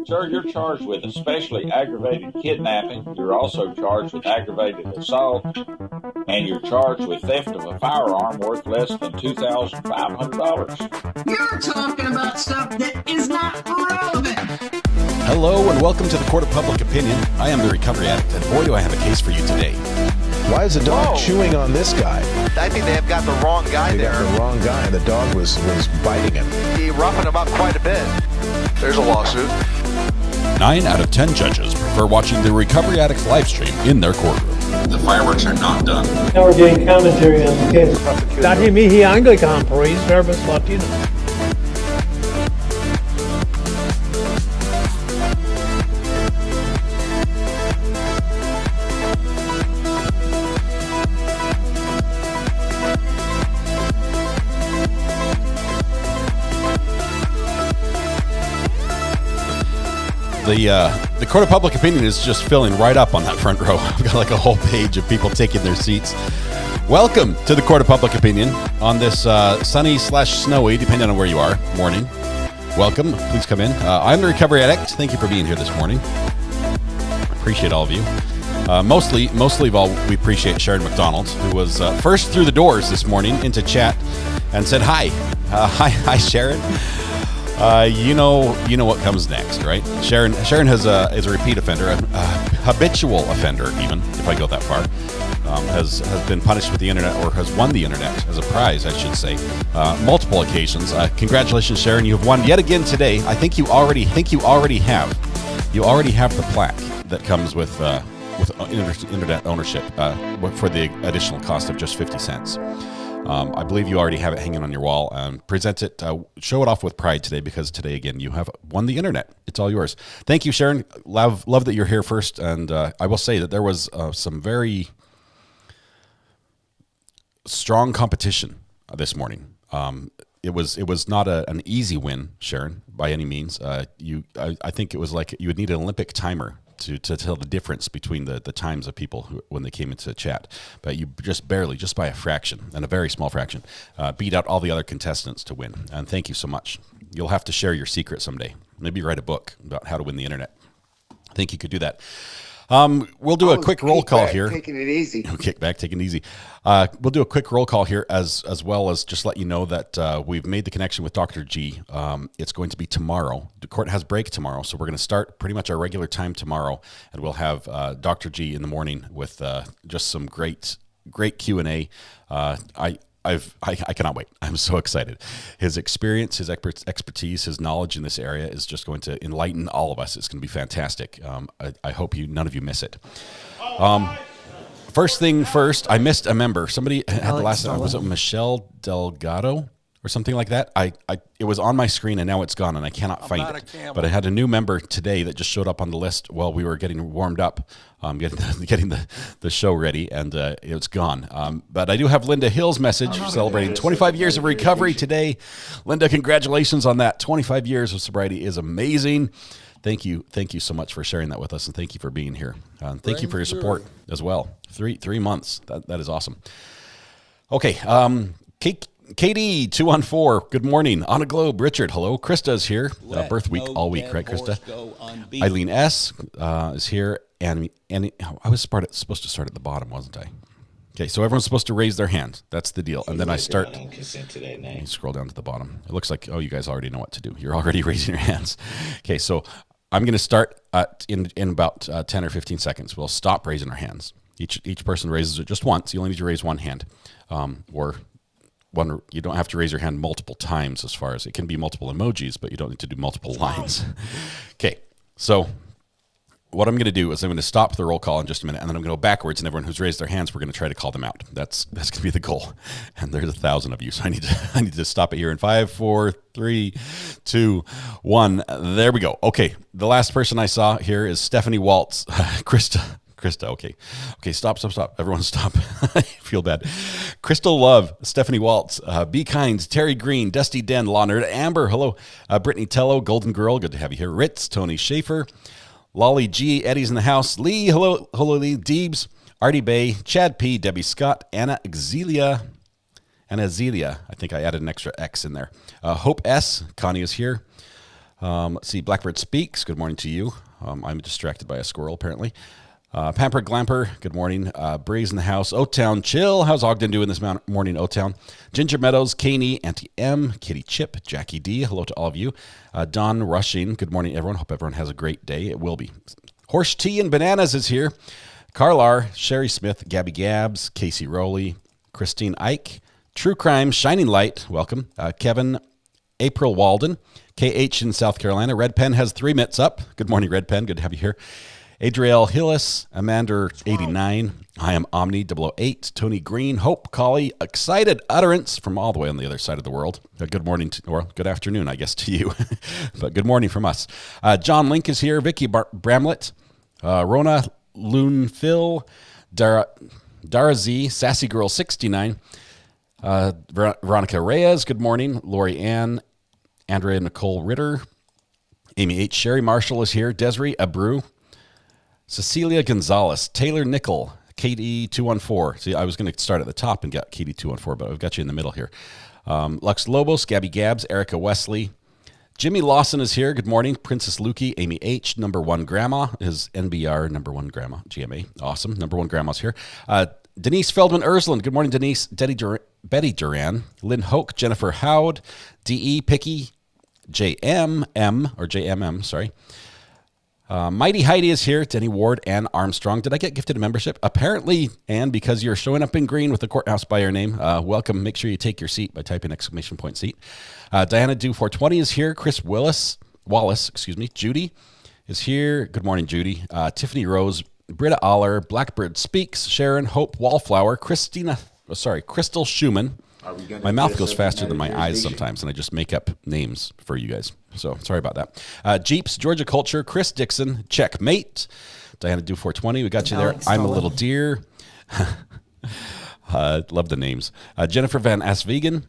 Sir, you're charged with especially aggravated kidnapping. You're also charged with aggravated assault, and you're charged with theft of a firearm worth less than $2,500. You're talking about stuff that is not relevant. Hello and welcome to the Court of Public Opinion. I am the recovery addict, and boy do I have a case for you today. Why is the dog chewing on this guy? I think they have got the wrong guy there. Got the wrong guy, and the dog was biting him. He roughened him up quite a bit. There's a lawsuit. 9 out of 10 judges prefer watching the Recovery Addicts live stream in their courtroom. The fireworks are not done. Now we're getting commentary on the case. Dati mihi Anglican praise verbis Latino. The Court of Public Opinion is just filling right up on that front row. I've got like a whole page of people taking their seats. Welcome to the Court of Public Opinion on this sunny/snowy, depending on where you are, morning. Welcome. Please come in. I'm the Recovery Addict. Thank you for being here this morning. I appreciate all of you. Mostly of all, we appreciate Sharon McDonald, who was first through the doors this morning into chat and said hi. Hi, Sharon. You know what comes next, right? Sharon is a repeat offender, a habitual offender, even if I go that far. Has been punished with the internet, or has won the internet as a prize, I should say, multiple occasions. Congratulations, Sharon! You have won yet again today. I think you already have the plaque that comes with internet ownership for the additional cost of just 50 cents. I believe you already have it hanging on your wall. Present it, show it off with pride today, because today, again, you have won the internet. It's all yours. Thank you, Sharon. Love that you're here first. And I will say that there was some very strong competition this morning. It was not an easy win, Sharon, by any means. I think it was like you would need an Olympic timer to tell the difference between the times of people when they came into the chat. But you just barely, just by a fraction, and a very small fraction, beat out all the other contestants to win. And thank you so much. You'll have to share your secret someday. Maybe write a book about how to win the internet. I think you could do that. We'll do a quick roll call here. Taking it easy. Kick back, taking it easy. We'll do a quick roll call here, as well as just let you know that we've made the connection with Dr. G. It's going to be tomorrow. The court has break tomorrow, so we're going to start pretty much our regular time tomorrow, and we'll have Dr. G in the morning with just some great Q&A. I cannot wait. I'm so excited. His experience, his expertise, his knowledge in this area is just going to enlighten all of us. It's going to be fantastic. I hope none of you miss it. First thing first, I missed a member. Somebody had the last name. Was it Michelle Delgado or something like that? It was on my screen and now it's gone and I cannot find it. But I had a new member today that just showed up on the list while we were getting warmed up, getting the show ready, and it's gone. But I do have Linda Hill's message celebrating 25 years of recovery today. Linda, congratulations on that. 25 years of sobriety is amazing. Thank you so much for sharing that with us, and thank you for being here. Thank you for your support as well. Three months. That is awesome. Okay, KD 214. Good morning. On a Globe. Richard, hello. Krista's here. Birth week all week, right, Krista? Eileen S is here, and I was supposed to start at the bottom, wasn't I? Okay, so everyone's supposed to raise their hand. That's the deal. And then I start. Let me scroll down to the bottom. It looks like, you guys already know what to do. You're already raising your hands. Okay, so I'm going to start in about 10 or 15 seconds. We'll stop raising our hands. Each person raises it just once. You only need to raise one hand, or one. You don't have to raise your hand multiple times. As far as it can be multiple emojis, but you don't need to do multiple lines. Okay, so what I'm going to do is I'm going to stop the roll call in just a minute, and then I'm going to go backwards, and everyone who's raised their hands, we're going to try to call them out. That's going to be the goal. And there's 1,000 of you, so I need to stop it here in 5, 4, 3, 2, 1. There we go. Okay, the last person I saw here is Stephanie Waltz. Krista, okay, stop. Everyone stop. I feel bad. Crystal Love, Stephanie Waltz, Be Kind, Terry Green, Dusty Den, Law Nerd, Amber, hello, Brittany Tello, Golden Girl, good to have you here, Ritz, Tony Schaefer, Lolly G, Eddie's in the house, Lee, hello Lee, Deebs, Artie Bay, Chad P, Debbie Scott, Anna Zelia, I think I added an extra X in there, Hope S, Connie is here, Let's see. Blackbird Speaks. Good morning to you. I'm distracted by a squirrel, apparently. Pampered Glamper, good morning. Breeze in the house. O-Town Chill. How's Ogden doing this morning, O-Town? Ginger Meadows, Caney, Auntie M, Kitty Chip, Jackie D. Hello to all of you. Don Rushing, good morning, everyone. Hope everyone has a great day. It will be. Horse Tea and Bananas is here. Carlar, Sherry Smith, Gabby Gabbs, Casey Rowley, Christine Ike, True Crime, Shining Light, welcome. Kevin, April Walden, KH in South Carolina. Red Pen has 3 mitts up. Good morning, Red Pen. Good to have you here. Adriel Hillis, Amanda 89. I am Omni 008. Tony Green, Hope Colley, Excited Utterance from all the way on the other side of the world. Good morning, or good afternoon, I guess, to you. But good morning from us. John Link is here. Vicky Bramlett, Rona Loon Phil, Dara Z, Sassy Girl 69. Veronica Reyes, good morning. Lori Ann, Andrea Nicole Ritter, Amy H. Sherry Marshall is here. Desiree Abreu, Cecilia Gonzalez, Taylor Nickel, KD214. See, I was going to start at the top and get KD214, but I've got you in the middle here. Lux Lobos, Gabby Gabbs, Erica Wesley. Jimmy Lawson is here. Good morning. Princess Lukey, Amy H., number 1 grandma, is NBR, number 1 grandma, GMA. Awesome. Number 1 grandma's here. Denise Feldman Ersland. Good morning, Denise. Betty Duran, Lynn Hoke, Jennifer Howd, DE Picky, JMM, sorry. Mighty Heidi is here. Denny Ward, Ann Armstrong. Did I get gifted a membership? Apparently, Ann, because you're showing up in green with the courthouse by your name. Welcome. Make sure you take your seat by typing ! seat. Diana Do 420 is here. Chris Wallace, Judy is here. Good morning, Judy. Tiffany Rose, Britta Aller, Blackbird Speaks, Sharon, Hope Wallflower, Crystal Schumann. My mouth goes faster than my eyes sometimes, and I just make up names for you guys. So sorry about that. Jeeps, Georgia Culture, Chris Dixon, Checkmate, Diana Do 420. We got you there. I'm a Little Deer. Love the names. Jennifer Van Asvegan.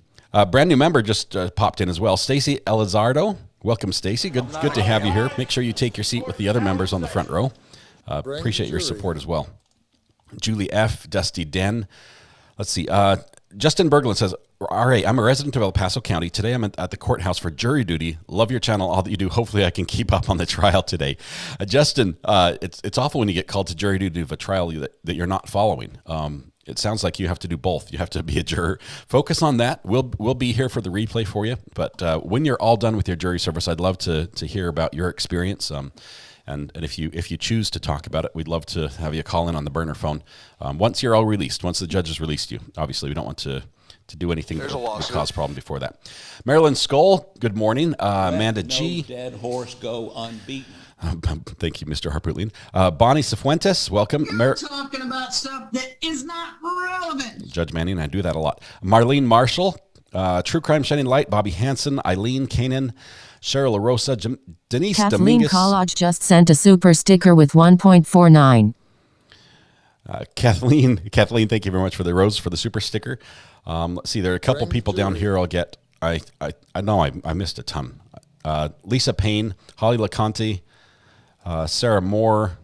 Brand new member just popped in as well. Stacy Elizardo. Welcome, Stacy. Good to have you here. Make sure you take your seat with the other members on the front row. Appreciate your support as well. Julie F., Dusty Den. Let's see. Justin Berglund says, RA, I'm a resident of El Paso County. Today I'm at the courthouse for jury duty. Love your channel, all that you do. Hopefully I can keep up on the trial today. Justin, it's awful when you get called to jury duty of a trial that you're not following. It sounds like you have to do both. You have to be a juror. Focus on that. We'll be here for the replay for you. But when you're all done with your jury service, I'd love to hear about your experience. And if you choose to talk about it, we'd love to have you call in on the burner phone. Once you're all released, once the judge has released you. Obviously, we don't want to do anything that would cause a problem before that. Marilyn Skull, good morning. Amanda G. Dead horse go unbeaten. Thank you, Mr. Harpootlian. Bonnie Cifuentes, welcome. You're talking about stuff that is not relevant. Judge Manning, I do that a lot. Marlene Marshall, True Crime Shining Light, Bobby Hansen, Eileen Kanan, Cheryl LaRosa, Denise Kathleen Dominguez. Collage just sent a super sticker with 1.49. Kathleen, thank you very much for the rose for the super sticker. Let's see, there are a couple people down here I'll get. I know I missed a ton. Lisa Payne, Holly LaConte, Sarah Moore,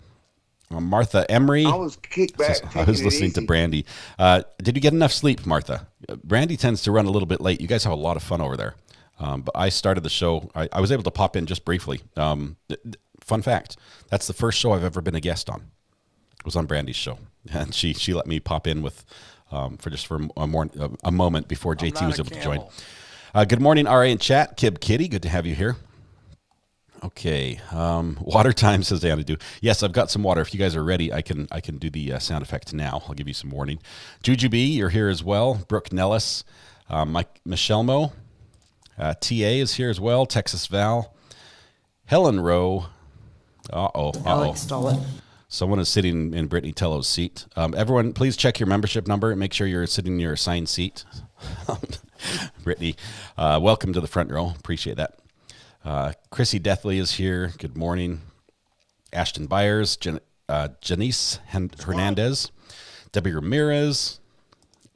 Martha Emery. I was kicked back. I was listening to Brandy. Did you get enough sleep, Martha? Brandy tends to run a little bit late. You guys have a lot of fun over there. But I started the show. I was able to pop in just briefly. Fun fact, that's the first show I've ever been a guest on. It was on Brandy's show. And she let me pop in with for a moment before JT was able to join. Good morning, RA in chat. Kib Kitty, good to have you here. Okay, water time, says Diana Do. Yes, I've got some water. If you guys are ready, I can do the sound effect now. I'll give you some warning. Juju B, you're here as well. Brooke Nellis, Mike Michelmo, TA is here as well. Texas Val, Helen Rowe. Alex stole it. Someone is sitting in Brittany Tello's seat. Everyone, please check your membership number and make sure you're sitting in your assigned seat. Brittany, welcome to the front row. Appreciate that. Chrissy Deathley is here. Good morning. Ashton Byers, Janice Hernandez, Debbie Ramirez,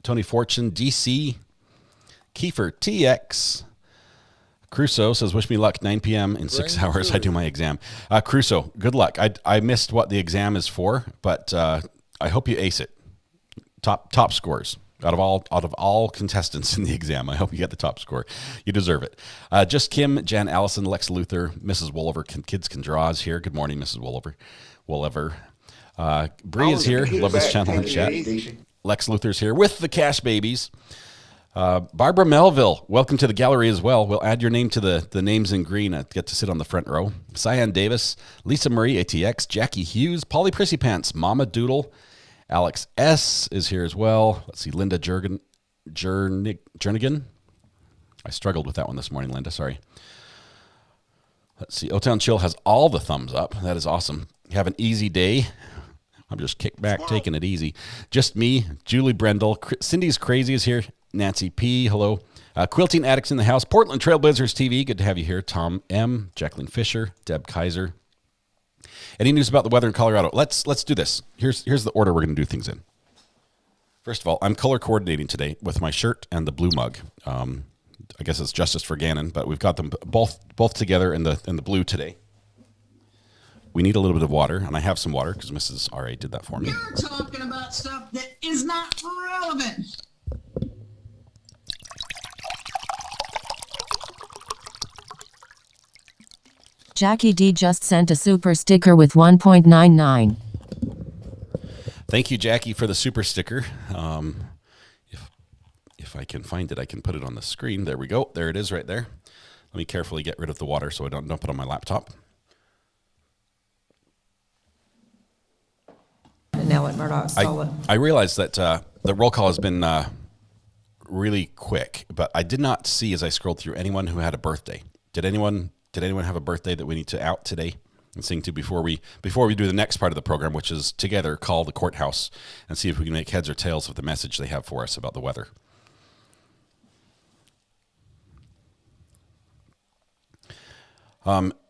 Tony Fortune, DC, Kiefer TX, Crusoe says, wish me luck, 9 p.m. in 6 hours. I do my exam. Crusoe, good luck. I missed what the exam is for, but I hope you ace it. Top scores. Out of all contestants in the exam, I hope you get the top score. You deserve it. Just Kim, Jan Allison, Lex Luther, Mrs. Wolliver. Kids can draw is here. Good morning, Mrs. Wolliver. Bree is here. Love this channel and chat. Lex Luther's here with the Cash Babies. Barbara Melville, welcome to the gallery as well. We'll add your name to the names in green. Get to sit on the front row. Cyan Davis, Lisa Marie, ATX, Jackie Hughes, Polly Prissy Pants, Mama Doodle, Alex S. is here as well. Let's see, Linda Jernigan. I struggled with that one this morning, Linda, sorry. Let's see, O-Town Chill has all the thumbs up. That is awesome. Have an easy day. I'm just kicked back, taking it easy. Just me, Julie Brendel, Cindy's Crazy is here. Nancy P, hello. Quilting Addicts in the house. Portland Trailblazers TV, good to have you here. Tom M, Jacqueline Fisher, Deb Kaiser. Any news about the weather in Colorado? Let's do this. Here's the order we're going to do things in. First of all, I'm color coordinating today with my shirt and the blue mug. I guess it's Justice for Gannon, but we've got them both together in the blue today. We need a little bit of water, and I have some water because Mrs. R.A. did that for me. You're talking about stuff that is not relevant. Jackie D just sent a super sticker with 1.99. Thank you, Jackie, for the super sticker. If I can find it, I can put it on the screen. There we go. There it is right there. Let me carefully get rid of the water so I don't dump it on my laptop. And now let Murdoch stole it. I realized that the roll call has been really quick, but I did not see as I scrolled through anyone who had a birthday. Did anyone have a birthday that we need to out today and sing to before we do the next part of the program, which is together call the courthouse and see if we can make heads or tails of the message they have for us about the weather?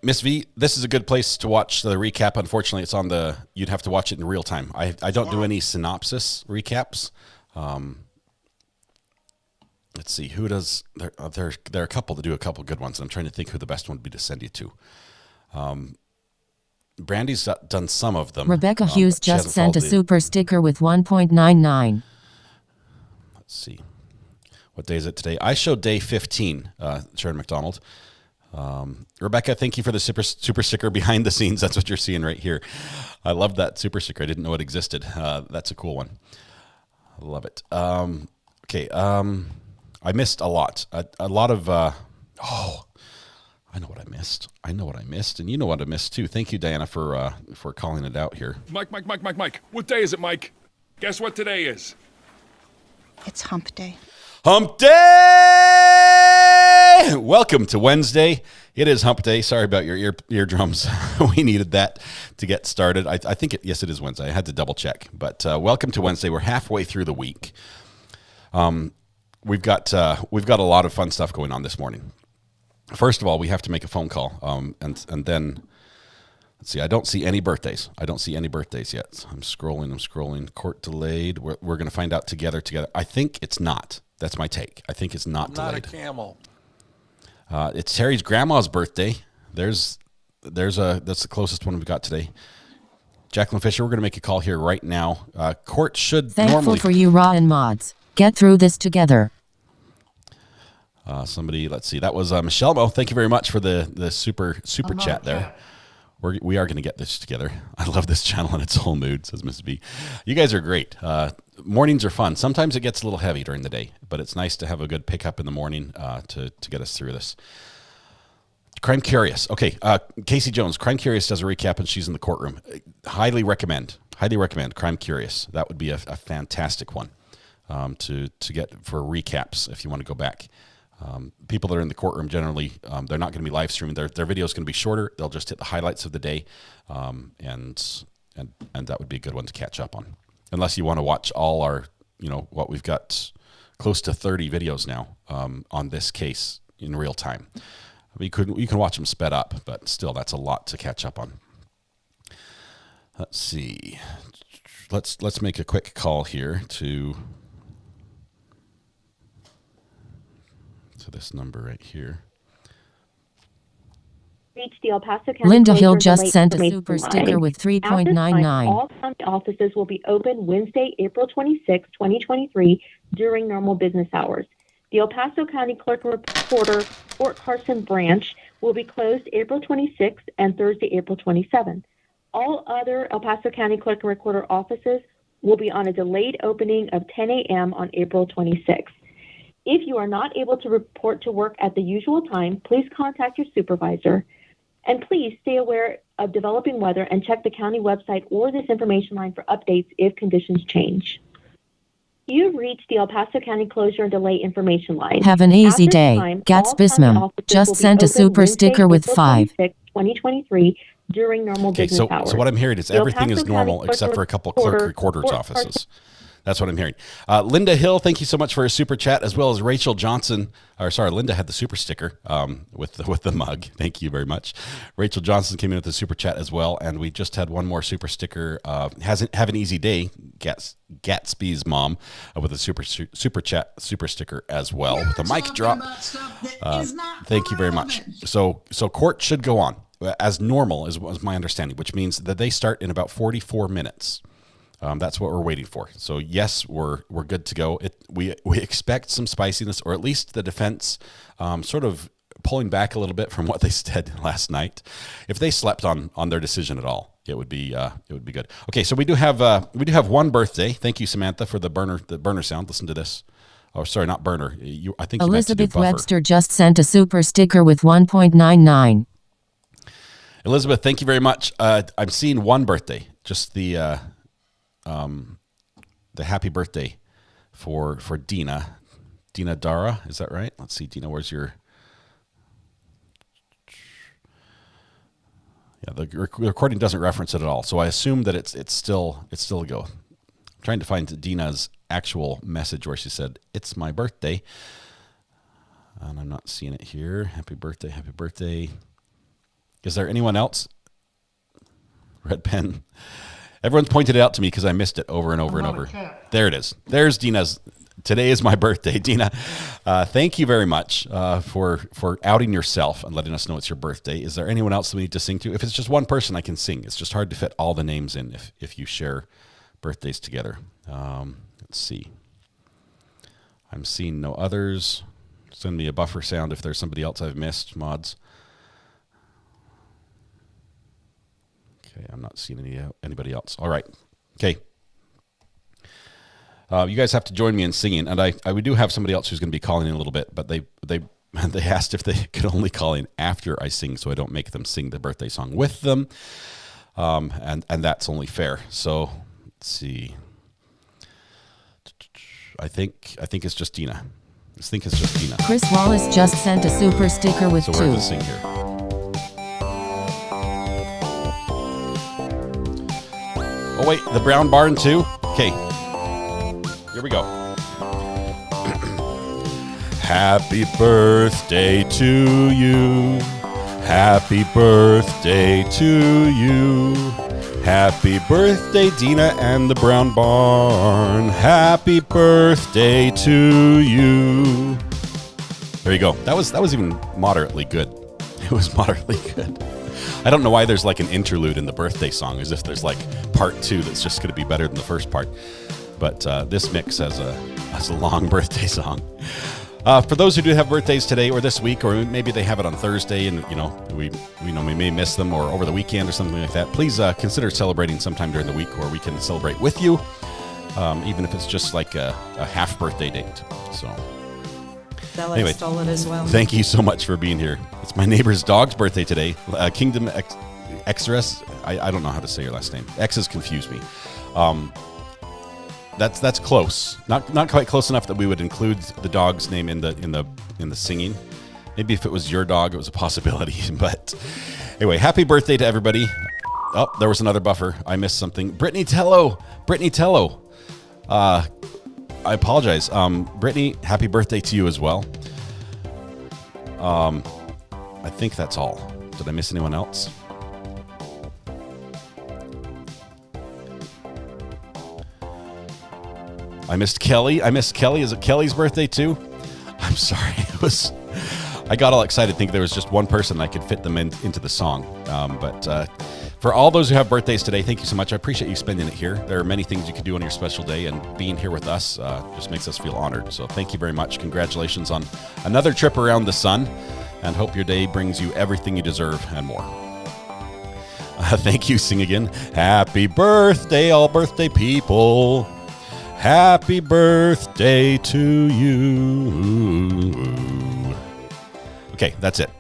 Miss V, this is a good place to watch the recap. Unfortunately, it's on you'd have to watch it in real time. I don't do any synopsis recaps. Let's see, who does, there are a couple that do a couple good ones. I'm trying to think who the best one would be to send you to. Brandy's done some of them. Rebecca Hughes just sent a super sticker with 1.99. Let's see. What day is it today? I showed day 15, Sharon McDonald. Rebecca, thank you for the super sticker behind the scenes. That's what you're seeing right here. I love that super sticker. I didn't know it existed. That's a cool one. I love it. Okay. I missed a lot. A lot of, I know what I missed. And you know what I missed too. Thank you, Diana, for calling it out here. Mike. What day is it, Mike? Guess what today is? It's hump day. Hump day! Welcome to Wednesday. It is hump day. Sorry about your eardrums. We needed that to get started. I think yes, it is Wednesday. I had to double check. But welcome to Wednesday. We're halfway through the week. We've got a lot of fun stuff going on this morning. First of all, we have to make a phone call, and then let's see. I don't see any birthdays. Yet. I'm scrolling. Court delayed. We're going to find out together. I think it's not. That's my take. I think it's not delayed. Not a camel. It's Terry's grandma's birthday. That's the closest one we've got today. Jacqueline Fisher, we're going to make a call here right now. Court should Thankful normally... for you, Raw and Mods. Get through this together. Somebody, let's see. That was Michelle Mo. Thank you very much for the super chat there. We are going to get this together. I love this channel in its whole mood, says Mrs. B. You guys are great. Mornings are fun. Sometimes it gets a little heavy during the day, but it's nice to have a good pickup in the morning to get us through this. Crime Curious. Okay, Casey Jones. Crime Curious does a recap, and she's in the courtroom. Highly recommend Crime Curious. That would be a fantastic one to get for recaps if you want to go back. People that are in the courtroom generally, they're not going to be live streaming. Their video is going to be shorter. They'll just hit the highlights of the day, and that would be a good one to catch up on. Unless you want to watch all our, what we've got close to 30 videos now on this case in real time. You can watch them sped up, but still, that's a lot to catch up on. Let's see. Let's make a quick call here to this number right here. reached the El Paso County Linda Closure Hill and just Delay sent a Information super Line. sticker with At this time, 3.99. all county offices will be open Wednesday, April 26, 2023, during normal business hours. The El Paso County Clerk and Reporter Fort Carson branch will be closed April 26th and Thursday, April 27th. All other El Paso County Clerk and Recorder offices will be on a delayed opening of 10 a.m. on April 26th. If you are not able to report to work at the usual time, please contact your supervisor. And please stay aware of developing weather and check the county website or this information line for updates if conditions change. You've reached the El Paso County Closure and Delay Information Line. Have an easy At this day. time, Gats all county Bismam offices just will be sent a open super Wednesday, sticker with April 5. 26, 2023, during normal business hours. So what I'm hearing is The El everything is Paso normal County except for a couple Clerk clerk recorders Fort offices. That's what I'm hearing. Linda Hill, thank you so much for a super chat, as well as Rachel Johnson. Linda had the super sticker with the mug. Thank you very much. Rachel Johnson came in with the super chat as well, and we just had one more super sticker. Have an easy day, Gatsby's mom, with a super sticker as well with a mic drop. Thank you very much. So court should go on as normal, is my understanding, which means that they start in about 44 minutes. That's what we're waiting for. So yes, we're good to go. We expect some spiciness, or at least the defense sort of pulling back a little bit from what they said last night. If they slept on their decision at all, it would be good. Okay, so we do have one birthday. Thank you, Samantha, for the burner sound. Listen to this. Oh, sorry, not burner. I think Elizabeth Webster just sent a super sticker with 1.99. Elizabeth, thank you very much. I'm seeing one birthday. Just the happy birthday for Dina Dara. Is that right? Let's see, Dina, where's your... Yeah, the recording doesn't reference it at all, so I assume that it's still a go. I'm trying to find Dina's actual message where she said, "It's my birthday," and I'm not seeing it here. Happy birthday, happy birthday. Is there anyone else? Red pen. Everyone's pointed it out to me because I missed it over and over and over. There it is. There's Dina's. Today is my birthday, Dina. Thank you very much for outing yourself and letting us know it's your birthday. Is there anyone else that we need to sing to? If it's just one person, I can sing. It's just hard to fit all the names in if you share birthdays together. Let's see. I'm seeing no others. Send me a buffer sound if there's somebody else I've missed, mods. Okay, I'm not seeing anybody else. All right. Okay. You guys have to join me in singing, and we do have somebody else who's going to be calling in a little bit, but they asked if they could only call in after I sing, so I don't make them sing the birthday song with them, and that's only fair. So let's see. I think it's just Dina. Chris Wallace just sent a super sticker with 2. So we're going to sing here. Oh wait, the Brown Barn too? Okay. Here we go. Happy birthday to you. Happy birthday to you. Happy birthday, Dina and the Brown Barn. Happy birthday to you. There you go. That was even moderately good. It was moderately good. I don't know why there's like an interlude in the birthday song, as if there's like part 2 that's just going to be better than the first part. But this mix has a long birthday song. For those who do have birthdays today or this week, or maybe they have it on Thursday, and we may miss them, or over the weekend or something like that, please consider celebrating sometime during the week where we can celebrate with you, even if it's just like a half birthday date. So Anyway, stole it as well. Thank you so much for being here. It's my neighbor's dog's birthday today. Kingdom Xress. I don't know how to say your last name. X's confused me. That's close. Not quite close enough that we would include the dog's name in the singing. Maybe if it was your dog, it was a possibility. But anyway, happy birthday to everybody. Oh, there was another buffer. I missed something. Brittany Tello. I apologize. Brittany, happy birthday to you as well. I think that's all. Did I miss anyone else? I missed Kelly. Is it Kelly's birthday too? I'm sorry. I got all excited thinking there was just one person I could fit them into the song. But for all those who have birthdays today, thank you so much. I appreciate you spending it here. There are many things you can do on your special day, and being here with us just makes us feel honored. So thank you very much. Congratulations on another trip around the sun, and hope your day brings you everything you deserve and more. Thank you. Sing again. Happy birthday, all birthday people. Happy birthday to you. Okay, that's it.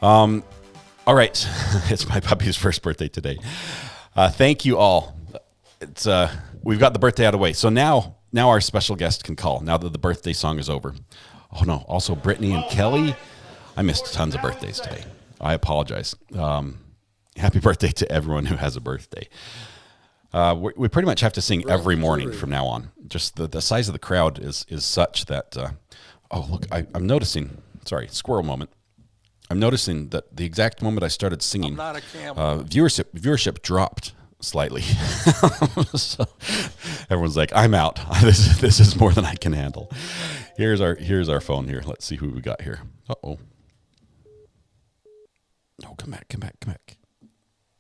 All right. It's my puppy's first birthday today. Thank you all. It's we've got the birthday out of the way. So now our special guest can call, now that the birthday song is over. Oh, no. Also, Brittany and Kelly. I missed tons of birthdays today. I apologize. Happy birthday to everyone who has a birthday. We pretty much have to sing every morning from now on. Just the size of the crowd is such that, oh, look, I'm noticing, sorry, squirrel moment. I'm noticing that the exact moment I started singing, viewership dropped slightly. So everyone's like, I'm out. This is more than I can handle. Here's our phone here. Let's see who we got here. Uh-oh. No, come back.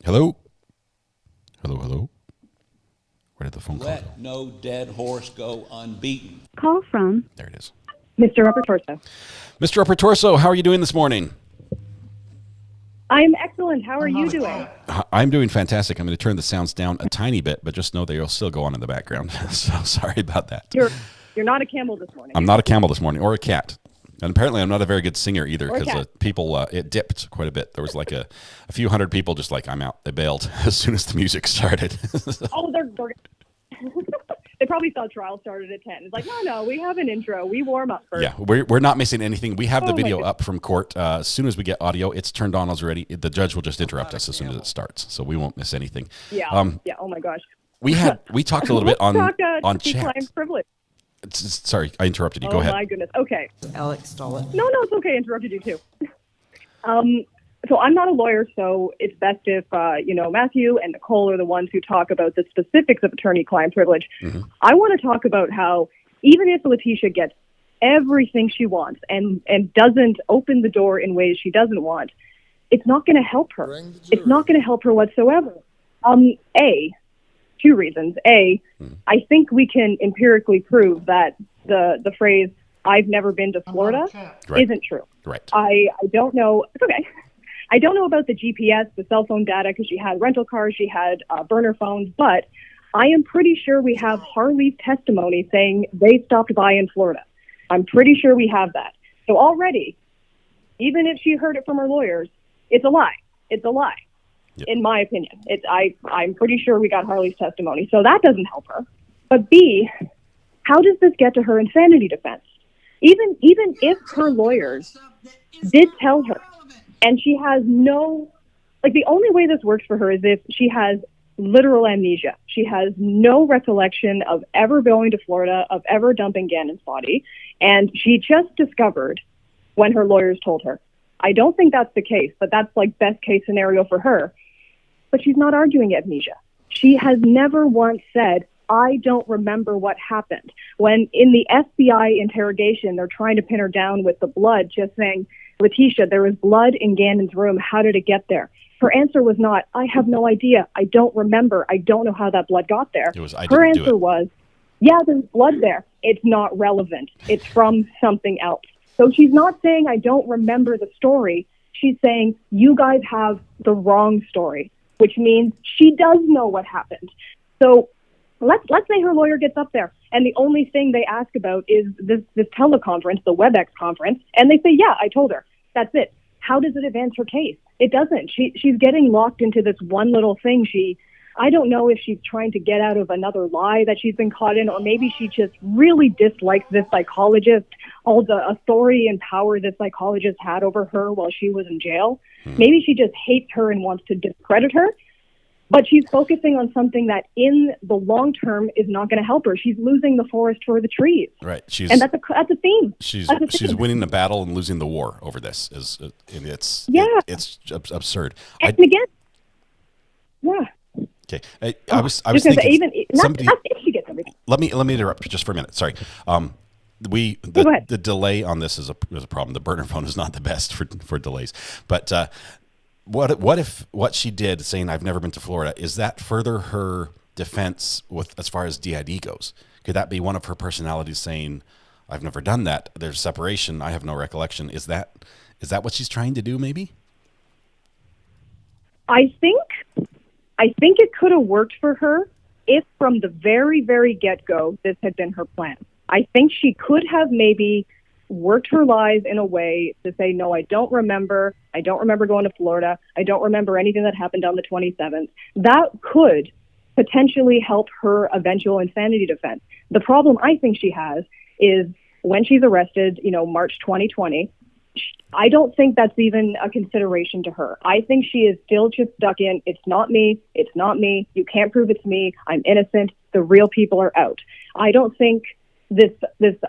Hello? Hello? Where did the phone call go? Let no dead horse go unbeaten. Call from... There it is. Mr. Upper Torso. Mr. Upper Torso, how are you doing this morning? I'm excellent. How are you doing? I'm doing fantastic. I'm going to turn the sounds down a tiny bit, but just know they'll still go on in the background. So sorry about that. You're not a camel this morning. I'm not a camel this morning, or a cat. And apparently I'm not a very good singer either, because people, it dipped quite a bit. There was like a few hundred people just like, I'm out. They bailed as soon as the music started. Oh, they're they probably thought trial started at 10. It's like, no, we have an intro. We warm up first. Yeah, we're not missing anything. We have the video up from court. As soon as we get audio, it's turned on already. The judge will just interrupt us as soon as it starts, so we won't miss anything. Yeah. Oh my gosh. We talked a little bit on chat. Privilege. Sorry, I interrupted you. Go ahead. Oh my goodness. Okay. Alex Stauch. No, it's okay. I interrupted you too. So I'm not a lawyer, so it's best if Matthew and Nicole are the ones who talk about the specifics of attorney-client privilege. Mm-hmm. I want to talk about how even if Letecia gets everything she wants and doesn't open the door in ways she doesn't want, it's not going to help her. It's not going to help her whatsoever. Two reasons. I think we can empirically prove that the phrase "I've never been to Florida" isn't true. Right. I don't know. It's okay. I don't know about the GPS, the cell phone data, because she had rental cars, she had burner phones, but I am pretty sure we have Harley's testimony saying they stopped by in Florida. I'm pretty sure we have that. So already, even if she heard it from her lawyers, it's a lie. It's a lie. Yep. In my opinion. I'm pretty sure we got Harley's testimony, so that doesn't help her. But B, how does this get to her insanity defense? Even if her lawyers did tell her, and she has the only way this works for her is if she has literal amnesia. She has no recollection of ever going to Florida, of ever dumping Gannon's body, and she just discovered when her lawyers told her. I don't think that's the case, but that's like best case scenario for her. But she's not arguing amnesia. She has never once said, I don't remember what happened. When in the FBI interrogation, they're trying to pin her down with the blood, just saying, Letecia, there was blood in Gannon's room. How did it get there? Her answer was not, I have no idea. I don't remember. I don't know how that blood got there. Her answer was, yeah, there's blood there. It's not relevant. It's from something else. So she's not saying, I don't remember the story. She's saying, you guys have the wrong story, which means she does know what happened. So let's say her lawyer gets up there and the only thing they ask about is this teleconference, the WebEx conference, and they say, yeah, I told her. That's it. How does it advance her case? It doesn't. She's getting locked into this one little thing. I don't know if she's trying to get out of another lie that she's been caught in, or maybe she just really dislikes this psychologist, all the authority and power this psychologist had over her while she was in jail. Maybe she just hates her and wants to discredit her. But she's focusing on something that in the long term is not going to help her. She's losing the forest for the trees. Right. And that's a theme. She's winning the battle and losing the war over this. It's absurd. And again, yeah. Okay. I was thinking even somebody, not if she gets everything. Let me interrupt just for a minute. Sorry. the delay on this is a problem. The burner phone is not the best for delays. But what if what she did, saying I've never been to Florida, is that further her defense with as far as DID goes? Could that be one of her personalities saying, I've never done that, there's separation, I have no recollection? Is that what she's trying to do, maybe? I think it could have worked for her if from the very, very get-go this had been her plan. I think she could have maybe worked her lies in a way to say, no, I don't remember going to Florida, I don't remember anything that happened on the 27th. That could potentially help her eventual insanity defense. The problem I think she has is when she's arrested, March 2020, I don't think that's even a consideration to her. I think she is still just stuck in, it's not me, you can't prove it's me, I'm innocent, the real people are out. I don't think this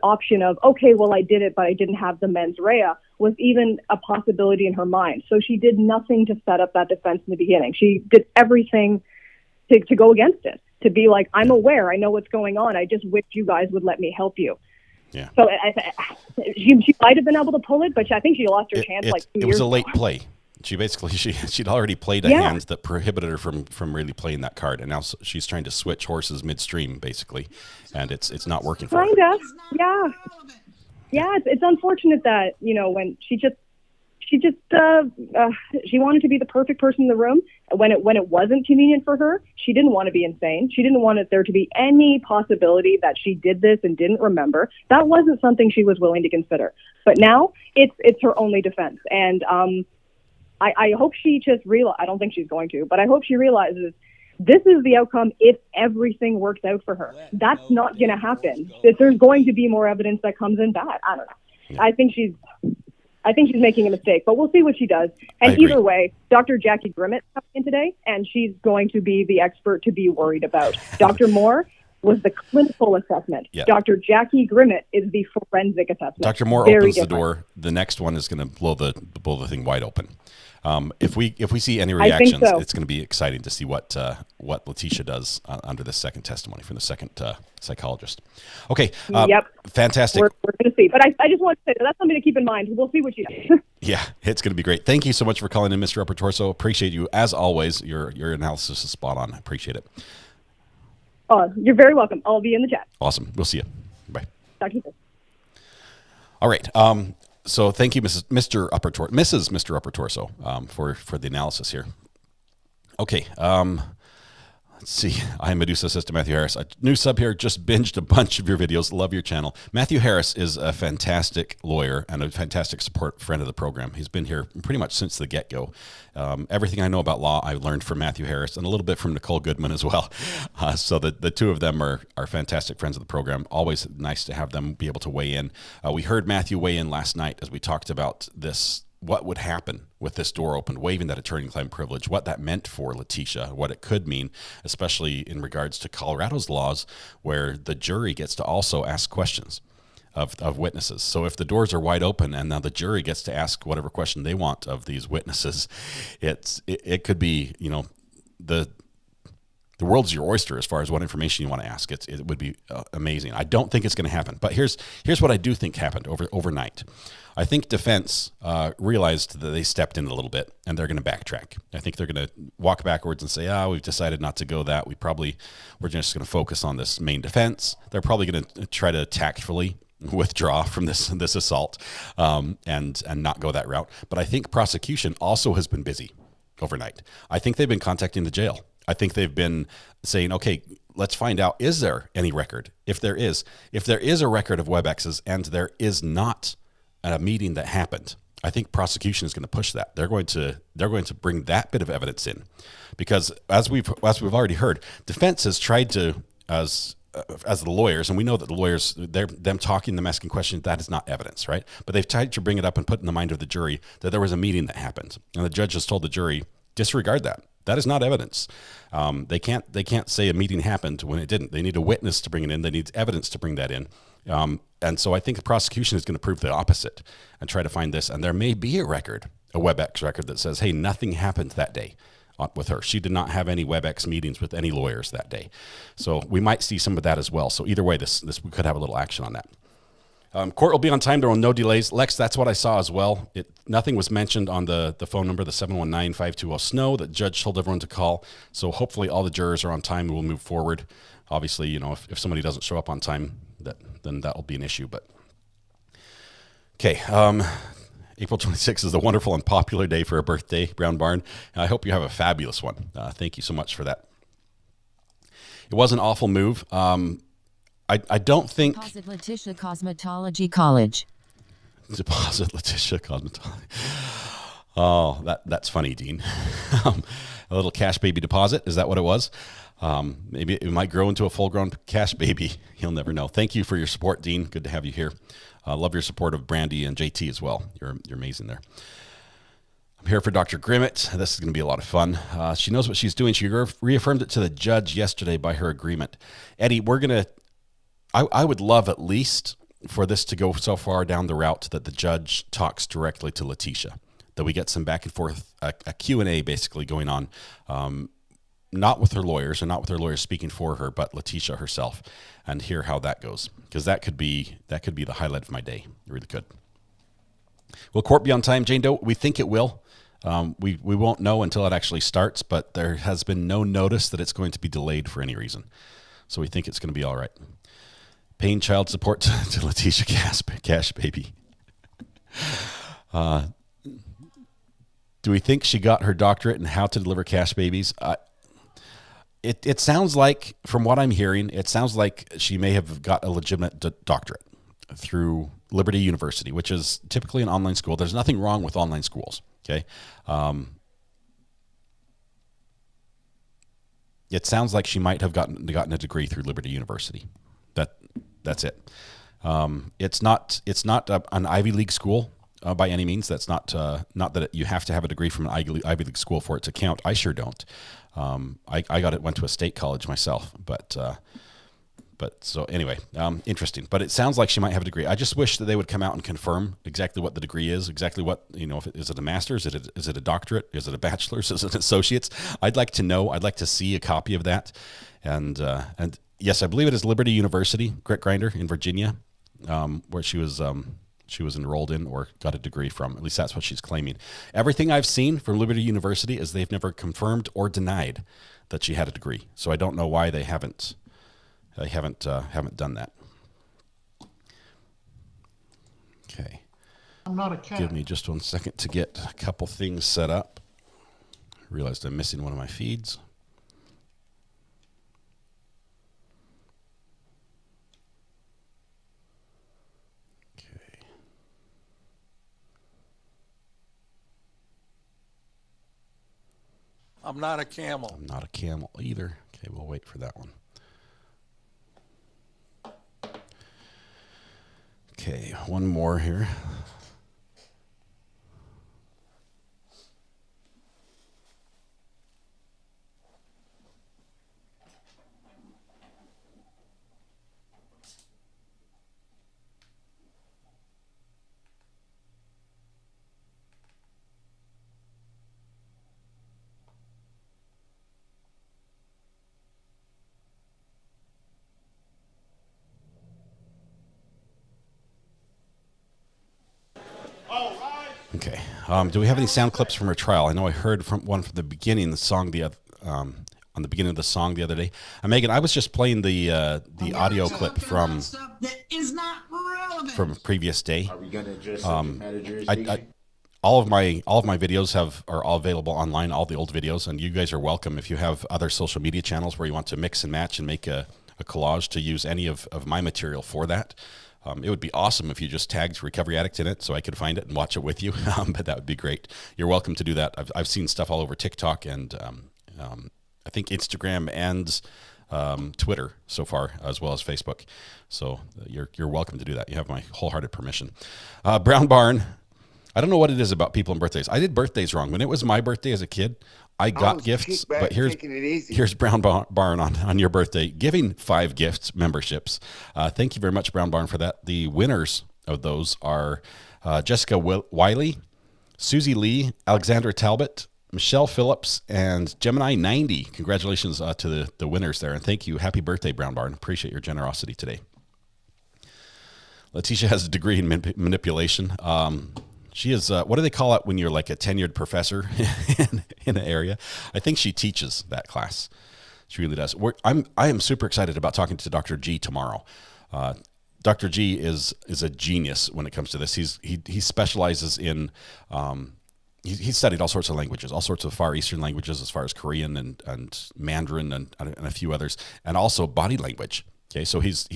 option of, okay, well, I did it, but I didn't have the mens rea was even a possibility in her mind. So she did nothing to set up that defense in the beginning. She did everything to go against it, to be like, I'm aware, I know what's going on, I just wish you guys would let me help you. Yeah. So she might have been able to pull it, but I think she lost her chance 2 years ago. It was a late play. She basically she'd already played a hand that prohibited her from really playing that card, and now she's trying to switch horses midstream, basically, and it's not working for her. Kinda, yeah. It's unfortunate that when she wanted to be the perfect person in the room. When it wasn't convenient for her, she didn't want to be insane. She didn't want there to be any possibility that she did this and didn't remember. That wasn't something she was willing to consider. But now it's her only defense. And I hope she just I don't think she's going to, but I hope she realizes this is the outcome if everything works out for her. That's not going to happen. There's going to be more evidence that comes in bad. I don't know. Yeah. I think she's making a mistake, but we'll see what she does. And either way, Dr. Jackie Grimmett's coming in today, and she's going to be the expert to be worried about. Dr. Moore was the clinical assessment. Yeah. Dr. Jackie Grimmett is the forensic assessment. Dr. Moore opens the door. The next one is going to blow the thing wide open. If we see any reactions, it's going to be exciting to see what Letecia does under the second testimony from the second psychologist. Okay. Fantastic. We're going to see. But I just want to say that's something to keep in mind. We'll see what she does. Yeah, it's going to be great. Thank you so much for calling in, Mr. Upper Torso. Appreciate you as always. Your analysis is spot on. I appreciate it. You're very welcome. I'll be in the chat. Awesome. We'll see you. Bye. Talk to you soon. All right. So thank you, Mrs. Mr. Upper Torso, for the analysis here. Okay. Let's see. I'm Medusa Sister Matthew Harris. A new sub here. Just binged a bunch of your videos. Love your channel. Matthew Harris is a fantastic lawyer and a fantastic support friend of the program. He's been here pretty much since the get-go. Everything I know about law, I learned from Matthew Harris and a little bit from Nicole Goodman as well. So the two of them are fantastic friends of the program. Always nice to have them be able to weigh in. We heard Matthew weigh in last night as we talked about this. What would happen with this door open, waiving that attorney-client privilege, what that meant for Letecia, what it could mean, especially in regards to Colorado's laws, where the jury gets to also ask questions of witnesses. So if the doors are wide open and now the jury gets to ask whatever question they want of these witnesses, it could be, the world's your oyster as far as what information you want to ask. It would be amazing. I don't think it's going to happen. But here's what I do think happened overnight. I think defense realized that they stepped in a little bit, and they're going to backtrack. I think they're going to walk backwards and say, we've decided not to go that. We're just going to focus on this main defense. They're probably going to try to tactfully withdraw from this assault and not go that route. But I think prosecution also has been busy overnight. I think they've been contacting the jail. I think they've been saying, okay, let's find out, is there any record? If there is a record of WebExes and there is not a meeting that happened, I think prosecution is going to push that. They're going to bring that bit of evidence in, because as we've already heard, defense has tried to, as the lawyers, and we know that the lawyers, them talking, them asking questions, that is not evidence, right? But they've tried to bring it up and put in the mind of the jury that there was a meeting that happened, and the judge has told the jury, disregard that. That is not evidence. They can't say a meeting happened when it didn't. They need a witness to bring it in. They need evidence to bring that in. And so I think the prosecution is going to prove the opposite and try to find this. And there may be a WebEx record that says, hey, nothing happened that day with her. She did not have any WebEx meetings with any lawyers that day. So we might see some of that as well. So either way, this we could have a little action on that. Court will be on time. There were no delays. Lex, that's what I saw as well. Nothing was mentioned on the phone number, the 719-520-SNOW, that the judge told everyone to call. So hopefully all the jurors are on time and we'll move forward. Obviously, if somebody doesn't show up on time, then that'll be an issue. But okay, April 26th is a wonderful and popular day for a birthday, Brown Barn. I hope you have a fabulous one. Thank you so much for that. It was an awful move. I don't think... Deposit Letecia Cosmetology College. Deposit Letecia Cosmetology. Oh, that's funny, Dean. A little cash baby deposit. Is that what it was? Maybe it might grow into a full-grown cash baby. You'll never know. Thank you for your support, Dean. Good to have you here. Love your support of Brandy and JT as well. You're amazing there. I'm here for Dr. Grimmett. This is going to be a lot of fun. She knows what she's doing. She reaffirmed it to the judge yesterday by her agreement. Eddie, we're going to... I would love at least for this to go so far down the route that the judge talks directly to Letecia, that we get some back and forth, a Q&A basically going on, not with her lawyers, or not with her lawyers speaking for her, but Letecia herself, and hear how that goes, because that could be the highlight of my day. It really could. Will court be on time, Jane Doe? We think it will. We won't know until it actually starts, but there has been no notice that it's going to be delayed for any reason. So we think it's going to be all right. Paying child support to Letecia Cash Baby. Do we think she got her doctorate in how to deliver cash babies? It sounds like, from what I'm hearing, it sounds like she may have got a legitimate doctorate through Liberty University, which is typically an online school. There's nothing wrong with online schools, okay? It sounds like she might have gotten a degree through Liberty University. That's it. It's not an Ivy League school by any means. That's not that you have to have a degree from an Ivy League school for it to count. I sure don't. I went to a state college myself, but so anyway, interesting. But it sounds like she might have a degree. I just wish that they would come out and confirm exactly what the degree is, exactly what, is it a master's, is it a doctorate, is it a bachelor's, is it an associate's? I'd like to know. I'd like to see a copy of that, and yes, I believe it is Liberty University, Grit Grinder in Virginia, where she was enrolled in or got a degree from. At least that's what she's claiming. Everything I've seen from Liberty University is they've never confirmed or denied that she had a degree. So I don't know why they haven't done that. Okay. I'm not a cat. Give me just 1 second to get a couple things set up. Realized I'm missing one of my feeds. I'm not a camel. I'm not a camel either. Okay, we'll wait for that one. Okay, one more here. Okay. Do we have any sound clips from her trial? I know I heard from the beginning, on the beginning of the song the other day. Megan, I was just playing the audio clip from a previous day. Are we going to just all of my videos are all available online, all the old videos, and you guys are welcome if you have other social media channels where you want to mix and match and make a collage to use any of my material for that. It would be awesome if you just tagged Recovery Addict in it so I could find it and watch it with you, but that would be great. You're welcome to do that. I've seen stuff all over TikTok and I think Instagram and Twitter so far, as well as Facebook. So you're welcome to do that. You have my wholehearted permission. Brown Barn, I don't know what it is about people and birthdays. I did birthdays wrong. When it was my birthday as a kid, I got gifts, but here's Brown Barn on your birthday, giving 5 gifts, memberships. Thank you very much, Brown Barn, for that. The winners of those are Jessica Wiley, Susie Lee, Alexandra Talbot, Michelle Phillips, and Gemini 90. Congratulations to the winners there, and thank you. Happy birthday, Brown Barn. Appreciate your generosity today. Letecia has a degree in manipulation. She is, what do they call it when you're like a tenured professor in an area? I think she teaches that class. She really does. I am super excited about talking to Dr. G tomorrow. Dr. G is a genius when it comes to this. He specializes in, he's studied all sorts of languages, all sorts of Far Eastern languages as far as Korean and Mandarin and a few others, and also body language. Okay, so he's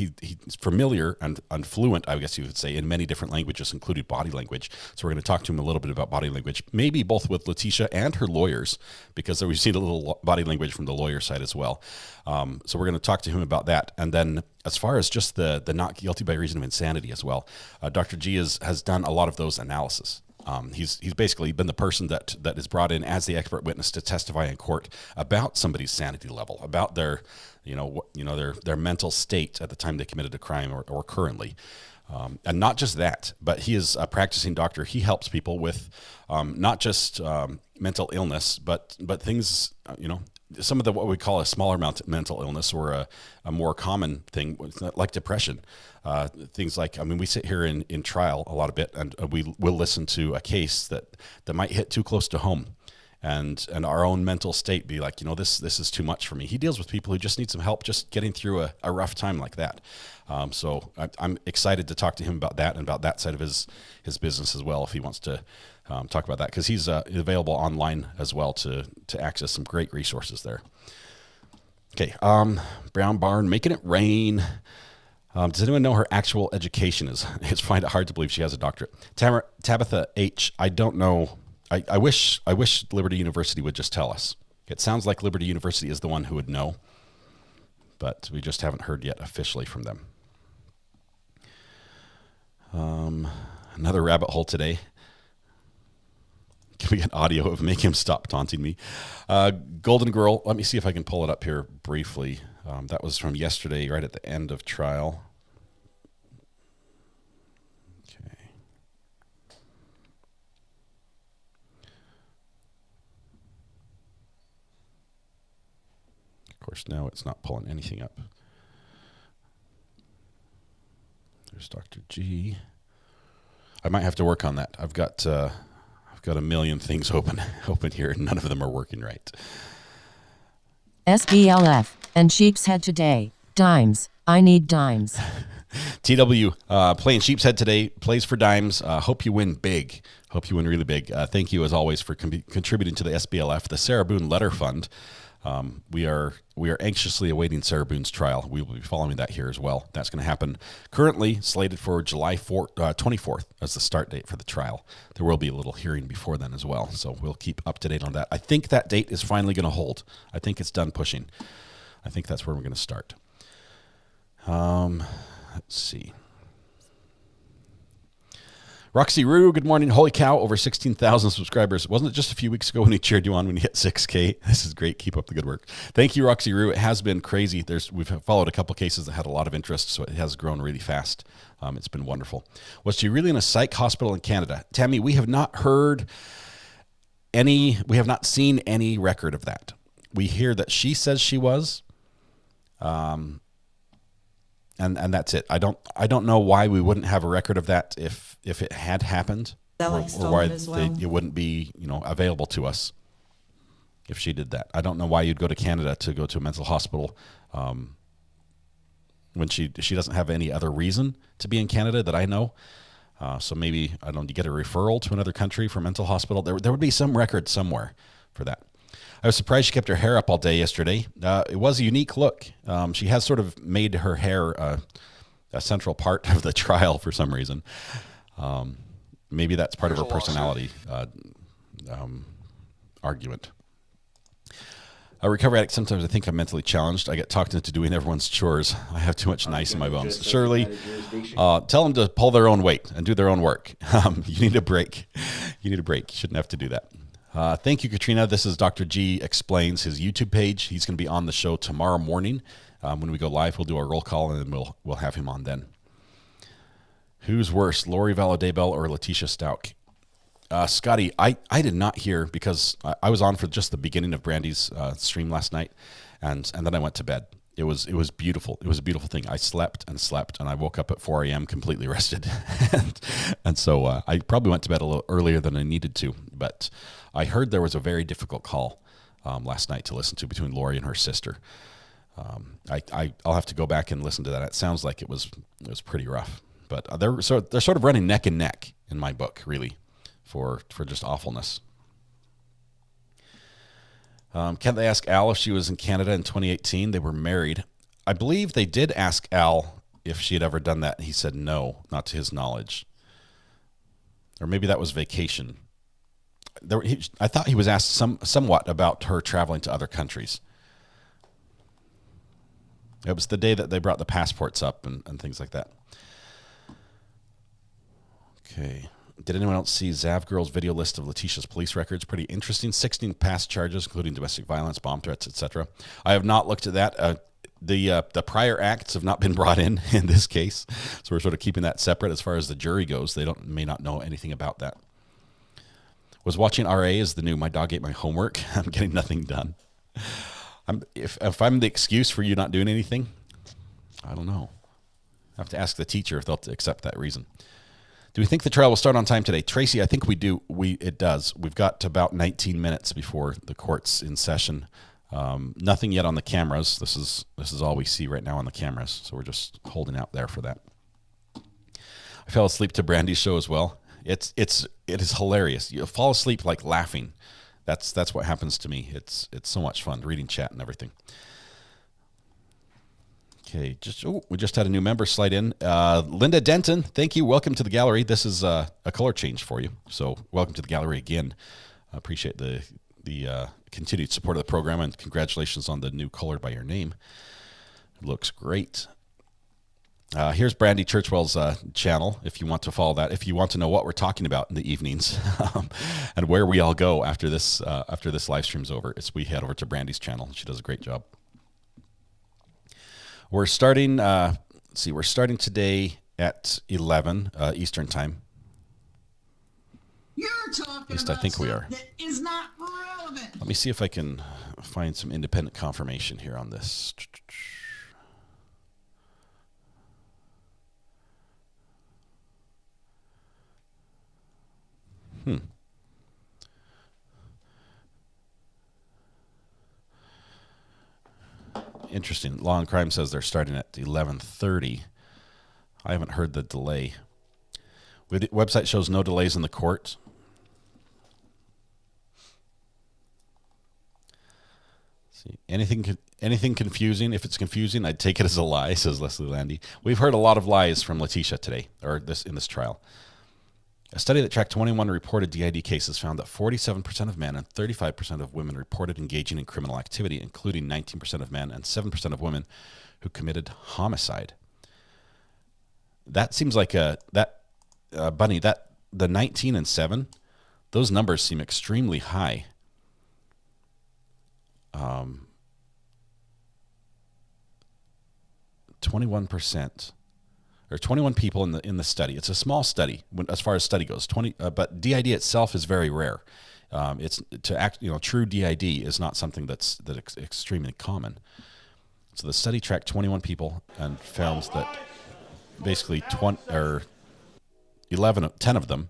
familiar and fluent, I guess you would say, in many different languages, including body language. So we're going to talk to him a little bit about body language, maybe both with Letecia and her lawyers, because we've seen a little body language from the lawyer side as well. So we're going to talk to him about that. And then as far as just the not guilty by reason of insanity as well, Dr. G has done a lot of those analysis. He's basically been the person that is brought in as the expert witness to testify in court about somebody's sanity level, about their their mental state at the time they committed a crime or currently. And not just that, but he is a practicing doctor. He helps people with not just mental illness, but things, some of what we call a smaller mental illness or a more common thing like depression. Things like, we sit here in trial a lot of bit, and we'll listen to a case that might hit too close to home. And our own mental state be like, this is too much for me. He deals with people who just need some help just getting through a rough time like that. So I'm excited to talk to him about that and about that side of his business as well, if he wants to talk about that, because he's available online as well to access some great resources there. Okay, Brown Barn, making it rain. Does anyone know her actual education is? It's find it hard to believe she has a doctorate. Tabitha H, I don't know. I wish Liberty University would just tell us. It sounds like Liberty University is the one who would know, but we just haven't heard yet officially from them. Another rabbit hole today. Can we get audio of make him stop taunting me? Golden Girl, let me see if I can pull it up here briefly. That was from yesterday, right at the end of trial. Okay. Of course, now it's not pulling anything up. There's Dr. G. I might have to work on that. I've got a million things open here, and none of them are working right. SBLF and Sheep's Head today. Dimes. I need dimes. TW playing Sheep's Head today. Plays for dimes. Hope you win big. Hope you win really big. Thank you as always for contributing to the SBLF, the Sarah Boone Letter Fund. We are anxiously awaiting Sarah Boone's trial. We will be following that here as well. That's going to happen currently slated for July 24th as the start date for the trial. There will be a little hearing before then as well, so we'll keep up to date on that. I think that date is finally going to hold. I think it's done pushing. I think that's where we're going to start. Let's see. Roxy Rue, good morning. Holy cow, over 16,000 subscribers. Wasn't it just a few weeks ago when we cheered you on when you hit 6K? This is great. Keep up the good work. Thank you, Roxy Rue. It has been crazy. We've followed a couple cases that had a lot of interest, so it has grown really fast. It's been wonderful. Was she really in a psych hospital in Canada? Tammy, we have not heard we have not seen any record of that. We hear that she says she was. And that's it. I don't know why we wouldn't have a record of that if it had happened, or why it wouldn't be available to us if she did that. I don't know why you'd go to Canada to go to a mental hospital when she doesn't have any other reason to be in Canada that I know. So maybe you get a referral to another country for mental hospital. There would be some record somewhere for that. I was surprised she kept her hair up all day yesterday. It was a unique look. She has sort of made her hair a central part of the trial for some reason. Maybe that's part of her personality argument. A recovery addict, sometimes I think I'm mentally challenged. I get talked into doing everyone's chores. I have too much nice in my bones. Shirley, tell them to pull their own weight and do their own work. You need a break. You shouldn't have to do that. Thank you, Katrina. This is Dr. G Explains, his YouTube page. He's going to be on the show tomorrow morning. When we go live, we'll do our roll call, and then we'll have him on then. Who's worse, Lori Valadebel or Letecia Stauch? Scotty, I did not hear because I was on for just the beginning of Brandy's stream last night, and then I went to bed. It was beautiful. It was a beautiful thing. I slept and slept, and I woke up at 4 a.m. completely rested. and so I probably went to bed a little earlier than I needed to. But I heard there was a very difficult call last night to listen to between Lori and her sister. I'll have to go back and listen to that. It sounds like it was pretty rough. But they're sort of running neck and neck in my book, really, for just awfulness. Can't they ask Al if she was in Canada in 2018? They were married. I believe they did ask Al if she had ever done that, and he said no, not to his knowledge. Or maybe that was vacation. I thought he was asked somewhat about her traveling to other countries. It was the day that they brought the passports up and things like that. Okay. Did anyone else see Zav Girl's video list of Letecia's police records? Pretty interesting. 16 past charges, including domestic violence, bomb threats, etc. I have not looked at that. The prior acts have not been brought in this case, so we're sort of keeping that separate as far as the jury goes. They may not know anything about that. Was watching RA as the new My Dog Ate My Homework. I'm getting nothing done. If I'm the excuse for you not doing anything, I don't know. I have to ask the teacher if they'll accept that reason. Do we think the trial will start on time today? Tracy, I think we do. It does. We've got about 19 minutes before the court's in session. Nothing yet on the cameras. This is all we see right now on the cameras, so we're just holding out there for that. I fell asleep to Brandy's show as well. It is hilarious. You fall asleep like laughing. That's what happens to me. It's so much fun reading chat and everything. Okay, we just had a new member slide in. Linda Denton, thank you. Welcome to the gallery. This is a color change for you, so welcome to the gallery again. I appreciate the continued support of the program, and congratulations on the new color by your name. It looks great. Here's Brandy Churchwell's channel, if you want to follow that. If you want to know what we're talking about in the evenings and where we all go after this live stream's over, we head over to Brandy's channel. She does a great job. We're starting. We're starting today at 11 Eastern time. You're talking At least about I think we are. That is not relevant. Let me see if I can find some independent confirmation here on this. Interesting. Law and Crime says they're starting at 11:30. I haven't heard the delay. The website shows no delays in the court. See, anything confusing? If it's confusing, I'd take it as a lie, says Leslie Landy. We've heard a lot of lies from Letecia today, or in this trial. A study that tracked 21 reported DID cases found that 47% of men and 35% of women reported engaging in criminal activity, including 19% of men and 7% of women who committed homicide. That seems like Bunny, that the 19 and 7, those numbers seem extremely high. 21%. There are 21 people in the study. It's a small study as far as study goes. But DID itself is very rare. True DID is not something that's extremely common. So the study tracked 21 people and found that basically 10 of them,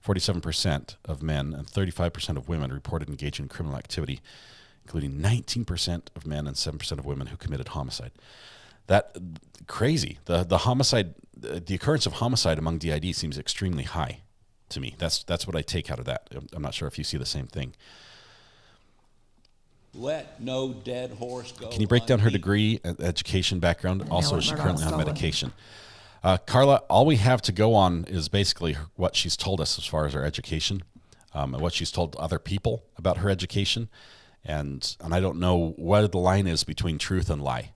47% of men and 35% of women reported engaging in criminal activity, including 19% of men and 7% of women who committed homicide. That crazy. The homicide, the occurrence of homicide among DID seems extremely high to me. That's what I take out of that. I'm not sure if you see the same thing. Let no dead horse go. Can you break down her degree, education background? Also, is she currently on medication? Carla, all we have to go on is basically what she's told us as far as her education, and what she's told other people about her education, and I don't know where the line is between truth and lie.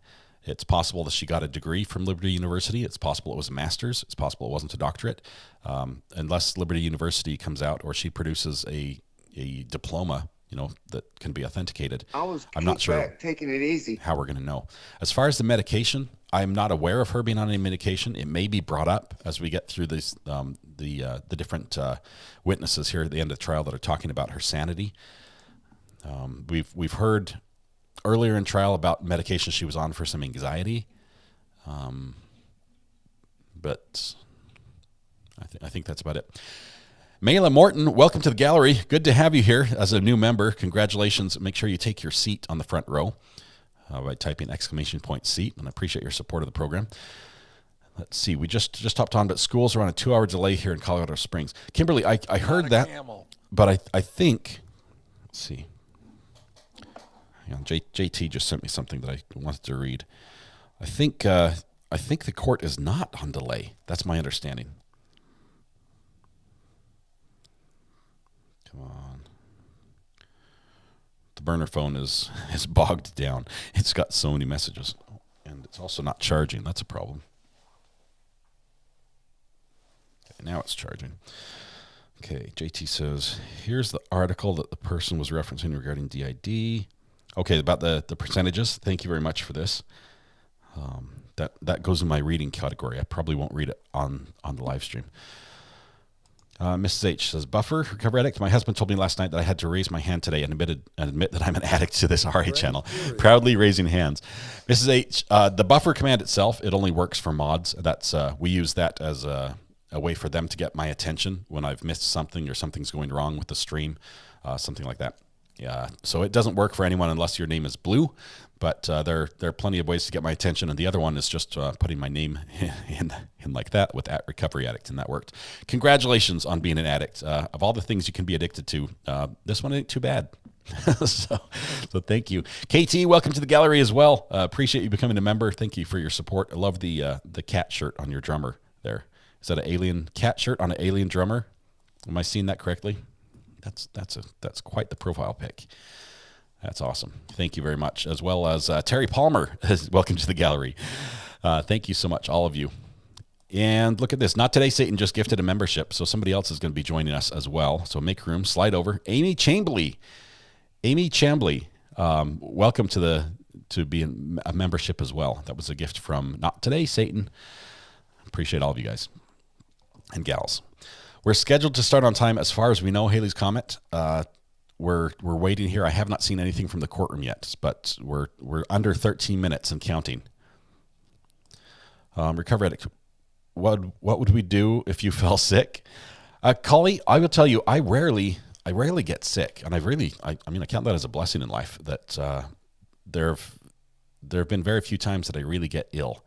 It's possible that she got a degree from Liberty University. It's possible it was a master's. It's possible it wasn't a doctorate. Unless Liberty University comes out or she produces a diploma, that can be authenticated. I'm not sure taking it easy. how we're going to know. As far as the medication, I'm not aware of her being on any medication. It may be brought up as we get through this, the different witnesses here at the end of the trial that are talking about her sanity. We've heard, earlier in trial about medication she was on for some anxiety. But I think that's about it. Mayla Morton, welcome to the gallery. Good to have you here as a new member. Congratulations. Make sure you take your seat on the front row by typing !seat, and I appreciate your support of the program. Let's see. We just hopped on, but schools are on a 2-hour delay here in Colorado Springs. Kimberly, I heard that, but I think, let's see. Hang on, JT just sent me something that I wanted to read. I think the court is not on delay. That's my understanding. Come on. The burner phone is bogged down. It's got so many messages, and it's also not charging. That's a problem. Okay, now it's charging. Okay, JT says, here's the article that the person was referencing regarding DID. Okay, about the percentages. Thank you very much for this. That goes in my reading category. I probably won't read it on the live stream. Mrs. H says, Buffer, recovery addict. My husband told me last night that I had to raise my hand today and admit that I'm an addict to this RA channel. Proudly raising hands. Mrs. H, the Buffer command itself, it only works for mods. That's we use that as a way for them to get my attention when I've missed something or something's going wrong with the stream, something like that. Yeah, so it doesn't work for anyone unless your name is blue, but there are plenty of ways to get my attention, and the other one is just putting my name in like that with @recovery addict, and that worked. Congratulations on being an addict. Of all the things you can be addicted to, this one ain't too bad. so thank you. KT, welcome to the gallery as well. Appreciate you becoming a member. Thank you for your support. I love the cat shirt on your drummer there. Is that an alien cat shirt on an alien drummer? Am I seeing that correctly? That's quite the profile pic. That's awesome. Thank you very much. As well as Terry Palmer, welcome to the gallery. Thank you so much, all of you. And look at this. Not Today Satan just gifted a membership, so somebody else is going to be joining us as well. So make room, slide over. Amy Chambly. Welcome to being a membership as well. That was a gift from Not Today Satan. Appreciate all of you guys and gals. We're scheduled to start on time as far as we know. Haley's comment. We're waiting here. I have not seen anything from the courtroom yet, but we're under 13 minutes and counting. Recovery addict. What would we do if you fell sick? Collie, I will tell you, I rarely get sick, and I count that as a blessing in life. That there have been very few times that I really get ill.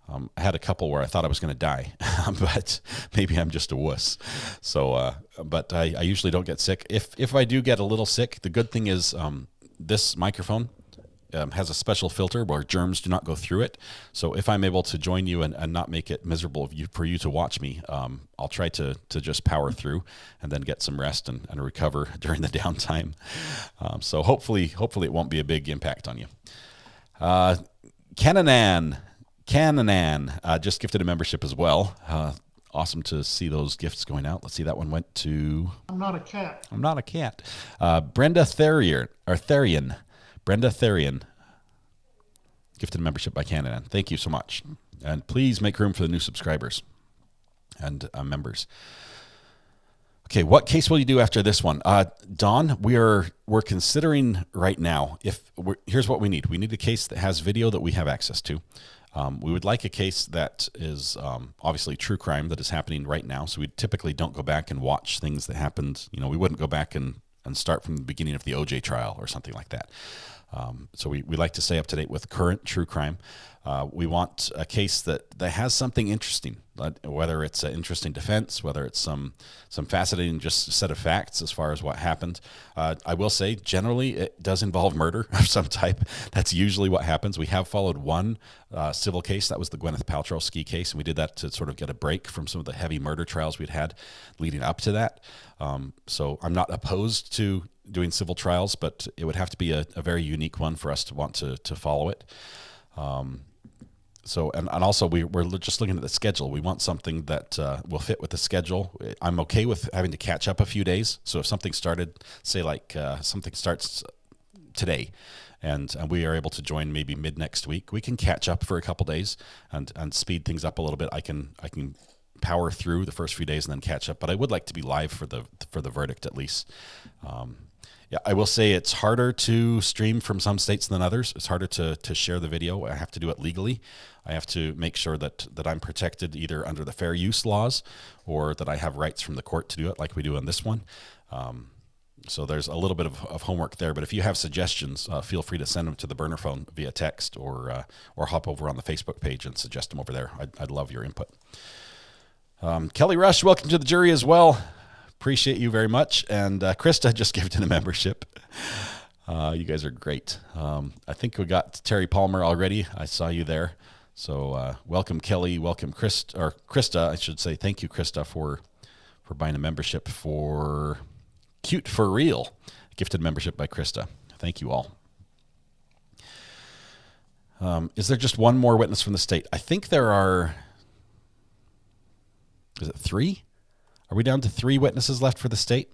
I had a couple where I thought I was going to die, but maybe I'm just a wuss. So, but I usually don't get sick. If I do get a little sick, the good thing is this microphone has a special filter where germs do not go through it. So if I'm able to join you and not make it miserable for you to watch me, I'll try to just power through and then get some rest and recover during the downtime. So hopefully it won't be a big impact on you. Cananan just gifted a membership as well. Awesome to see those gifts going out. Let's see, that one went to... I'm not a cat. Brenda Therian. Brenda Therian gifted a membership by Cananan. Thank you so much. And please make room for the new subscribers and members. Okay, what case will you do after this one? Don, we're considering right now, here's what we need. We need a case that has video that we have access to. We would like a case that is obviously true crime that is happening right now. So we typically don't go back and watch things that happened. You know, we wouldn't go back and start from the beginning of the OJ trial or something like that. So we like to stay up to date with current true crime. We want a case that has something interesting, whether it's an interesting defense, whether it's some fascinating just set of facts as far as what happened. I will say, generally, it does involve murder of some type. That's usually what happens. We have followed one civil case. That was the Gwyneth Paltrow ski case, and we did that to sort of get a break from some of the heavy murder trials we'd had leading up to that. So I'm not opposed to doing civil trials, but it would have to be a very unique one for us to want to follow it. So, and also we're just looking at the schedule. We want something that will fit with the schedule. I'm okay with having to catch up a few days. So if something started, say like something starts today, and we are able to join maybe mid next week, we can catch up for a couple days and speed things up a little bit. I can power through the first few days and then catch up. But I would like to be live for the verdict at least. Yeah, I will say it's harder to stream from some states than others. It's harder to share the video. I have to do it legally. I have to make sure that I'm protected either under the fair use laws or that I have rights from the court to do it like we do on this one. So there's a little bit of homework there. But if you have suggestions, feel free to send them to the burner phone via text or hop over on the Facebook page and suggest them over there. I'd love your input. Kelly Rush, welcome to the jury as well. Appreciate you very much. And Krista just gifted a membership. You guys are great. I think we got Terry Palmer already. I saw you there. So welcome, Kelly. Welcome, Krista. I should say thank you, Krista, for buying a membership for Cute for Real. Gifted membership by Krista. Thank you all. Is there just one more witness from the state? I think there are. Is it 3? Are we down to 3 witnesses left for the state?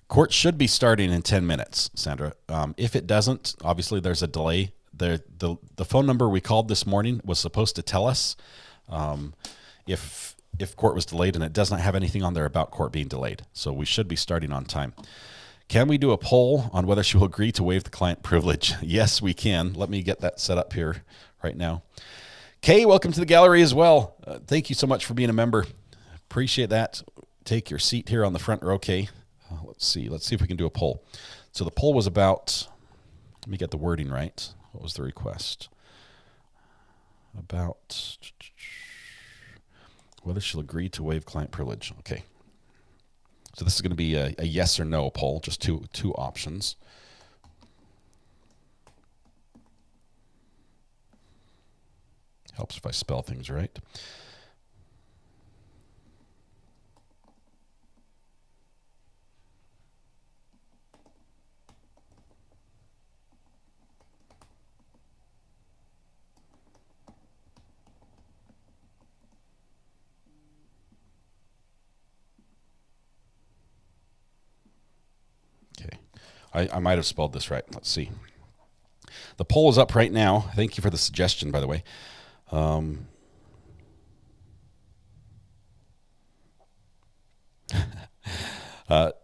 Court should be starting in 10 minutes, Sandra. If it doesn't, obviously there's a delay. The phone number we called this morning was supposed to tell us if court was delayed, and it does not have anything on there about court being delayed. So we should be starting on time. Can we do a poll on whether she will agree to waive the client privilege? Yes, we can. Let me get that set up here right now. Kay, welcome to the gallery as well. Thank you so much for being a member. Appreciate that. Take your seat here on the front row, Kay. Let's see if we can do a poll. So the poll was about, let me get the wording right. What was the request? About whether she'll agree to waive client privilege. Okay. So this is going to be a yes or no poll, just two options. Helps if I spell things right. I might have spelled this right. Let's see. The poll is up right now. Thank you for the suggestion, by the way.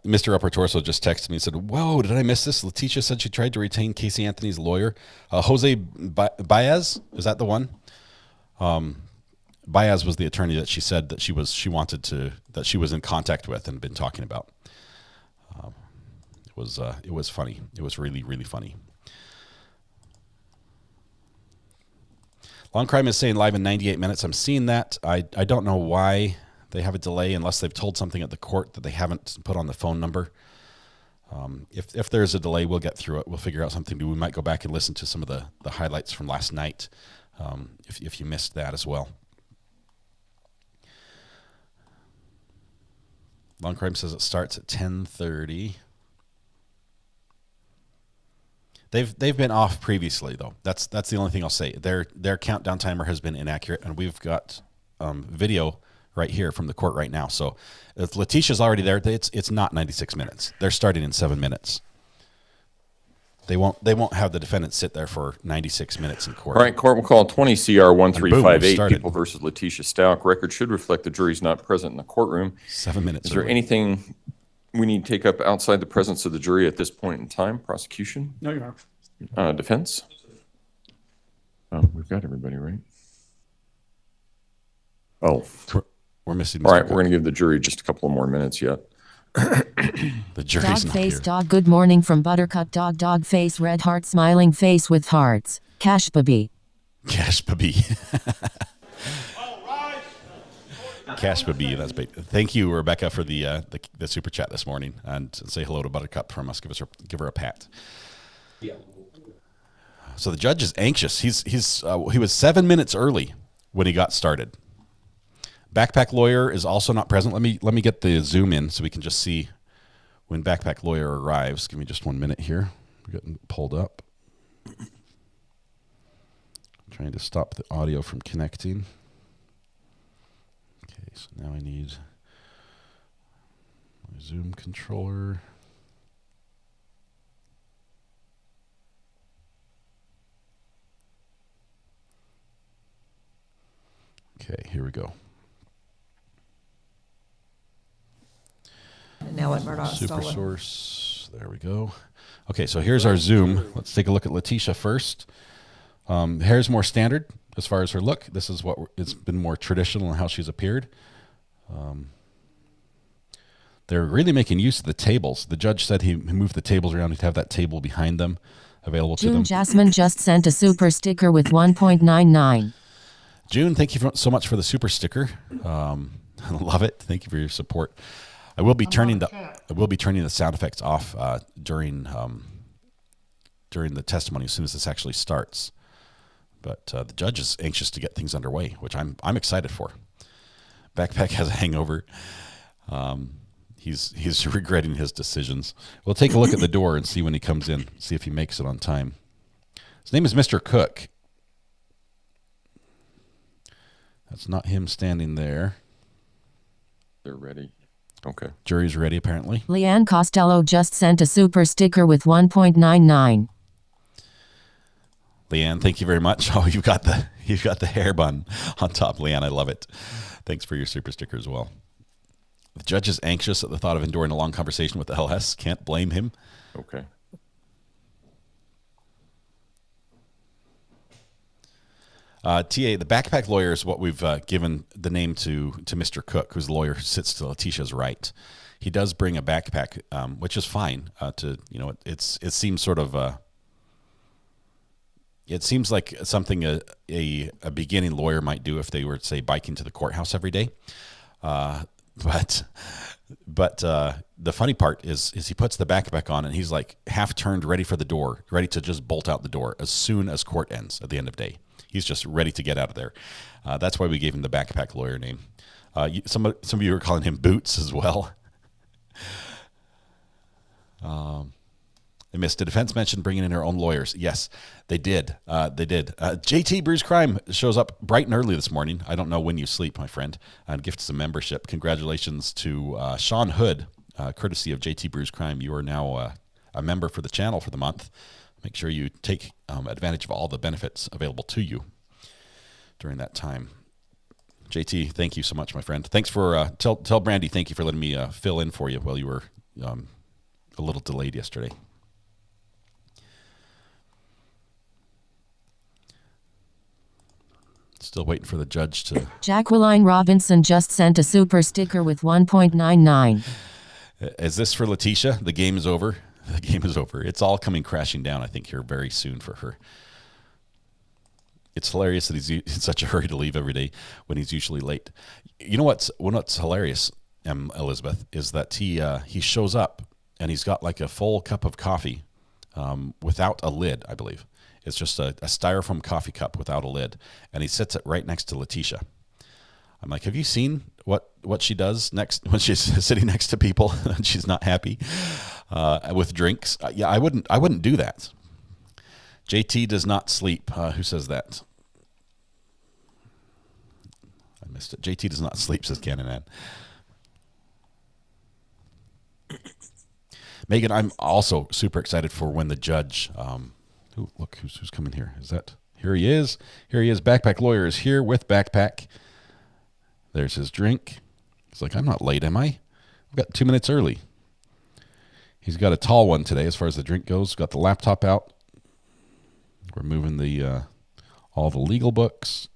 Mr. Upper Torso just texted me and said, whoa, did I miss this? Letecia said she tried to retain Casey Anthony's lawyer. Jose Baez, is that the one? Baez was the attorney that she said that she was in contact with and been talking about. It was funny. It was really, really funny. Long Crime is saying live in 98 minutes. I'm seeing that. I don't know why they have a delay unless they've told something at the court that they haven't put on the phone number. If there's a delay, we'll get through it. We'll figure out something. We might go back and listen to some of the highlights from last night if you missed that as well. Long Crime says it starts at 10:30. They've been off previously, though. That's the only thing I'll say. Their countdown timer has been inaccurate, and we've got video right here from the court right now. So if Letecia's already there, it's not 96 minutes. They're starting in 7 minutes. They won't have the defendant sit there for 96 minutes in court. All right, court will call 20 CR 1358 People versus Letecia Stauch. Record should reflect the jury's not present in the courtroom. 7 minutes. Is there anything we need to take up outside the presence of the jury at this point in time? Prosecution? No, you are. Defense? Oh, we've got everybody, right? Oh. We're missing. All right, we're going to give the jury just a couple of more minutes yet. The jury's dog not face here. dog. Good morning from Buttercup dog face red heart smiling face with hearts. Cash baby. Cash baby. Cash baby. That's big. Thank you, Rebecca, for the super chat this morning, and say hello to Buttercup from us. Give her a pat. Yeah. So the judge is anxious. He was 7 minutes early when he got started. Backpack Lawyer is also not present. Let me get the zoom in so we can just see when Backpack Lawyer arrives. Give me just 1 minute here. We're getting pulled up. Trying to stop the audio from connecting. Okay, so now I need my Zoom controller. Okay, here we go. And now what Murdoch Super stolen. Source. So there we go. Okay, so here's our Zoom. Let's take a look at Letecia first. Hair's more standard as far as her look. This is what it's been more traditional in how she's appeared. They're really making use of the tables. The judge said he moved the tables around to have that table behind them available to them. Jasmine just sent a super sticker with 1.99. June, thank you so much for the super sticker. I love it. Thank you for your support. I will be turning the sound effects off during the testimony as soon as this actually starts. But the judge is anxious to get things underway, which I'm excited for. Backpack has a hangover. He's regretting his decisions. We'll take a look at the door and see when he comes in, see if he makes it on time. His name is Mr. Cook. That's not him standing there. They're ready. Okay. Jury's ready, apparently. Leanne Costello just sent a super sticker with 1.99. Leanne, thank you very much. Oh, you've got the hair bun on top, Leanne. I love it. Thanks for your super sticker as well. The judge is anxious at the thought of enduring a long conversation with the LS. Can't blame him. Okay. TA, the backpack lawyer is what we've given the name to Mr. Cook, who's the lawyer who sits to Letecia's right. He does bring a backpack, which is fine. It seems sort of it seems like something a beginning lawyer might do if they were, say, biking to the courthouse every day. But the funny part is he puts the backpack on and he's like half turned, ready for the door, ready to just bolt out the door as soon as court ends at the end of day. He's just ready to get out of there. That's why we gave him the backpack lawyer name. Some of you are calling him Boots as well. I missed. The defense mentioned bringing in her own lawyers. Yes, they did. They did. JT Bruce Crime shows up bright and early this morning. I don't know when you sleep, my friend. Gifts a membership. Congratulations to Sean Hood, courtesy of JT Bruce Crime. You are now a member for the channel for the month. Make sure you take advantage of all the benefits available to you during that time. JT, thank you so much, my friend. Thanks for tell Brandy thank you for letting me fill in for you while you were a little delayed yesterday. Still waiting for the judge to... Jacqueline Robinson just sent a super sticker with 1.99. Is this for Letecia? The game is over. The game is over. It's all coming crashing down, I think, here very soon for her. It's hilarious that he's in such a hurry to leave every day when he's usually late. You know what's hilarious, Elizabeth, is that he shows up and he's got like a full cup of coffee without a lid, I believe. It's just a styrofoam coffee cup without a lid, and he sits it right next to Letecia. I'm like, have you seen what she does next when she's sitting next to people and she's not happy with drinks? Yeah, I wouldn't do that. JT does not sleep. Who says that? I missed it. JT does not sleep, says Cannon Ann. Megan, I'm also super excited for when the judge... Ooh, look who's coming here. Is that... Here he is. Here he is. Backpack lawyer is here with backpack. There's his drink. He's like, I'm not late, am I? I've got 2 minutes early. He's got a tall one today as far as the drink goes. Got the laptop out. We're moving the all the legal books.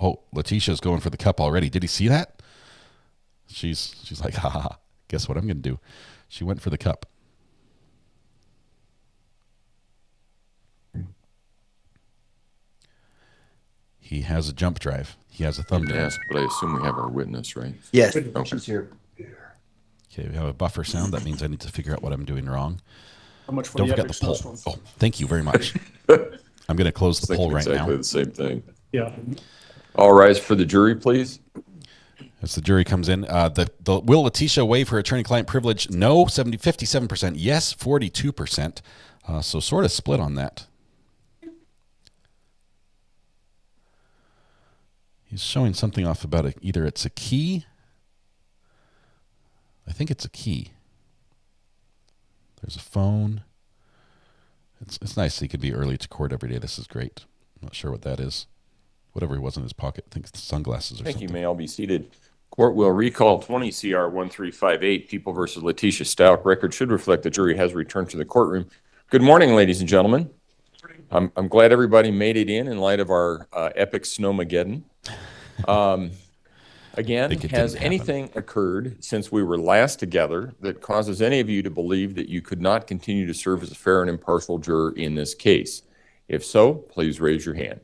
Oh, Letecia's going for the cup already. Did he see that? She's like, ha. Guess what I'm going to do? She went for the cup. He has a jump drive. He has a thumb drive. Yes, but I assume we have our witness, right? Yes. Okay. She's here. Okay, we have a buffer sound. That means I need to figure out what I'm doing wrong. How much for Don't the forget the poll. Oh, thank you very much. I'm going to close the poll right now. Exactly the same thing. Yeah. All rise for the jury, please. As the jury comes in, will Letecia waive her attorney-client privilege? No, 57%. Yes, 42%. So sort of split on that. He's showing something off about either it's a key. I think it's a key. There's a phone. It's nice he could be early to court every day. This is great. I'm not sure what that is. Whatever it was in his pocket. I think it's the sunglasses or something. Thank you. May all be seated. Court will recall 20 CR 1358, People versus Letecia Stauch. Record should reflect the jury has returned to the courtroom. Good morning, ladies and gentlemen. I'm glad everybody made it in light of our epic snowmageddon. Again, has anything occurred since we were last together that causes any of you to believe that you could not continue to serve as a fair and impartial juror in this case? If so, please raise your hand.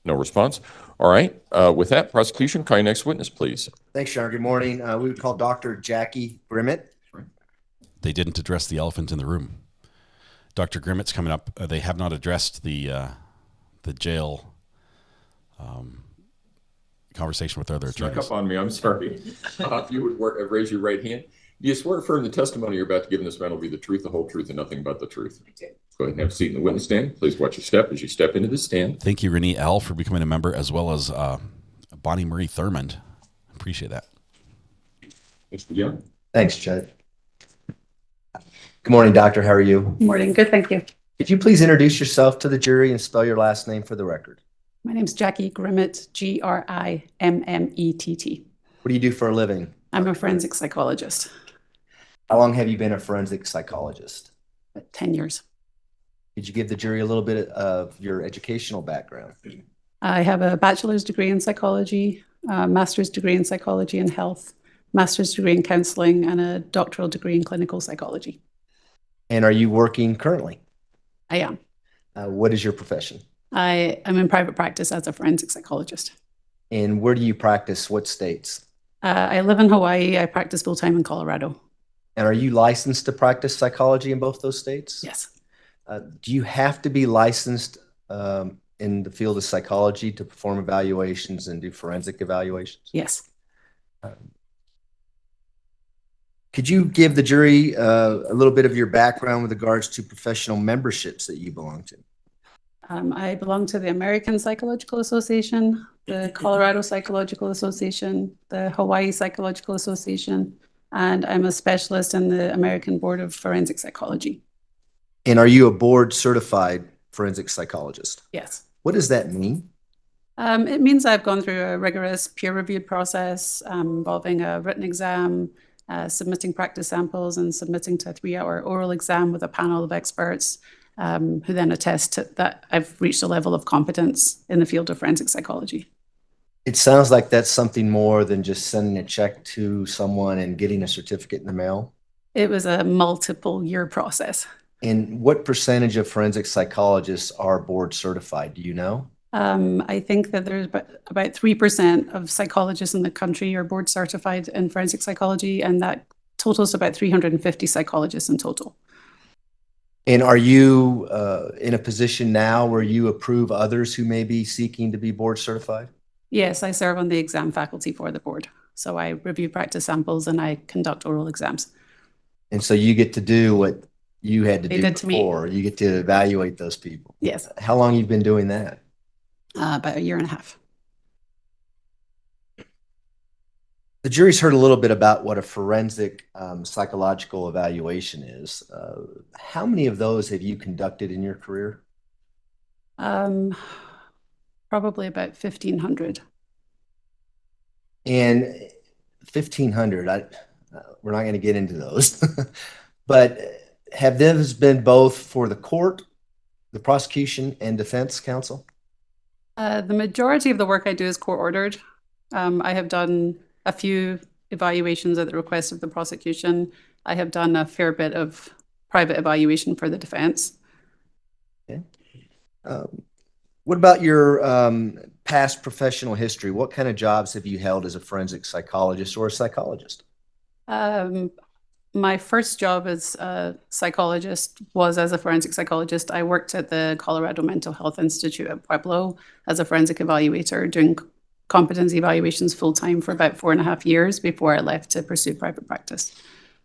No response. All right. With that, prosecution, call your next witness, please. Thanks, Your Honor. Good morning. We would call Dr. Jackie Grimmett. They didn't address the elephant in the room. Dr. Grimmett's coming up. They have not addressed the jail conversation with other attorneys. Snuck up on me. I'm sorry. If you would raise your right hand. Do you swear affirm the testimony you're about to give in this matter will be the truth, the whole truth, and nothing but the truth? Go ahead and have a seat in the witness stand. Please watch your step as you step into the stand. Thank you, Renee L., for becoming a member, as well as Bonnie Marie Thurmond. Appreciate that. Mr. Young. Thanks, Judge. Good morning, Doctor. How are you? Good morning. Good, thank you. Could you please introduce yourself to the jury and spell your last name for the record? My name's Jackie Grimmett, Grimmett. What do you do for a living? I'm a forensic psychologist. How long have you been a forensic psychologist? 10 years. Could you give the jury a little bit of your educational background? I have a bachelor's degree in psychology, a master's degree in psychology and health, master's degree in counseling, and a doctoral degree in clinical psychology. And are you working currently? I am. What is your profession? I am in private practice as a forensic psychologist. And where do you practice? What states? I live in Hawaii. I practice full-time in Colorado. And are you licensed to practice psychology in both those states? Yes. Do you have to be licensed in the field of psychology to perform evaluations and do forensic evaluations? Yes. Could you give the jury a little bit of your background with regards to professional memberships that you belong to? I belong to the American Psychological Association, the Colorado Psychological Association, the Hawaii Psychological Association, and I'm a specialist in the American Board of Forensic Psychology. And are you a board certified forensic psychologist? Yes. What does that mean? It means I've gone through a rigorous peer-reviewed process involving a written exam, submitting practice samples, and submitting to a 3-hour oral exam with a panel of experts who then attest to that I've reached a level of competence in the field of forensic psychology. It sounds like that's something more than just sending a check to someone and getting a certificate in the mail. It was a multiple year process. And what percentage of forensic psychologists are board certified? Do you know? I think that there's about 3% of psychologists in the country are board certified in forensic psychology, and that totals about 350 psychologists in total. And are you in a position now where you approve others who may be seeking to be board certified? Yes, I serve on the exam faculty for the board. So I review practice samples and I conduct oral exams. And so you get to do what you had to They do did to me. before. You get to evaluate those people. Yes. How long you've been doing that? About a year and a half. The jury's heard a little bit about what a forensic psychological evaluation is. How many of those have you conducted in your career? Probably about 1,500. And 1,500, we're not going to get into those. But have those been both for the court, the prosecution, and defense counsel? The majority of the work I do is court-ordered. I have done a few evaluations at the request of the prosecution. I have done a fair bit of private evaluation for the defense. Okay. What about your past professional history? What kind of jobs have you held as a forensic psychologist or a psychologist? My first job as a psychologist was as a forensic psychologist. I worked at the Colorado Mental Health Institute at Pueblo as a forensic evaluator, doing competency evaluations full-time for about 4.5 years before I left to pursue private practice.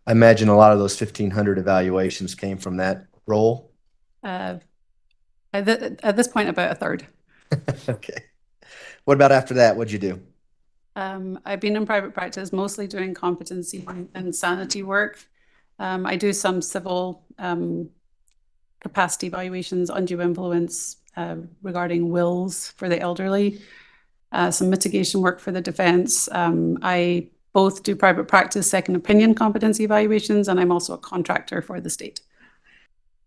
I imagine a lot of those 1,500 evaluations came from that role. At this point, about a third. Okay. What about after that? What'd you do? I've been in private practice, mostly doing competency and sanity work. I do some civil capacity evaluations, undue influence regarding wills for the elderly. some mitigation work for the defense. I both do private practice second opinion competency evaluations, and I'm also a contractor for the state.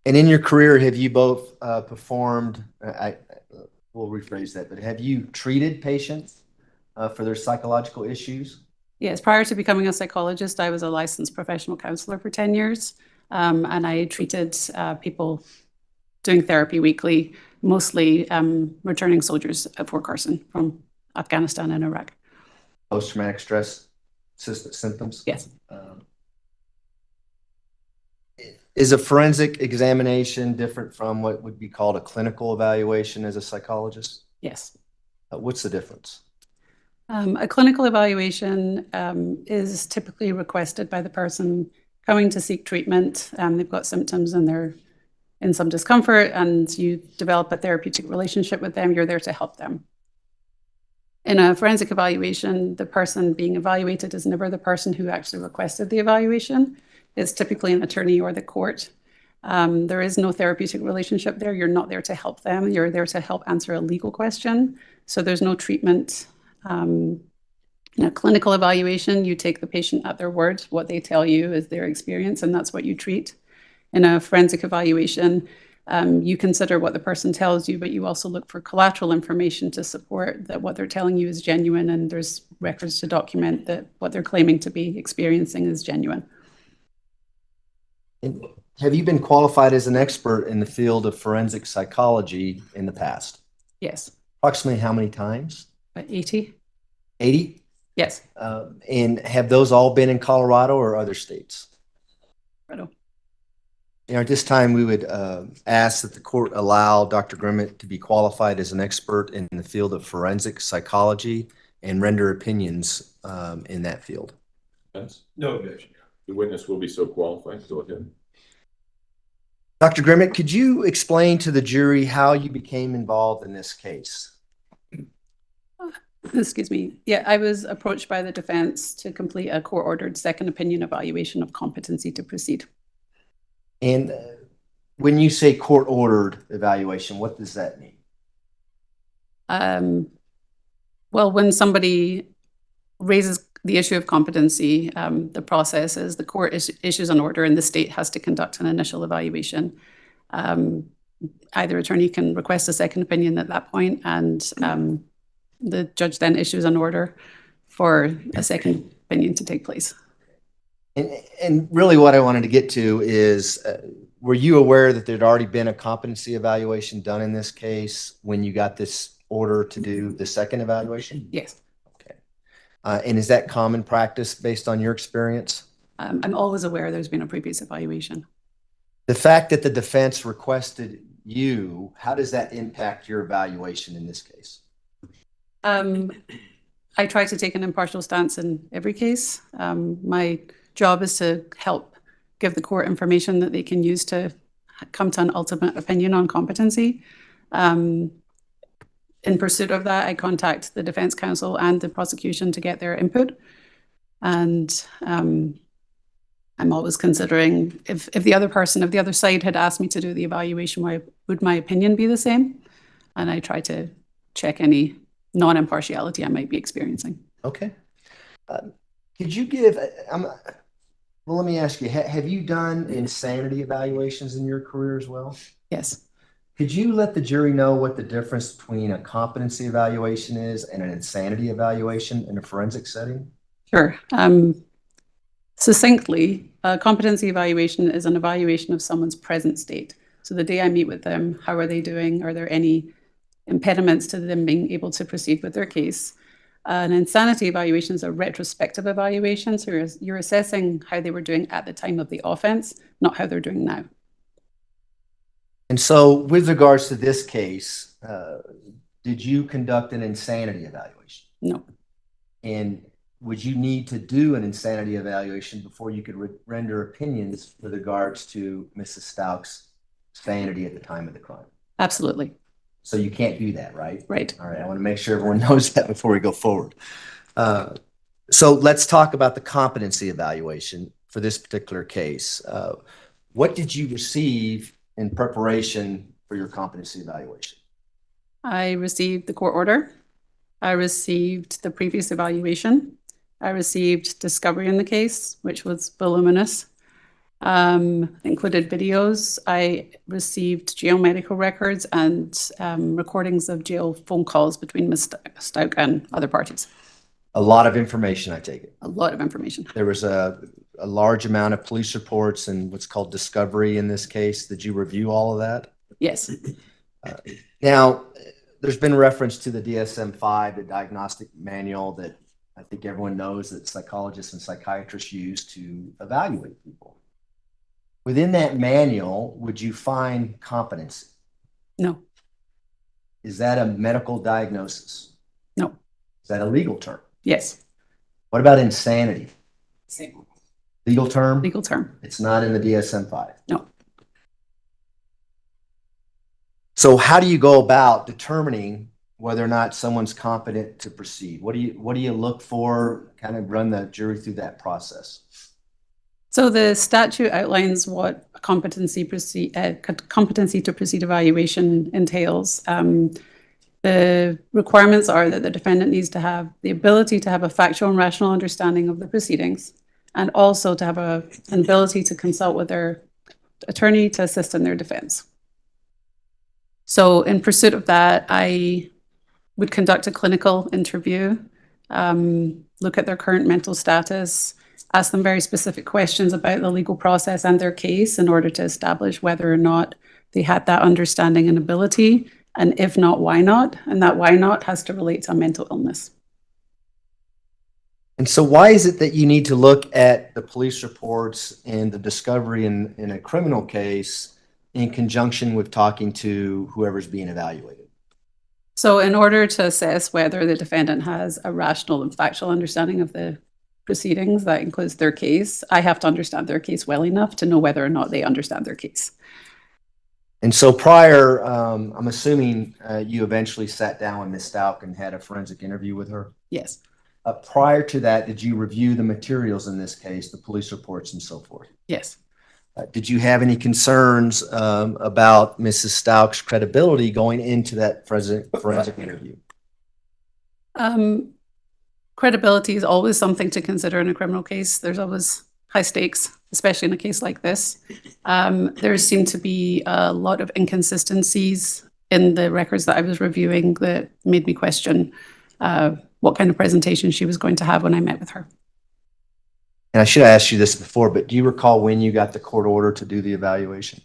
And in your career, have you both performed, we'll rephrase that, but have you treated patients for their psychological issues? Yes, prior to becoming a psychologist, I was a licensed professional counselor for 10 years, and I treated people doing therapy weekly, mostly returning soldiers at Fort Carson from Afghanistan and Iraq. Post-traumatic stress symptoms? Yes. Is a forensic examination different from what would be called a clinical evaluation as a psychologist? Yes. What's the difference? A clinical evaluation is typically requested by the person coming to seek treatment. They've got symptoms and they're in some discomfort, and you develop a therapeutic relationship with them. You're there to help them. In a forensic evaluation, the person being evaluated is never the person who actually requested the evaluation. It's typically an attorney or the court. There is no therapeutic relationship there. You're not there to help them. You're there to help answer a legal question. So there's no treatment. In a clinical evaluation, you take the patient at their word. What they tell you is their experience, and that's what you treat. In a forensic evaluation, you consider what the person tells you, but you also look for collateral information to support that what they're telling you is genuine, and there's records to document that what they're claiming to be experiencing is genuine. And have you been qualified as an expert in the field of forensic psychology in the past? Yes. Approximately how many times? 80. 80? Yes. And have those all been in Colorado or other states? Colorado. At this time, we would ask that the court allow Dr. Grimmett to be qualified as an expert in the field of forensic psychology and render opinions in that field. Yes. No objection. The witness will be so qualified. Go ahead. Dr. Grimmett, could you explain to the jury how you became involved in this case? Excuse me. Yeah, I was approached by the defense to complete a court-ordered second opinion evaluation of competency to proceed. And when you say court-ordered evaluation, what does that mean? Well, when somebody raises the issue of competency, the process is the court issues an order and the state has to conduct an initial evaluation. Either attorney can request a second opinion at that point, and the judge then issues an order for a second opinion to take place. And really what I wanted to get to is, were you aware that there'd already been a competency evaluation done in this case when you got this order to do the second evaluation? Yes. Okay. And is that common practice based on your experience? I'm always aware there's been a previous evaluation. The fact that the defense requested you, how does that impact your evaluation in this case? I try to take an impartial stance in every case. My job is to help give the court information that they can use to come to an ultimate opinion on competency. In pursuit of that, I contact the defense counsel and the prosecution to get their input. And I'm always considering if the other person, if the other side had asked me to do the evaluation, why would my opinion be the same? And I try to check any non-impartiality I might be experiencing. Okay. Could you give, well, let me ask you, have you done insanity evaluations in your career as well? Yes. Could you let the jury know what the difference between a competency evaluation is and an insanity evaluation in a forensic setting? Sure. Succinctly, a competency evaluation is an evaluation of someone's present state. So the day I meet with them, how are they doing? Are there any impediments to them being able to proceed with their case? An insanity evaluation is a retrospective evaluation. So you're assessing how they were doing at the time of the offense, not how they're doing now. And so with regards to this case, did you conduct an insanity evaluation? No. And would you need to do an insanity evaluation before you could render opinions with regards to Mrs. Stauch's sanity at the time of the crime? Absolutely. So you can't do that, right? Right. All right. I want to make sure everyone knows that before we go forward. So let's talk about the competency evaluation for this particular case. What did you receive in preparation for your competency evaluation? I received the court order. I received the previous evaluation. I received discovery in the case, which was voluminous. Included videos. I received jail medical records and recordings of jail phone calls between Ms. Stauch and other parties. A lot of information, I take it. A lot of information. There was a large amount of police reports and what's called discovery in this case. Did you review all of that? Yes. Now, there's been reference to the DSM-5, the diagnostic manual that I think everyone knows that psychologists and psychiatrists use to evaluate people. Within that manual, would you find competency? No. Is that a medical diagnosis? No. Is that a legal term? Yes. What about insanity? Same. Legal term? Legal term. It's not in the DSM-5? No. So how do you go about determining whether or not someone's competent to proceed? What do you look for? Kind of run the jury through that process. So the statute outlines what a competency to proceed evaluation entails. The requirements are that the defendant needs to have the ability to have a factual and rational understanding of the proceedings, and also to have an ability to consult with their attorney to assist in their defense. So in pursuit of that, I would conduct a clinical interview, look at their current mental status, ask them very specific questions about the legal process and their case in order to establish whether or not they had that understanding and ability, and if not, why not? And that why not has to relate to a mental illness. And so why is it that you need to look at the police reports and the discovery in a criminal case in conjunction with talking to whoever's being evaluated? So in order to assess whether the defendant has a rational and factual understanding of the proceedings, that includes their case, I have to understand their case well enough to know whether or not they understand their case. And so prior, I'm assuming you eventually sat down with Ms. Stauch and had a forensic interview with her? Yes. Prior to that, did you review the materials in this case, the police reports and so forth? Yes. Did you have any concerns about Mrs. Stauch's credibility going into that forensic interview? Credibility is always something to consider in a criminal case. There's always high stakes, especially in a case like this. There seemed to be a lot of inconsistencies in the records that I was reviewing that made me question what kind of presentation she was going to have when I met with her. And I should have asked you this before, but do you recall when you got the court order to do the evaluation?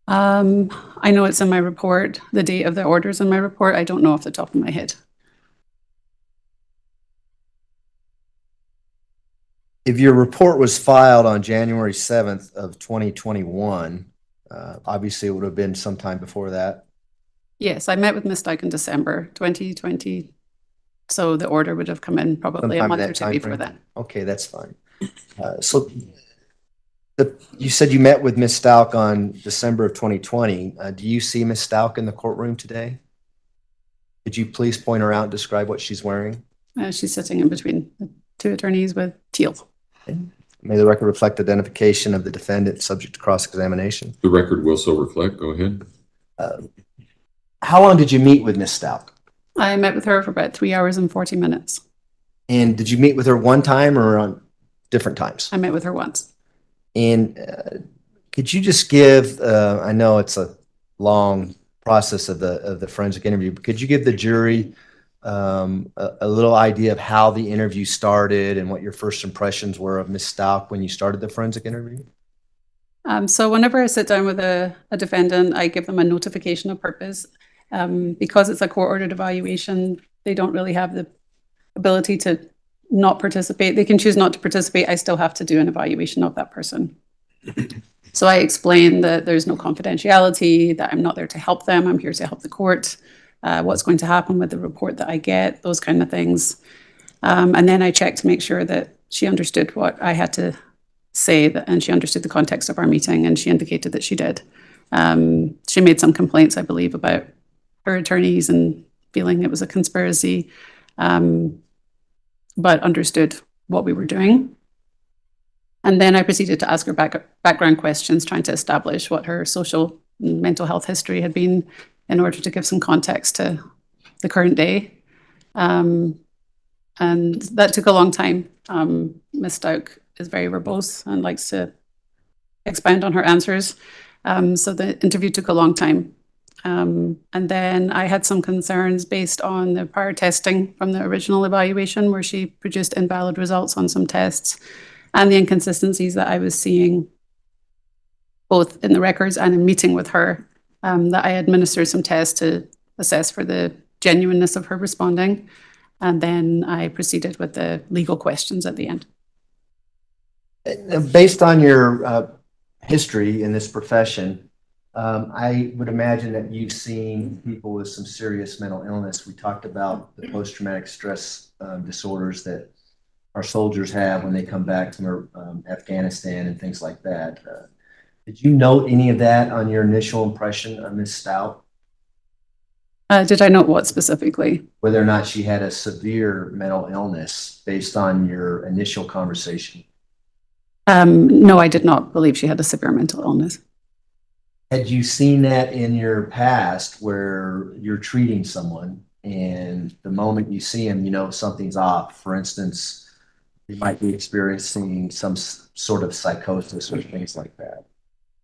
I know it's in my report. The date of the order's in my report. I don't know off the top of my head. If your report was filed on January 7th of 2021, obviously it would have been sometime before that. Yes, I met with Ms. Stauch in December 2020. So the order would have come in probably Sometime a month in or that two time before frame? then. Okay, that's fine. So you said you met with Ms. Stauch on December of 2020. Do you see Ms. Stauch in the courtroom today? Could you please point her out and describe what she's wearing? She's sitting in between the two attorneys with teal. Okay. May the record reflect identification of the defendant subject to cross-examination. The record will so reflect. Go ahead. How long did you meet with Ms. Stauch? I met with her for about 3 hours and 40 minutes. And did you meet with her one time or on different times? I met with her once. And could you just give, I know it's a long process of the forensic interview, but could you give the jury a little idea of how the interview started and what your first impressions were of Ms. Stauch when you started the forensic interview? So whenever I sit down with a defendant, I give them a notification of purpose. Because it's a court-ordered evaluation, they don't really have the ability to not participate. They can choose not to participate. I still have to do an evaluation of that person. So I explain that there's no confidentiality, that I'm not there to help them. I'm here to help the court, what's going to happen with the report that I get, those kind of things. And then I check to make sure that she understood what I had to say and she understood the context of our meeting, and she indicated that she did. She made some complaints, I believe, about her attorneys and feeling it was a conspiracy, but understood what we were doing. And then I proceeded to ask her background questions, trying to establish what her social and mental health history had been, in order to give some context to the current day. And that took a long time. Ms. Stauch is very verbose and likes to expound on her answers. So the interview took a long time. And then I had some concerns based on the prior testing from the original evaluation, where she produced invalid results on some tests, and the inconsistencies that I was seeing both in the records and in meeting with her, that I administered some tests to assess for the genuineness of her responding. And then I proceeded with the legal questions at the end. Based on your history in this profession, I would imagine that you've seen people with some serious mental illness. We talked about the post-traumatic stress disorders that our soldiers have when they come back from Afghanistan and things like that. Did you note any of that on your initial impression of Ms. Stauch? Did I note what specifically? Whether or not she had a severe mental illness based on your initial conversation? No, I did not believe she had a severe mental illness. Had you seen that in your past where you're treating someone and the moment you see them, you know something's off? For instance, you might be experiencing some sort of psychosis or things like that.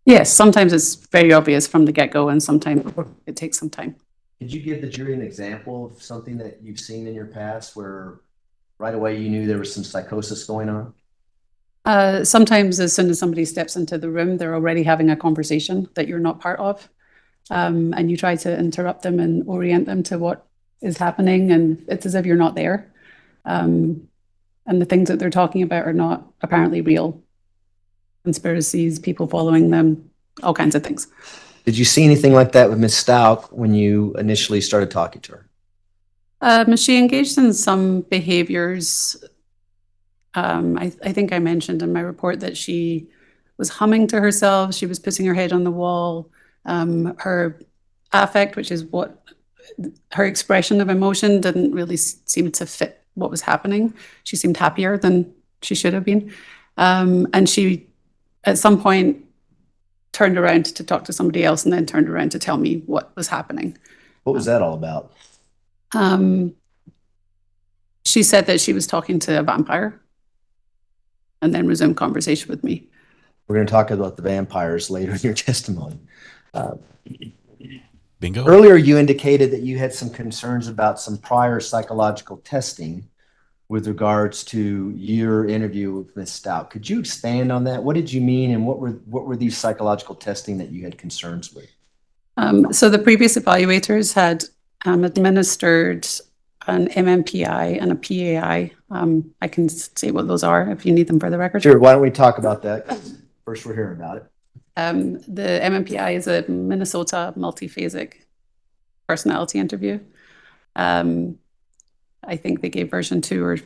Yes, sometimes it's very obvious from the get-go, and sometimes it takes some time. Could you give the jury an example of something that you've seen in your past where right away you knew there was some psychosis going on? Sometimes as soon as somebody steps into the room, they're already having a conversation that you're not part of. And you try to interrupt them and orient them to what is happening, and it's as if you're not there. And the things that they're talking about are not apparently real. Conspiracies, people following them, all kinds of things. Did you see anything like that with Ms. Stauch when you initially started talking to her? She engaged in some behaviors. I think I mentioned in my report that she was humming to herself. She was putting her head on the wall. Her affect, which is what her expression of emotion, didn't really seem to fit what was happening. She seemed happier than she should have been. And she, at some point, turned around to talk to somebody else and then turned around to tell me what was happening. What was that all about? She said that she was talking to a vampire and then resumed conversation with me. We're going to talk about the vampires later in your testimony. Bingo. Earlier, you indicated that you had some concerns about some prior psychological testing with regards to your interview with Ms. Stauch. Could you expand on that? What did you mean, and what were these psychological testing that you had concerns with? So the previous evaluators had administered an MMPI and a PAI. I can say what those are if you need them for the record. Sure. Why don't we talk about that? First, we're hearing about it. The MMPI is a Minnesota multiphasic personality interview. I think they gave version 2 or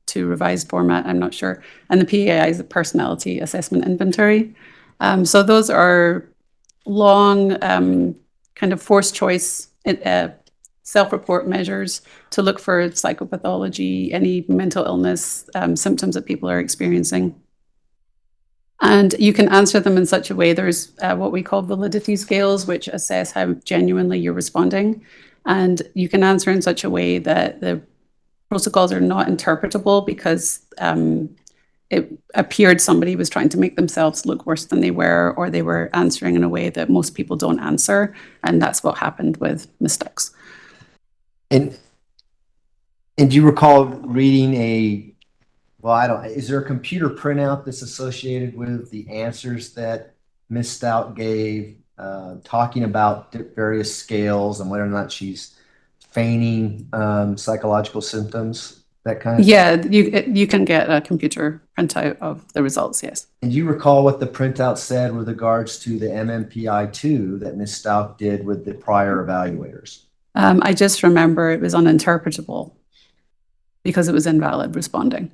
2 revised format, I'm not sure. And the PAI is a personality assessment inventory. So those are long kind of forced choice self-report measures to look for psychopathology, any mental illness symptoms that people are experiencing. And you can answer them in such a way. There's what we call validity scales, which assess how genuinely you're responding. And you can answer in such a way that the protocols are not interpretable because it appeared somebody was trying to make themselves look worse than they were, or they were answering in a way that most people don't answer. And that's what happened with Ms. Stauch. And do you recall reading is there a computer printout that's associated with the answers that Ms. Stauch gave, talking about various scales and whether or not she's feigning psychological symptoms, that kind of thing? You can get a computer printout of the results, yes. And do you recall what the printout said with regards to the MMPI-2 that Ms. Stauch did with the prior evaluators? I just remember it was uninterpretable because it was invalid responding.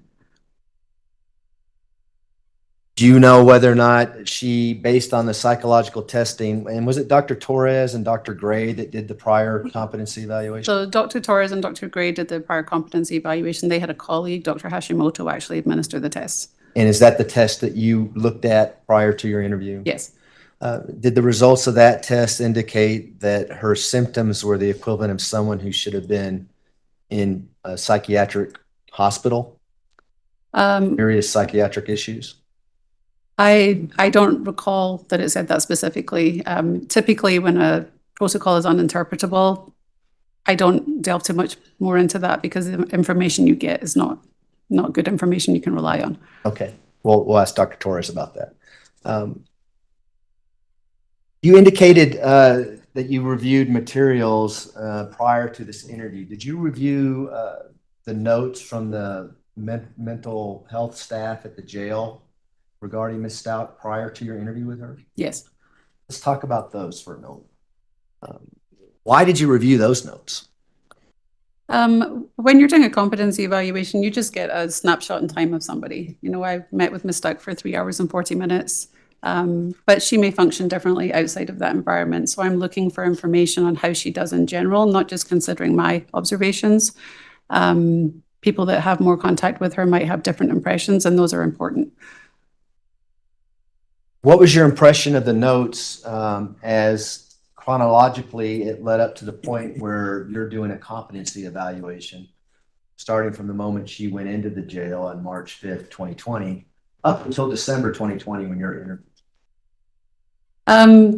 Do you know whether or not she, based on the psychological testing, and was it Dr. Torres and Dr. Gray that did the prior competency evaluation? So Dr. Torres and Dr. Gray did the prior competency evaluation. They had a colleague, Dr. Hashimoto, actually administer the tests. And is that the test that you looked at prior to your interview? Yes. Did the results of that test indicate that her symptoms were the equivalent of someone who should have been in a psychiatric hospital? Serious psychiatric issues? I don't recall that it said that specifically. Typically, when a protocol is uninterpretable, I don't delve too much more into that because the information you get is not good information you can rely on. Okay. Well, we'll ask Dr. Torres about that. You indicated that you reviewed materials prior to this interview. Did you review the notes from the mental health staff at the jail regarding Ms. Stauch prior to your interview with her? Yes. Let's talk about those for a moment. Why did you review those notes? When you're doing a competency evaluation, you just get a snapshot in time of somebody. You know, I met with Ms. Stauch for 3 hours and 40 minutes, but she may function differently outside of that environment. So I'm looking for information on how she does in general, not just considering my observations. People that have more contact with her might have different impressions, and those are important. What was your impression of the notes as chronologically it led up to the point where you're doing a competency evaluation, starting from the moment she went into the jail on March 5th, 2020, up until December 2020 when you're interviewed?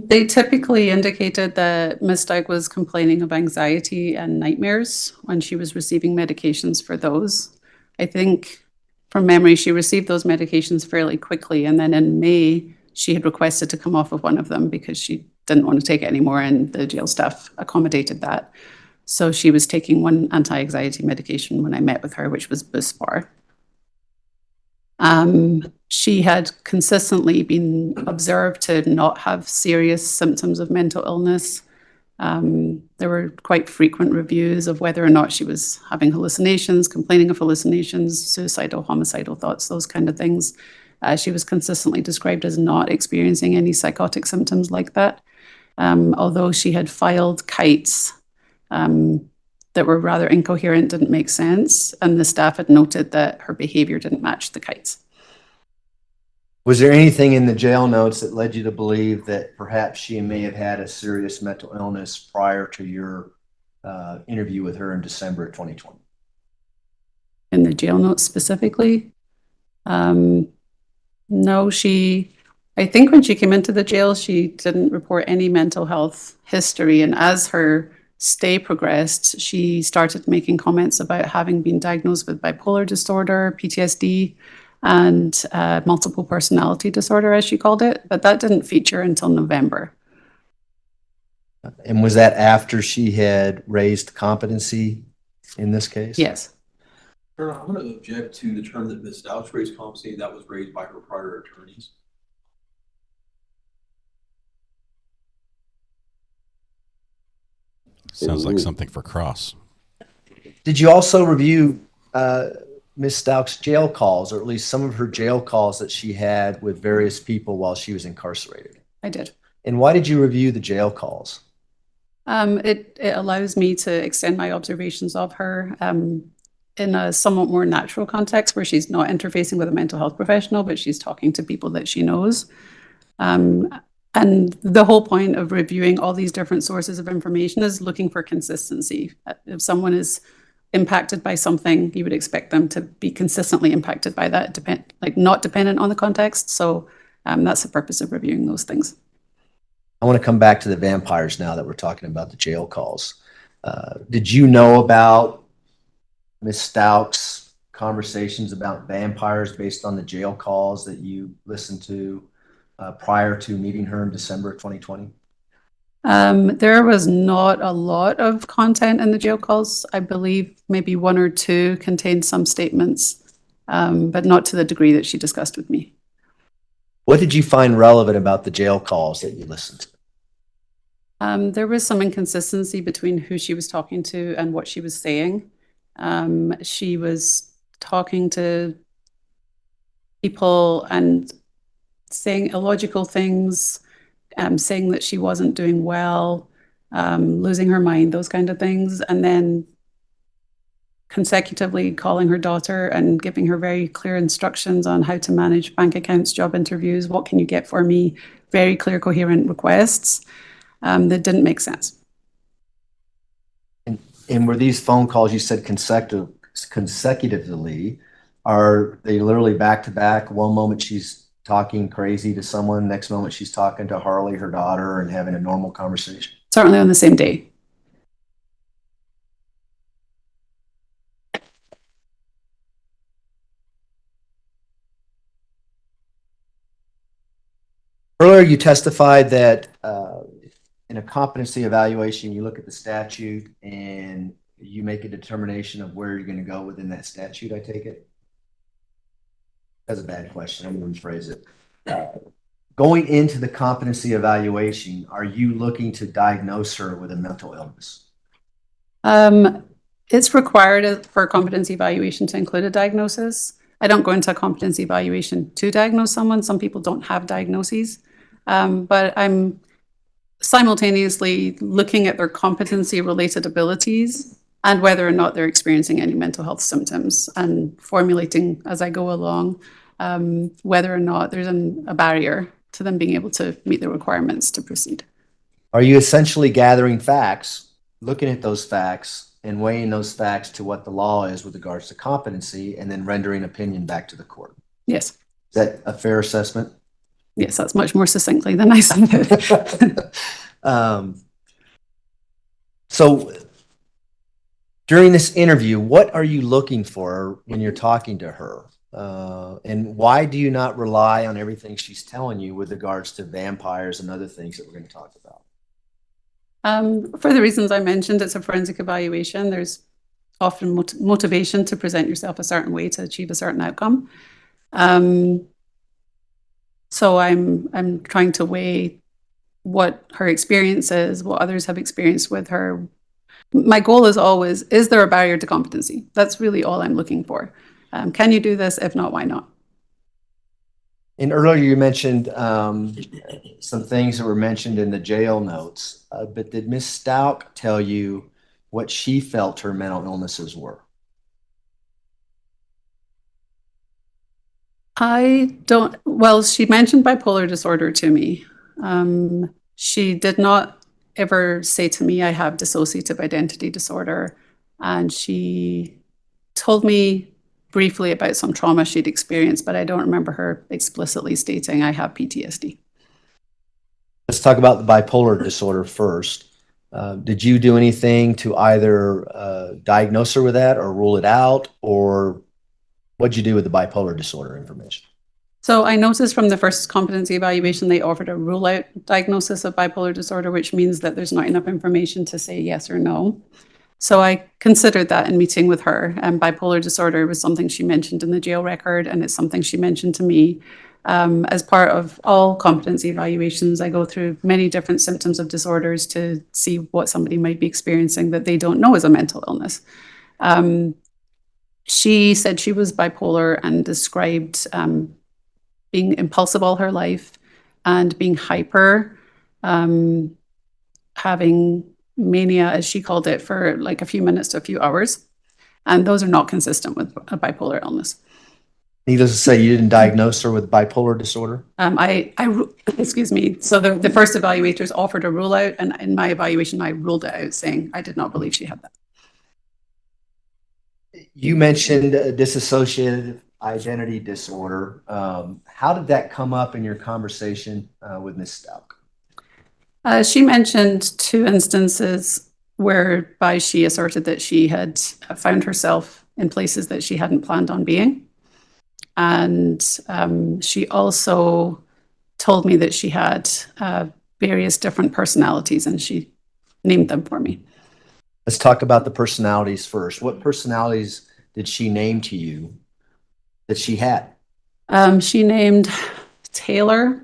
They typically indicated that Ms. Stauch was complaining of anxiety and nightmares when she was receiving medications for those. I think from memory, she received those medications fairly quickly. And then in May, she had requested to come off of one of them because she didn't want to take it anymore, and the jail staff accommodated that. So she was taking one anti-anxiety medication when I met with her, which was Buspar. She had consistently been observed to not have serious symptoms of mental illness. There were quite frequent reviews of whether or not she was having hallucinations, complaining of hallucinations, suicidal, homicidal thoughts, those kind of things. She was consistently described as not experiencing any psychotic symptoms like that, although she had filed kites that were rather incoherent, didn't make sense, and the staff had noted that her behavior didn't match the kites. Was there anything in the jail notes that led you to believe that perhaps she may have had a serious mental illness prior to your interview with her in December of 2020? In the jail notes specifically? No, I think when she came into the jail, she didn't report any mental health history. And as her stay progressed, she started making comments about having been diagnosed with bipolar disorder, PTSD, and multiple personality disorder, as she called it. But that didn't feature until November. And was that after she had raised competency in this case? Yes. I'm going to object to the term that Ms. Stauch raised competency that was raised by her prior attorneys. Sounds like something for Cross. Did you also review Ms. Stauch's jail calls, or at least some of her jail calls that she had with various people while she was incarcerated? I did. And why did you review the jail calls? It allows me to extend my observations of her in a somewhat more natural context where she's not interfacing with a mental health professional, but she's talking to people that she knows. And the whole point of reviewing all these different sources of information is looking for consistency. If someone is impacted by something, you would expect them to be consistently impacted by that, not dependent on the context. So that's the purpose of reviewing those things. I want to come back to the vampires now that we're talking about the jail calls. Did you know about Ms. Stauch's conversations about vampires based on the jail calls that you listened to prior to meeting her in December of 2020? There was not a lot of content in the jail calls. I believe maybe one or two contained some statements, but not to the degree that she discussed with me. What did you find relevant about the jail calls that you listened to? There was some inconsistency between who she was talking to and what she was saying. She was talking to people and saying illogical things, saying that she wasn't doing well, losing her mind, those kind of things. And then consecutively calling her daughter and giving her very clear instructions on how to manage bank accounts, job interviews, what can you get for me, very clear, coherent requests that didn't make sense. And were these phone calls, you said consecutively, are they literally back to back? One moment she's talking crazy to someone, next moment she's talking to Harley, her daughter, and having a normal conversation? Certainly on the same day. Earlier, you testified that in a competency evaluation, you look at the statute and you make a determination of where you're going to go within that statute, I take it? That's a bad question. I'm going to rephrase it. Going into the competency evaluation, are you looking to diagnose her with a mental illness? It's required for a competency evaluation to include a diagnosis. I don't go into a competency evaluation to diagnose someone. Some people don't have diagnoses, but I'm simultaneously looking at their competency-related abilities and whether or not they're experiencing any mental health symptoms, and formulating as I go along whether or not there's a barrier to them being able to meet the requirements to proceed. Are you essentially gathering facts, looking at those facts, and weighing those facts to what the law is with regards to competency, and then rendering opinion back to the court? Yes. Is that a fair assessment? Yes, that's much more succinctly than I said it. So during this interview, what are you looking for when you're talking to her? And why do you not rely on everything she's telling you with regards to vampires and other things that we're going to talk about? For the reasons I mentioned, it's a forensic evaluation. There's often motivation to present yourself a certain way to achieve a certain outcome. So I'm trying to weigh what her experience is, what others have experienced with her. My goal is always, is there a barrier to competency? That's really all I'm looking for. Can you do this? If not, why not? And earlier you mentioned some things that were mentioned in the jail notes, but did Ms. Stauch tell you what she felt her mental illnesses were? I don't, well, she mentioned bipolar disorder to me. She did not ever say to me, I have dissociative identity disorder. And she told me briefly about some trauma she'd experienced, but I don't remember her explicitly stating I have PTSD. Let's talk about the bipolar disorder first. Did you do anything to either diagnose her with that or rule it out, or what'd you do with the bipolar disorder information? So I noticed from the first competency evaluation, they offered a rule out diagnosis of bipolar disorder, which means that there's not enough information to say yes or no. So I considered that in meeting with her, and bipolar disorder was something she mentioned in the jail record, and it's something she mentioned to me. As part of all competency evaluations, I go through many different symptoms of disorders to see what somebody might be experiencing that they don't know is a mental illness. She said she was bipolar and described being impulsive all her life and being hyper, having mania, as she called it, for like a few minutes to a few hours. And those are not consistent with a bipolar illness. Needless to say, you didn't diagnose her with bipolar disorder? Excuse me. So the first evaluators offered a rule out, and in my evaluation, I ruled it out, saying I did not believe she had that. You mentioned dissociative identity disorder. How did that come up in your conversation with Ms. Stauch? She mentioned two instances whereby she asserted that she had found herself in places that she hadn't planned on being. And she also told me that she had various different personalities, and she named them for me. Let's talk about the personalities first. What personalities did she name to you that she had? She named Taylor,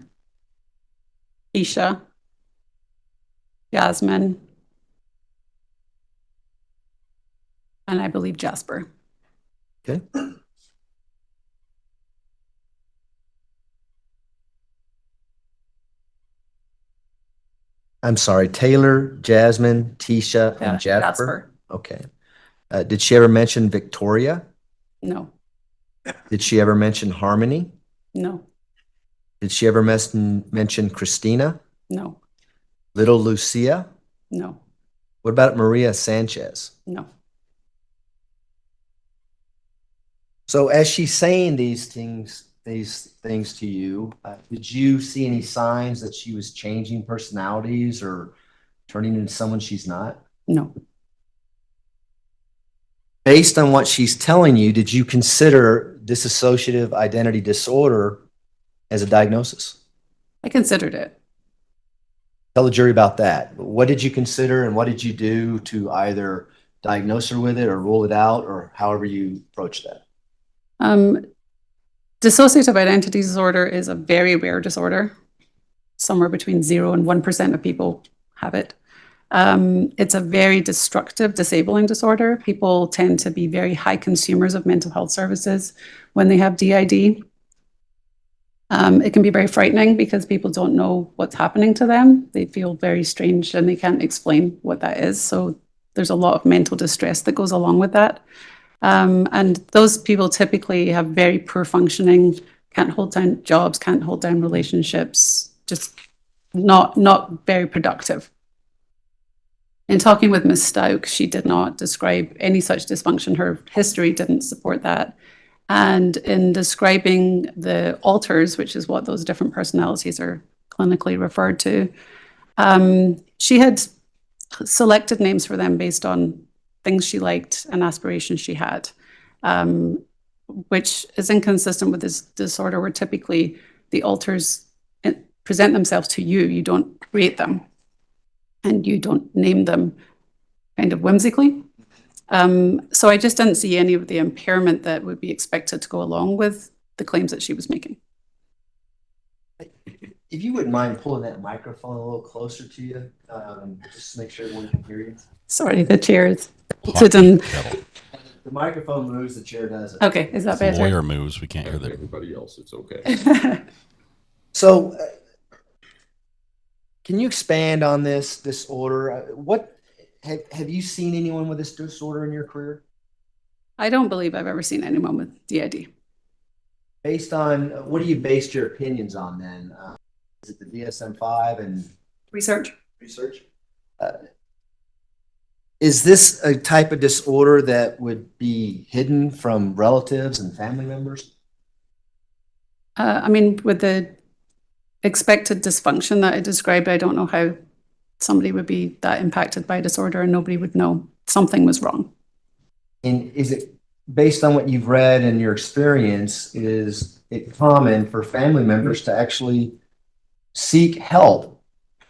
Isha, Jasmine, and I believe Jasper. Okay. I'm sorry, Taylor, Jasmine, Tisha, and Jasper? Okay. Did she ever mention Victoria? No. Did she ever mention Harmony? No. Did she ever mention Christina? No. Little Lucia? No. What about Maria Sanchez? No. So as she's saying these things to you, did you see any signs that she was changing personalities or turning into someone she's not? No. Based on what she's telling you, did you consider dissociative identity disorder as a diagnosis? I considered it. Tell the jury about that. What did you consider and what did you do to either diagnose her with it or rule it out or however you approach that? Dissociative identity disorder is a very rare disorder. Somewhere between 0 and 1% of people have it. It's a very destructive, disabling disorder. People tend to be very high consumers of mental health services when they have DID. It can be very frightening because people don't know what's happening to them. They feel very strange and they can't explain what that is. So there's a lot of mental distress that goes along with that. And those people typically have very poor functioning, can't hold down jobs, can't hold down relationships, just not very productive. In talking with Ms. Stauch, she did not describe any such dysfunction. Her history didn't support that. And in describing the alters, which is what those different personalities are clinically referred to, she had selected names for them based on things she liked and aspirations she had, which is inconsistent with this disorder where typically the alters present themselves to you. You don't create them and you don't name them kind of whimsically. So I just didn't see any of the impairment that would be expected to go along with the claims that she was making. If you wouldn't mind pulling that microphone a little closer to you, just to make sure everyone can hear you. Sorry, the chair is tilted. The microphone moves, the chair doesn't. Okay, is that better? The lawyer moves, we can't hear that. Everybody else, it's okay. So, can you expand on this disorder? What have you seen anyone with this disorder in your career? I don't believe I've ever seen anyone with DID. Based on what do you base your opinions on then? Is it the DSM-5 and research? Is this a type of disorder that would be hidden from relatives and family members? I mean, with the expected dysfunction that I described, I don't know how somebody would be that impacted by a disorder and nobody would know something was wrong. And is it based on what you've read and your experience, is it common for family members to actually seek help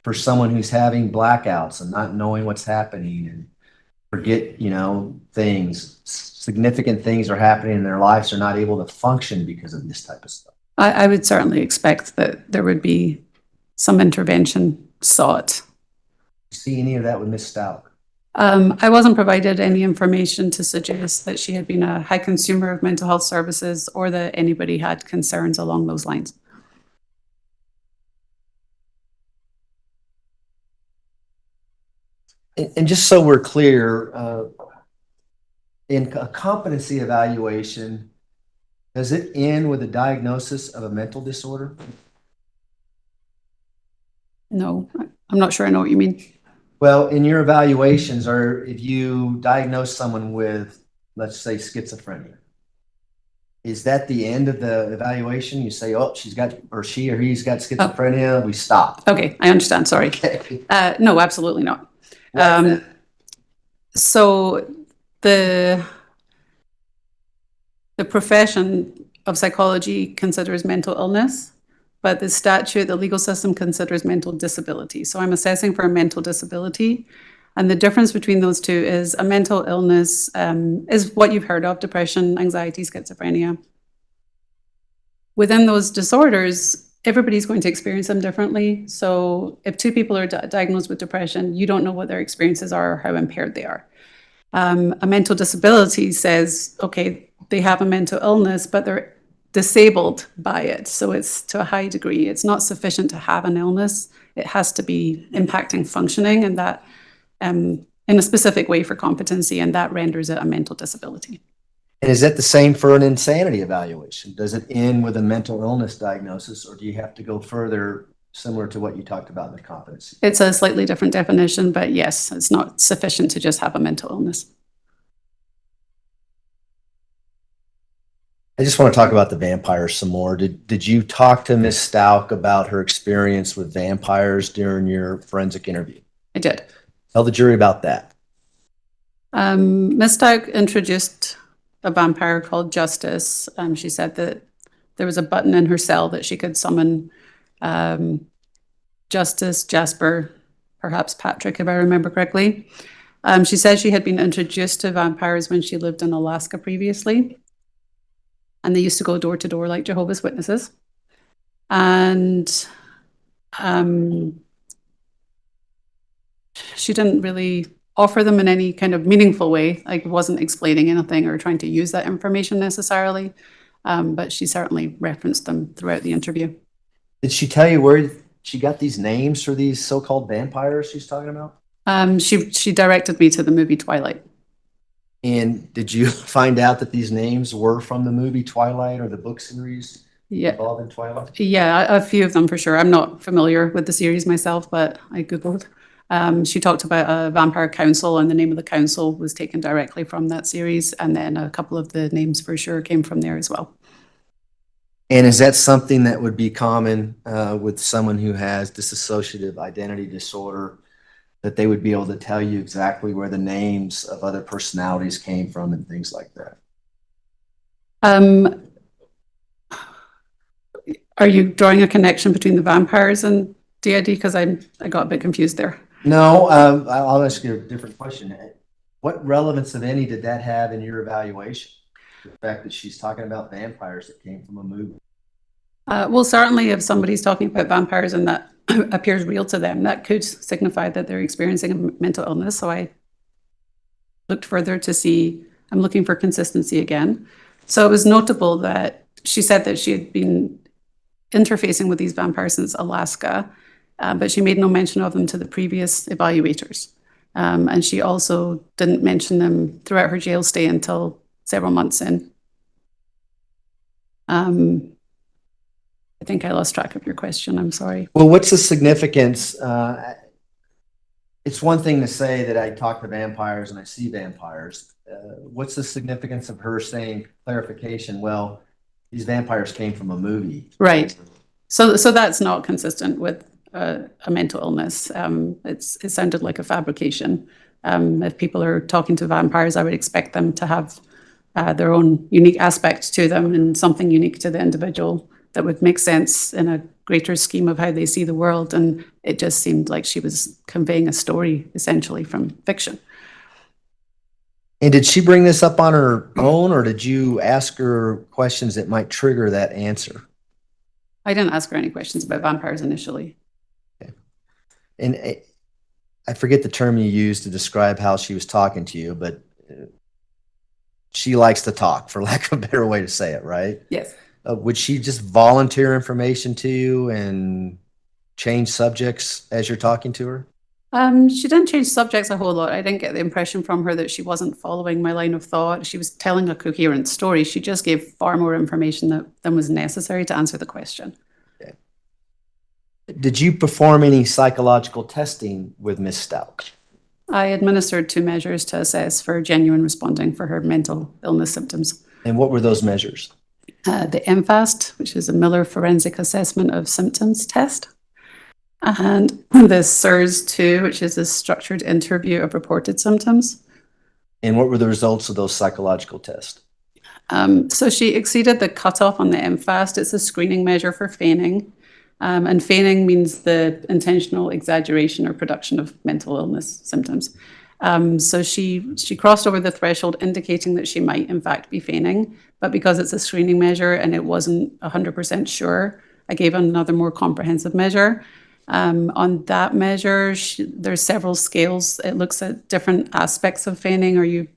for someone who's having blackouts and not knowing what's happening and forget, things, significant things are happening in their lives, they're not able to function because of this type of stuff? I would certainly expect that there would be some intervention sought. See any of that with Ms. Stauch? I wasn't provided any information to suggest that she had been a high consumer of mental health services or that anybody had concerns along those lines. And just so we're clear, in a competency evaluation, does it end with a diagnosis of a mental disorder? No, I'm not sure I know what you mean. Well, in your evaluations, or if you diagnose someone with, let's say, schizophrenia, is that the end of the evaluation? You say, oh, she's got, or she or he's got schizophrenia, we stop. Okay, I understand, sorry. No, absolutely not. So the profession of psychology considers mental illness, but the statute, the legal system considers mental disability. So I'm assessing for a mental disability. And the difference between those two is a mental illness is what you've heard of: depression, anxiety, schizophrenia. Within those disorders, everybody's going to experience them differently. So if two people are diagnosed with depression, you don't know what their experiences are or how impaired they are. A mental disability says, okay, they have a mental illness, but they're disabled by it. So it's to a high degree. It's not sufficient to have an illness. It has to be impacting functioning, and that in a specific way for competency, and that renders it a mental disability. And is that the same for an insanity evaluation? Does it end with a mental illness diagnosis, or do you have to go further, similar to what you talked about in the competency? It's a slightly different definition, but yes, it's not sufficient to just have a mental illness. I just want to talk about the vampires some more. Did you talk to Ms. Stauch about her experience with vampires during your forensic interview? I did. Tell the jury about that. Ms. Stauch introduced a vampire called Justice. She said that there was a button in her cell that she could summon Justice, Jasper, perhaps Patrick, if I remember correctly. She said she had been introduced to vampires when she lived in Alaska previously. And they used to go door to door like Jehovah's Witnesses. And she didn't really offer them in any kind of meaningful way, like wasn't explaining anything or trying to use that information necessarily. But she certainly referenced them throughout the interview. Did she tell you where she got these names for these so-called vampires she's talking about? She directed me to the movie Twilight. And did you find out that these names were from the movie Twilight or the book series involved in Twilight? Yeah, a few of them for sure. I'm not familiar with the series myself, but I Googled. She talked about a vampire council, and the name of the council was taken directly from that series. And then a couple of the names for sure came from there as well. And is that something that would be common with someone who has dissociative identity disorder, that they would be able to tell you exactly where the names of other personalities came from and things like that? Are you drawing a connection between the vampires and DID? Because I got a bit confused there. No, I'll ask you a different question. What relevance, if any, did that have in your evaluation? The fact that she's talking about vampires that came from a movie. Well, certainly if somebody's talking about vampires and that appears real to them, that could signify that they're experiencing a mental illness. So I looked further to see, I'm looking for consistency again. So it was notable that she said that she had been interfacing with these vampires since Alaska, but she made no mention of them to the previous evaluators. And she also didn't mention them throughout her jail stay until several months in. I think I lost track of your question. I'm sorry. Well, what's the significance? It's one thing to say that I talk to vampires and I see vampires. What's the significance of her saying clarification? Well, these vampires came from a movie. Right. So that's not consistent with a mental illness. It sounded like a fabrication. If people are talking to vampires, I would expect them to have their own unique aspects to them and something unique to the individual that would make sense in a greater scheme of how they see the world. And it just seemed like she was conveying a story essentially from fiction. And did she bring this up on her own, or did you ask her questions that might trigger that answer? I didn't ask her any questions about vampires initially. Okay. And I forget the term you used to describe how she was talking to you, but she likes to talk, for lack of a better way to say it, right? Yes. Would she just volunteer information to you and change subjects as you're talking to her? She didn't change subjects a whole lot. I didn't get the impression from her that she wasn't following my line of thought. She was telling a coherent story. She just gave far more information than was necessary to answer the question. Okay. Did you perform any psychological testing with Ms. Stauch? I administered 2 measures to assess for genuine responding for her mental illness symptoms. And what were those measures? The MFAST, which is a Miller Forensic Assessment of Symptoms test, and the SIRS-2, which is a structured interview of reported symptoms. And what were the results of those psychological tests? So she exceeded the cutoff on the MFAST. It's a screening measure for feigning. And feigning means the intentional exaggeration or production of mental illness symptoms. So she crossed over the threshold, indicating that she might in fact be feigning, but because it's a screening measure and it wasn't 100% sure, I gave another more comprehensive measure. On that measure, there's several scales. It looks at different aspects of feigning. Are you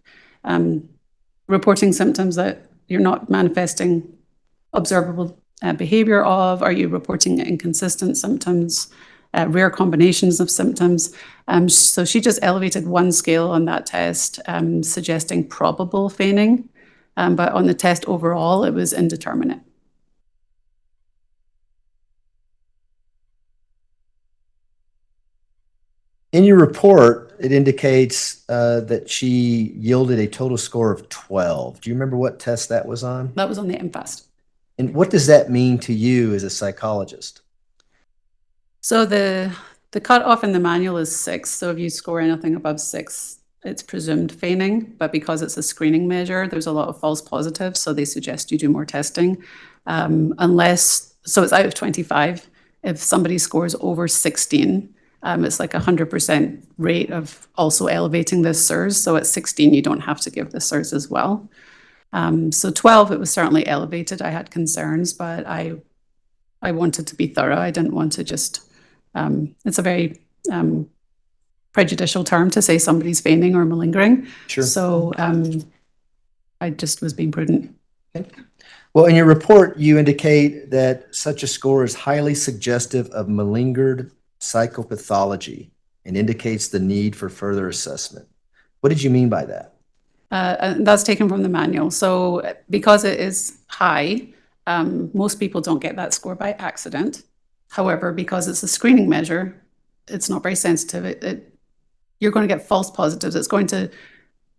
reporting symptoms that you're not manifesting observable behavior of? Are you reporting inconsistent symptoms? rare combinations of symptoms. So she just elevated one scale on that test, suggesting probable feigning. But on the test overall, it was indeterminate. In your report, it indicates that she yielded a total score of 12. Do you remember what test that was on? That was on the MFAST. And what does that mean to you as a psychologist? So the cutoff in the manual is 6. So if you score anything above 6, it's presumed feigning. But because it's a screening measure, there's a lot of false positives. So they suggest you do more testing. So it's out of 25. If somebody scores over 16, it's like 100% rate of also elevating the SIRS. So at 16, you don't have to give the SIRS as well. So 12, it was certainly elevated. I had concerns, but I wanted to be thorough. I didn't want to just, it's a very prejudicial term to say somebody's feigning or malingering. Sure. So I just was being prudent. Okay. Well, in your report, you indicate that such a score is highly suggestive of malingered psychopathology and indicates the need for further assessment. What did you mean by that? And that's taken from the manual. So because it is high, most people don't get that score by accident. However, because it's a screening measure, it's not very sensitive. You're going to get false positives.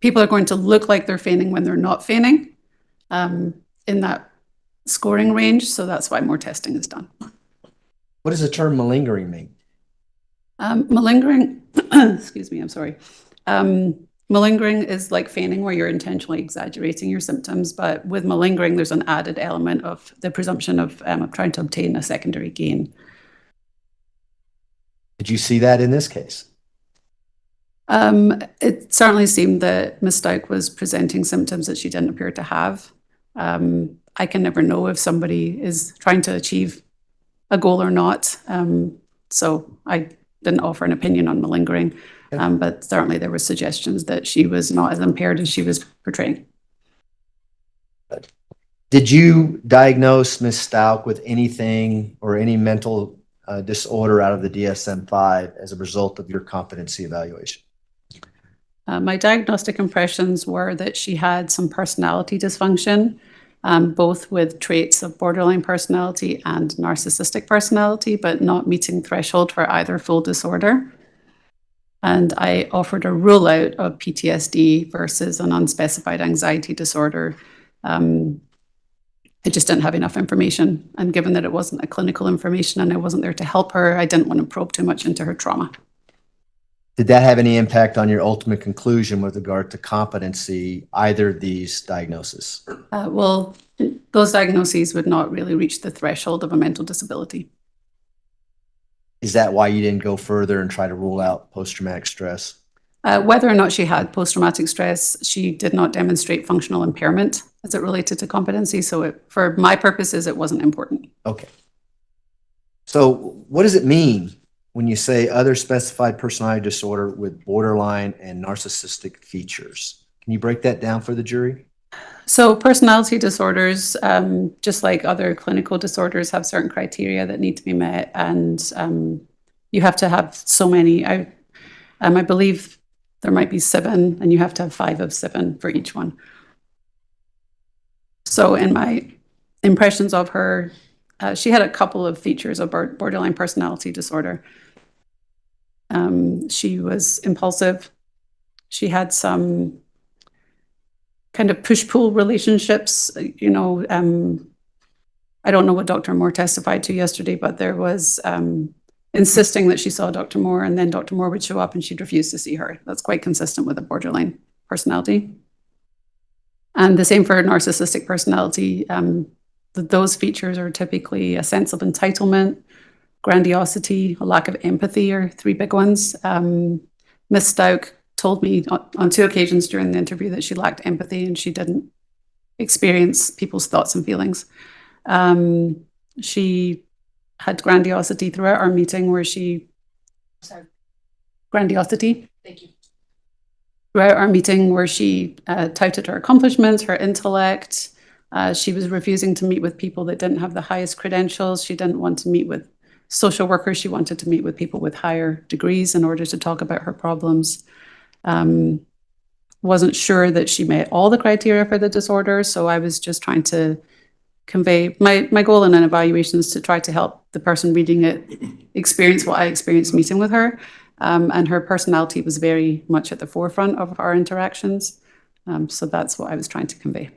People are going to look like they're feigning when they're not feigning in that scoring range. So that's why more testing is done. What does the term malingering mean? Malingering, excuse me, I'm sorry. Malingering is like feigning where you're intentionally exaggerating your symptoms, but with malingering, there's an added element of the presumption of trying to obtain a secondary gain. Did you see that in this case? It certainly seemed that Ms. Stauch was presenting symptoms that she didn't appear to have. I can never know if somebody is trying to achieve a goal or not. So I didn't offer an opinion on malingering, but certainly there were suggestions that she was not as impaired as she was portraying. Did you diagnose Ms. Stauch with anything or any mental disorder out of the DSM-5 as a result of your competency evaluation? My diagnostic impressions were that she had some personality dysfunction, both with traits of borderline personality and narcissistic personality, but not meeting threshold for either full disorder. And I offered a rule out of PTSD versus an unspecified anxiety disorder. I just didn't have enough information. And given that it wasn't a clinical information and I wasn't there to help her, I didn't want to probe too much into her trauma. Did that have any impact on your ultimate conclusion with regard to competency, either of these diagnoses? Well, those diagnoses would not really reach the threshold of a mental disability. Is that why you didn't go further and try to rule out post-traumatic stress? Whether or not she had post-traumatic stress, she did not demonstrate functional impairment as it related to competency. So for my purposes, it wasn't important. Okay. So what does it mean when you say other specified personality disorder with borderline and narcissistic features? Can you break that down for the jury? So personality disorders, just like other clinical disorders, have certain criteria that need to be met, and you have to have so many. I believe there might be 7, and you have to have 5 of 7 for each one. So in my impressions of her, she had a couple of features of borderline personality disorder. She was impulsive. She had some kind of push-pull relationships. I don't know what Dr. Moore testified to yesterday, but there was insisting that she saw Dr. Moore, and then Dr. Moore would show up and she'd refuse to see her. That's quite consistent with a borderline personality. And the same for narcissistic personality. Those features are typically a sense of entitlement, grandiosity, a lack of empathy are 3 big ones. Ms. Stauch told me on 2 occasions during the interview that she lacked empathy and she didn't experience people's thoughts and feelings. She had grandiosity throughout our meeting where grandiosity. Thank you. Throughout our meeting where she touted her accomplishments, her intellect. She was refusing to meet with people that didn't have the highest credentials. She didn't want to meet with social worker. She wanted to meet with people with higher degrees in order to talk about her problems. Wasn't sure that she met all the criteria for the disorder, so I was just trying to convey my goal in an evaluation is to try to help the person reading it experience what I experienced meeting with her. And her personality was very much at the forefront of our interactions. So that's what I was trying to convey.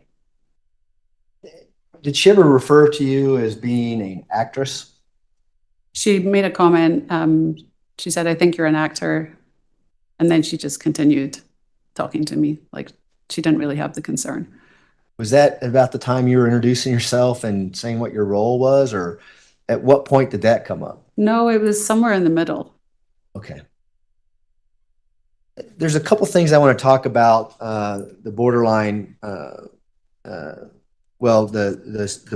Did she ever refer to you as being an actress? She made a comment. She said, "I think you're an actor." And then she just continued talking to me. Like she didn't really have the concern. Was that about the time you were introducing yourself and saying what your role was, or at what point did that come up? No, it was somewhere in the middle. Okay. There's a couple things I want to talk about, the borderline, the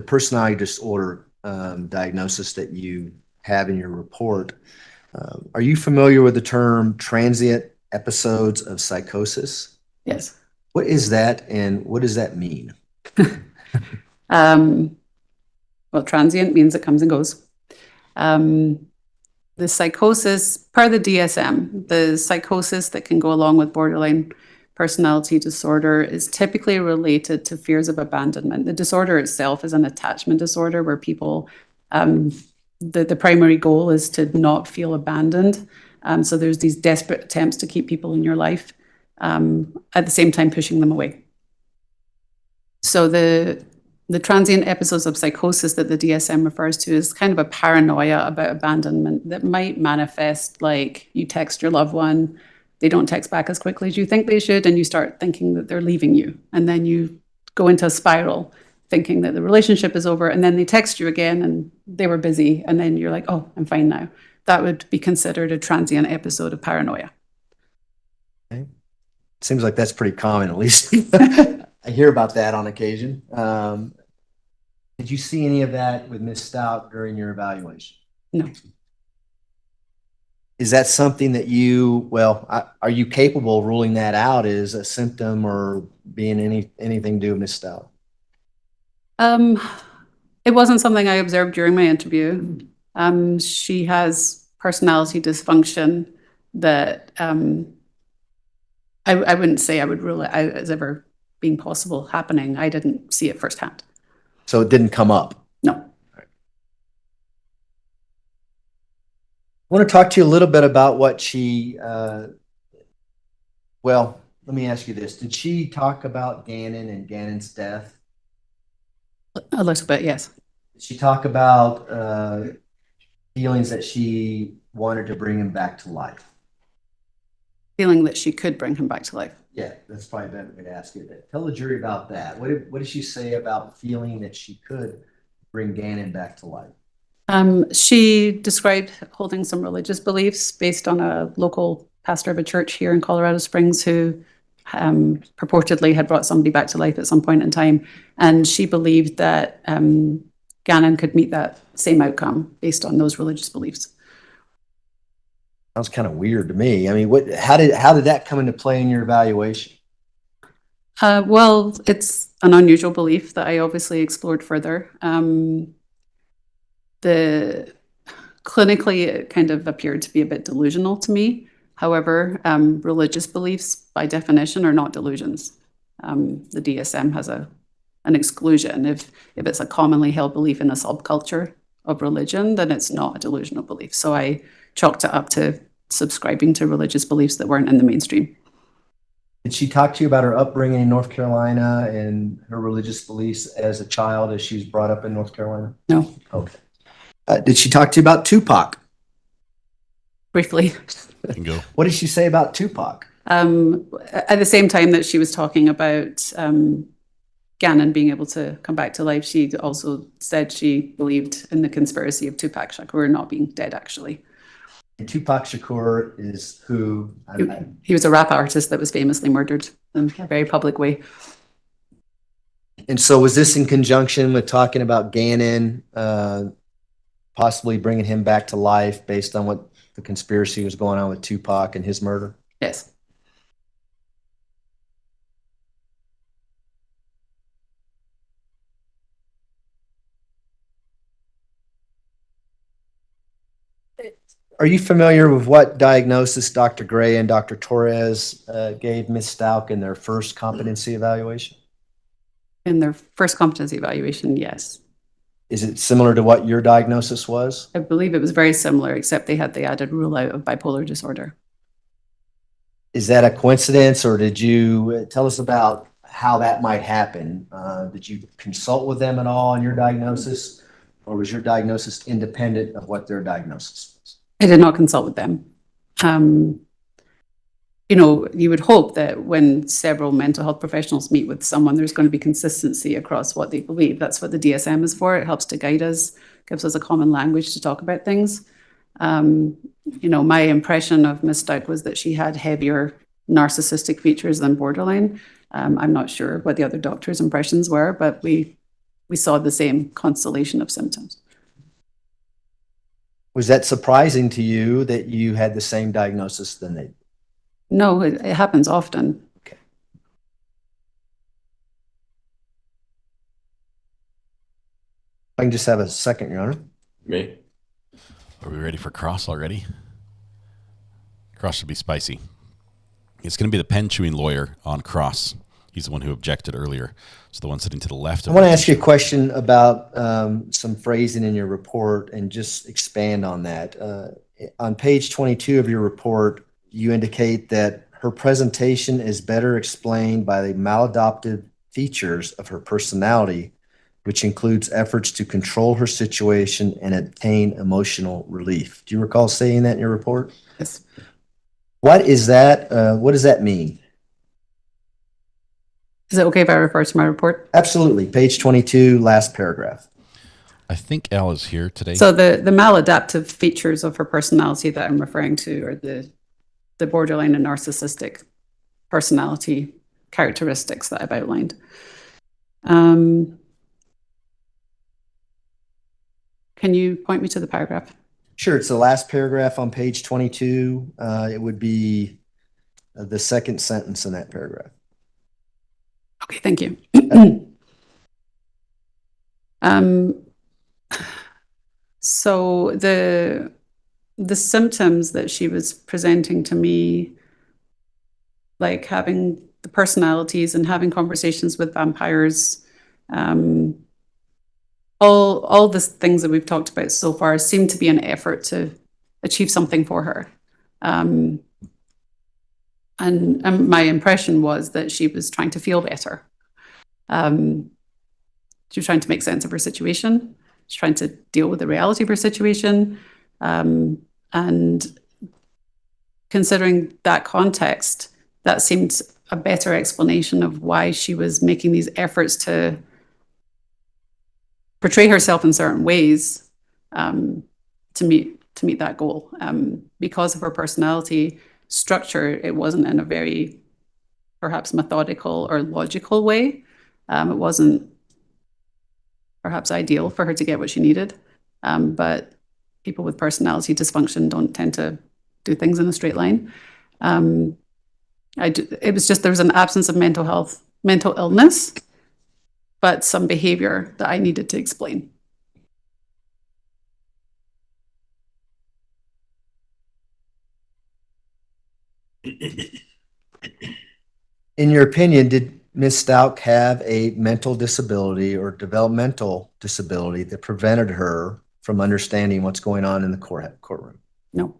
personality disorder diagnosis that you have in your report. Are you familiar with the term transient episodes of psychosis? Yes. What is that, and what does that mean? Well, transient means it comes and goes. The psychosis, part of the DSM, the psychosis that can go along with borderline personality disorder is typically related to fears of abandonment. The disorder itself is an attachment disorder where people, the primary goal is to not feel abandoned. So there's these desperate attempts to keep people in your life, at the same time pushing them away. So the transient episodes of psychosis that the DSM refers to is kind of a paranoia about abandonment that might manifest like you text your loved one, they don't text back as quickly as you think they should, and you start thinking that they're leaving you. And then you go into a spiral thinking that the relationship is over, and then they text you again and they were busy, and then you're like, oh, I'm fine now. That would be considered a transient episode of paranoia. Okay. Seems like that's pretty common, at least. I hear about that on occasion. Did you see any of that with Ms. Stauch during your evaluation? No. Is that something that are you capable of ruling that out as a symptom or being anything to do with Ms. Stauch? It wasn't something I observed during my interview. She has personality dysfunction that I wouldn't say I would rule it out as ever being possible happening. I didn't see it firsthand. So it didn't come up? No. I want to talk to you a little bit about what she, let me ask you this. Did she talk about Gannon and Gannon's death? A little bit, yes. Did she talk about feelings that she wanted to bring him back to life? Feeling that she could bring him back to life. Yeah, that's probably better to ask you that. Tell the jury about that. What did she say about feeling that she could bring Gannon back to life? She described holding some religious beliefs based on a local pastor of a church here in Colorado Springs who purportedly had brought somebody back to life at some point in time. And she believed that Gannon could meet that same outcome based on those religious beliefs. Sounds kind of weird to me. I mean, how did that come into play in your evaluation? Well, it's an unusual belief that I obviously explored further. Clinically, it kind of appeared to be a bit delusional to me. However, religious beliefs, by definition, are not delusions. The DSM has an exclusion. If it's a commonly held belief in a subculture of religion, then it's not a delusional belief. So I chalked it up to subscribing to religious beliefs that weren't in the mainstream. Did she talk to you about her upbringing in North Carolina and her religious beliefs as a child as she was brought up in North Carolina? No. Okay. Did she talk to you about Tupac? Briefly. Bingo. What did she say about Tupac? At the same time that she was talking about Gannon being able to come back to life, she also said she believed in the conspiracy of Tupac Shakur not being dead, actually. And Tupac Shakur is who? He was a rap artist that was famously murdered in a very public way. And so was this in conjunction with talking about Gannon possibly bringing him back to life based on what the conspiracy was going on with Tupac and his murder? Yes. Are you familiar with what diagnosis Dr. Gray and Dr. Torres gave Ms. Stauch in their first competency evaluation? In their first competency evaluation, yes. Is it similar to what your diagnosis was? I believe it was very similar, except they had the added rule out of bipolar disorder. Is that a coincidence, or did you tell us about how that might happen? Did you consult with them at all on your diagnosis, or was your diagnosis independent of what their diagnosis was? I did not consult with them. You know, you would hope that when several mental health professionals meet with someone, there's going to be consistency across what they believe. That's what the DSM is for. It helps to guide us, gives us a common language to talk about things. You know, my impression of Ms. Stauch was that she had heavier narcissistic features than borderline. I'm not sure what the other doctors' impressions were, but we saw the same constellation of symptoms. Was that surprising to you that you had the same diagnosis than they did? No, it happens often. Okay. I can just have a second, Your Honor. Me? Are we ready for cross already? Cross should be spicy. It's going to be the pen chewing lawyer on cross. He's the one who objected earlier. It's the one sitting to the left. I want to ask you a question about some phrasing in your report and just expand on that. On page 22 of your report, you indicate that her presentation is better explained by the maladaptive features of her personality, which includes efforts to control her situation and obtain emotional relief. Do you recall saying that in your report? Yes. What is that? What does that mean? Is it okay if I refer to my report? Absolutely. Page 22, last paragraph. I think Al is here today. So the maladaptive features of her personality that I'm referring to are the borderline and narcissistic personality characteristics that I've outlined. Can you point me to the paragraph? Sure. It's the last paragraph on page 22. It would be the second sentence in that paragraph. Okay, thank you. So the symptoms that she was presenting to me, like having the personalities and having conversations with vampires, all the things that we've talked about so far seem to be an effort to achieve something for her. And my impression was that she was trying to feel better. She was trying to make sense of her situation. She's trying to deal with the reality of her situation. And considering that context, that seemed a better explanation of why she was making these efforts to portray herself in certain ways to meet that goal. Because of her personality structure, it wasn't in a very perhaps methodical or logical way. It wasn't perhaps ideal for her to get what she needed. But people with personality dysfunction don't tend to do things in a straight line. It was just there was an absence of mental illness, but some behavior that I needed to explain. In your opinion, did Ms. Stauch have a mental disability or developmental disability that prevented her from understanding what's going on in the courtroom? No.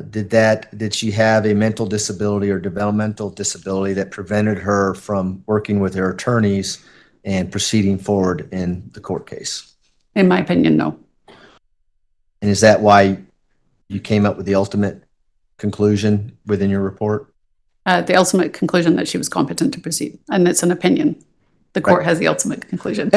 Did she have a mental disability or developmental disability that prevented her from working with her attorneys and proceeding forward in the court case? In my opinion, no. And is that why you came up with the ultimate conclusion within your report? The ultimate conclusion that she was competent to proceed. And it's an opinion. The court has the ultimate conclusion.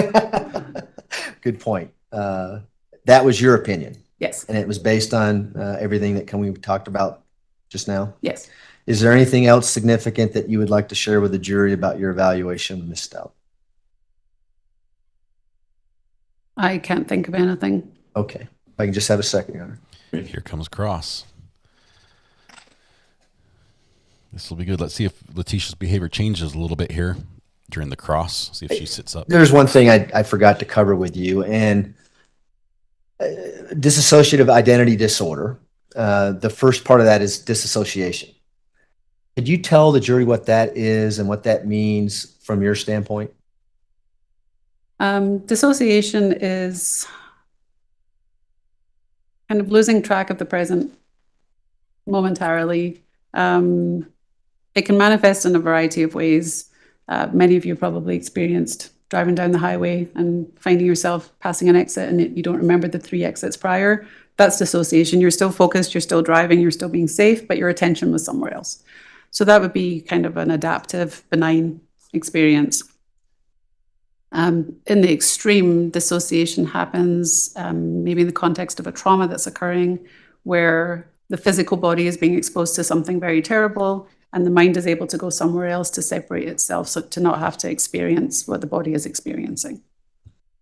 Good point. That was your opinion. Yes. And it was based on everything that we talked about just now? Yes. Is there anything else significant that you would like to share with the jury about your evaluation of Ms. Stauch? I can't think of anything. Okay. If I can just have a second, Your Honor. Here comes Cross. This will be good. Let's see if Letecia's behavior changes a little bit here during the cross. See if she sits up. There's one thing I forgot to cover with you, and dissociative identity disorder. The first part of that is disassociation. Could you tell the jury what that is and what that means from your standpoint? Dissociation is kind of losing track of the present momentarily. It can manifest in a variety of ways. Many of you probably experienced driving down the highway and finding yourself passing an exit and you don't remember the 3 exits prior. That's dissociation. You're still focused, you're still driving, you're still being safe, but your attention was somewhere else. So that would be kind of an adaptive, benign experience. In the extreme, dissociation happens maybe in the context of a trauma that's occurring where the physical body is being exposed to something very terrible and the mind is able to go somewhere else to separate itself, so to not have to experience what the body is experiencing.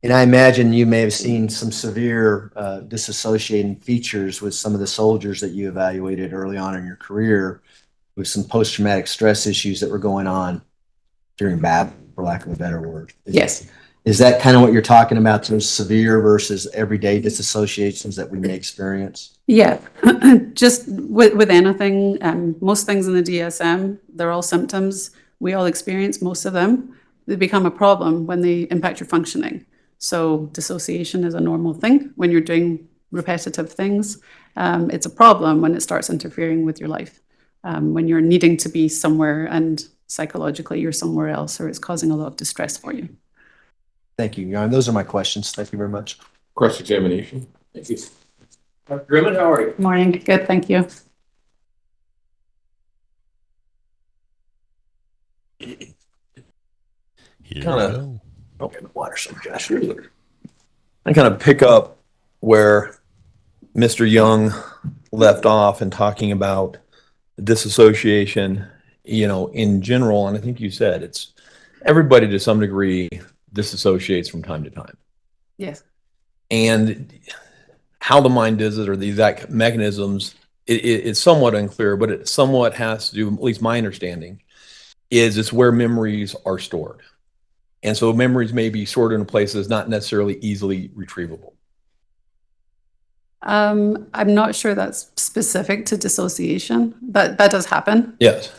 And I imagine you may have seen some severe disassociating features with some of the soldiers that you evaluated early on in your career with some post-traumatic stress issues that were going on during battle, for lack of a better word. Is that kind of what you're talking about, those severe versus everyday disassociations that we may experience? Yeah, just with anything, most things in the DSM, they're all symptoms. We all experience most of them. They become a problem when they impact your functioning. So dissociation is a normal thing when you're doing repetitive things. It's a problem when it starts interfering with your life, when you're needing to be somewhere and psychologically you're somewhere else, or it's causing a lot of distress for you. Thank you, Jan. Those are my questions. Thank you very much. Cross-examination. Thank you. Dr. Grimmett, how are you? Morning. Good, thank you. Water some Josh. I kind of pick up where Mr. Young left off and talking about disassociation, in general, and I think you said it's everybody to some degree disassociates from time to time. Yes. And how the mind does it or the exact mechanisms, it's somewhat unclear, but it somewhat has to do, at least my understanding, is it's where memories are stored. And so memories may be stored in a place that's not necessarily easily retrievable. I'm not sure that's specific to dissociation, but that does happen. Yes.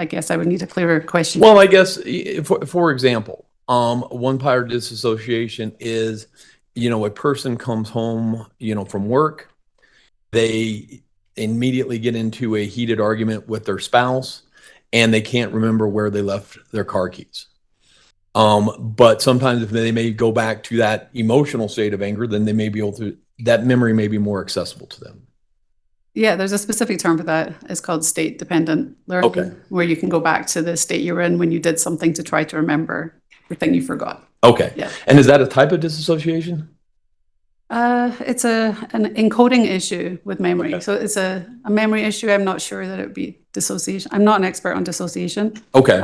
I guess I would need a clearer question. Well, I guess, for example, one part of disassociation is, a person comes home, from work, they immediately get into a heated argument with their spouse, and they can't remember where they left their car keys. But sometimes if they may go back to that emotional state of anger, then they may be able to, that memory may be more accessible to them. Yeah, there's a specific term for that. It's called state dependent learning, where you can go back to the state you were in when you did something to try to remember the thing you forgot. Okay. Yeah. And is that a type of disassociation? It's an encoding issue with memory. Okay. So it's a memory issue. I'm not sure that it would be dissociation. I'm not an expert on dissociation. Okay.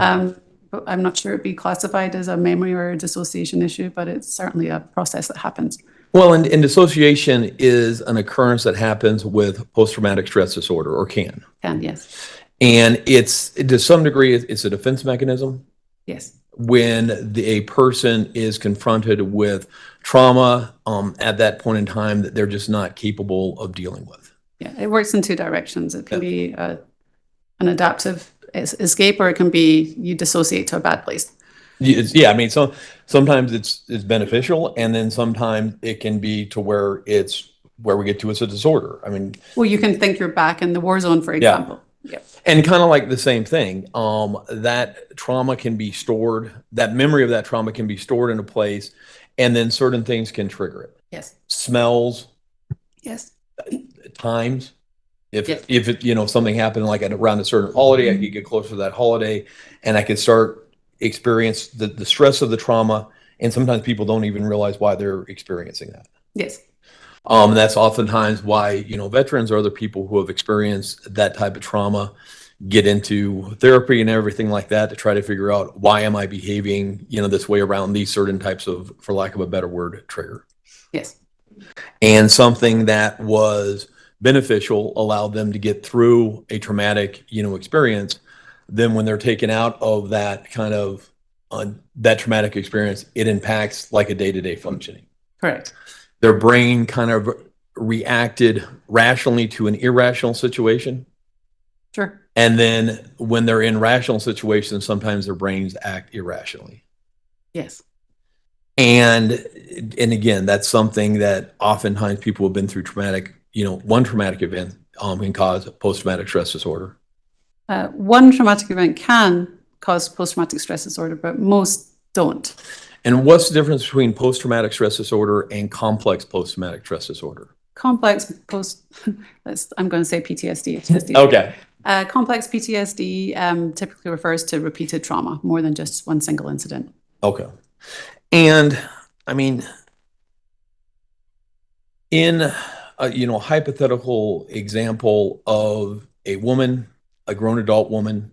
But I'm not sure it'd be classified as a memory or a dissociation issue, but it's certainly a process that happens. Well, and dissociation is an occurrence that happens with post-traumatic stress disorder, or can. Can, yes. And it's, to some degree, it's a defense mechanism. Yes. When a person is confronted with trauma at that point in time that they're just not capable of dealing with. Yeah, it works in 2 directions. It can be an adaptive escape, or it can be you dissociate to a bad place. Yeah, I mean, sometimes it's beneficial, and then sometimes it can be to where we get to it's a disorder. I mean, well, you can think you're back in the war zone, for example. Yeah. And kind of like the same thing, that trauma can be stored, that memory of that trauma can be stored in a place, and then certain things can trigger it. Yes. Smells. Yes. Times. If it, something happened like around a certain holiday, I could get closer to that holiday and I could start experience the stress of the trauma. And sometimes people don't even realize why they're experiencing that. Yes. That's oftentimes why, veterans or other people who have experienced that type of trauma get into therapy and everything like that to try to figure out why am I behaving, this way around these certain types of, for lack of a better word, trigger. Yes. And something that was beneficial allowed them to get through a traumatic, experience. Then when they're taken out of that kind of that traumatic experience, it impacts like a day-to-day functioning. Correct. their brain kind of reacted rationally to an irrational situation. Sure. And then when they're in rational situations, sometimes their brains act irrationally. Yes. And again, that's something that oftentimes people have been through traumatic, one traumatic event can cause post-traumatic stress disorder. One traumatic event can cause post-traumatic stress disorder, but most don't. And what's the difference between post-traumatic stress disorder and complex post-traumatic stress disorder? Complex I'm going to say PTSD. Okay. Complex PTSD typically refers to repeated trauma, more than just one single incident. Okay. And I mean, in a hypothetical example of a woman, a grown adult woman,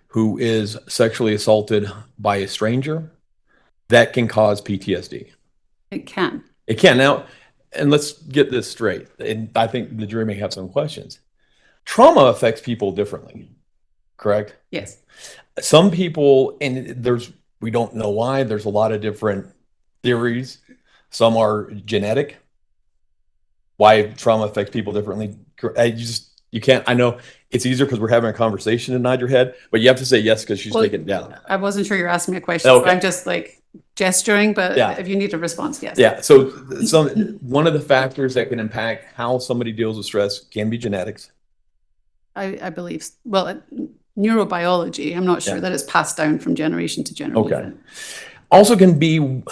who is sexually assaulted by a stranger, that can cause PTSD. It can. It can. Now, and let's get this straight. And I think the jury may have some questions. Trauma affects people differently, correct? Yes. Some people, and we don't know why, there's a lot of different theories. Some are genetic, why trauma affects people differently. You can't, I know it's easier because we're having a conversation and node your head, but you have to say yes because she's taking it down. I wasn't sure you're asking me a question, okay. So I'm just like gesturing, but yeah. If you need a response, yes. Yeah, so one of the factors that can impact how somebody deals with stress can be genetics. I believe, well, neurobiology, I'm not sure that it's passed down from generation to generation. Okay. Also can be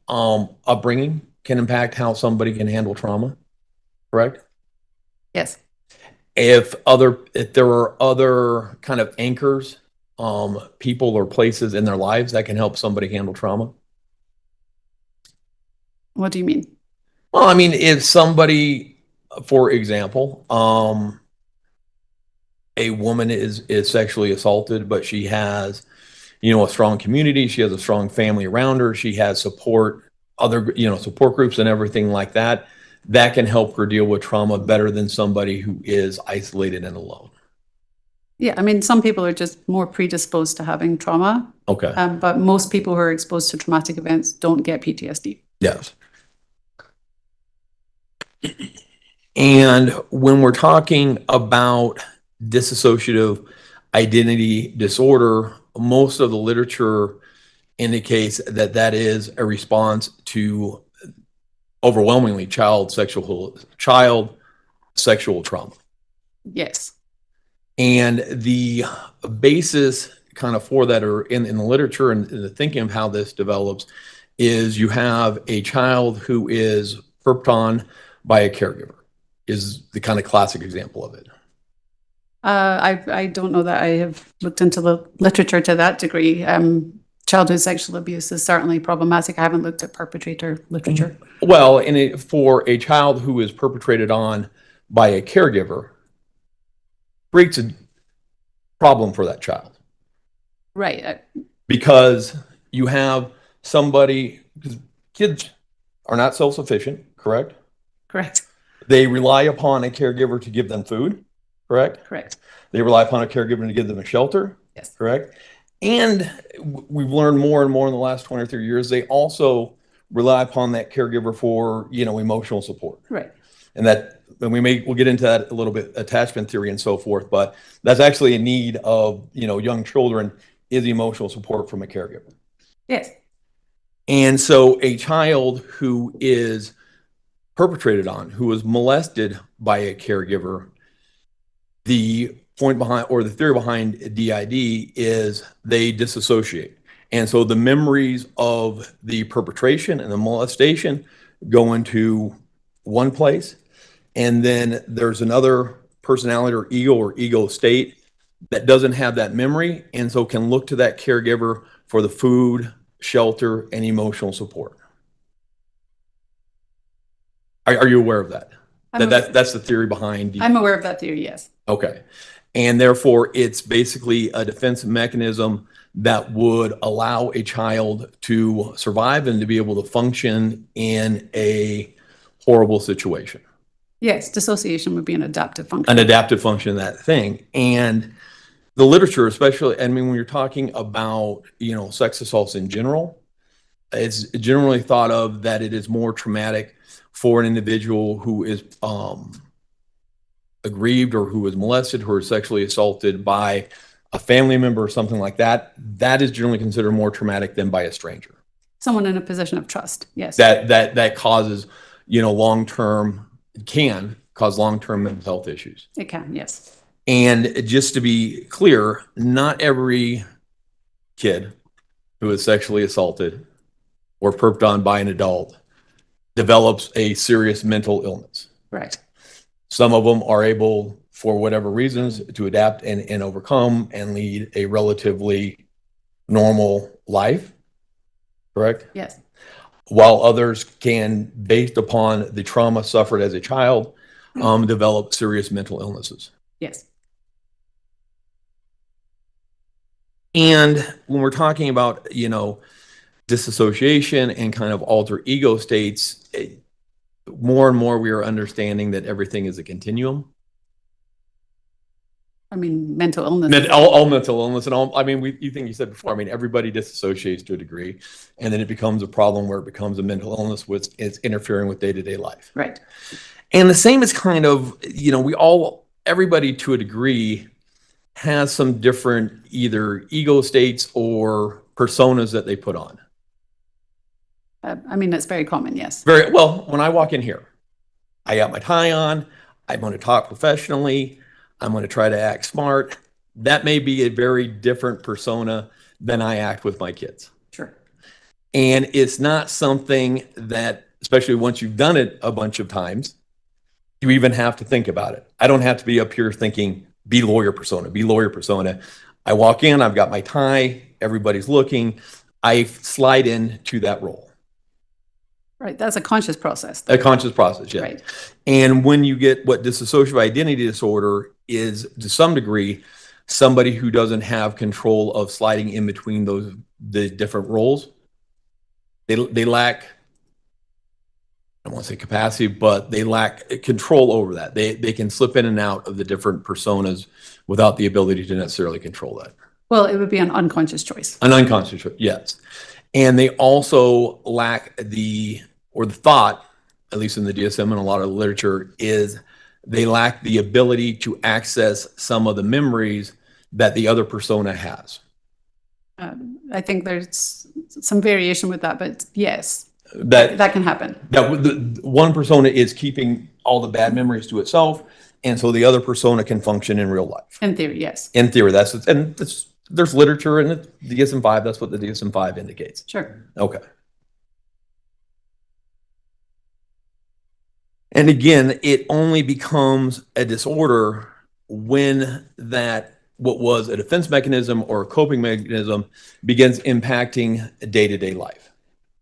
upbringing can impact how somebody can handle trauma, correct? Yes. If there are other kind of anchors, people or places in their lives that can help somebody handle trauma. What do you mean? Well, I mean, if somebody, for example, a woman is sexually assaulted, but she has, a strong community, she has a strong family around her, she has support, support groups and everything like that, that can help her deal with trauma better than somebody who is isolated and alone. Yeah, I mean, some people are just more predisposed to having trauma. Okay. But most people who are exposed to traumatic events don't get PTSD. Yes. And when we're talking about dissociative identity disorder, most of the literature indicates that is a response to overwhelmingly child sexual trauma. Yes. And the basis kind of for that, or in the literature and the thinking of how this develops, is you have a child who is perped on by a caregiver, is the kind of classic example of it. I don't know that I have looked into the literature to that degree. Childhood sexual abuse is certainly problematic. I haven't looked at perpetrator literature. Well, for a child who is perpetrated on by a caregiver, creates a problem for that child. Right. Because you have somebody, because kids are not self-sufficient, correct? Correct. They rely upon a caregiver to give them food, correct? Correct. They rely upon a caregiver to give them a shelter, yes, correct? And we've learned more and more in the last 20 or 30 years, they also rely upon that caregiver for, emotional support. Right. And we'll get into that a little bit, attachment theory and so forth, but that's actually a need of, young children, is emotional support from a caregiver. Yes. And so a child who is perpetrated on, who was molested by a caregiver, the point behind, or the theory behind DID, is they disassociate. And so the memories of the perpetration and the molestation go into one place, and then there's another personality or ego state that doesn't have that memory, and so can look to that caregiver for the food, shelter, and emotional support. Are you aware of that? That's the theory behind. I'm aware of that theory, yes. Okay. And therefore, it's basically a defense mechanism that would allow a child to survive and to be able to function in a horrible situation. Yes, dissociation would be an adaptive function. An adaptive function of that thing. And the literature, especially, when you're talking about, sex assaults in general, it's generally thought of that it is more traumatic for an individual who is aggrieved or who is molested, who is sexually assaulted by a family member or something like that. That is generally considered more traumatic than by a stranger. Someone in a position of trust, yes. That causes, can cause long-term mental health issues. It can, yes. And just to be clear, not every kid who is sexually assaulted or perped on by an adult develops a serious mental illness. Right. Some of them are able, for whatever reasons, to adapt and overcome and lead a relatively normal life. Correct? Yes. While others can, based upon the trauma suffered as a child, develop serious mental illnesses. Yes. And when we're talking about, disassociation and kind of alter ego states, more and more we are understanding that everything is a continuum. I mean, mental illness. All mental illness and all. I mean, you think you said before. I mean, everybody disassociates to a degree, and then it becomes a problem where it becomes a mental illness, which is interfering with day-to-day life. Right. And the same is kind of, everybody to a degree has some different either ego states or personas that they put on. I mean, that's very common, yes. Very well. When I walk in here, I got my tie on. I'm going to talk professionally. I'm going to try to act smart. That may be a very different persona than I act with my kids. Sure. And it's not something that, especially once you've done it a bunch of times, you even have to think about it. I don't have to be up here thinking, be lawyer persona, be lawyer persona. I walk in, I've got my tie, everybody's looking. I slide into that role. Right. That's a conscious process. A conscious process, yeah. Right. And when you get what dissociative identity disorder is, to some degree, somebody who doesn't have control of sliding in between the different roles, they lack, I don't want to say capacity, but they lack control over that. They can slip in and out of the different personas without the ability to necessarily control that. Well, it would be an unconscious choice. An unconscious choice, yes. And they also lack the thought, at least in the DSM and a lot of the literature, is they lack the ability to access some of the memories that the other persona has. I think there's some variation with that, but yes, that can happen. The one persona is keeping all the bad memories to itself, and so the other persona can function in real life. In theory, yes. In theory, there's literature in the DSM-5. That's what the DSM-5 indicates. Sure. Okay. And again, it only becomes a disorder when what was a defense mechanism or a coping mechanism begins impacting day-to-day life.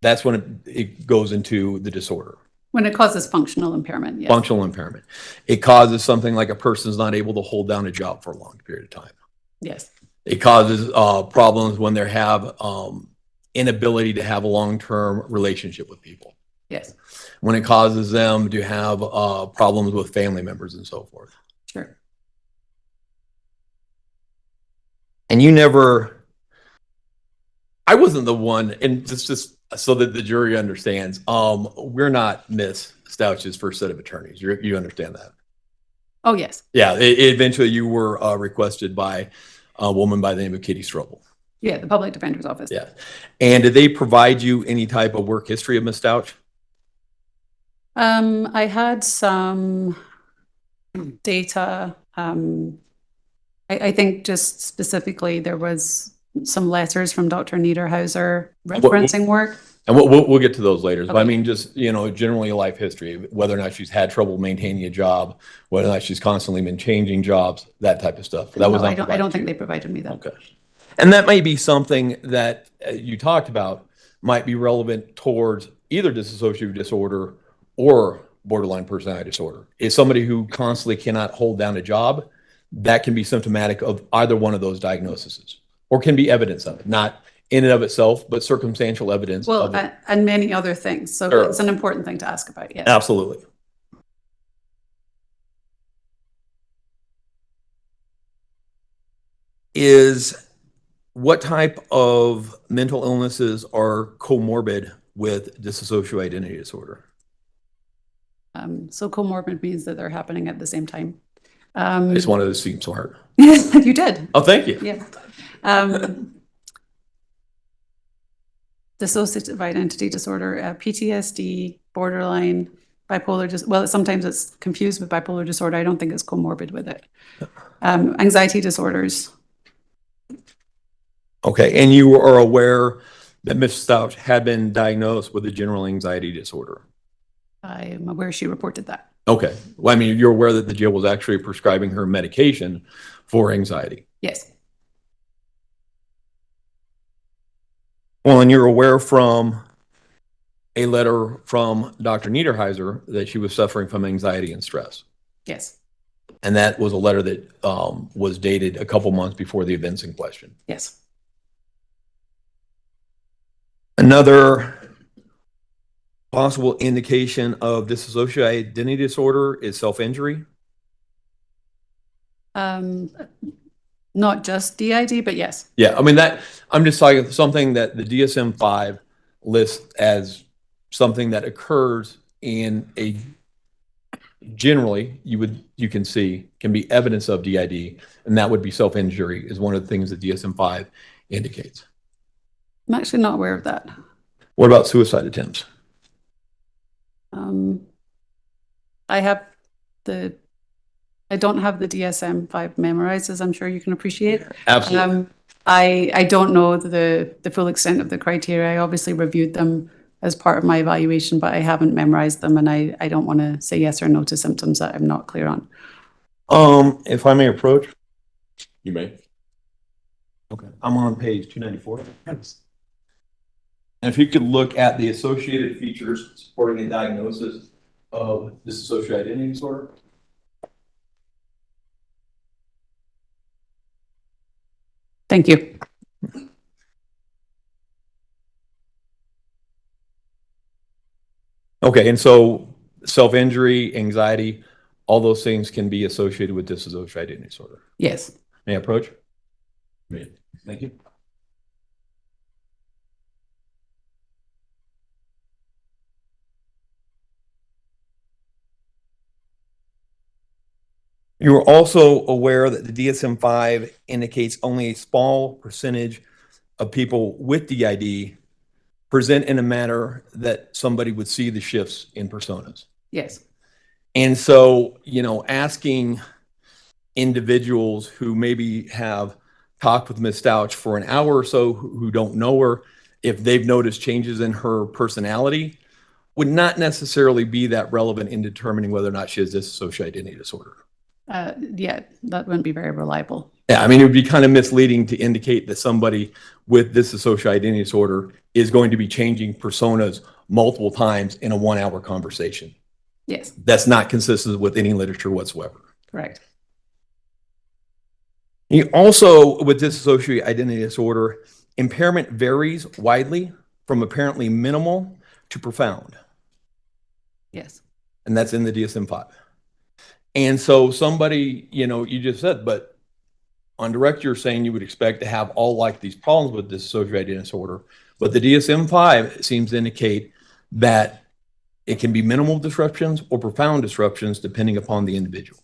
That's when it goes into the disorder. When it causes functional impairment, yes. Functional impairment. It causes something like a person's not able to hold down a job for a long period of time. Yes. It causes problems when they have inability to have a long-term relationship with people. Yes. When it causes them to have problems with family members and so forth. Sure. And I wasn't the one, and just so that the jury understands, we're not Miss Stauch's first set of attorneys. You understand that? Oh, yes. Yeah, eventually you were requested by a woman by the name of Katie Strobel. Yeah, the public defender's office. Yeah. And did they provide you any type of work history of Miss Stauch? I had some data. I think just specifically there was some letters from Dr. Niederhauser referencing work. And we'll get to those later. Okay. But I mean, just, generally a life history, whether or not she's had trouble maintaining a job, whether or not she's constantly been changing jobs, that type of stuff. That was I don't think they provided me that. Okay. And that may be something that you talked about might be relevant towards either dissociative disorder or borderline personality disorder. Is somebody who constantly cannot hold down a job, that can be symptomatic of either one of those diagnoses, or can be evidence of it, not in and of itself, but circumstantial evidence. Well, and many other things. So sure. It's an important thing to ask about. Yes. Absolutely. Is what type of mental illnesses are comorbid with dissociative identity disorder? So comorbid means that they're happening at the same time. I just wanted to seem smart. You did. Oh, thank you. Yeah. Dissociative identity disorder, PTSD, borderline, bipolar. Well, sometimes it's confused with bipolar disorder. I don't think it's comorbid with it. Anxiety disorders. Okay, and you are aware that Ms. Stauch had been diagnosed with a general anxiety disorder? I am aware she reported that. Okay. Well, I mean, you're aware that the jail was actually prescribing her medication for anxiety? Yes. Well, and you're aware from a letter from Dr. Niederheiser that she was suffering from anxiety and stress? Yes. And that was a letter that was dated a couple months before the events in question? Yes. Another possible indication of dissociative identity disorder is self-injury? Not just DID, but yes. Yeah, I mean, I'm just talking something that the DSM-5 lists as something that occurs in a, generally you can see can be evidence of DID, and that would be self-injury is one of the things that DSM-5 indicates. I'm actually not aware of that. What about suicide attempts? I don't have the DSM-5 memorized, as I'm sure you can appreciate. Absolutely. I don't know the full extent of the criteria. I obviously reviewed them as part of my evaluation, but I haven't memorized them, and I don't want to say yes or no to symptoms that I'm not clear on. If I may approach? You may. Okay. I'm on page 294. And if you could look at the associated features supporting a diagnosis of dissociative identity disorder. Thank you. Okay, and so self-injury, anxiety, all those things can be associated with dissociative identity disorder? Yes. May I approach? Thank you. You are also aware that the DSM-5 indicates only a small percentage of people with DID present in a manner that somebody would see the shifts in personas. Yes. And so, asking individuals who maybe have talked with Ms. Stauch for an hour or so who don't know her, if they've noticed changes in her personality, would not necessarily be that relevant in determining whether or not she has dissociative identity disorder. Yeah, that wouldn't be very reliable. Yeah, I mean, it would be kind of misleading to indicate that somebody with dissociative identity disorder is going to be changing personas multiple times in a 1 hour conversation. Yes. That's not consistent with any literature whatsoever. Correct. You also, with dissociative identity disorder, impairment varies widely from apparently minimal to profound. Yes. And that's in the DSM-5. And so somebody, you just said, but on direct, you're saying you would expect to have all like these problems with dissociative identity disorder, but the DSM-5 seems to indicate that it can be minimal disruptions or profound disruptions depending upon the individual.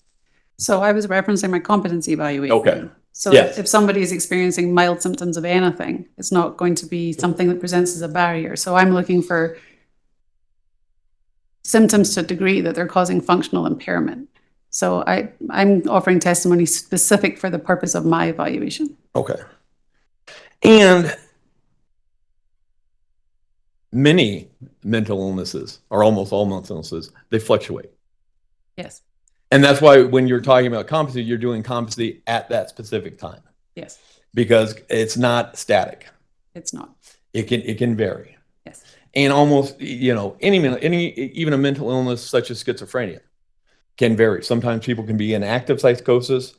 So I was referencing my competency evaluation. Okay. So yes. If somebody is experiencing mild symptoms of anything, it's not going to be something that presents as a barrier. So I'm looking for symptoms to a degree that they're causing functional impairment. So I'm offering testimony specific for the purpose of my evaluation. Okay. And many mental illnesses, or almost all mental illnesses, they fluctuate. Yes. And that's why when you're talking about competency, you're doing competency at that specific time. Yes. Because it's not static. It's not. It can vary. Yes. And almost, any even a mental illness such as schizophrenia can vary. Sometimes people can be in active psychosis,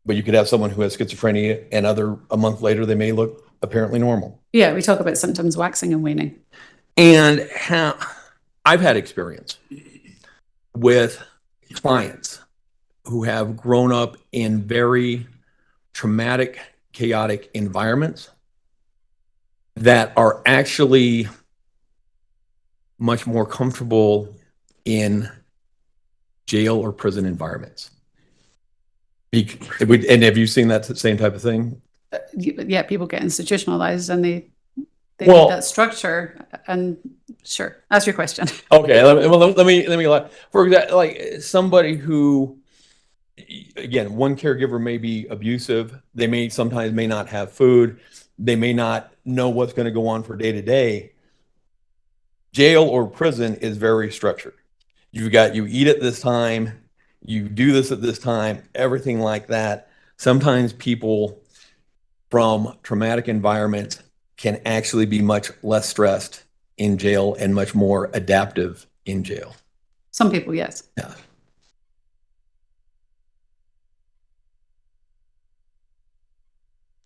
but you could have someone who has schizophrenia and a month later they may look apparently normal. Yeah, we talk about symptoms waxing and waning. And I've had experience with clients who have grown up in very traumatic chaotic environments that are actually much more comfortable in jail or prison environments. And have you seen that same type of thing? Yeah, people get institutionalized and they Well, need that structure. And sure, ask your question. Okay, let me for example, like somebody who, again, one caregiver may be abusive. They sometimes may not have food. They may not know what's going to go on for day to day. Jail or prison is very structured. You eat at this time, you do this at this time, everything like that. Sometimes people from traumatic environments can actually be much less stressed in jail and much more adaptive in jail. Some people, yes. Yeah.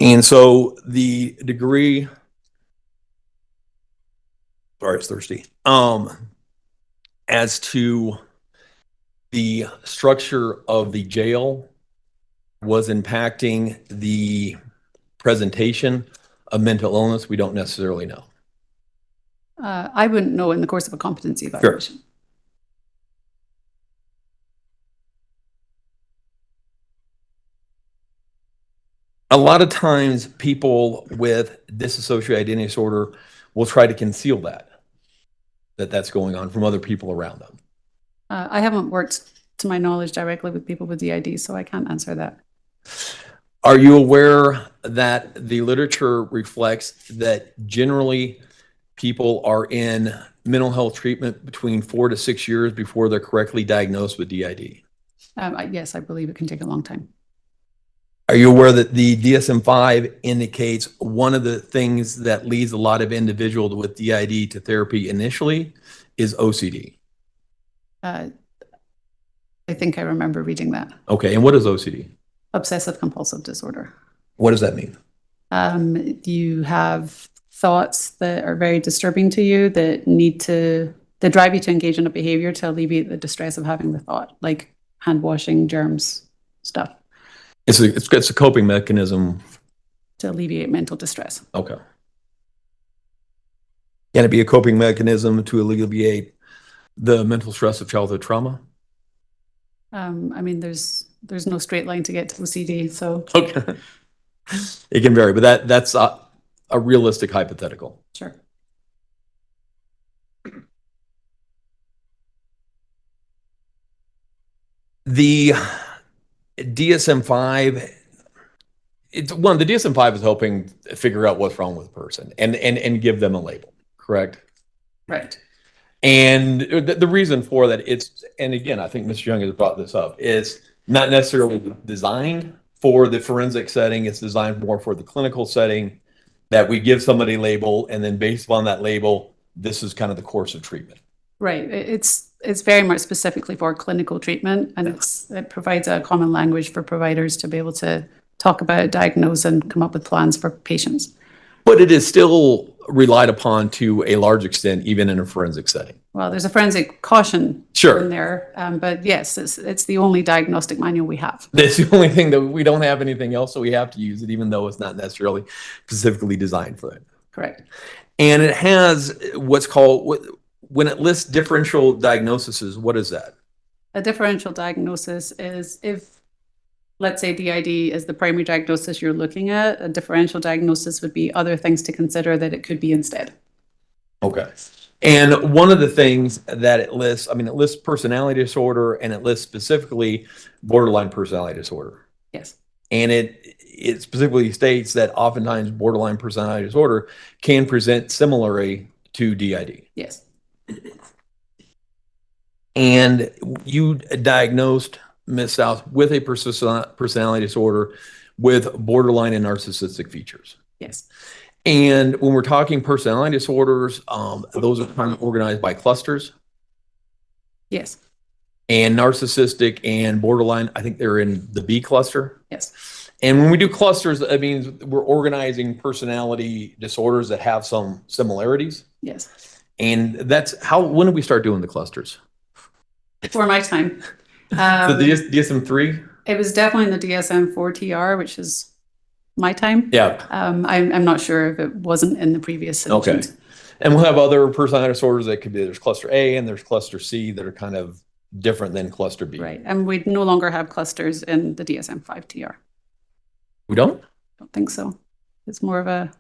And so the degree, sorry, it's thirsty. As to the structure of the jail was impacting the presentation of mental illness, we don't necessarily know. I wouldn't know in the course of a competency evaluation. Sure. A lot of times people with dissociative identity disorder will try to conceal that's going on from other people around them. I haven't worked, to my knowledge, directly with people with DID, so I can't answer that. Are you aware that the literature reflects that generally people are in mental health treatment between 4 to 6 years before they're correctly diagnosed with DID? Yes, I believe it can take a long time. Are you aware that the DSM-5 indicates one of the things that leads a lot of individuals with DID to therapy initially is OCD? I think I remember reading that. Okay, and what is OCD? Obsessive compulsive disorder. What does that mean? You have thoughts that are very disturbing to you that drive you to engage in a behavior to alleviate the distress of having the thought, like hand washing, germs, stuff. It's a coping mechanism to alleviate mental distress. Okay. Can it be a coping mechanism to alleviate the mental stress of childhood trauma? I mean, there's no straight line to get to OCD, so. Okay. It can vary, but that's a realistic hypothetical. Sure. The DSM-5, the DSM-5 is helping figure out what's wrong with a person and give them a label, correct? Right. And the reason for that, and again, I think Mr. Young has brought this up, it's not necessarily designed for the forensic setting. It's designed more for the clinical setting, that we give somebody a label, and then based upon that label, this is kind of the course of treatment. Right. It's very much specifically for clinical treatment, and it provides a common language for providers to be able to talk about, diagnose, and come up with plans for patients. But it is still relied upon to a large extent, even in a forensic setting. Well, there's a forensic caution in there, but yes, it's the only diagnostic manual we have. That's the only thing that we don't have anything else, so we have to use it, even though it's not necessarily specifically designed for it. Correct. And it has what's called, when it lists differential diagnoses, what is that? A differential diagnosis is if, let's say, DID is the primary diagnosis you're looking at, a differential diagnosis would be other things to consider that it could be instead. Okay. And one of the things that it lists, it lists personality disorder, and it lists specifically borderline personality disorder. Yes. And it specifically states that oftentimes borderline personality disorder can present similarly to DID. Yes. And you diagnosed Ms. Stauch with a personality disorder with borderline and narcissistic features. Yes. And when we're talking personality disorders, those are kind of organized by clusters. Yes. And narcissistic and borderline, I think they're in the B cluster. Yes. And when we do clusters, that means we're organizing personality disorders that have some similarities. Yes. And when did we start doing the clusters? Before my time. The DSM-3? It was definitely in the DSM-4 TR, which is My time? Yeah. I'm not sure if it wasn't in the previous solutions. Okay. And we'll have other personality disorders that could be, there's cluster A and there's cluster C that are kind of different than cluster B. Right. And we no longer have clusters in the DSM-5 TR. We don't? Don't think so. It's more of a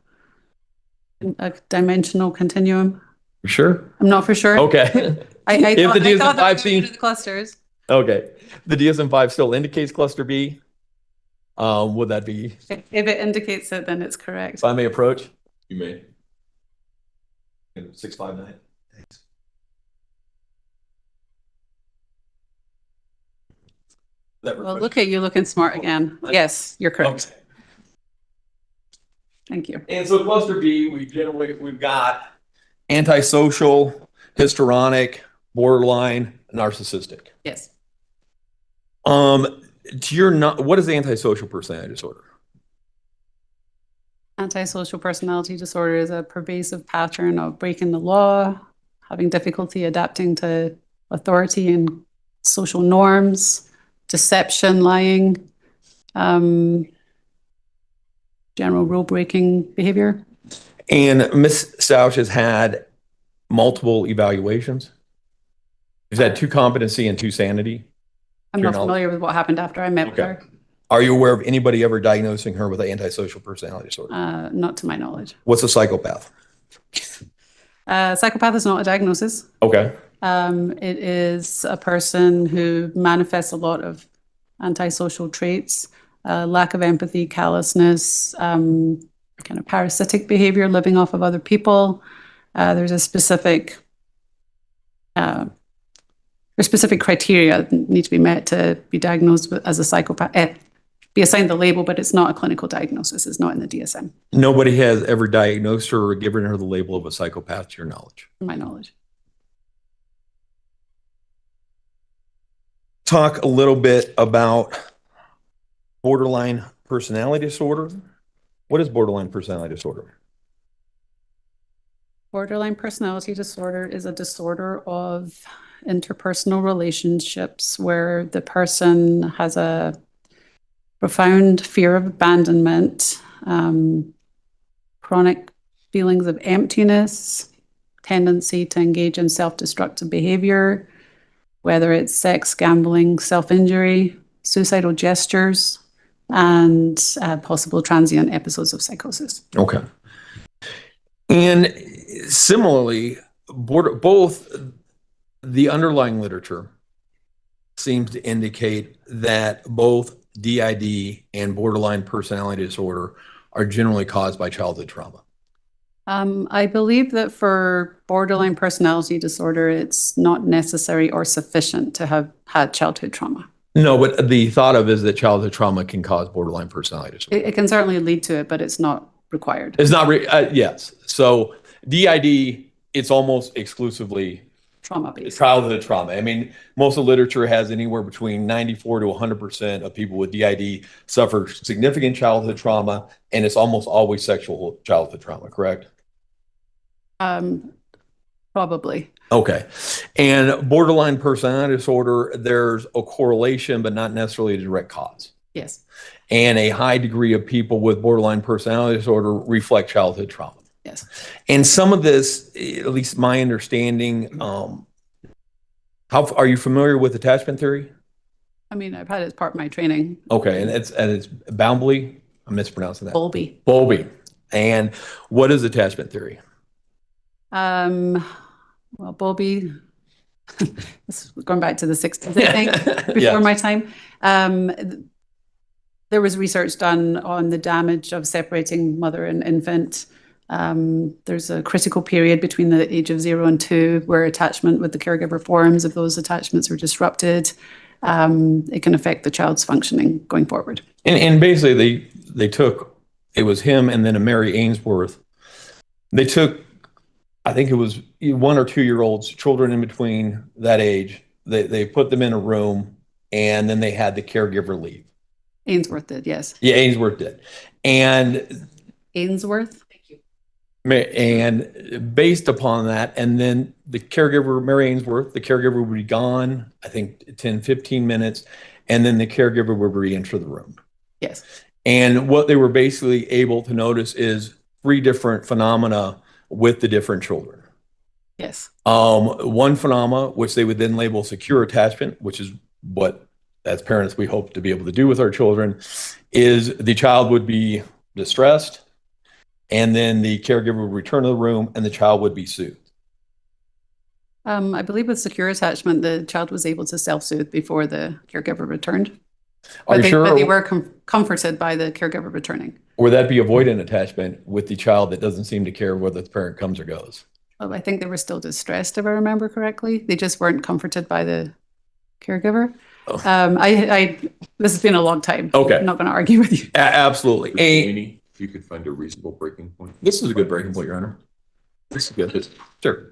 dimensional continuum. You sure? I'm not for sure. Okay. I If thought, the I thought that DSM-5 we seems, the clusters. okay. The DSM-5 still indicates cluster B. Would that be? If it indicates it, then it's correct. If I may approach? You may. 659. Thanks. Well, look at you looking smart again. Yes, you're correct. Okay. Thank you. And so cluster B, we've got antisocial, histrionic, borderline, narcissistic. Yes. What is antisocial personality disorder? Antisocial personality disorder is a pervasive pattern of breaking the law, having difficulty adapting to authority and social norms, deception, lying, general rule-breaking behavior. And Ms. Stauch has had multiple evaluations. She's had 2 competency and 2 sanity. I'm not familiar with what happened after I met with her. Are you aware of anybody ever diagnosing her with an antisocial personality disorder? Not to my knowledge. What's a psychopath? Psychopath is not a diagnosis. Okay. It is a person who manifests a lot of antisocial traits, lack of empathy, callousness, kind of parasitic behavior, living off of other people. There's a specific criteria that need to be met to be diagnosed as a psychopath, be assigned the label, but it's not a clinical diagnosis. It's not in the DSM. Nobody has ever diagnosed her or given her the label of a psychopath to your knowledge? To my knowledge. Talk a little bit about borderline personality disorder. What is borderline personality disorder? Borderline personality disorder is a disorder of interpersonal relationships where the person has a profound fear of abandonment, chronic feelings of emptiness, tendency to engage in self-destructive behavior, whether it's sex, gambling, self-injury, suicidal gestures, and possible transient episodes of psychosis. Okay. And similarly, both the underlying literature seems to indicate that both DID and borderline personality disorder are generally caused by childhood trauma. I believe that for borderline personality disorder, it's not necessary or sufficient to have had childhood trauma. No, but the thought of is that childhood trauma can cause borderline personality disorder. It can certainly lead to it, but it's not required. It's not, yes. So DID, it's almost exclusively trauma-based. Childhood trauma. I mean, most of the literature has anywhere between 94 to 100% of people with DID suffer significant childhood trauma, and it's almost always sexual childhood trauma, correct? Probably. Okay. And borderline personality disorder, there's a correlation, but not necessarily a direct cause. Yes. And a high degree of people with borderline personality disorder reflect childhood trauma. Yes. And some of this, at least my understanding, how are you familiar with attachment theory? I mean, I've had it as part of my training. Okay, and it's Bowlby. I'm mispronouncing that. Bowlby. Bowlby. And what is attachment theory? Well, Bowlby, going back to the 60s, I think, before my time. There was research done on the damage of separating mother and infant. There's a critical period between the age of 0 and 2 where attachment with the caregiver forms. If those attachments are disrupted, it can affect the child's functioning going forward. And basically, they took, it was him and then a Mary Ainsworth. They took, I think it was 1 or 2 year olds, children in between that age. They put them in a room and then they had the caregiver leave. Ainsworth did, yes. Yeah, Ainsworth did. And Ainsworth? And based upon that, and then the caregiver, Mary Ainsworth, the caregiver would be gone, I think 10, 15 minutes, and then the caregiver would re-enter the room. Yes. And what they were basically able to notice is 3 different phenomena with the different children. Yes. One phenomena, which they would then label secure attachment, which is what, as parents, we hope to be able to do with our children, is the child would be distressed, and then the caregiver would return to the room, and the child would be soothed. I believe with secure attachment, the child was able to self-soothe before the caregiver returned. But they were comforted by the caregiver returning. Or that be avoidant attachment with the child that doesn't seem to care whether the parent comes or goes? Well, I think they were still distressed, if I remember correctly. They just weren't comforted by the caregiver. Oh. This has been a long time. Okay. I'm not going to argue with you. Absolutely. Amy, if you could find a reasonable breaking point. This is a good breaking point, Your Honor. This is good. Sure.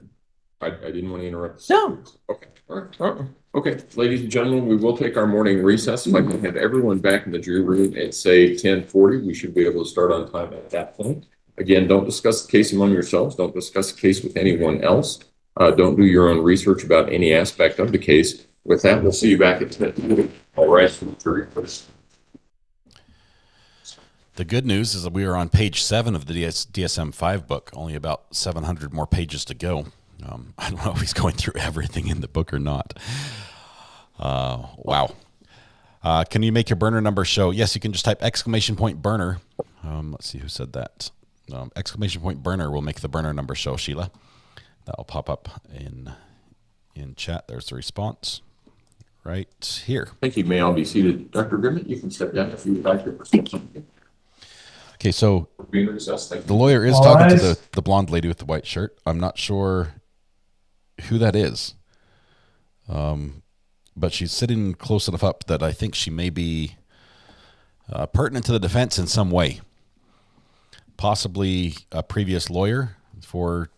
I didn't want to interrupt. No. Okay. All right. Okay, ladies and gentlemen, we will take our morning recess. If I can have everyone back in the jury room at, say, 10:40, we should be able to start on time at that point. Again, don't discuss the case among yourselves. Don't discuss the case with anyone else. Don't do your own research about any aspect of the case. With that, we'll see you back at 10:40. All right, from the jury first. The good news is that we are on page 7 of the DSM-5 book, only about 700 more pages to go. I don't know if he's going through everything in the book or not. Wow. Can you make your burner number show? Yes, you can just type !burner. Let's see who said that. !burner will make the burner number show, Sheila. That will pop up in chat. There's the response right here. Thank you. May I be seated? Dr. Grimmett, you can step down if you would like to present something. Okay, so the lawyer is talking to the blonde lady with the white shirt. I'm not sure who that is, but she's sitting close enough up that I think she may be pertinent to the defense in some way. Possibly a previous lawyer for,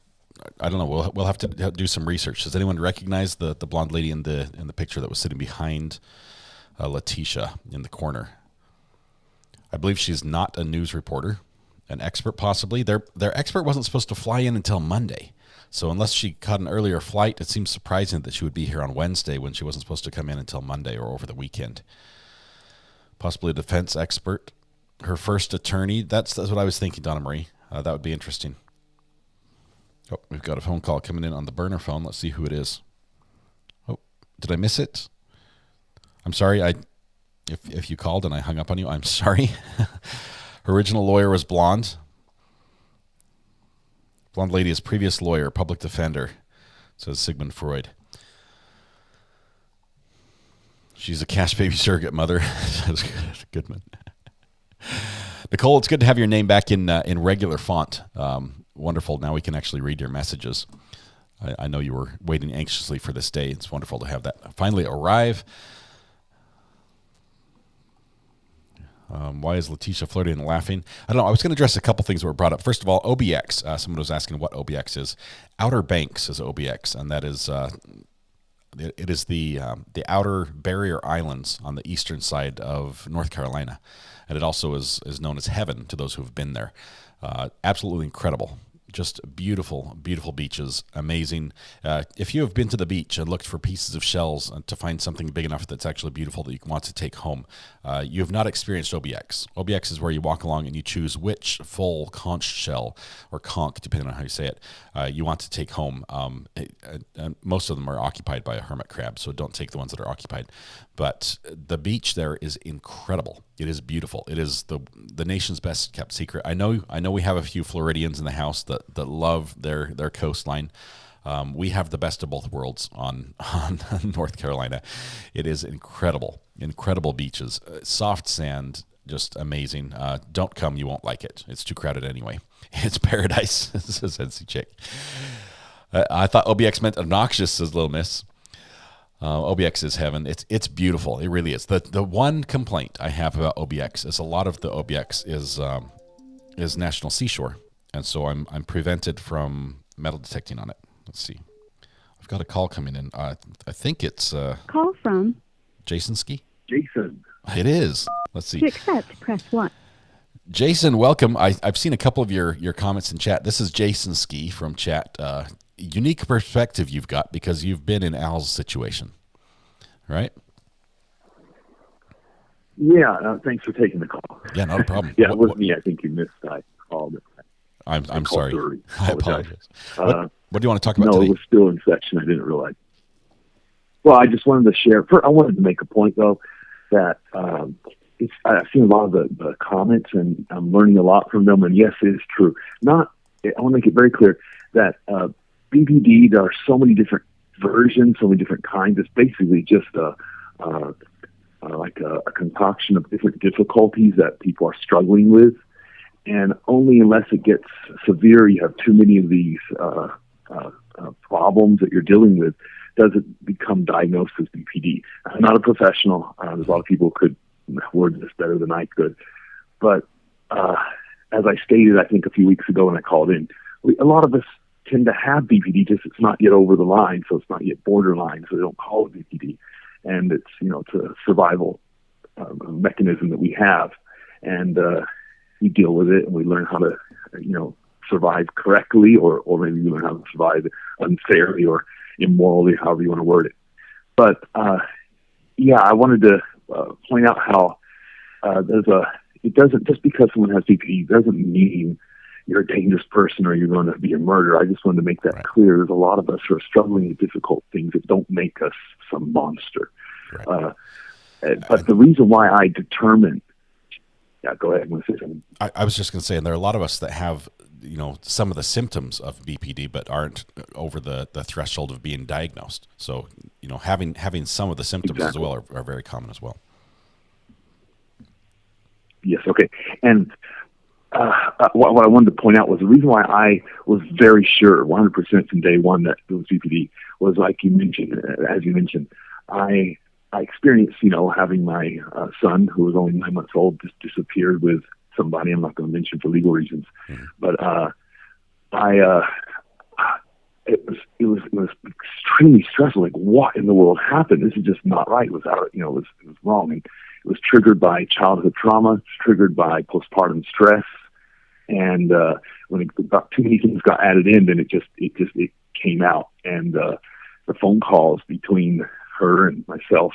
I don't know. We'll have to do some research. Does anyone recognize the blonde lady in the picture that was sitting behind Letecia in the corner? I believe she's not a news reporter, an expert possibly. Their expert wasn't supposed to fly in until Monday. So unless she caught an earlier flight, it seems surprising that she would be here on Wednesday when she wasn't supposed to come in until Monday or over the weekend. Possibly a defense expert. Her first attorney. That's what I was thinking, Donna Marie. That would be interesting. Oh, we've got a phone call coming in on the burner phone. Let's see who it is. Oh, did I miss it? I'm sorry. If you called and I hung up on you, I'm sorry. Her original lawyer was blonde. Blonde lady is previous lawyer, public defender, says Sigmund Freud. She's a cash baby surrogate mother, says Goodman. Nicole, it's good to have your name back in regular font. Wonderful. Now we can actually read your messages. I know you were waiting anxiously for this day. It's wonderful to have that finally arrive. Why is Letecia flirting and laughing? I don't know. I was going to address a couple things that were brought up. First of all, OBX. Someone was asking what OBX is. Outer Banks is OBX, and that is it is the outer barrier islands on the eastern side of North Carolina, and it also is known as heaven to those who have been there. Absolutely incredible. Just beautiful, beautiful beaches. Amazing. If you have been to the beach and looked for pieces of shells to find something big enough that's actually beautiful that you want to take home, you have not experienced OBX. OBX is where you walk along and you choose which full conch shell, or conch, depending on how you say it, you want to take home. Most of them are occupied by a hermit crab, so don't take the ones that are occupied. But the beach there is incredible. It is beautiful. It is the nation's best kept secret. I know we have a few Floridians in the house that love their coastline. We have the best of both worlds on North Carolina. It is incredible beaches, soft sand, just amazing. Don't come, you won't like it. It's too crowded anyway. It's paradise, says NC Chick. I thought OBX meant obnoxious, says Little Miss. OBX is heaven. It's beautiful. It really is. The one complaint I have about OBX is a lot of the OBX is National Seashore, and so I'm prevented from metal detecting on it. Let's see. I've got a call coming in. I think it's Call from Jason Ski. Jason. It is. Let's see. To accept, press 1. Jason, welcome. I've seen a couple of your comments in chat. This is Jason Ski from chat. Unique perspective you've got because you've been in Al's situation, right? Yeah, thanks for taking the call. Yeah, not a problem. Yeah, it was me. I think you missed. I called it. I'm sorry. Early. I apologize. What do you want to talk about today? No, it was still in section. I didn't realize. Well, I just wanted to share. I wanted to make a point, though, that I've seen a lot of the comments, and I'm learning a lot from them. And yes, it is true. I want to make it very clear that BPD, there are so many different versions, so many different kinds. It's basically just like a concoction of different difficulties that people are struggling with. And only unless it gets severe, you have too many of these problems that you're dealing with, does it become diagnosed as BPD. I'm not a professional. There's a lot of people who could word this better than I could. But as I stated, I think a few weeks ago when I called in, a lot of us tend to have BPD, just it's not yet over the line, so it's not yet borderline, so they don't call it BPD. And it's, it's a survival mechanism that we have. And we deal with it, and we learn how to, survive correctly, or maybe we learn how to survive unfairly or immorally, however you want to word it. But I wanted to point out how it doesn't, just because someone has BPD doesn't mean you're a dangerous person or you're going to be a murderer. I just wanted to make that clear. There's a lot of us who are struggling with difficult things that don't make us some monster. Right. But the reason why I determined, go ahead. I was just going to say, and there are a lot of us that have, some of the symptoms of BPD, but aren't over the threshold of being diagnosed. So, having some of the symptoms as well are very common as well. Yes. Okay. And what I wanted to point out was the reason why I was very sure, 100% from day one, that it was BPD was, like you mentioned, as you mentioned, I experienced, having my son, who was only 9 months old, just disappeared with somebody I'm not going to mention for legal reasons. Mm-hmm. But it was extremely stressful. Like, what in the world happened? This is just not right. It was it was wrong. And it was triggered by childhood trauma. It's triggered by postpartum stress. And when too many things got added in, then it came out. And the phone calls between her and myself,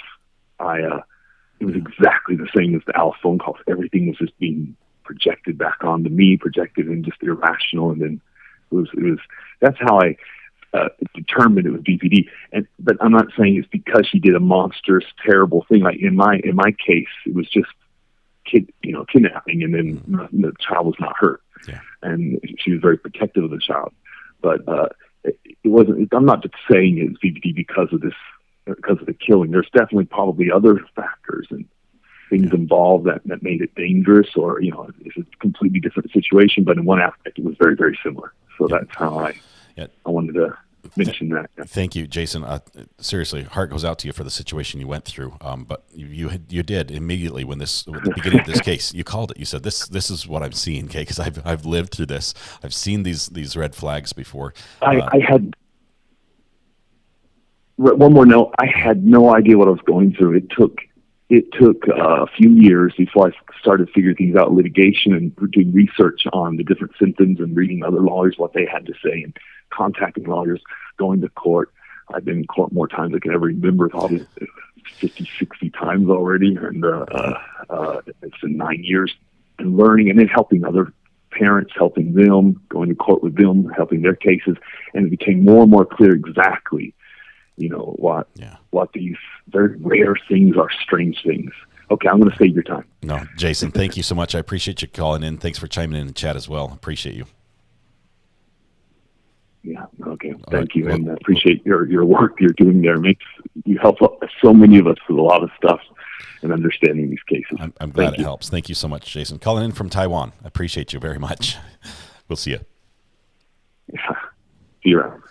it was exactly the same as the Alice phone calls. Everything was just being projected back onto me, projected and just irrational. And then that's how I determined it was BPD. But I'm not saying it's because she did a monstrous, terrible thing. Like in my case, it was just kidnapping, and then the child was not hurt. Yeah. And she was very protective of the child. But it wasn't. I'm not just saying it's BPD because of the killing. There's definitely probably other factors and things involved that made it dangerous, or it's a completely different situation. But in one aspect, it was very, very similar. So that's how I wanted to mention that. Yeah. Thank you, Jason. Seriously, heart goes out to you for the situation you went through. But you did immediately at the beginning of this case, you called it. You said, "This is what I'm seeing, okay? Because I've lived through this. I've seen these red flags before." I had one more note. I had no idea what I was going through. It took a few years before I started figuring things out, litigation and doing research on the different symptoms and reading other lawyers, what they had to say, and contacting lawyers, going to court. I've been in court more times than I can ever remember, probably 50, 60 times already. And it's been 9 years, and learning, and then helping other parents, helping them, going to court with them, helping their cases. And it became more and more clear exactly what these very rare things are, strange things. Okay, I'm going to save your time. No, Jason, thank you so much. I appreciate you calling in. Thanks for chiming in the chat as well. Appreciate you. Yeah, okay. Thank you, and I appreciate your work you're doing there. You help so many of us with a lot of stuff and understanding these cases. I'm glad it helps. Thank you so much, Jason. Calling in from Taiwan. I appreciate you very much. We'll see you. Yeah, see you around.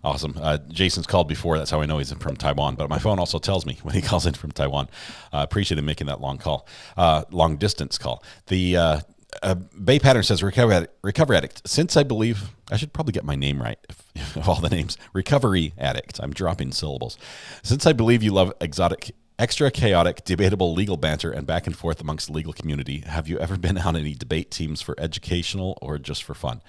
Awesome. Jason's called before. That's how I know he's from Taiwan. But my phone also tells me when he calls in from Taiwan. Appreciate him making that long distance call. The Bay Pattern says, recovery addict. Since I believe, I should probably get my name right of all the names. Recovery addict. I'm dropping syllables. Since I believe you love extra chaotic, debatable legal banter and back and forth amongst the legal community, have you ever been on any debate teams for educational or just for fun?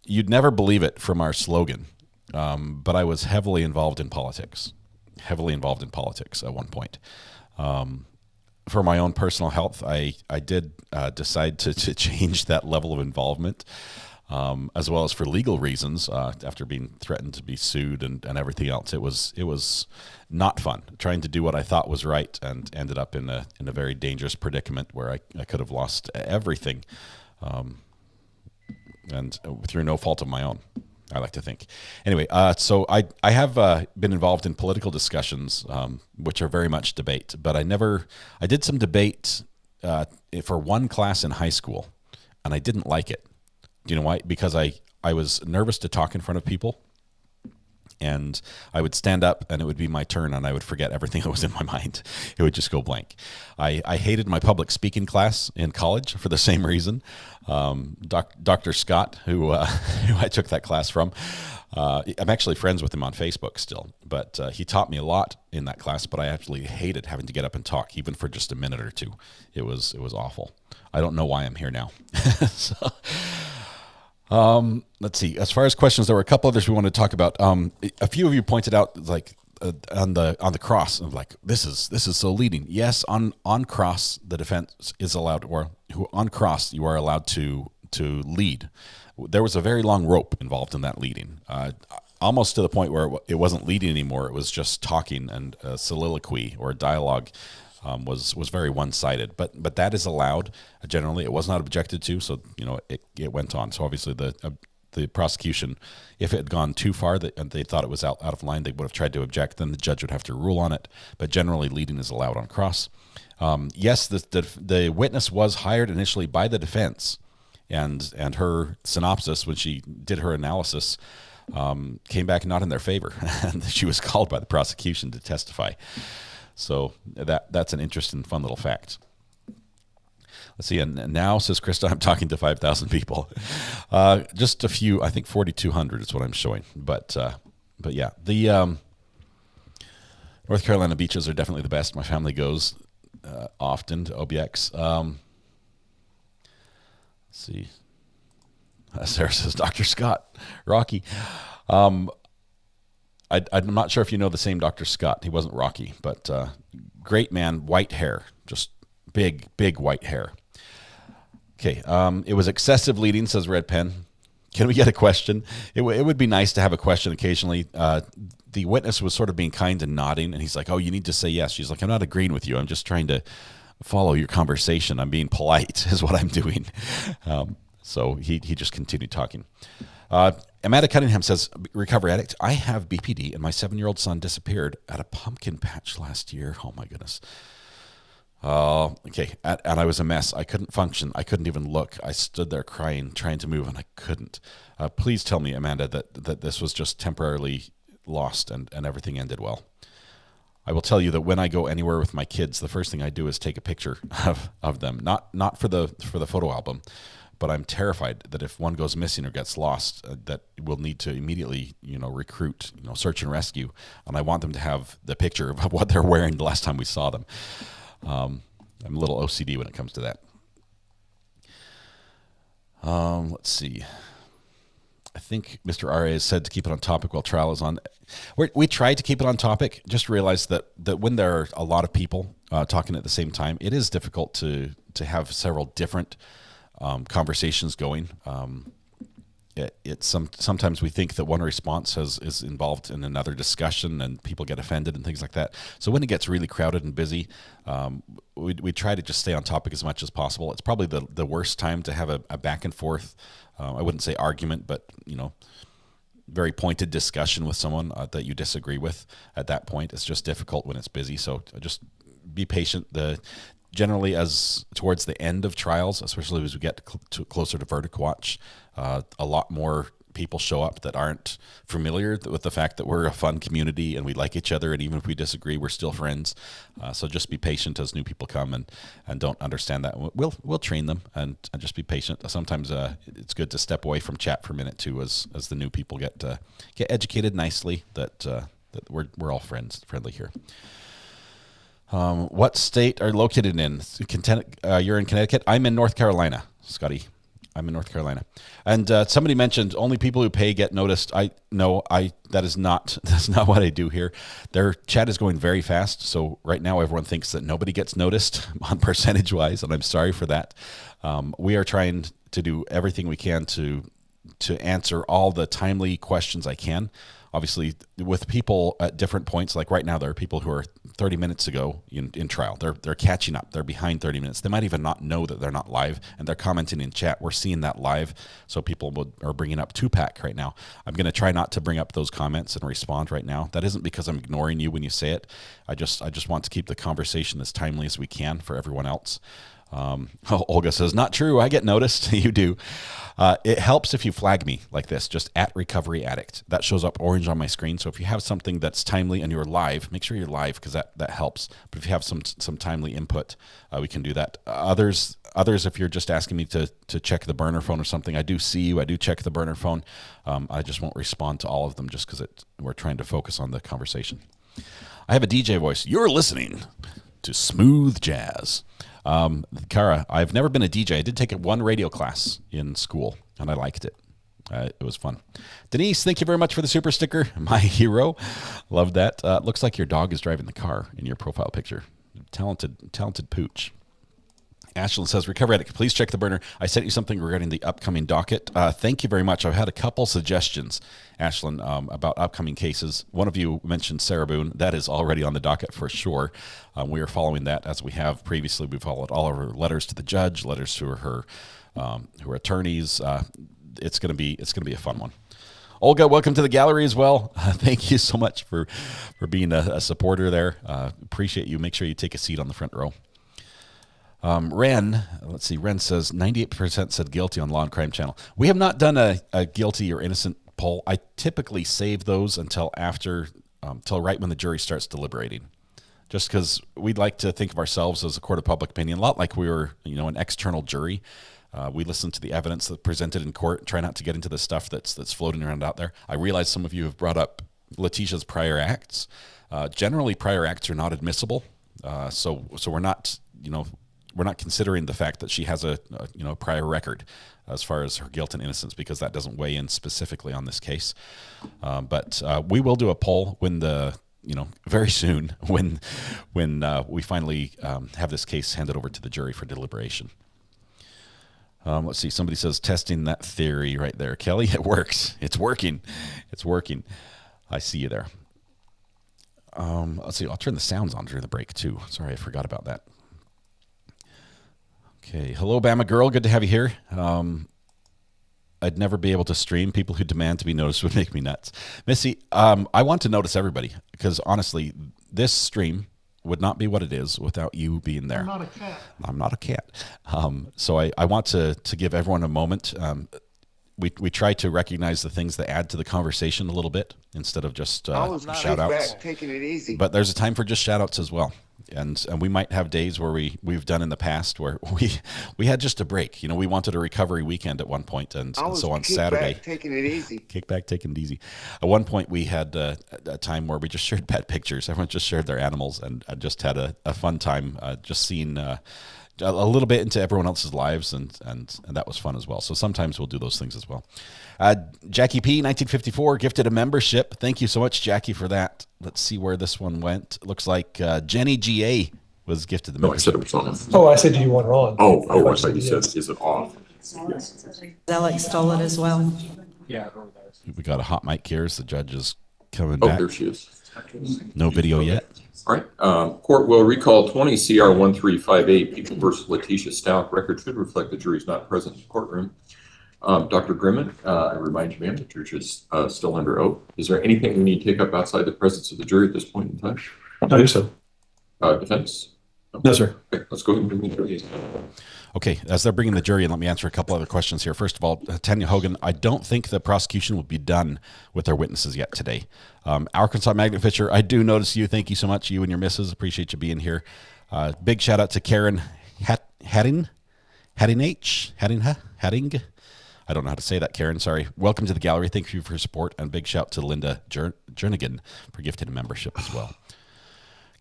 You'd never believe it from our slogan, but I was heavily involved in politics. heavily involved in politics at one point. For my own personal health, I did decide to change that level of involvement, as well as for legal reasons. After being threatened to be sued and everything else, it was not fun trying to do what I thought was right, and ended up in a very dangerous predicament where I could have lost everything, and through no fault of my own, I like to think. Anyway, so I have been involved in political discussions, which are very much debate, but I did some debate for one class in high school, and I didn't like it. Do you know why? Because I was nervous to talk in front of people, and I would stand up and it would be my turn and I would forget everything that was in my mind. It would just go blank. I hated my public speaking class in college for the same reason. Dr. Scott, who I took that class from, I'm actually friends with him on Facebook still, but he taught me a lot in that class, but I actually hated having to get up and talk, even for just a minute or two. It was awful. I don't know why I'm here now. So, let's see. As far as questions, there were a couple others we wanted to talk about. A few of you pointed out, like on the cross, of like this is so leading. Yes, on cross the defense is allowed, or on cross you are allowed to lead. There was a very long rope involved in that leading, almost to the point where it wasn't leading anymore. It was just talking, and a soliloquy or a dialogue was very one-sided, but that is allowed. Generally, it was not objected to, so it went on. So obviously, the prosecution, if it had gone too far, and they thought it was out of line, they would have tried to object. Then the judge would have to rule on it. But generally, leading is allowed on cross. Yes, the witness was hired initially by the defense, and her synopsis, when she did her analysis, came back not in their favor, and she was called by the prosecution to testify. So that's an interesting, fun little fact. Let's see. And now, says Krista, I'm talking to 5,000 people. Just a few. I think 4,200 is what I'm showing. But yeah, the North Carolina beaches are definitely the best. My family goes often to OBX. Let's see. Sarah says, Dr. Scott, Rocky. I'm not sure if you know the same Dr. Scott. He wasn't Rocky, but great man, white hair, just big white hair. Okay, it was excessive leading, says Red Pen. Can we get a question? It would be nice to have a question occasionally. The witness was sort of being kind and nodding, and he's like, oh, you need to say yes. She's like, I'm not agreeing with you. I'm just trying to follow your conversation. I'm being polite is what I'm doing. So he just continued talking. Amanda Cunningham says, recovery addict, I have BPD and my 7-year-old son disappeared at a pumpkin patch last year. Oh my goodness. Okay. And I was a mess. I couldn't function. I couldn't even look. I stood there crying, trying to move, and I couldn't. Please tell me, Amanda, that this was just temporarily lost and everything ended well. I will tell you that when I go anywhere with my kids, the first thing I do is take a picture of them, not for the photo album, but I'm terrified that if one goes missing or gets lost, that we'll need to immediately, recruit, search and rescue. And I want them to have the picture of what they're wearing the last time we saw them. I'm a little OCD when it comes to that. Let's see. I think Mr. R.A. has said to keep it on topic while trial is on. We tried to keep it on topic, just realized that when there are a lot of people talking at the same time, it is difficult to have several different conversations going. Sometimes we think that one response is involved in another discussion, and people get offended and things like that. So when it gets really crowded and busy, we try to just stay on topic as much as possible. It's probably the worst time to have a back and forth. I wouldn't say argument, but very pointed discussion with someone that you disagree with. At that point, it's just difficult when it's busy. So just be patient. Generally, as towards the end of trials, especially as we get closer to verdict watch, a lot more people show up that aren't familiar with the fact that we're a fun community and we like each other, and even if we disagree, we're still friends. So just be patient as new people come and don't understand that. We'll train them and just be patient. Sometimes it's good to step away from chat for a minute too, as the new people get educated nicely. That we're all friendly here. What state are you located in? You're in Connecticut. I'm in North Carolina, Scotty. I'm in North Carolina. And somebody mentioned only people who pay get noticed. That is not what I do here. Their chat is going very fast. So right now everyone thinks that nobody gets noticed on percentage wise. And I'm sorry for that. We are trying to do everything we can to answer all the timely questions I can. Obviously, with people at different points, like right now, there are people who are 30 minutes ago in trial. They're catching up. They're behind 30 minutes. They might even not know that they're not live, and they're commenting in chat. We're seeing that live, so people are bringing up 2-pack right now. I'm going to try not to bring up those comments and respond right now. That isn't because I'm ignoring you when you say it. I just want to keep the conversation as timely as we can for everyone else. Olga says, not true. I get noticed. You do. It helps if you flag me like this, just at Recovery Addict. That shows up orange on my screen. So if you have something that's timely and you're live, make sure you're live because that helps. But if you have some timely input, we can do that. Others, if you're just asking me to check the burner phone or something, I do see you. I do check the burner phone. I just won't respond to all of them just because we're trying to focus on the conversation. I have a DJ voice. You're listening to Smooth Jazz. Kara, I've never been a DJ. I did take one radio class in school, and I liked it. It was fun. Denise, thank you very much for the super sticker. My hero. Love that. Looks like your dog is driving the car in your profile picture. Talented pooch. Ashlyn says, Recovery Addict, please check the burner. I sent you something regarding the upcoming docket. Thank you very much. I've had a couple suggestions, Ashlyn, about upcoming cases. One of you mentioned Sarah Boone. That is already on the docket for sure. We are following that as we have previously. We followed all of her letters to the judge, letters to her attorneys. It's going to be a fun one. Olga, welcome to the gallery as well. Thank you so much for being a supporter there. Appreciate you. Make sure you take a seat on the front row. Ren says 98% said guilty on Law and Crime Channel. We have not done a guilty or innocent poll. I typically save those until right when the jury starts deliberating, just because we'd like to think of ourselves as a court of public opinion, a lot like we were, an external jury. We listen to the evidence that's presented in court, try not to get into the stuff that's floating around out there. I realize some of you have brought up Letecia's prior acts. Generally, prior acts are not admissible, so we're not, we're not considering the fact that she has a prior record as far as her guilt and innocence, because that doesn't weigh in specifically on this case. But we will do a poll when very soon when we finally have this case handed over to the jury for deliberation. Let's see. Somebody says testing that theory right there. Kelly, it works. It's working. It's working. I see you there. Let's see. I'll turn the sounds on during the break too. Sorry, I forgot about that. Okay. Hello, Bama girl. Good to have you here. I'd never be able to stream. People who demand to be noticed would make me nuts. Missy, I want to notice everybody because honestly, this stream would not be what it is without you being there. I'm not a cat. So I want to give everyone a moment. We try to recognize the things that add to the conversation a little bit instead of just shout outs. Taking it easy. But there's a time for just shout outs as well. And we might have days where we've done in the past where we had just a break. We wanted a recovery weekend at one point, and so on Saturday, taking it easy. Kick back, taking it easy. At one point, we had a time where we just shared pet pictures. Everyone just shared their animals, and I just had a fun time just seeing a little bit into everyone else's lives, and that was fun as well. So sometimes we'll do those things as well. Jackie P, 1954, gifted a membership. Thank you so much, Jackie, for that. Let's see where this one went. It looks like Jenny GA was gifted the membership. I said it was on. Oh, I said, do you want it on? Oh, I thought you said, is it off? Alex stole it as well. Yeah. We got a hot mic here as the judge is coming back. Oh, there she is. No video yet. All right. Court will recall 20 CR 1358, People versus Letecia Stauch. Record should reflect the jury's not present in the courtroom. Dr. Grimman, I remind you, ma'am, the church is still under oath. Is there anything we need to take up outside the presence of the jury at this point in time? I do so. Defense? No, sir. Okay, let's go ahead and bring the jury. Okay, as they're bringing the jury in, let me answer a couple other questions here. First of all, Tanya Hogan, I don't think the prosecution will be done with their witnesses yet today. Arkansas Magnet Fisher, I do notice you. Thank you so much, you and your missus. Appreciate you being here. Big shout out to Karen Hadding. I don't know how to say that, Karen. Sorry. Welcome to the gallery. Thank you for your support. And big shout to Linda Jernigan for gifting a membership as well.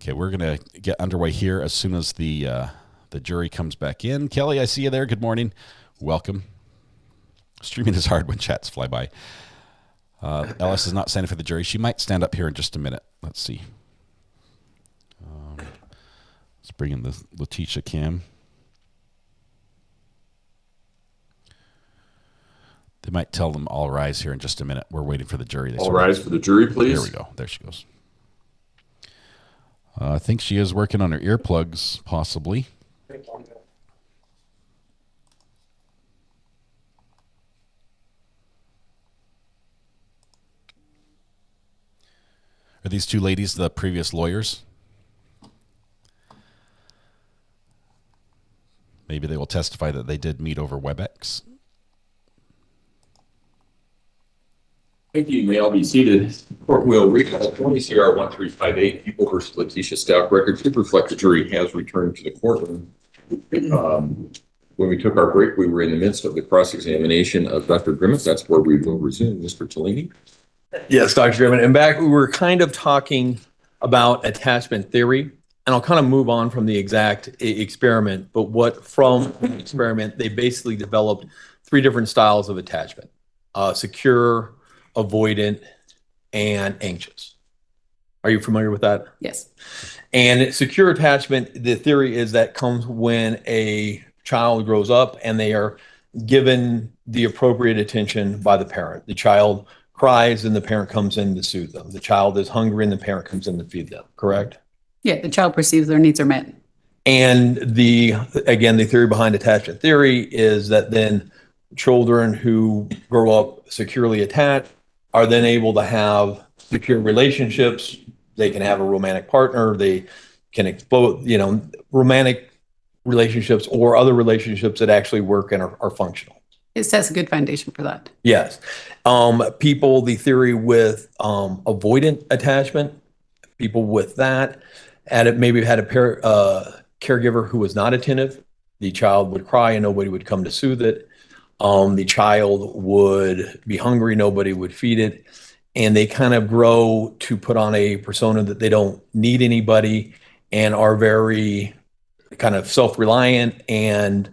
Okay, we're going to get underway here as soon as the jury comes back in. Kelly, I see you there. Good morning. Welcome. Streaming is hard when chats fly by. Ellis is not standing for the jury. She might stand up here in just a minute. Let's see. Let's bring in the Letecia cam. They might tell them all rise here in just a minute. We're waiting for the jury. All rise for the jury, please. There we go. There she goes. I think she is working on her earplugs, possibly. Are these two ladies the previous lawyers? Maybe they will testify that they did meet over WebEx. Thank you. You may all be seated. Court will recall 20 CR 1358, People versus Letecia Stauch. Record should reflect the jury has returned to the courtroom. When we took our break, we were in the midst of the cross-examination of Dr. Grimmett. That's where we will resume. Mr. Tellini. Yes, Dr. Grimmett. And back, we were kind of talking about attachment theory, and I'll kind of move on from the exact experiment, but from the experiment, they basically developed 3 different styles of attachment: secure, avoidant, and anxious. Are you familiar with that? Yes. And secure attachment, the theory is that comes when a child grows up and they are given the appropriate attention by the parent. The child cries and the parent comes in to soothe them. The child is hungry and the parent comes in to feed them, correct? Yeah, the child perceives their needs are met. And the theory behind attachment theory is that then children who grow up securely attached are then able to have secure relationships. They can have a romantic partner. They can explode, romantic relationships or other relationships that actually work and are functional. It sets a good foundation for that. Yes. The theory with avoidant attachment, people with that, maybe had a caregiver who was not attentive. The child would cry and nobody would come to soothe it. The child would be hungry, nobody would feed it. And they kind of grow to put on a persona that they don't need anybody and are very kind of self-reliant and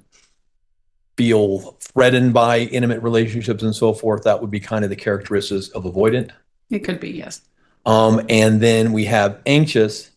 feel threatened by intimate relationships and so forth. That would be kind of the characteristics of avoidant. It could be, yes. And then we have anxious,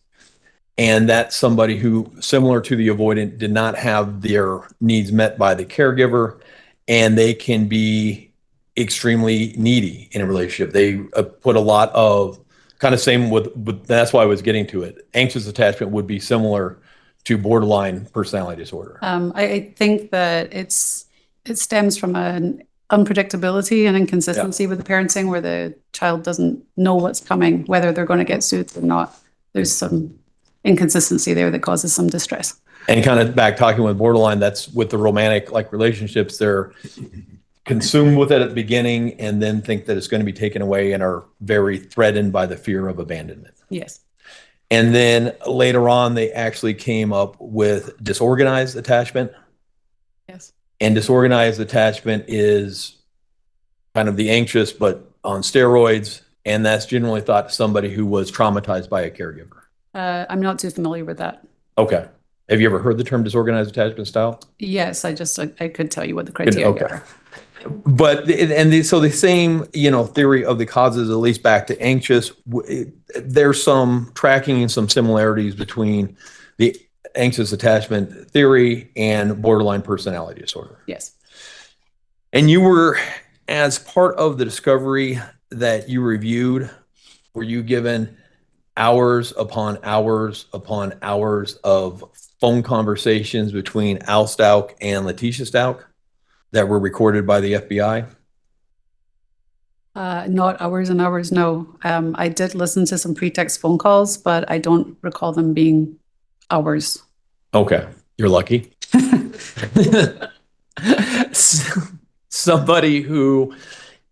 and that's somebody who, similar to the avoidant, did not have their needs met by the caregiver, and they can be extremely needy in a relationship. They put a lot of, kind of same with, that's why I was getting to it. Anxious attachment would be similar to borderline personality disorder. I think that it stems from an unpredictability and inconsistency with the parenting, where the child doesn't know what's coming, whether they're going to get soothed or not. There's some inconsistency there that causes some distress. And kind of back talking with borderline, that's with the romantic relationships, they're consumed with it at the beginning and then think that it's going to be taken away and are very threatened by the fear of abandonment. Yes. And then later on, they actually came up with disorganized attachment. Yes. And disorganized attachment is kind of the anxious, but on steroids. And that's generally thought to somebody who was traumatized by a caregiver. I'm not too familiar with that. Okay. Have you ever heard the term disorganized attachment style? Yes, I could tell you what the criteria are. But so the same theory of the causes, at least back to anxious, there's some tracking and some similarities between the anxious attachment theory and borderline personality disorder. Yes. And you were, as part of the discovery that you reviewed, were you given hours upon hours upon hours of phone conversations between Al Stauch and Letecia Stauch that were recorded by the FBI? Not hours and hours, no. I did listen to some pretext phone calls, but I don't recall them being hours. Okay, you're lucky. Somebody who,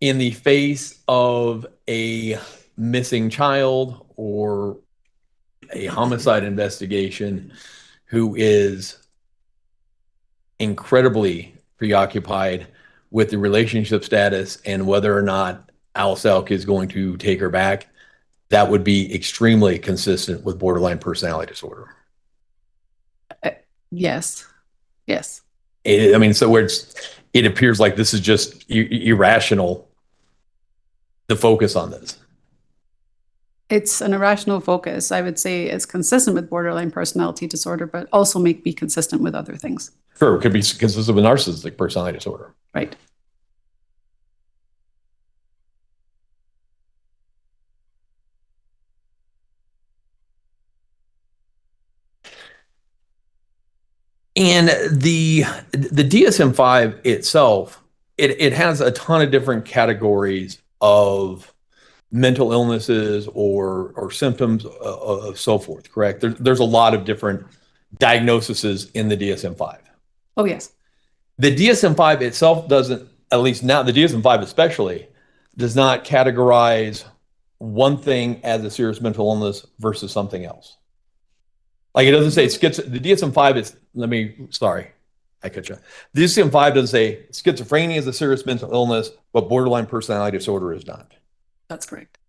in the face of a missing child or a homicide investigation, who is incredibly preoccupied with the relationship status and whether or not Al Stauch is going to take her back, that would be extremely consistent with borderline personality disorder. Yes. Yes. So where it appears like this is just irrational to focus on this. It's an irrational focus. I would say it's consistent with borderline personality disorder, but also be consistent with other things. Sure, it could be consistent with narcissistic personality disorder. Right. And the DSM-5 itself, it has a ton of different categories of mental illnesses or symptoms of so forth, correct? There's a lot of different diagnoses in the DSM-5. Oh, yes. The DSM-5 itself doesn't, at least now, the DSM-5 especially, does not categorize one thing as a serious mental illness versus something else. Like it doesn't say the DSM-5 is, I cut you. The DSM-5 doesn't say schizophrenia is a serious mental illness, but borderline personality disorder is not. That's correct.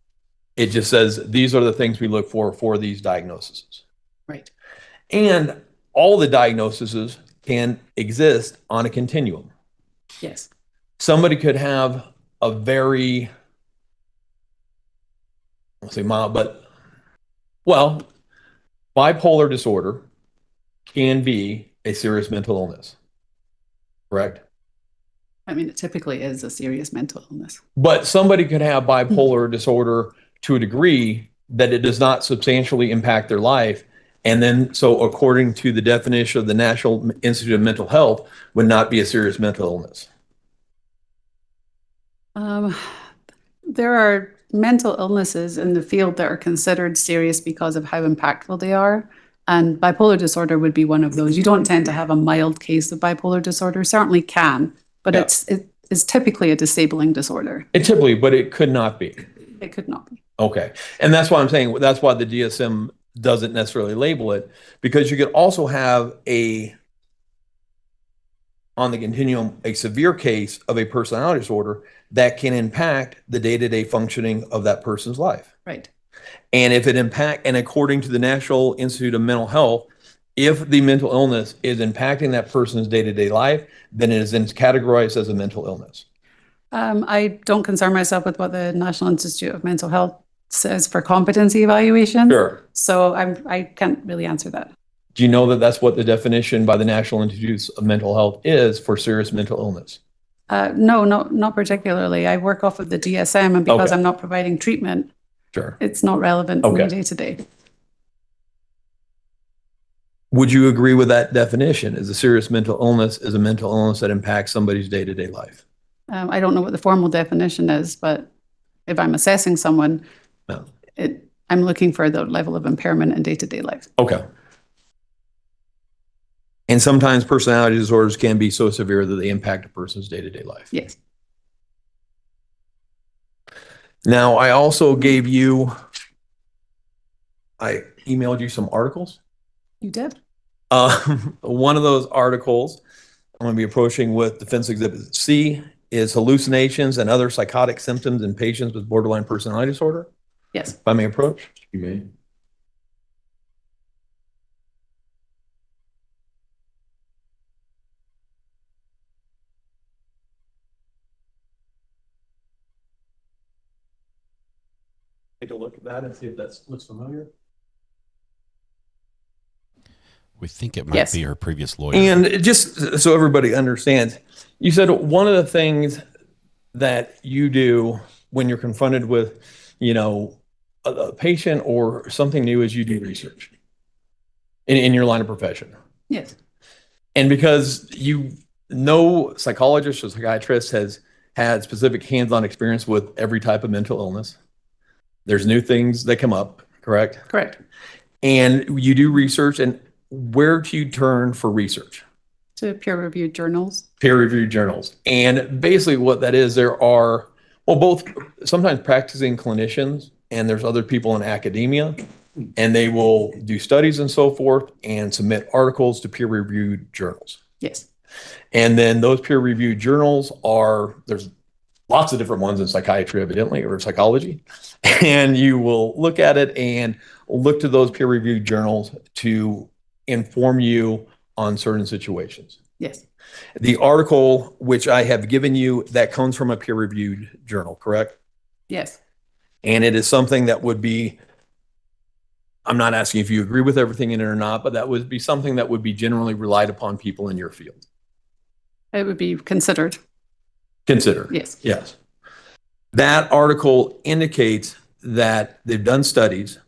It just says these are the things we look for these diagnoses. Right. And all the diagnoses can exist on a continuum. Yes. Somebody could have a very, I'll say mild, but, well, bipolar disorder can be a serious mental illness, correct? I mean, it typically is a serious mental illness. But somebody could have bipolar disorder to a degree that it does not substantially impact their life. And then, so according to the definition of the National Institute of Mental Health, would not be a serious mental illness. There are mental illnesses in the field that are considered serious because of how impactful they are. And bipolar disorder would be one of those. You don't tend to have a mild case of bipolar disorder, certainly can, but it is typically a disabling disorder. But it could not be. It could not be. Okay. And that's why I'm saying, that's why the DSM doesn't necessarily label it, because you could also have on the continuum, a severe case of a personality disorder that can impact the day-to-day functioning of that person's life. Right. And if it and according to the National Institute of Mental Health, if the mental illness is impacting that person's day-to-day life, then it is then categorized as a mental illness. I don't concern myself with what the National Institute of Mental Health says for competency evaluation. Sure. So I can't really answer that. Do you know that that's what the definition by the National Institute of Mental Health is for serious mental illness? No, not particularly. I work off of the DSM, and because I'm not providing treatment, sure, it's not relevant for me day to day. Would you agree with that definition? Is a serious mental illness is a mental illness that impacts somebody's day-to-day life? I don't know what the formal definition is, but if I'm assessing someone, I'm looking for the level of impairment in day-to-day life. Okay. And sometimes personality disorders can be so severe that they impact a person's day-to-day life. Yes. Now, I also I emailed you some articles. You did? One of those articles I'm going to be approaching with Defense Exhibit C is hallucinations and other psychotic symptoms in patients with borderline personality disorder. Yes. If I may approach? You may. Take a look at that and see if that looks familiar. We think it might be her previous lawyer. And just so everybody understands, you said one of the things that you do when you're confronted with, a patient or something new is you do research in your line of profession. Yes. And because no psychologist or psychiatrist has had specific hands-on experience with every type of mental illness, there's new things that come up, correct? Correct. And you do research, and where do you turn for research? To peer-reviewed journals. Peer-reviewed journals. And basically what that is, there are, both sometimes practicing clinicians, and there's other people in academia, and they will do studies and so forth and submit articles to peer-reviewed journals. Yes. And then those peer-reviewed journals there's lots of different ones in psychiatry, evidently, or psychology. And you will look at it and look to those peer-reviewed journals to inform you on certain situations. Yes. The article which I have given you, that comes from a peer-reviewed journal, correct? Yes. And it is something that would be, I'm not asking if you agree with everything in it or not, but that would be something that would be generally relied upon people in your field. It would be considered. Considered. Yes. Yes. That article indicates that they've done studies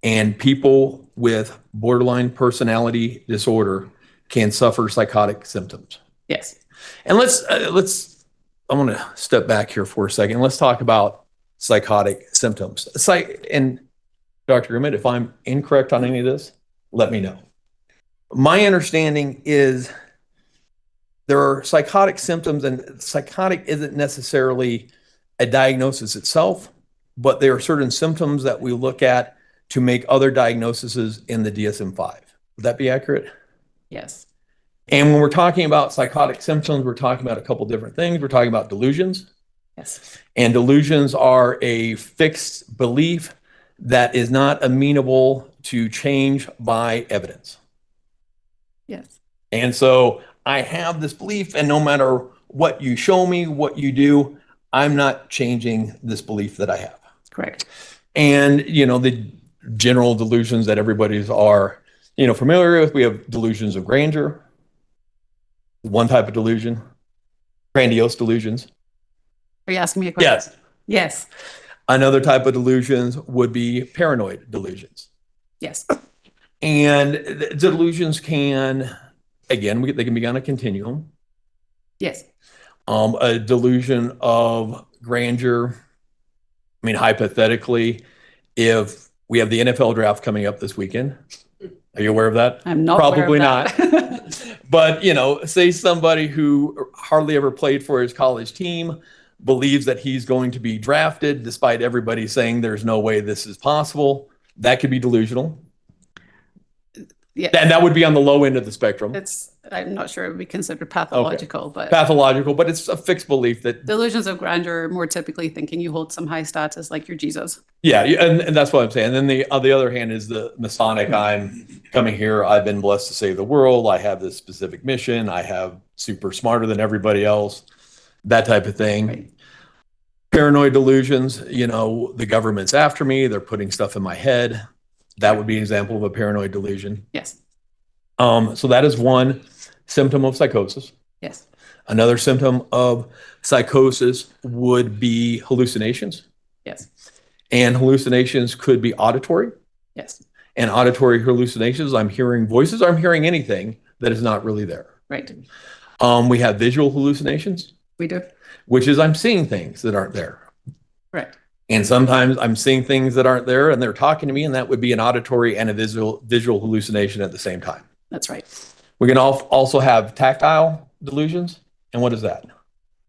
and people with borderline personality disorder can suffer psychotic symptoms. Yes. And I want to step back here for a second. Let's talk about psychotic symptoms. And Dr. Grimmett, if I'm incorrect on any of this, let me know. My understanding is there are psychotic symptoms, and psychotic isn't necessarily a diagnosis itself, but there are certain symptoms that we look at to make other diagnoses in the DSM-5. Would that be accurate? Yes. And when we're talking about psychotic symptoms, we're talking about a couple different things. We're talking about delusions. Yes. And delusions are a fixed belief that is not amenable to change by evidence. Yes. And so I have this belief, and no matter what you show me, what you do, I'm not changing this belief that I have. Correct. And, the general delusions that everybody's are, familiar with, we have delusions of grandeur, one type of delusion, grandiose delusions. Are you asking me a question? Yes. Yes. Another type of delusions would be paranoid delusions. Yes. And the delusions can, again, they can be on a continuum. Yes. A delusion of grandeur. I mean, hypothetically, if we have the NFL draft coming up this weekend, are you aware of that? I'm not. Probably aware of that. not. But, say somebody who hardly ever played for his college team believes that he's going to be drafted despite everybody saying there's no way this is possible. That could be delusional. Yeah. And that would be on the low end of the spectrum. I'm not sure it would be considered pathological, but pathological, but it's a fixed belief that delusions of grandeur are more typically thinking you hold some high status like you're Jesus. Yeah, and that's what I'm saying. And then on the other hand is the Masonic. I'm coming here. I've been blessed to save the world. I have this specific mission. I have super smarter than everybody else. That type of thing. Right. Paranoid delusions. The government's after me. They're putting stuff in my head. That would be an example of a paranoid delusion. Yes. So that is one symptom of psychosis. Yes. Another symptom of psychosis would be hallucinations. Yes. And hallucinations could be auditory. Yes. And auditory hallucinations, I'm hearing voices, I'm hearing anything that is not really there. Right. We have visual hallucinations. We do. Which is I'm seeing things that aren't there. Right. And sometimes I'm seeing things that aren't there and they're talking to me, and that would be an auditory and a visual hallucination at the same time. That's right. We can also have tactile delusions. And what is that?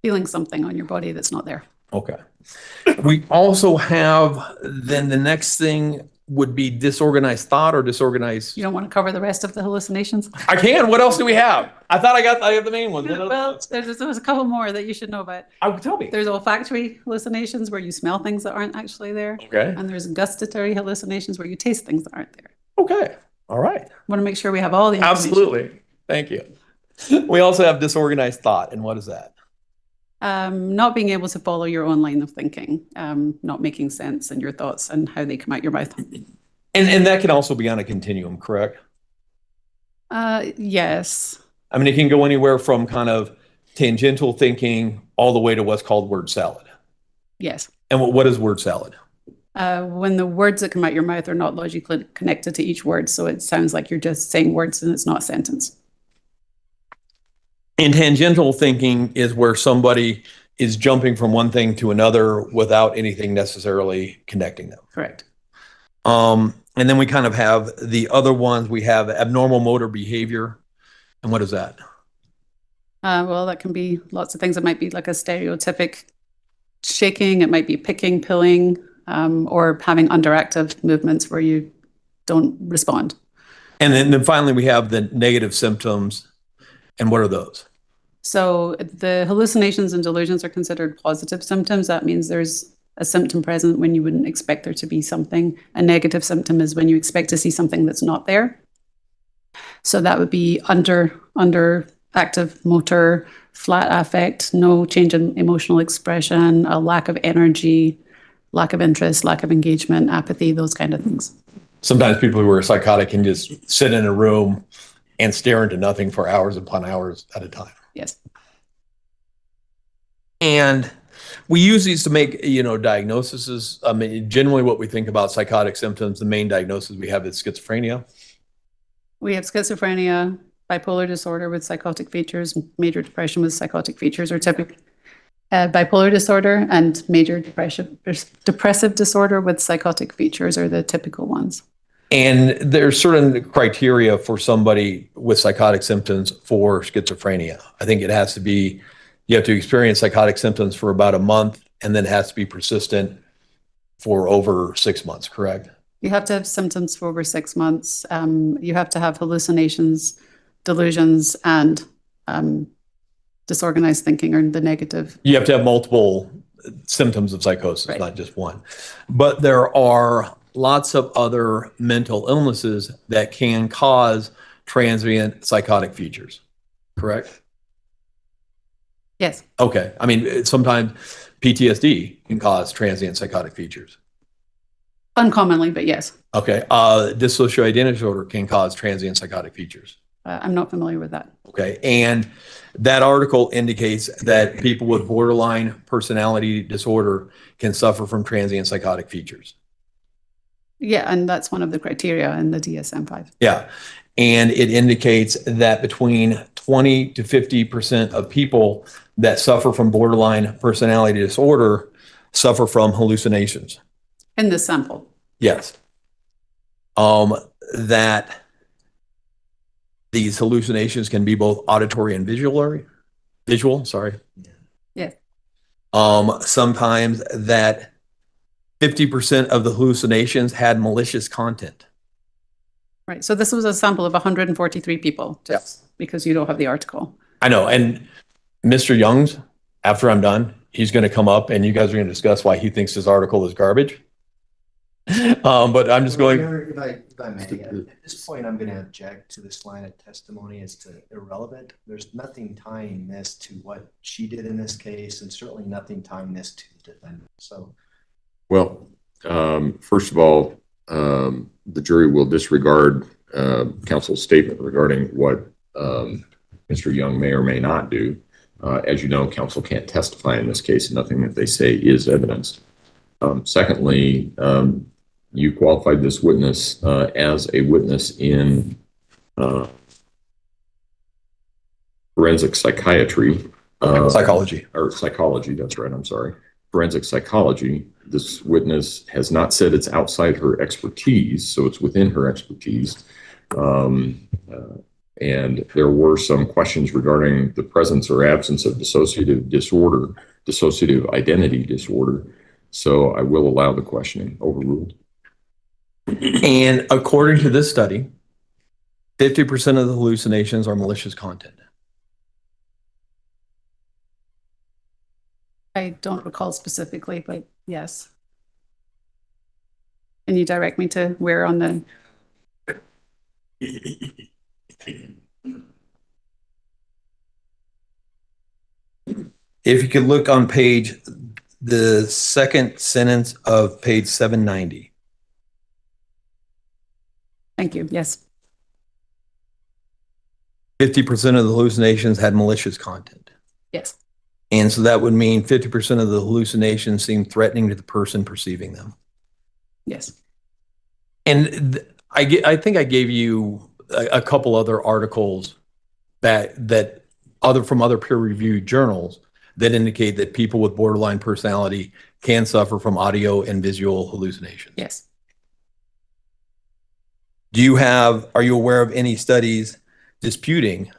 Feeling something on your body that's not there. Okay. We also have, then the next thing would be disorganized thought or disorganized. You don't want to cover the rest of the hallucinations? I can. What else do we have? I thought I have the main ones. Well, there's a couple more that you should know about. Tell me. There's olfactory hallucinations where you smell things that aren't actually there. Okay. And there's gustatory hallucinations where you taste things that aren't there. Okay. All right. Want to make sure we have all the information. Absolutely. Thank you. We also have disorganized thought. And what is that? Not being able to follow your own line of thinking, not making sense in your thoughts and how they come out your mouth. And that can also be on a continuum, correct? Yes. I mean, it can go anywhere from kind of tangential thinking all the way to what's called word salad. Yes. And what is word salad? When the words that come out your mouth are not logically connected to each word, so it sounds like you're just saying words and it's not a sentence. And tangential thinking is where somebody is jumping from one thing to another without anything necessarily connecting them. Correct. And then we kind of have the other ones. We have abnormal motor behavior. And what is that? Well, that can be lots of things. It might be like a stereotypic shaking. It might be picking, pilling, or having underactive movements where you don't respond. And then finally, we have the negative symptoms. And what are those? So the hallucinations and delusions are considered positive symptoms. That means there's a symptom present when you wouldn't expect there to be something. A negative symptom is when you expect to see something that's not there. So that would be under active motor, flat affect, no change in emotional expression, a lack of energy, lack of interest, lack of engagement, apathy, those kind of things. Sometimes people who are psychotic can just sit in a room and stare into nothing for hours upon hours at a time. Yes. And we use these to make, diagnoses. I mean, generally what we think about psychotic symptoms, the main diagnosis we have is schizophrenia. We have schizophrenia, bipolar disorder with psychotic features, major depression with psychotic features, or typically bipolar disorder and major depressive disorder with psychotic features are the typical ones. And there's certain criteria for somebody with psychotic symptoms for schizophrenia. I think it has to be, you have to experience psychotic symptoms for about a month, and then it has to be persistent for over 6 months, correct? You have to have symptoms for over 6 months. You have to have hallucinations, delusions, and disorganized thinking, or the negative. You have to have multiple symptoms of psychosis, right, not just one. But there are lots of other mental illnesses that can cause transient psychotic features, correct? Yes. Okay. I mean, sometimes PTSD can cause transient psychotic features. Uncommonly, but yes. Okay. Dissociative identity disorder can cause transient psychotic features. I'm not familiar with that. Okay. And that article indicates that people with borderline personality disorder can suffer from transient psychotic features. Yeah, and that's one of the criteria in the DSM-5. Yeah. And it indicates that between 20 to 50% of people that suffer from borderline personality disorder suffer from hallucinations. In the sample. Yes. That these hallucinations can be both auditory and visual, sorry. Yes. Sometimes that 50% of the hallucinations had malicious content. Right. So this was a sample of 143 people, just because you don't have the article. I know. And Mr. Young's, after I'm done, he's going to come up and you guys are going to discuss why he thinks this article is garbage. But I'm just going. If I may, at this point, I'm going to object to this line of testimony as to irrelevant. There's nothing tying this to what she did in this case, and certainly nothing tying this to the defendant. So, well, first of all, the jury will disregard counsel's statement regarding what Mr. Young may or may not do. As you know, counsel can't testify in this case, and nothing that they say is evidence. Secondly, you qualified this witness as a witness in forensic psychiatry. Psychology. Or psychology, that's right, I'm sorry. Forensic psychology. This witness has not said it's outside her expertise, so it's within her expertise. And there were some questions regarding the presence or absence of dissociative disorder, dissociative identity disorder. So I will allow the questioning. Overruled. And according to this study, 50% of the hallucinations are malicious content. I don't recall specifically, but yes. Can you direct me to where on the... If you could look on the second sentence of page 790. Thank you. Yes. 50% of the hallucinations had malicious content. Yes. And so that would mean 50% of the hallucinations seem threatening to the person perceiving them. Yes. And I think I gave you a couple other articles that from other peer-reviewed journals that indicate that people with borderline personality can suffer from audio and visual hallucinations. Yes. Are you aware of any studies disputing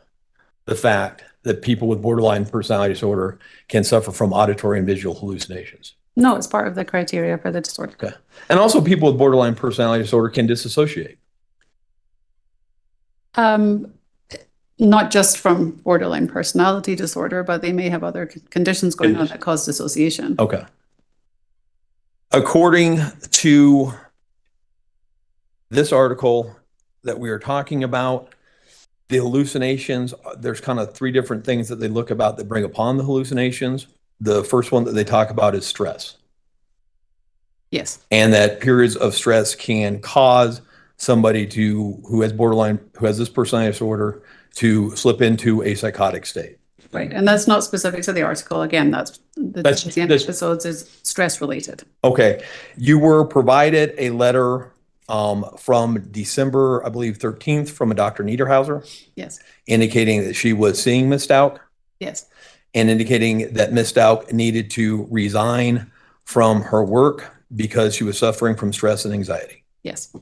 the fact that people with borderline personality disorder can suffer from auditory and visual hallucinations? No, it's part of the criteria for the disorder. Okay. And also people with borderline personality disorder can disassociate. Not just from borderline personality disorder, but they may have other conditions going on that cause dissociation. Okay. According to this article that we are talking about, the hallucinations, there's kind of three different things that they look about that bring upon the hallucinations. The first one that they talk about is stress. Yes. And that periods of stress can cause somebody who has this personality disorder to slip into a psychotic state. Right. And that's not specific to the article. Again, that's episodes is stress related. Okay. You were provided a letter from December, I believe, 13th from a Dr. Niederhauser. Yes. Indicating that she was seeing Ms. Stauch. Yes. And indicating that Ms. Stauch needed to resign from her work because she was suffering from stress and anxiety. Yes.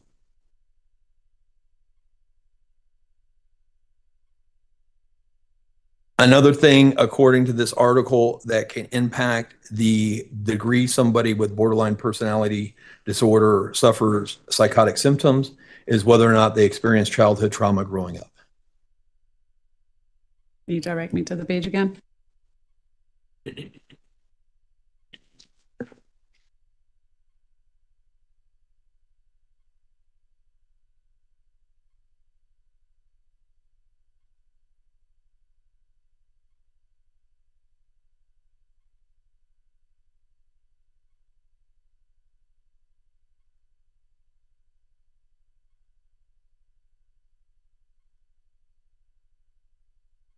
Another thing, according to this article, that can impact the degree somebody with borderline personality disorder suffers psychotic symptoms is whether or not they experience childhood trauma growing up. Can you direct me to the page again?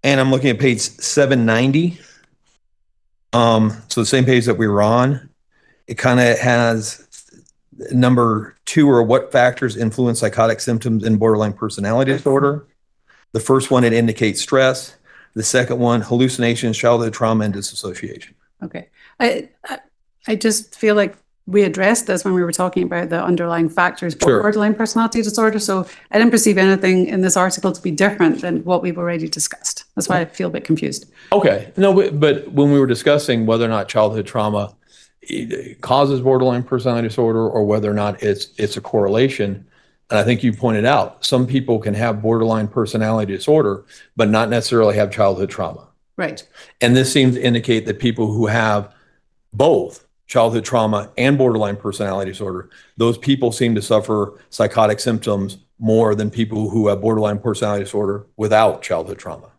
And I'm looking at page 790. So the same page that we were on. It kind of has number 2 or what factors influence psychotic symptoms in borderline personality disorder. The first one, it indicates stress. The second one, hallucinations, childhood trauma, and disassociation. Okay. I just feel like we addressed this when we were talking about the underlying factors for borderline personality disorder. So I didn't perceive anything in this article to be different than what we've already discussed. That's why I feel a bit confused. Okay. No, but when we were discussing whether or not childhood trauma causes borderline personality disorder or whether or not it's a correlation, and I think you pointed out, some people can have borderline personality disorder, but not necessarily have childhood trauma. Right. And this seems to indicate that people who have both childhood trauma and borderline personality disorder, those people seem to suffer psychotic symptoms more than people who have borderline personality disorder without childhood trauma.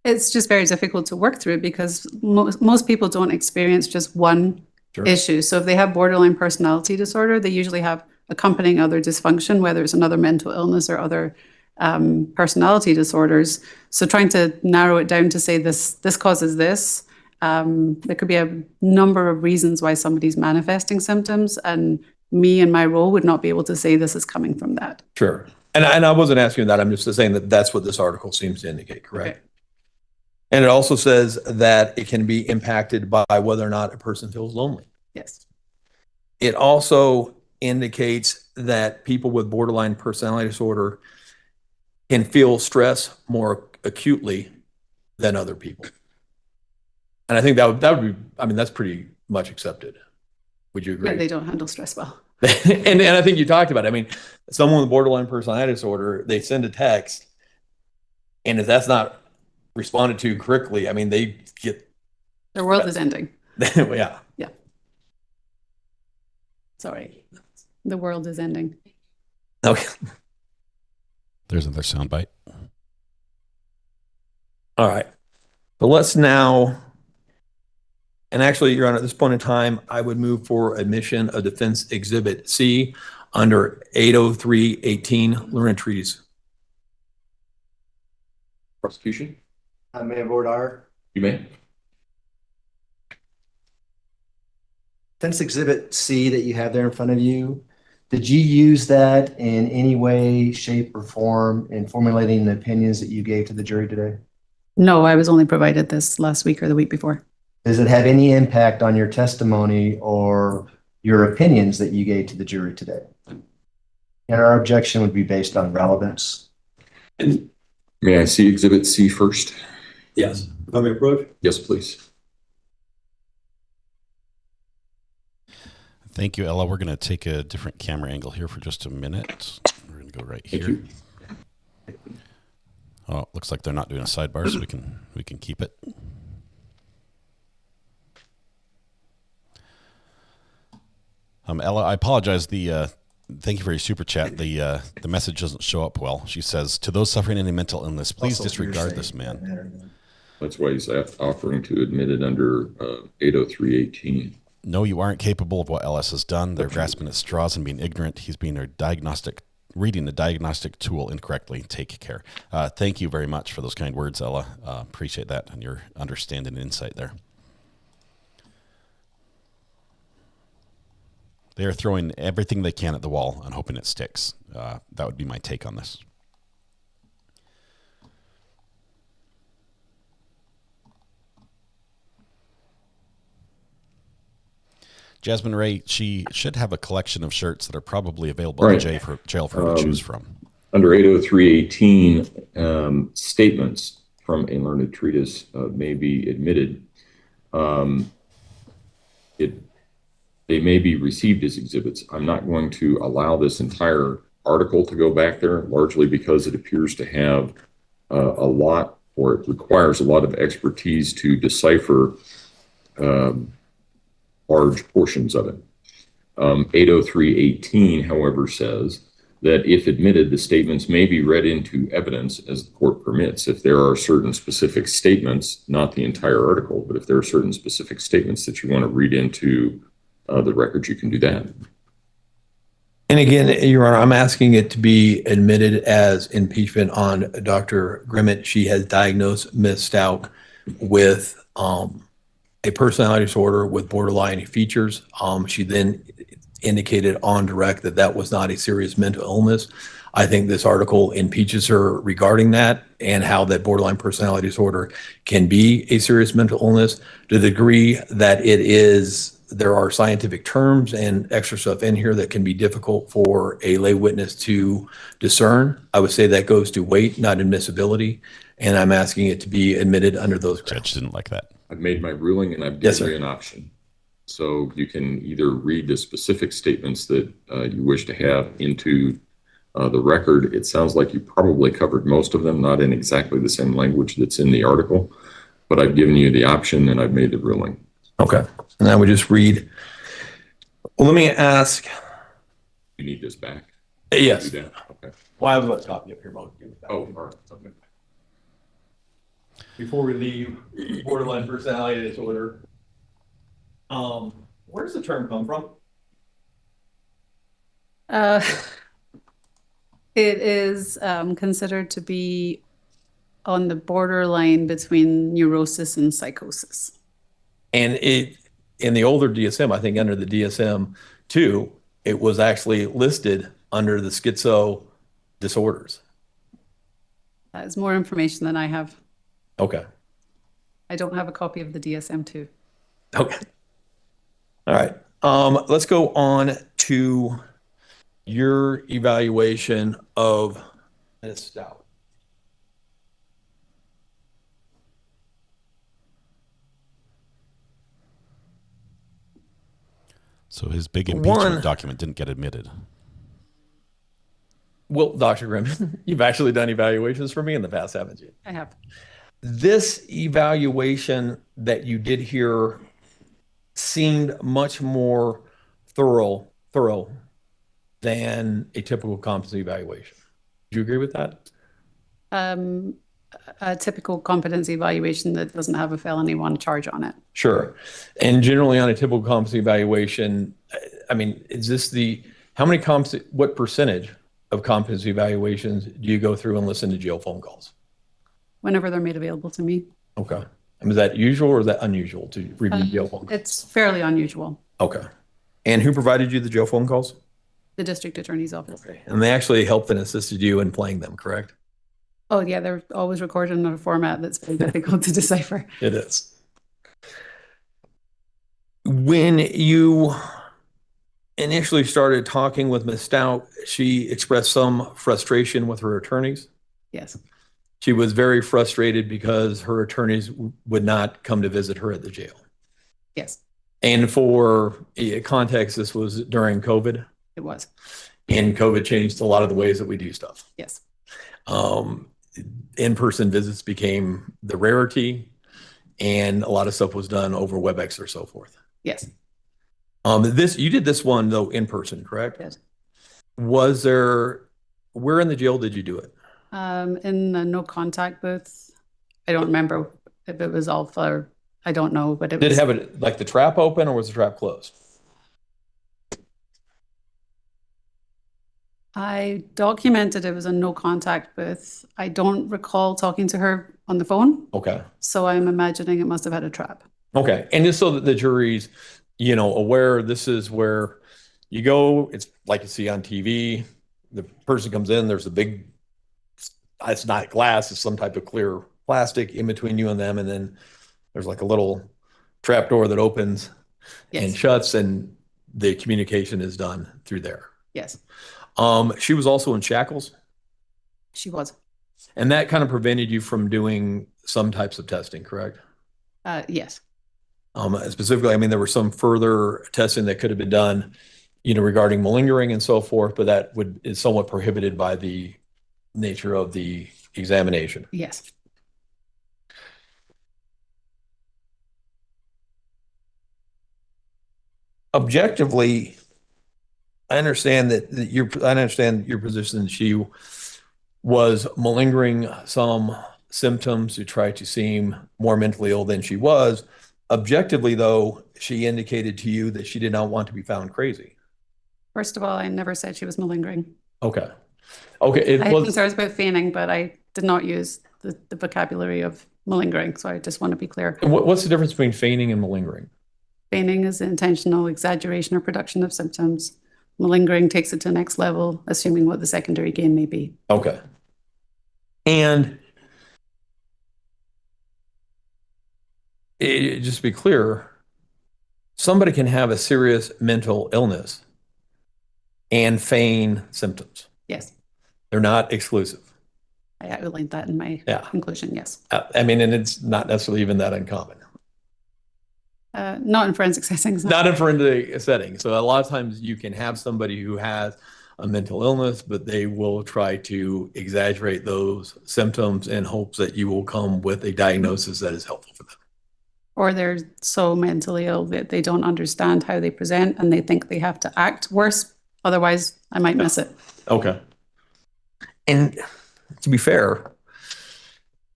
It's just very difficult to work through because most people don't experience just one issue. So if they have borderline personality disorder, they usually have accompanying other dysfunction, whether it's another mental illness or other personality disorders. So trying to narrow it down to say this causes this, there could be a number of reasons why somebody's manifesting symptoms, and me and my role would not be able to say this is coming from that. Sure. And I wasn't asking that. I'm just saying that that's what this article seems to indicate, correct? Okay. And it also says that it can be impacted by whether or not a person feels lonely. Yes. It also indicates that people with borderline personality disorder can feel stress more acutely than other people. And I think that would be, I mean, that's pretty much accepted. Would you agree? Yeah, they don't handle stress well. and I think you talked about it. I mean, someone with borderline personality disorder, they send a text, and if that's not responded to correctly, I mean, they get... Their world is ending. Yeah. Yeah. Sorry. The world is ending. Okay. There's another soundbite. All right. So let's now... And actually, Your Honor, at this point in time, I would move for admission of Defense Exhibit C under 803-18 Lunar Treaties. Prosecution? May I vote aye? You may. Defense Exhibit C that you have there in front of you, did you use that in any way, shape, or form in formulating the opinions that you gave to the jury today? No, I was only provided this last week or the week before. Does it have any impact on your testimony or your opinions that you gave to the jury today? And our objection would be based on relevance. And may I see Exhibit C first? Yes. Let me approach? Yes, please. Thank you, Ella. We're going to take a different camera angle here for just a minute. We're going to go right here. Oh, looks like they're not doing a sidebar, so we can keep it. Ella, I apologize. The Thank you for your super chat. The message doesn't show up well. She says, to those suffering any mental illness, please disregard this man. That's why he's offering to admit it under 803.18. No, you aren't capable of what LS has done. They're grasping at straws and being ignorant. He's being reading the diagnostic tool incorrectly. Take care. Thank you very much for those kind words, Ella. Appreciate that and your understanding and insight there. They are throwing everything they can at the wall and hoping it sticks. That would be my take on this. Jasmine Ray, she should have a collection of shirts that are probably available in jail for her to choose from. Under 803.18, statements from a learned treatise may be admitted. They may be received as exhibits. I'm not going to allow this entire article to go back there, largely because it appears to have a lot, or it requires a lot of expertise to decipher large portions of it. 803.18, however, says that if admitted, the statements may be read into evidence as the court permits. If there are certain specific statements, not the entire article, but if there are certain specific statements that you want to read into the record, you can do that. And again, Your Honor, I'm asking it to be admitted as impeachment on Dr. Grimmett. She has diagnosed Ms. Stauch with a personality disorder with borderline features. She then indicated on direct that that was not a serious mental illness. I think this article impeaches her regarding that and how that borderline personality disorder can be a serious mental illness to the degree that it is. There are scientific terms and extra stuff in here that can be difficult for a lay witness to discern. I would say that goes to weight, not admissibility, and I'm asking it to be admitted under those grounds. Judge didn't like that. I've made my ruling and I've given you an option. So you can either read the specific statements that you wish to have into the record. It sounds like you probably covered most of them, not in exactly the same language that's in the article, but I've given you the option and I've made the ruling. Okay. And I would just read. Well, let me ask. You need this back? Yes. Okay. Well, I have a copy up here. Oh, all right. Okay. Before we leave borderline personality disorder, where does the term come from? It is considered to be on the borderline between neurosis and psychosis. And it, in the older DSM, I think under the DSM-2, it was actually listed under the schizo disorders. That is more information than I have. Okay. I don't have a copy of the DSM-2. Okay. All right. Let's go on to your evaluation of Ms. Stauch. So his big impeachment document didn't get admitted. Well, Dr. Grimm, you've actually done evaluations for me in the past, haven't you? I have. This evaluation that you did here seemed much more thorough than a typical competency evaluation. Do you agree with that? A typical competency evaluation that doesn't have a felony one charge on it. Sure. And generally on a typical competency evaluation, I mean, is this what percentage of competency evaluations do you go through and listen to jail phone calls? Whenever they're made available to me. Okay. And is that usual or is that unusual to review jail phone calls? It's fairly unusual. Okay. And who provided you the jail phone calls? The district attorney's office. Okay. And they actually helped and assisted you in playing them, correct? Oh, yeah, they're always recorded in a format that's very difficult to decipher. It is. When you initially started talking with Ms. Stauch, she expressed some frustration with her attorneys. Yes. She was very frustrated because her attorneys would not come to visit her at the jail. Yes. And for context, this was during COVID. It was. And COVID changed a lot of the ways that we do stuff. Yes. In-person visits became the rarity, and a lot of stuff was done over WebEx or so forth. Yes. You did this one though in person, correct? Yes. Was there, where in the jail did you do it? In the no contact booth. I don't remember if it was Alpha or I don't know, but it Did was. it have it like the trap open or was the trap closed? I documented it was a no contact booth. I don't recall talking to her on the phone. Okay. So I'm imagining it must have had a trap. Okay. And just so that the jury's, aware, this is where you go. It's like you see on TV. The person comes in, there's a big, it's not glass, it's some type of clear plastic in between you and them. And then there's like a little trap door that opens and shuts, and the communication is done through there. Yes. She was also in shackles. She was. And that kind of prevented you from doing some types of testing, correct? Yes. Specifically, I mean, there was some further testing that could have been done, regarding malingering and so forth, but that is somewhat prohibited by the nature of the examination. Yes. Objectively, I understand your position that she was malingering some symptoms to try to seem more mentally ill than she was. Objectively, though, she indicated to you that she did not want to be found crazy. First of all, I never said she was malingering. Okay. I had concerns about feigning, but I did not use the vocabulary of malingering. So I just want to be clear. What's the difference between feigning and malingering? Feigning is intentional exaggeration or production of symptoms. Malingering takes it to the next level, assuming what the secondary gain may be. Okay. And just to be clear, somebody can have a serious mental illness and feign symptoms. Yes. They're not exclusive. I outlined that in my conclusion, yes. And it's not necessarily even that uncommon. Not in forensic settings. Not in forensic settings. So a lot of times you can have somebody who has a mental illness, but they will try to exaggerate those symptoms in hopes that you will come with a diagnosis that is helpful for them. Or they're so mentally ill that they don't understand how they present and they think they have to act worse. Otherwise, I might miss it. Okay. And to be fair,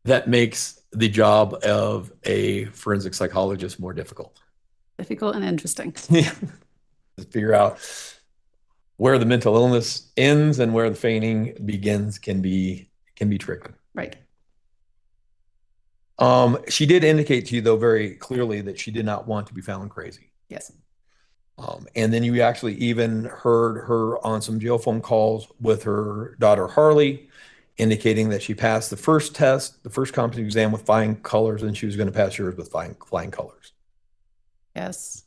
that makes the job of a forensic psychologist more difficult. Difficult and interesting. Yeah. To figure out where the mental illness ends and where the feigning begins can be tricky. Right. She did indicate to you, though, very clearly that she did not want to be found crazy. Yes. And then you actually even heard her on some jail phone calls with her daughter, Harley, indicating that she passed the first test, the first competency exam with flying colors, and she was going to pass yours with flying colors. Yes.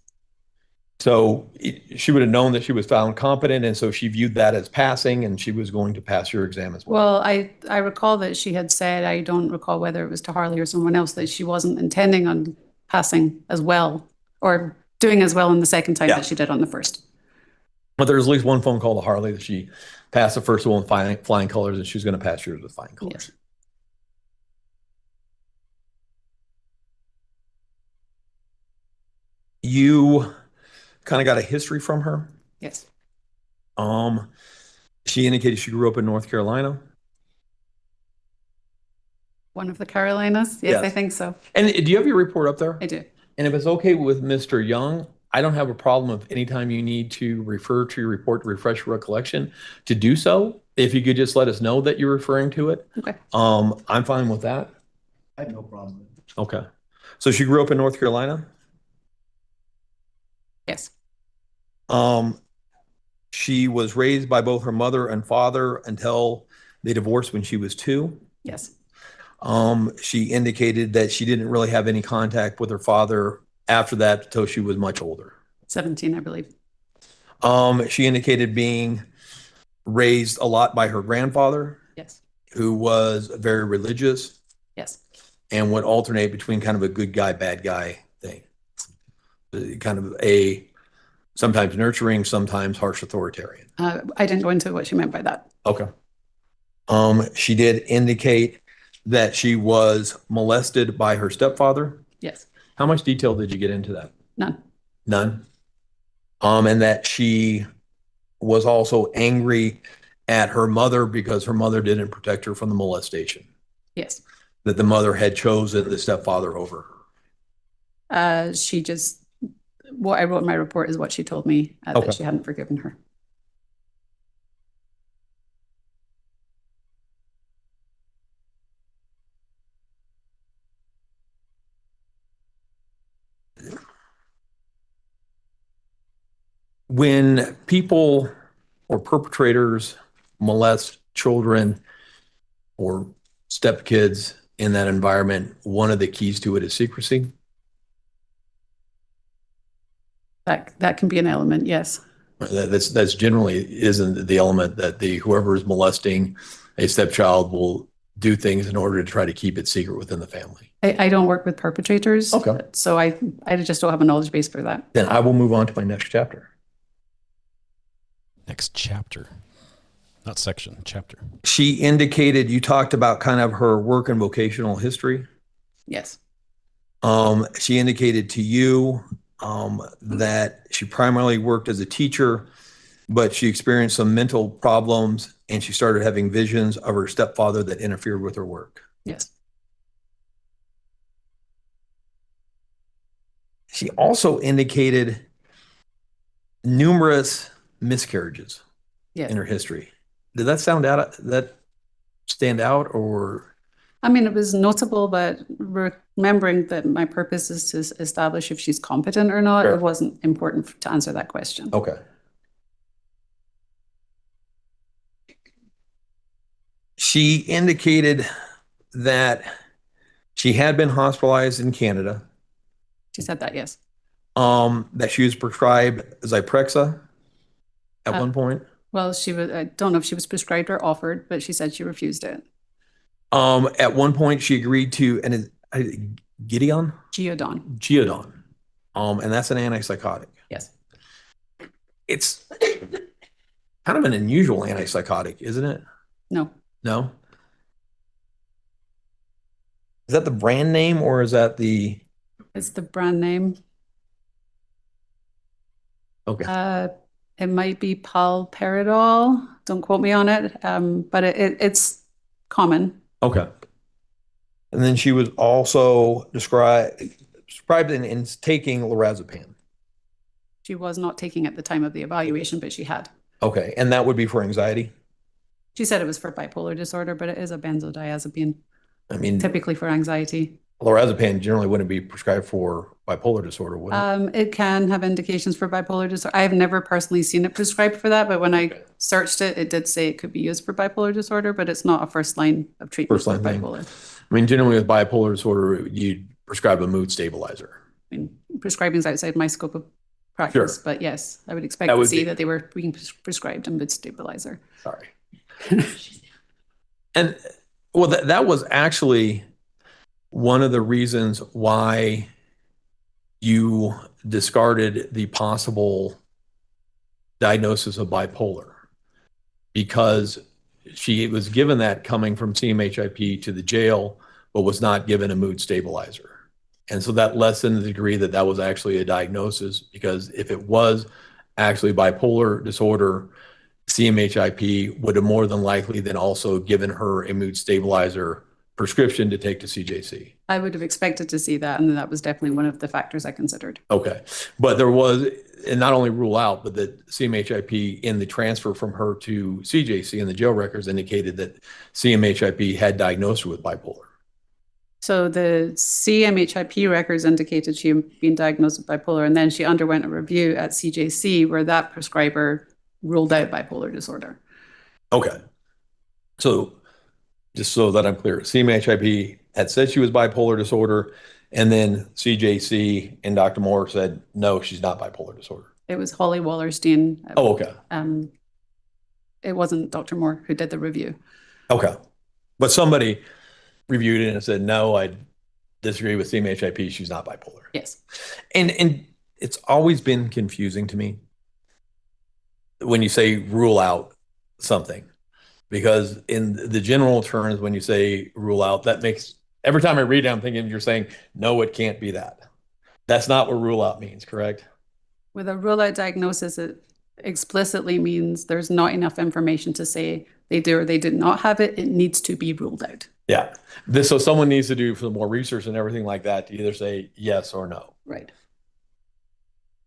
So she would have known that she was found competent, and so she viewed that as passing, and she was going to pass your exam as well. Well, I recall that she had said, I don't recall whether it was to Harley or someone else, that she wasn't intending on passing as well or doing as well in the second time that she did on the first. But there was at least one phone call to Harley that she passed the first one with flying colors, and she was going to pass yours with flying colors. Yes. You kind of got a history from her. Yes. She indicated she grew up in North Carolina. One of the Carolinas? Yes, I think so. And do you have your report up there? I do. And if it's okay with Mr. Young, I don't have a problem if anytime you need to refer to your report to refresh your recollection to do so. If you could just let us know that you're referring to it. Okay. I'm fine with that. I have no problem with it. Okay. So she grew up in North Carolina? Yes. She was raised by both her mother and father until they divorced when she was 2. Yes. She indicated that she didn't really have any contact with her father after that until she was much older. 17, I believe. She indicated being raised a lot by her grandfather. Yes. Who was very religious. Yes. And would alternate between kind of a good guy, bad guy thing. Kind of a sometimes nurturing, sometimes harsh authoritarian. I didn't go into what she meant by that. Okay. She did indicate that she was molested by her stepfather. Yes. How much detail did you get into that? None. None. And that she was also angry at her mother because her mother didn't protect her from the molestation. Yes. That the mother had chosen the stepfather over her. She just, what I wrote in my report is what she told me, that she hadn't forgiven her. When people or perpetrators molest children or stepkids in that environment, one of the keys to it is secrecy. That can be an element, yes. That's generally isn't the element that whoever is molesting a stepchild will do things in order to try to keep it secret within the family. I don't work with perpetrators, so I just don't have a knowledge base for that. Then I will move on to my next chapter. Next chapter. Not section, chapter. She indicated, you talked about kind of her work and vocational history. Yes. She indicated to you that she primarily worked as a teacher, but she experienced some mental problems and she started having visions of her stepfather that interfered with her work. Yes. She also indicated numerous miscarriages in her history. Did that stand out or? I mean, it was notable, but remembering that my purpose is to establish if she's competent or not, it wasn't important to answer that question. Okay. She indicated that she had been hospitalized in Canada. She said that, yes. That she was prescribed Zyprexa at one point. Well, I don't know if she was prescribed or offered, but she said she refused it. At one point, she agreed to Geodon. And that's an antipsychotic. Yes. It's kind of an unusual antipsychotic, isn't it? No. No? Is that the brand name or is that the? It's the brand name. Okay. It might be palperidol. Don't quote me on it. But it's common. Okay. And then she was also described in taking lorazepam. She was not taking at the time of the evaluation, but she had. Okay. And that would be for anxiety? She said it was for bipolar disorder, but it is a benzodiazepine. I mean, typically for anxiety. Lorazepam generally wouldn't be prescribed for bipolar disorder, would it? It can have indications for bipolar disorder. I've never personally seen it prescribed for that, but when I searched it, it did say it could be used for bipolar disorder, but it's not a first line of treatment for bipolar. I mean, generally with bipolar disorder, you prescribe a mood stabilizer. I mean, prescribing is outside my scope of practice, but yes, I would expect to see that they were being prescribed a mood stabilizer. Sorry. And well, that was actually one of the reasons why you discarded the possible diagnosis of bipolar, because she was given that coming from CMHIP to the jail, but was not given a mood stabilizer. And so that lessened the degree that that was actually a diagnosis, because if it was actually bipolar disorder, CMHIP would have more than likely then also given her a mood stabilizer prescription to take to CJC. I would have expected to see that, and that was definitely one of the factors I considered. Okay. But there was, and not only rule out, but that CMHIP in the transfer from her to CJC in the jail records indicated that CMHIP had diagnosed her with bipolar. So the CMHIP records indicated she had been diagnosed with bipolar, and then she underwent a review at CJC where that prescriber ruled out bipolar disorder. Okay. So just so that I'm clear, CMHIP had said she was bipolar disorder, and then CJC and Dr. Moore said, no, she's not bipolar disorder. It was Holly Wallerstein. Oh, okay. It wasn't Dr. Moore who did the review. Okay. But somebody reviewed it and said, no, I disagree with CMHIP. She's not bipolar. Yes. And it's always been confusing to me when you say rule out something, because in the general terms, when you say rule out, that makes, every time I read it, I'm thinking you're saying, no, it can't be that. That's not what rule out means, correct? With a rule out diagnosis, it explicitly means there's not enough information to say they do or they did not have it. It needs to be ruled out. Yeah. So someone needs to do some more research and everything like that to either say yes or no. Right.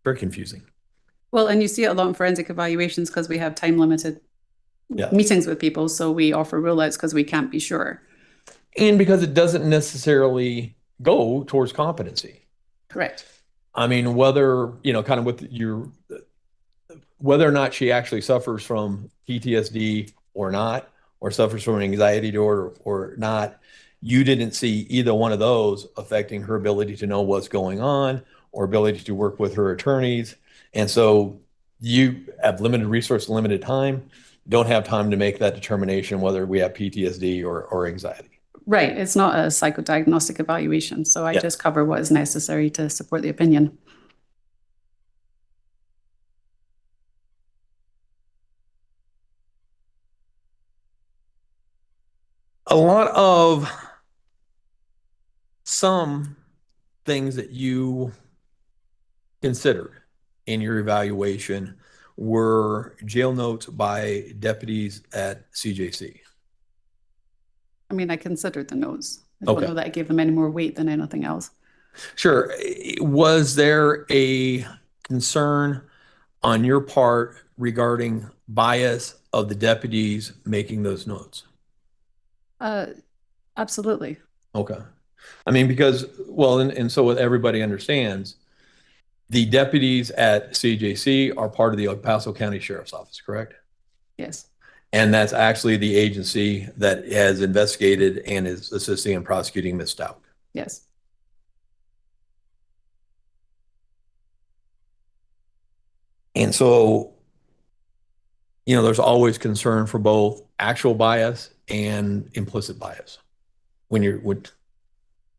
Very confusing. Well, and you see it a lot in forensic evaluations because we have time limited meetings with people. So we offer rule outs because we can't be sure. And because it doesn't necessarily go towards competency. Correct. I mean, whether, kind of with whether or not she actually suffers from PTSD or not, or suffers from an anxiety disorder or not, you didn't see either one of those affecting her ability to know what's going on or ability to work with her attorneys. And so you have limited resource, limited time, don't have time to make that determination whether we have PTSD or anxiety. Right. It's not a psychodiagnostic evaluation. So I just cover what is necessary to support the opinion. A lot of some things that you considered in your evaluation were jail notes by deputies at CJC. I mean, I considered the notes. I don't know that I gave them any more weight than anything else. Sure. Was there a concern on your part regarding bias of the deputies making those notes? Absolutely. Okay. I mean, because, well, and so what everybody understands, the deputies at CJC are part of the El Paso County Sheriff's Office, correct? Yes. And that's actually the agency that has investigated and is assisting in prosecuting Ms. Stauch. Yes. And so, there's always concern for both actual bias and implicit bias. Would you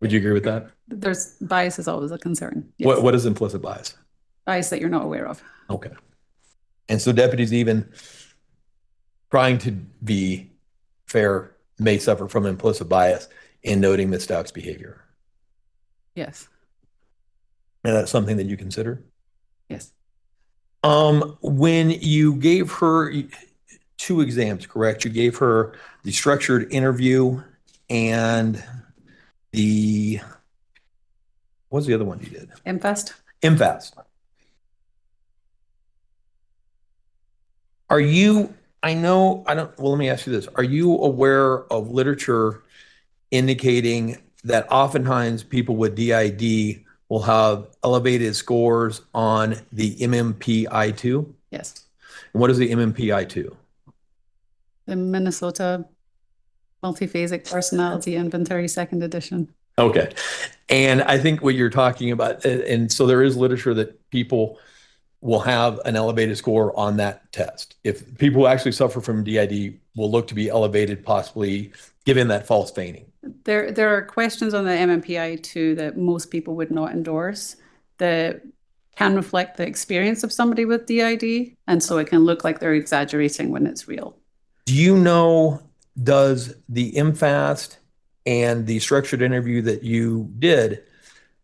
agree with that? There's bias is always a concern. Yes. What is implicit bias? Bias that you're not aware of. Okay. And so deputies even trying to be fair may suffer from implicit bias in noting Ms. Stauch's behavior. Yes. And that's something that you consider? Yes. When you gave her 2 exams, correct? You gave her the structured interview and what's the other one you did? MFAST. MFAST. Let me ask you this. Are you aware of literature indicating that oftentimes people with DID will have elevated scores on the MMPI-2? Yes. And what is the MMPI-2? The Minnesota Multiphasic Personality Inventory, 2nd edition. Okay. And I think what you're talking about, and so there is literature that people will have an elevated score on that test. If people who actually suffer from DID will look to be elevated, possibly given that false feigning. There are questions on the MMPI-2 that most people would not endorse that can reflect the experience of somebody with DID, and so it can look like they're exaggerating when it's real. Do you know, does the MFAST and the structured interview that you did,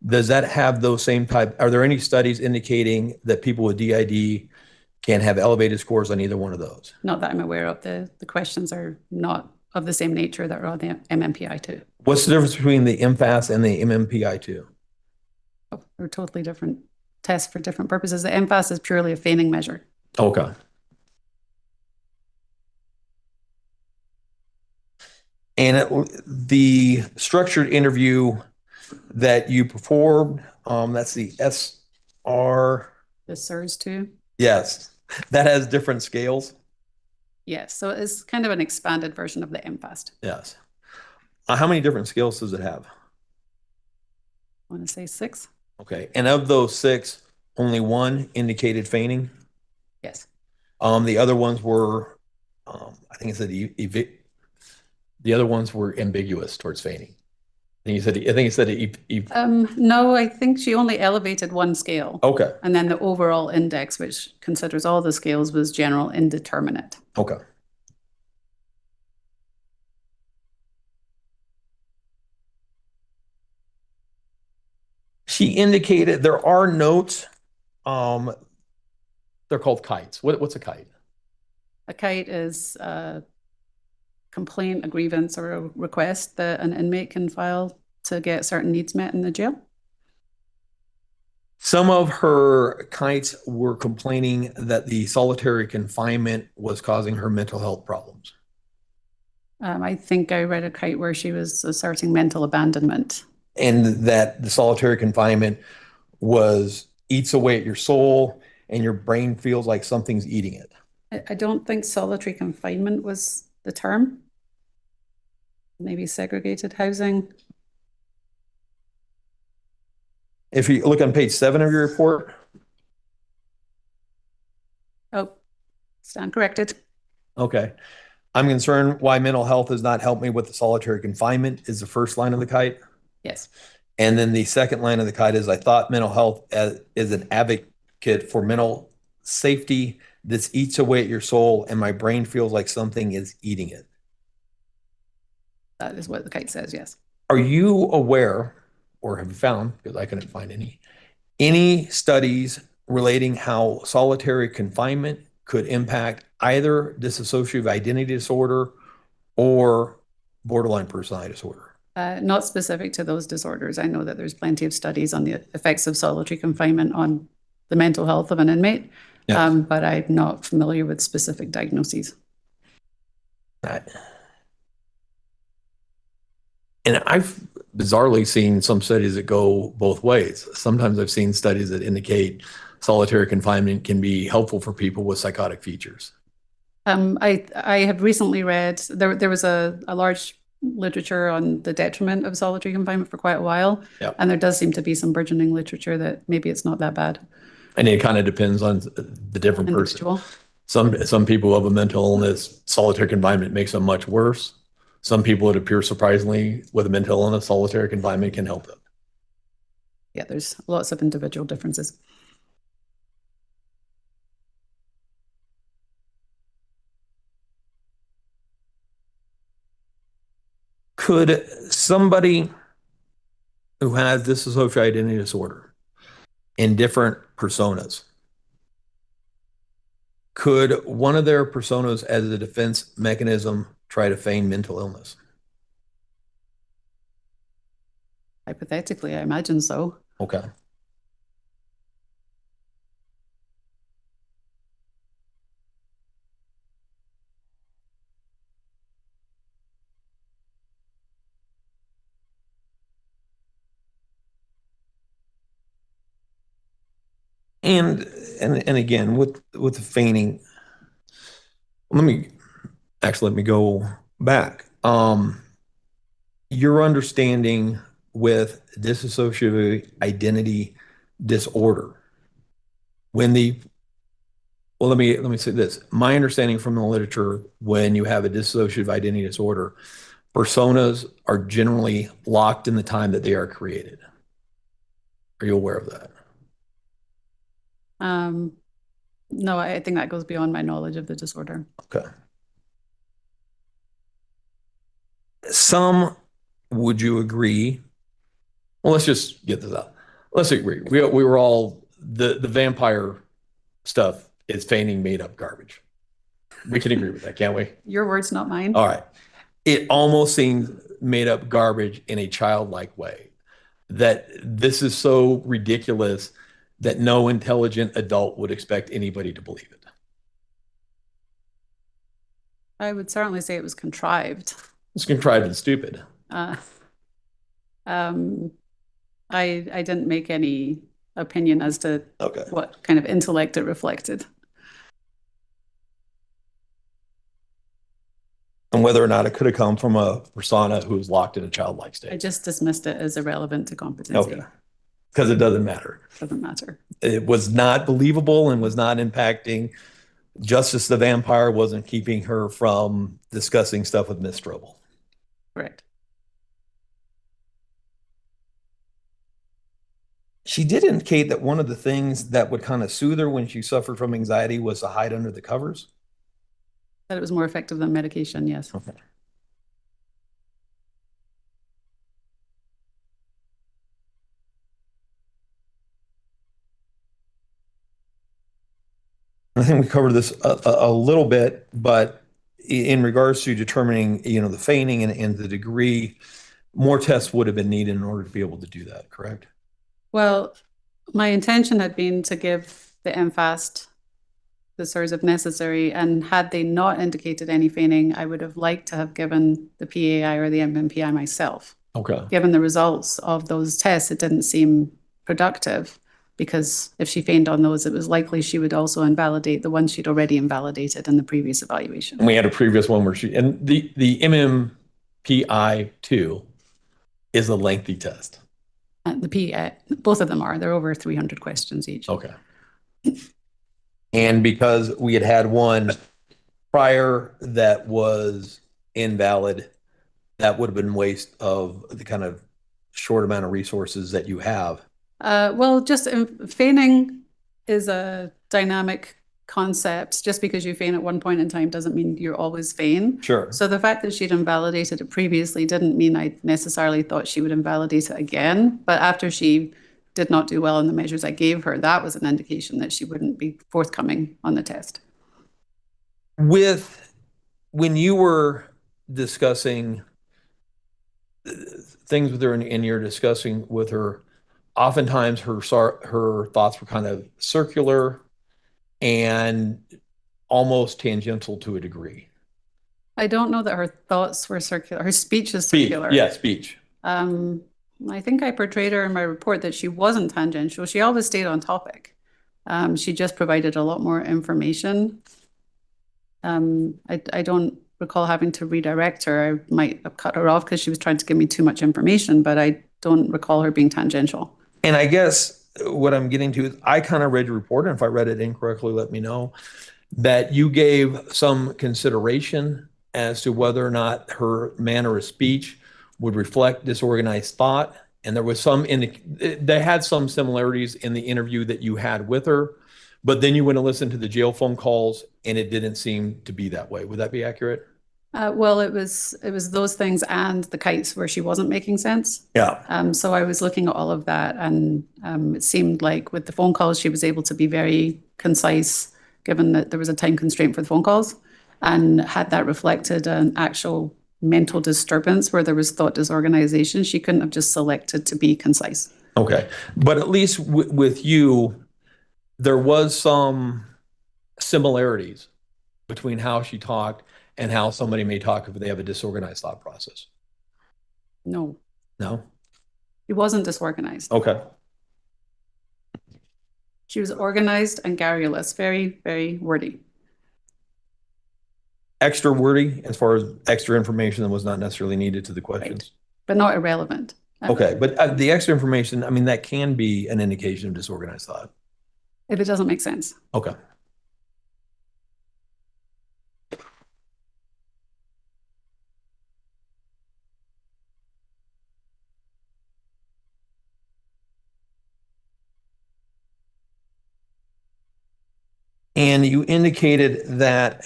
does that have those same type? Are there any studies indicating that people with DID can have elevated scores on either one of those? Not that I'm aware of. The questions are not of the same nature that are on the MMPI-2. What's the difference between the MFAST and the MMPI-2? Oh, they're totally different tests for different purposes. The MFAST is purely a feigning measure. Okay. And the structured interview that you performed, that's the SR. The SIRS-2? Yes. That has different scales? Yes. So it's kind of an expanded version of the MFAST. Yes. How many different scales does it have? I want to say 6. Okay. And of those 6, only 1 indicated feigning? Yes. The other ones were, I think it said the other ones were ambiguous towards feigning. I think he said no, I think she only elevated 1 scale. Okay. And then the overall index, which considers all the scales, was general indeterminate. Okay. She indicated there are notes They're called kites. What's a kite? A kite is a complaint, a grievance, or a request that an inmate can file to get certain needs met in the jail. Some of her kites were complaining that the solitary confinement was causing her mental health problems. I think I read a kite where she was asserting mental abandonment. And that the solitary confinement eats away at your soul and your brain feels like something's eating it. I don't think solitary confinement was the term. Maybe segregated housing. If you look on page 7 of your report. Oh, stand corrected. Okay. I'm concerned why mental health has not helped me with the solitary confinement is the first line of the kite. Yes. And then the second line of the kite is I thought mental health is an advocate for mental safety. This eats away at your soul and my brain feels like something is eating it. That is what the kite says, yes. Are you aware or have you found, because I couldn't find any studies relating how solitary confinement could impact either dissociative identity disorder or borderline personality disorder? Not specific to those disorders. I know that there's plenty of studies on the effects of solitary confinement on the mental health of an inmate, yes. But I'm not familiar with specific diagnoses. And I've bizarrely seen some studies that go both ways. Sometimes I've seen studies that indicate solitary confinement can be helpful for people with psychotic features. I have recently read, there was a large literature on the detriment of solitary confinement for quite a while. Yep. And there does seem to be some burgeoning literature that maybe it's not that bad. And it kind of depends on the different person. Some people who have a mental illness, solitary confinement makes them much worse. Some people, it appears surprisingly, with a mental illness, solitary confinement can help them. Yeah, there's lots of individual differences. Could somebody who has dissociative identity disorder in different personas, could one of their personas as a defense mechanism try to feign mental illness? Hypothetically, I imagine so. Okay. And again, with the feigning, let me go back. Your understanding with dissociative identity disorder, let me say this. My understanding from the literature, when you have a dissociative identity disorder, personas are generally locked in the time that they are created. Are you aware of that? No, I think that goes beyond my knowledge of the disorder. Okay. Some, would you agree? Well, let's just get this out. Let's agree. We were all, the vampire stuff is feigning made up garbage. We can agree with that, can't we? Your words, not mine. All right. It almost seems made up garbage in a childlike way. That this is so ridiculous that no intelligent adult would expect anybody to believe it. I would certainly say it was contrived. It's contrived and stupid. I didn't make any opinion as to what kind of intellect it reflected. And whether or not it could have come from a persona who was locked in a childlike state. I just dismissed it as irrelevant to competency. Okay. Because it doesn't matter. Doesn't matter. It was not believable and was not impacting. Justice the Vampire wasn't keeping her from discussing stuff with Miss Strobel. Correct. She did indicate that one of the things that would kind of soothe her when she suffered from anxiety was to hide under the covers. That it was more effective than medication, yes. Okay. I think we covered this a little bit, but in regards to determining, the feigning and the degree, more tests would have been needed in order to be able to do that, correct? Well, my intention had been to give the MFAST the SIRS if necessary, and had they not indicated any feigning, I would have liked to have given the PAI or the MMPI myself. Okay. Given the results of those tests, it didn't seem productive, because if she feigned on those, it was likely she would also invalidate the ones she'd already invalidated in the previous evaluation. And we had a previous one where and the MMPI-2 is a lengthy test. The PAI, both of them are. They're over 300 questions each. Okay. And because we had one prior that was invalid, that would have been waste of the kind of short amount of resources that you have. Well, just feigning is a dynamic concept. Just because you feign at one point in time doesn't mean you're always feign. Sure. So the fact that she'd invalidated it previously didn't mean I necessarily thought she would invalidate it again. But after she did not do well in the measures I gave her, that was an indication that she wouldn't be forthcoming on the test. When you were discussing things with her and you're discussing with her, oftentimes her thoughts were kind of circular and almost tangential to a degree. I don't know that her thoughts were circular. Her speech is circular. Yeah, speech. I think I portrayed her in my report that she wasn't tangential. She always stayed on topic. She just provided a lot more information. I don't recall having to redirect her. I might have cut her off because she was trying to give me too much information, but I don't recall her being tangential. And I guess what I'm getting to is I kind of read your report, and if I read it incorrectly, let me know, that you gave some consideration as to whether or not her manner of speech would reflect disorganized thought. And there was they had some similarities in the interview that you had with her, but then you went and listened to the jail phone calls and it didn't seem to be that way. Would that be accurate? Well, it was those things and the kites where she wasn't making sense. Yeah. So I was looking at all of that, and it seemed like with the phone calls, she was able to be very concise, given that there was a time constraint for the phone calls, and had that reflected an actual mental disturbance where there was thought disorganization, she couldn't have just selected to be concise. Okay. But at least with you, there was some similarities between how she talked and how somebody may talk if they have a disorganized thought process. No. No? She wasn't disorganized. Okay. She was organized and garrulous, very, very wordy. Extra wordy as far as extra information that was not necessarily needed to the questions. Right. But not irrelevant. Okay, but the extra information, I mean, that can be an indication of disorganized thought. If it doesn't make sense. Okay. And you indicated that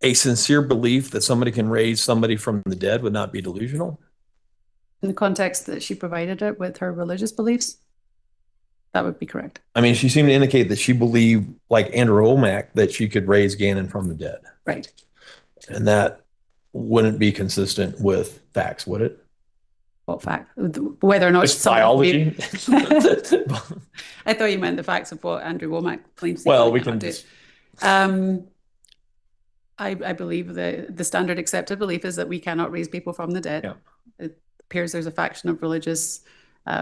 a sincere belief that somebody can raise somebody from the dead would not be delusional? In the context that she provided it with her religious beliefs, that would be correct. I mean, she seemed to indicate that she believed, like Andrew Womack, that she could raise Gannon from the dead. Right. And that wouldn't be consistent with facts, would it? What fact? Whether or not it's biology. I thought you meant the facts of what Andrew Womack claims. Well, we can do. I believe the standard accepted belief is that we cannot raise people from the dead. Yeah. It appears there's a faction of religious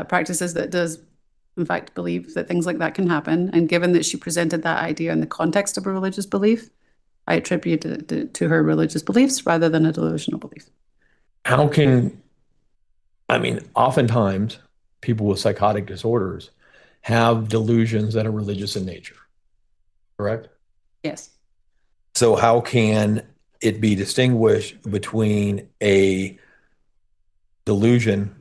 practices that does, in fact, believe that things like that can happen. And given that she presented that idea in the context of a religious belief, I attribute it to her religious beliefs rather than a delusional belief. Oftentimes people with psychotic disorders have delusions that are religious in nature, correct? Yes. So how can it be distinguished between a delusion,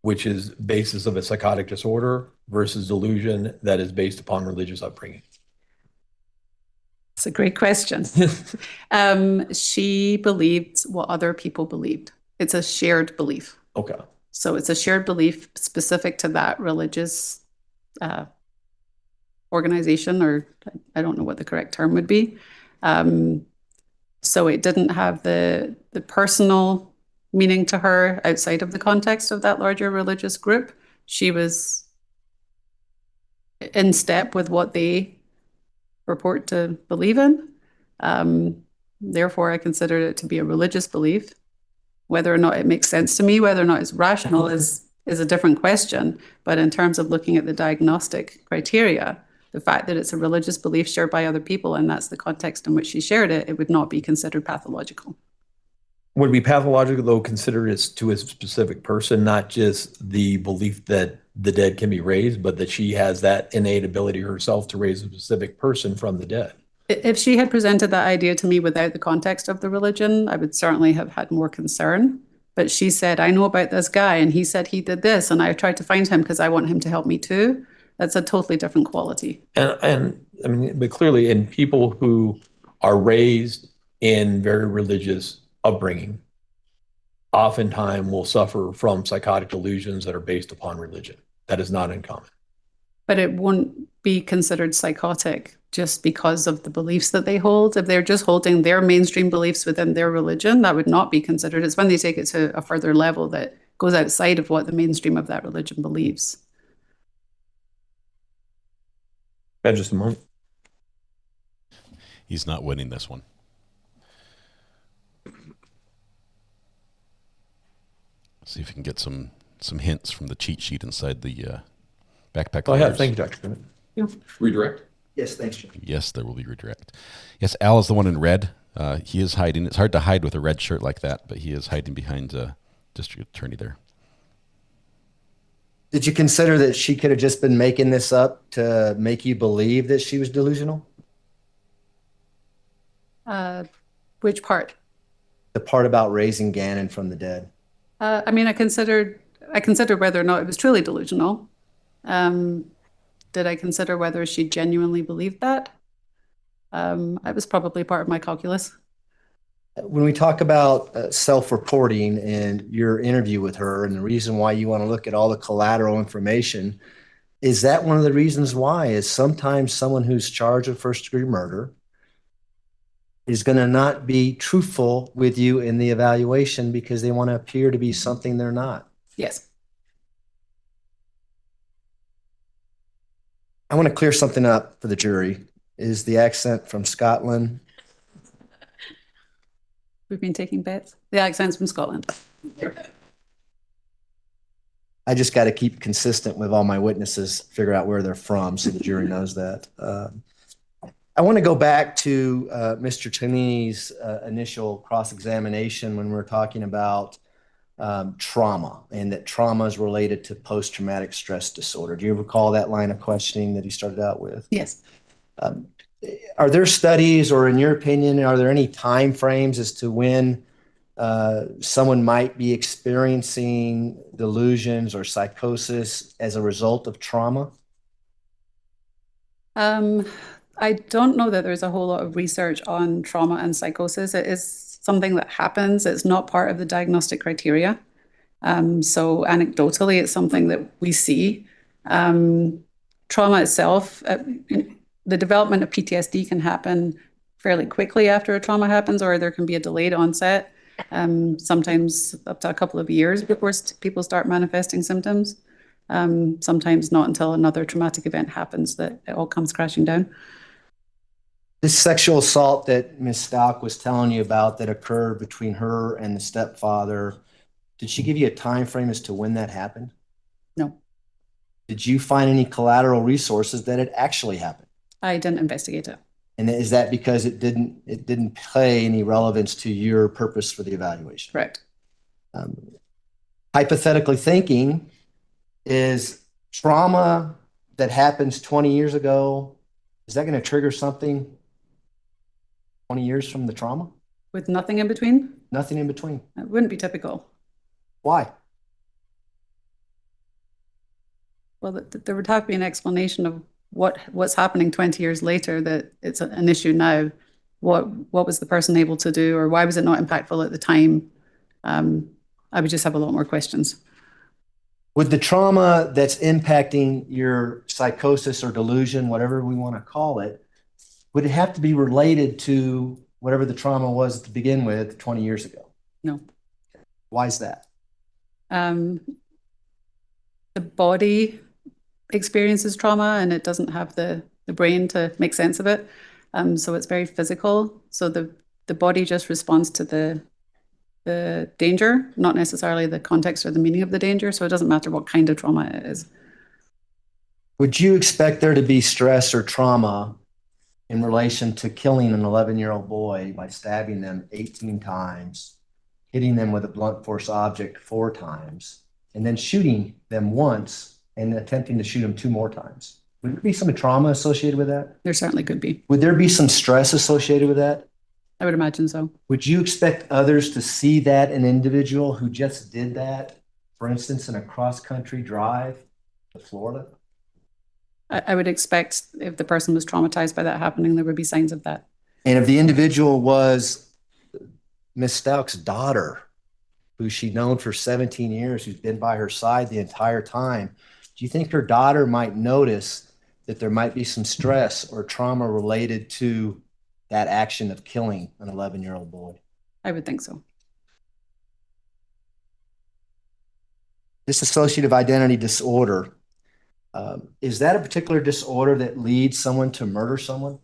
which is basis of a psychotic disorder, versus delusion that is based upon religious upbringing? It's a great question. She believed what other people believed. It's a shared belief. Okay. So it's a shared belief specific to that religious organization, or I don't know what the correct term would be. So it didn't have the personal meaning to her outside of the context of that larger religious group. She was in step with what they purport to believe in. Therefore, I consider it to be a religious belief. Whether or not it makes sense to me, whether or not it's rational is a different question. But in terms of looking at the diagnostic criteria, the fact that it's a religious belief shared by other people, and that's the context in which she shared it, it would not be considered pathological. Would it be pathological, though, considered as to a specific person, not just the belief that the dead can be raised, but that she has that innate ability herself to raise a specific person from the dead? If she had presented that idea to me without the context of the religion, I would certainly have had more concern. But she said, I know about this guy, and he said he did this, and I tried to find him because I want him to help me too. That's a totally different quality. And I mean, but clearly, in people who are raised in very religious upbringing, oftentimes will suffer from psychotic delusions that are based upon religion. That is not uncommon. But it won't be considered psychotic just because of the beliefs that they hold. If they're just holding their mainstream beliefs within their religion, that would not be considered. It's when they take it to a further level that goes outside of what the mainstream of that religion believes. Just a moment. He's not winning this one. See if we can get some hints from the cheat sheet inside the backpack. Oh, yeah. Thank you, Dr. Bennett. Yeah. Redirect? Yes, thanks, Jim. Yes, there will be redirect. Yes, Al is the one in red. He is hiding. It's hard to hide with a red shirt like that, but he is hiding behind district attorney there. Did you consider that she could have just been making this up to make you believe that she was delusional? Which part? The part about raising Gannon from the dead. I mean, I considered whether or not it was truly delusional. Did I consider whether she genuinely believed that? It was probably part of my calculus. When we talk about self-reporting and your interview with her and the reason why you want to look at all the collateral information, is that one of the reasons why? Is sometimes someone who's charged with first-degree murder is going to not be truthful with you in the evaluation because they want to appear to be something they're not. Yes. I want to clear something up for the jury. Is the accent from Scotland? We've been taking bets. The accent's from Scotland. I just got to keep consistent with all my witnesses, figure out where they're from so the jury knows that. I want to go back to Mr. Tonini's initial cross-examination when we were talking about trauma and that trauma is related to post-traumatic stress disorder. Do you recall that line of questioning that he started out with? Yes. Are there studies, or in your opinion, are there any time frames as to when someone might be experiencing delusions or psychosis as a result of trauma? I don't know that there's a whole lot of research on trauma and psychosis. It is something that happens. It's not part of the diagnostic criteria. So anecdotally, it's something that we see. Trauma itself, the development of PTSD can happen fairly quickly after a trauma happens, or there can be a delayed onset, sometimes up to a couple of years before people start manifesting symptoms. Sometimes not until another traumatic event happens that it all comes crashing down. This sexual assault that Ms. Stauch was telling you about that occurred between her and the stepfather, did she give you a time frame as to when that happened? No. Did you find any collateral resources that it actually happened? I didn't investigate it. And is that because it didn't play any relevance to your purpose for the evaluation? Correct. Hypothetically thinking, is trauma that happens 20 years ago, is that going to trigger something 20 years from the trauma? With nothing in between? Nothing in between. It wouldn't be typical. Why? Well, there would have to be an explanation of what's happening 20 years later that it's an issue now. What was the person able to do, or why was it not impactful at the time? I would just have a lot more questions. Would the trauma that's impacting your psychosis or delusion, whatever we want to call it, would it have to be related to whatever the trauma was to begin with 20 years ago? No. Why is that? The body experiences trauma and it doesn't have the brain to make sense of it. So it's very physical. So the body just responds to the danger, not necessarily the context or the meaning of the danger. So it doesn't matter what kind of trauma it is. Would you expect there to be stress or trauma in relation to killing an 11-year-old boy by stabbing them 18 times, hitting them with a blunt force object 4 times, and then shooting them once and attempting to shoot them 2 more times? Would there be some trauma associated with that? There certainly could be. Would there be some stress associated with that? I would imagine so. Would you expect others to see that an individual who just did that, for instance, in a cross-country drive to Florida? I would expect if the person was traumatized by that happening, there would be signs of that. And if the individual was Miss Stauch's daughter, who she'd known for 17 years, who's been by her side the entire time, do you think her daughter might notice that there might be some stress or trauma related to that action of killing an 11-year-old boy? I would think so. Dissociative identity disorder. Is that a particular disorder that leads someone to murder someone?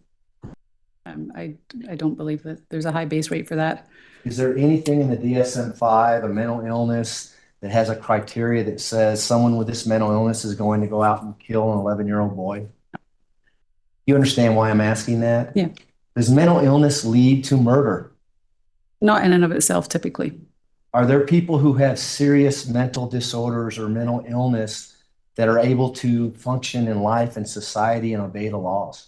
I don't believe that there's a high base rate for that. Is there anything in the DSM-5, a mental illness, that has a criteria that says someone with this mental illness is going to go out and kill an 11-year-old boy? You understand why I'm asking that? Yeah. Does mental illness lead to murder? Not in and of itself, typically. Are there people who have serious mental disorders or mental illness that are able to function in life and society and obey the laws?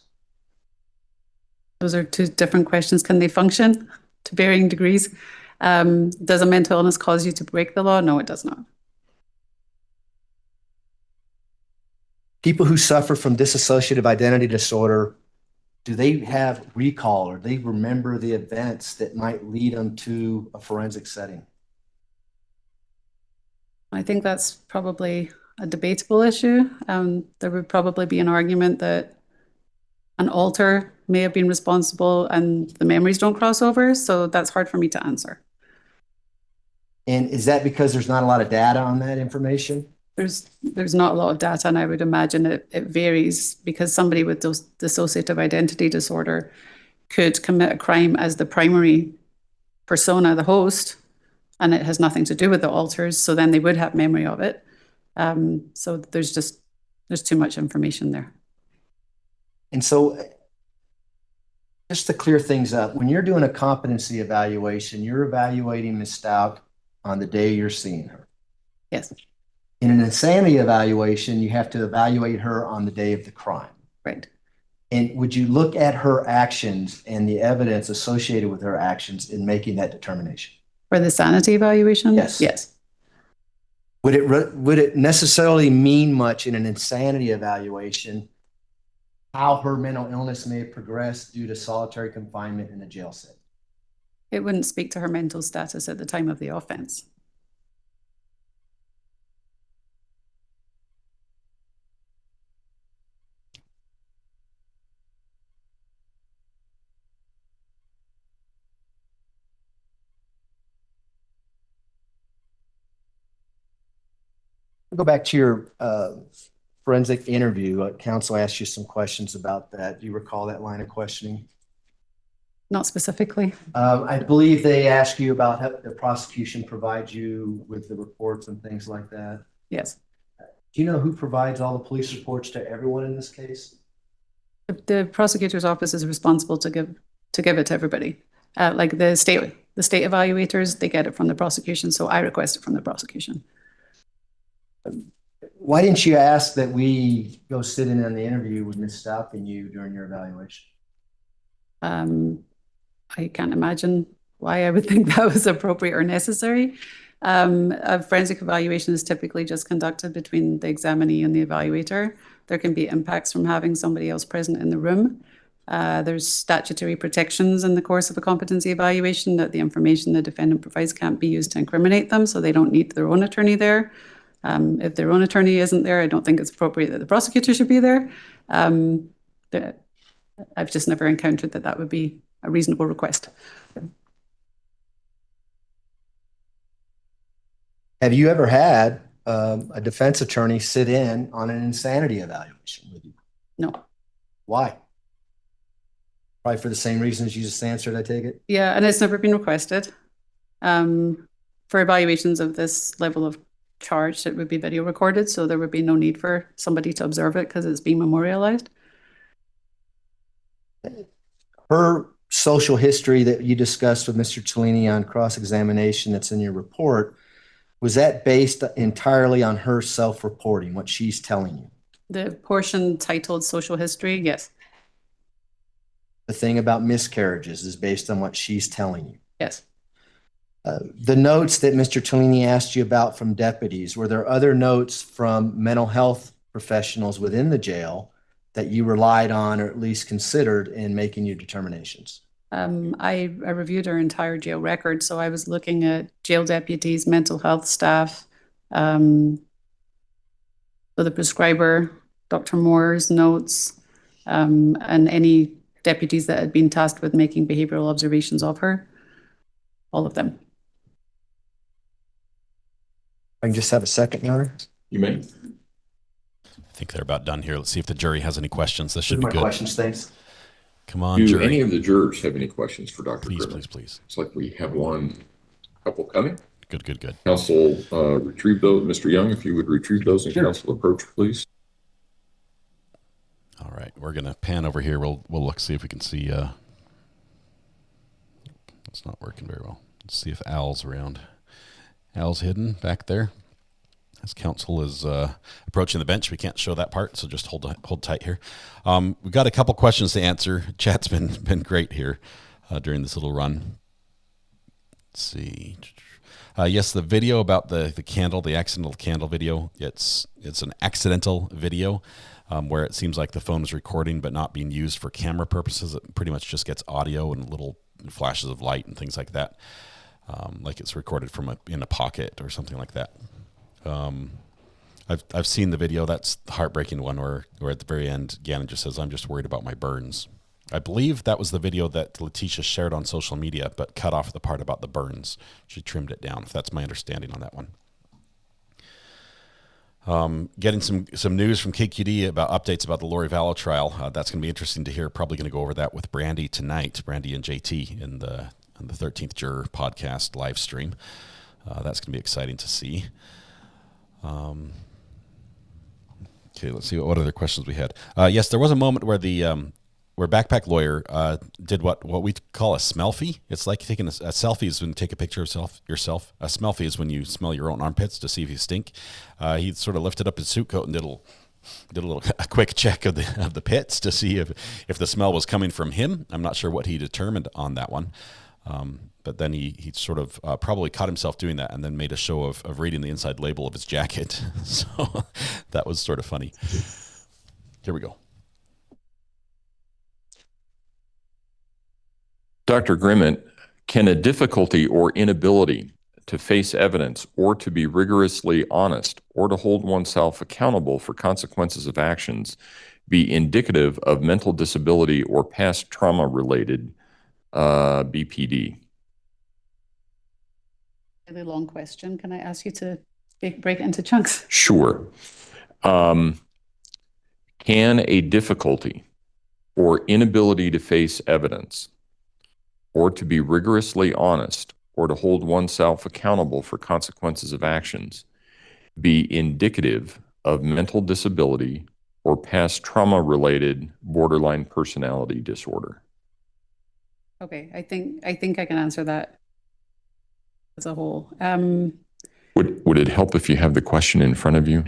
Those are 2 different questions. Can they function to varying degrees? Does a mental illness cause you to break the law? No, it does not. People who suffer from dissociative identity disorder, do they have recall or they remember the events that might lead them to a forensic setting? I think that's probably a debatable issue. There would probably be an argument that an alter may have been responsible and the memories don't cross over. So that's hard for me to answer. And is that because there's not a lot of data on that information? There's not a lot of data, and I would imagine it varies because somebody with dissociative identity disorder could commit a crime as the primary persona, the host, and it has nothing to do with the alters. So then they would have memory of it. So there's too much information there. And so just to clear things up, when you're doing a competency evaluation, you're evaluating Ms. Stauch on the day you're seeing her. Yes. In an insanity evaluation, you have to evaluate her on the day of the crime. Right. And would you look at her actions and the evidence associated with her actions in making that determination? For the sanity evaluation? Yes. Yes. Would it necessarily mean much in an insanity evaluation how her mental illness may have progressed due to solitary confinement in a jail setting? It wouldn't speak to her mental status at the time of the offense. Go back to your forensic interview. Counsel asked you some questions about that. Do you recall that line of questioning? Not specifically. I believe they asked you about how the prosecution provides you with the reports and things like that. Yes. Do you know who provides all the police reports to everyone in this case? The prosecutor's office is responsible to give it to everybody. Like the state evaluators, they get it from the prosecution. So I request it from the prosecution. Why didn't you ask that we go sit in on the interview with Ms. Stauch and you during your evaluation? I can't imagine why I would think that was appropriate or necessary. A forensic evaluation is typically just conducted between the examinee and the evaluator. There can be impacts from having somebody else present in the room. There's statutory protections in the course of a competency evaluation that the information the defendant provides can't be used to incriminate them, so they don't need their own attorney there. If their own attorney isn't there, I don't think it's appropriate that the prosecutor should be there. I've just never encountered that would be a reasonable request. Have you ever had a defense attorney sit in on an insanity evaluation with you? No. Why? Probably for the same reasons you just answered, I take it? Yeah, and it's never been requested. For evaluations of this level of charge, it would be video recorded, so there would be no need for somebody to observe it because it's being memorialized. Her social history that you discussed with Mr. Cellini on cross-examination that's in your report, was that based entirely on her self-reporting, what she's telling you? The portion titled social history, yes. The thing about miscarriages is based on what she's telling you? Yes. The notes that Mr. Cellini asked you about from deputies, were there other notes from mental health professionals within the jail that you relied on or at least considered in making your determinations? I reviewed our entire jail record, so I was looking at jail deputies, mental health staff, so the prescriber, Dr. Moore's notes, and any deputies that had been tasked with making behavioral observations of her, all of them. I can just have a second, Your Honor. You may. I think they're about done here. Let's see if the jury has any questions. This should be my good. Questions, thanks. Come on, Do jury. any of the jurors have any questions for Dr. Please, Grimmett? please. It's like we have one couple coming. Good. Counsel, retrieve those. Mr. Young, if you would retrieve those and counsel approach, please. All right, we're going to pan over here. We'll look, see if we can see. It's not working very well. Let's see if Al's around. Al's hidden back there. As counsel is approaching the bench, we can't show that part, so just hold tight here. We've got a couple questions to answer. Chat's been great here during this little run. Let's see. Yes, the video about the candle, the accidental candle video. It's an accidental video where it seems like the phone is recording but not being used for camera purposes. It pretty much just gets audio and little flashes of light and things like that, like it's recorded from in a pocket or something like that. I've seen the video. That's the heartbreaking one where at the very end, Gannon just says, "I'm just worried about my burns." I believe that was the video that Letecia shared on social media, but cut off the part about the burns. She trimmed it down, if that's my understanding on that one. Getting some news from KQD about updates about the Lori Vallow trial. That's going to be interesting to hear. Probably going to go over that with Brandy tonight, Brandy and JT in the 13th Juror podcast live stream. That's going to be exciting to see. Okay, let's see what other questions we had. Yes, there was a moment where where Backpack Lawyer did what we call a smelfie. It's like taking a selfie is when you take a picture of yourself. A smelfie is when you smell your own armpits to see if you stink. He sort of lifted up his suit coat and did a quick check of the pits to see if the smell was coming from him. I'm not sure what he determined on that one. But then he sort of probably caught himself doing that and then made a show of reading the inside label of his jacket. So that was sort of funny. Here we go. Dr. Grimmett, can a difficulty or inability to face evidence or to be rigorously honest or to hold oneself accountable for consequences of actions be indicative of mental disability or past trauma-related BPD? Really long question. Can I ask you to break it into chunks? Sure. Can a difficulty or inability to face evidence or to be rigorously honest or to hold oneself accountable for consequences of actions be indicative of mental disability or past trauma-related borderline personality disorder? Okay, I think I can answer that as a whole. Would it help if you have the question in front of you?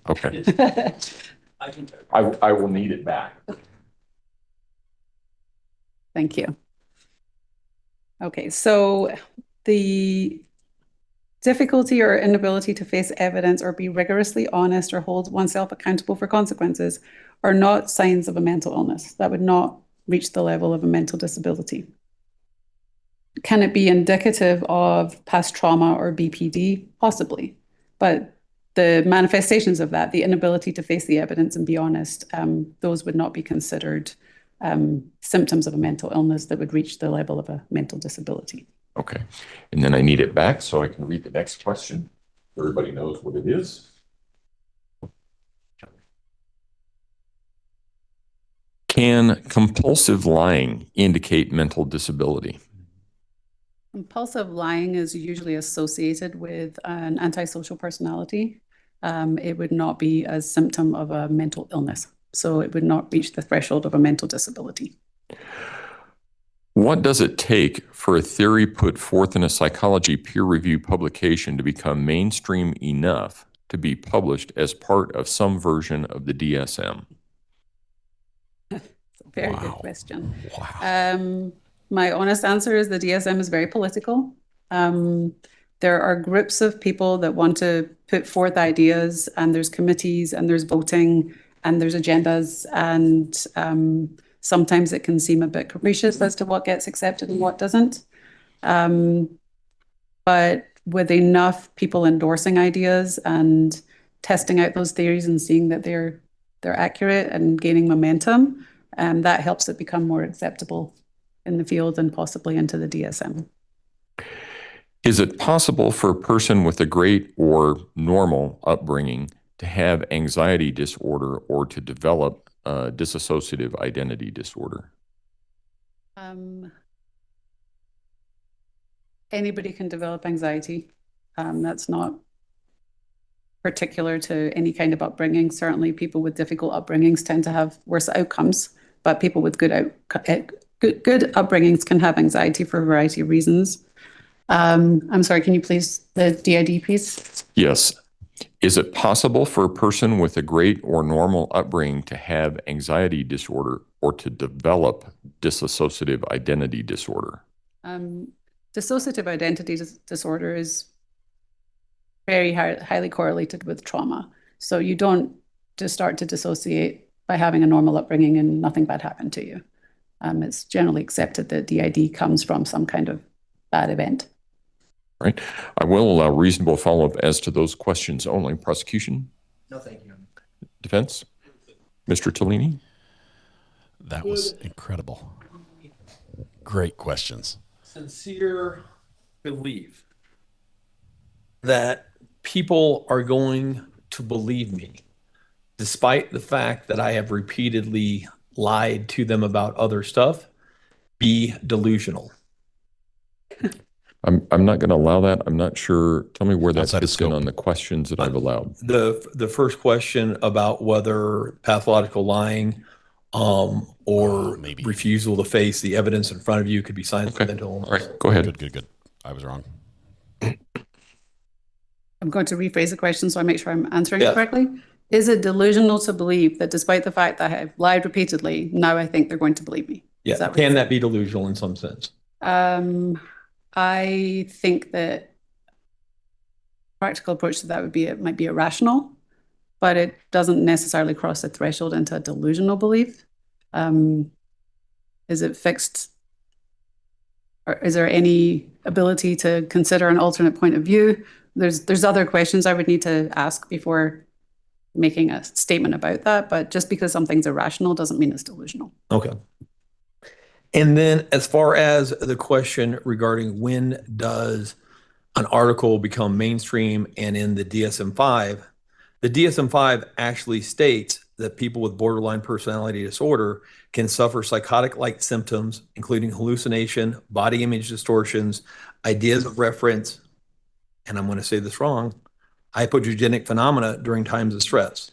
Okay. I will need it back. Thank you. Okay, so the difficulty or inability to face evidence or be rigorously honest or hold oneself accountable for consequences are not signs of a mental illness. That would not reach the level of a mental disability. Can it be indicative of past trauma or BPD? Possibly, but the manifestations of that, the inability to face the evidence and be honest, those would not be considered symptoms of a mental illness that would reach the level of a mental disability. Okay. And then I need it back so I can read the next question. Everybody knows what it is. Can compulsive lying indicate mental disability? Compulsive lying is usually associated with an antisocial personality. It would not be a symptom of a mental illness. So it would not reach the threshold of a mental disability. What does it take for a theory put forth in a psychology peer-reviewed publication to become mainstream enough to be published as part of some version of the DSM? Very good question. My honest answer is the DSM is very political. There are groups of people that want to put forth ideas, and there's committees, and there's voting, and there's agendas, and sometimes it can seem a bit capricious as to what gets accepted and what doesn't. But with enough people endorsing ideas and testing out those theories and seeing that they're accurate and gaining momentum, that helps it become more acceptable in the field and possibly into the DSM. Is it possible for a person with a great or normal upbringing to have anxiety disorder or to develop dissociative identity disorder? Anybody can develop anxiety. That's not particular to any kind of upbringing. Certainly people with difficult upbringings tend to have worse outcomes, but people with good upbringings can have anxiety for a variety of reasons. I'm sorry, can you please, the DID piece? Yes. Is it possible for a person with a great or normal upbringing to have anxiety disorder or to develop dissociative identity disorder? Dissociative identity disorder is very highly correlated with trauma. So you don't just start to dissociate by having a normal upbringing and nothing bad happened to you. It's generally accepted that DID comes from some kind of bad event. Right. I will allow reasonable follow-up as to those questions only. Prosecution? No, thank you. Defense? Mr. Tellini? That was incredible. Great questions. Sincere belief that people are going to believe me, despite the fact that I have repeatedly lied to them about other stuff, be delusional. I'm not going to allow that. I'm not sure. Tell me where that fits in on the questions that I've allowed. The first question about whether pathological lying or maybe refusal to face the evidence in front of you could be signs of mental illness. All right, go ahead. Good. I was wrong. I'm going to rephrase the question so I make sure I'm answering it correctly. Is it delusional to believe that despite the fact that I've lied repeatedly, now I think they're going to believe me? Yeah, can that be delusional in some sense? I think that practical approach to that would be it might be irrational, but it doesn't necessarily cross the threshold into a delusional belief. Is it fixed? Or is there any ability to consider an alternate point of view? There's other questions I would need to ask before making a statement about that, but just because something's irrational doesn't mean it's delusional. Okay. And then as far as the question regarding when does an article become mainstream and in the DSM-5, the DSM-5 actually states that people with borderline personality disorder can suffer psychotic-like symptoms, including hallucination, body image distortions, ideas of reference, and I'm going to say this wrong, hypogenic phenomena during times of stress.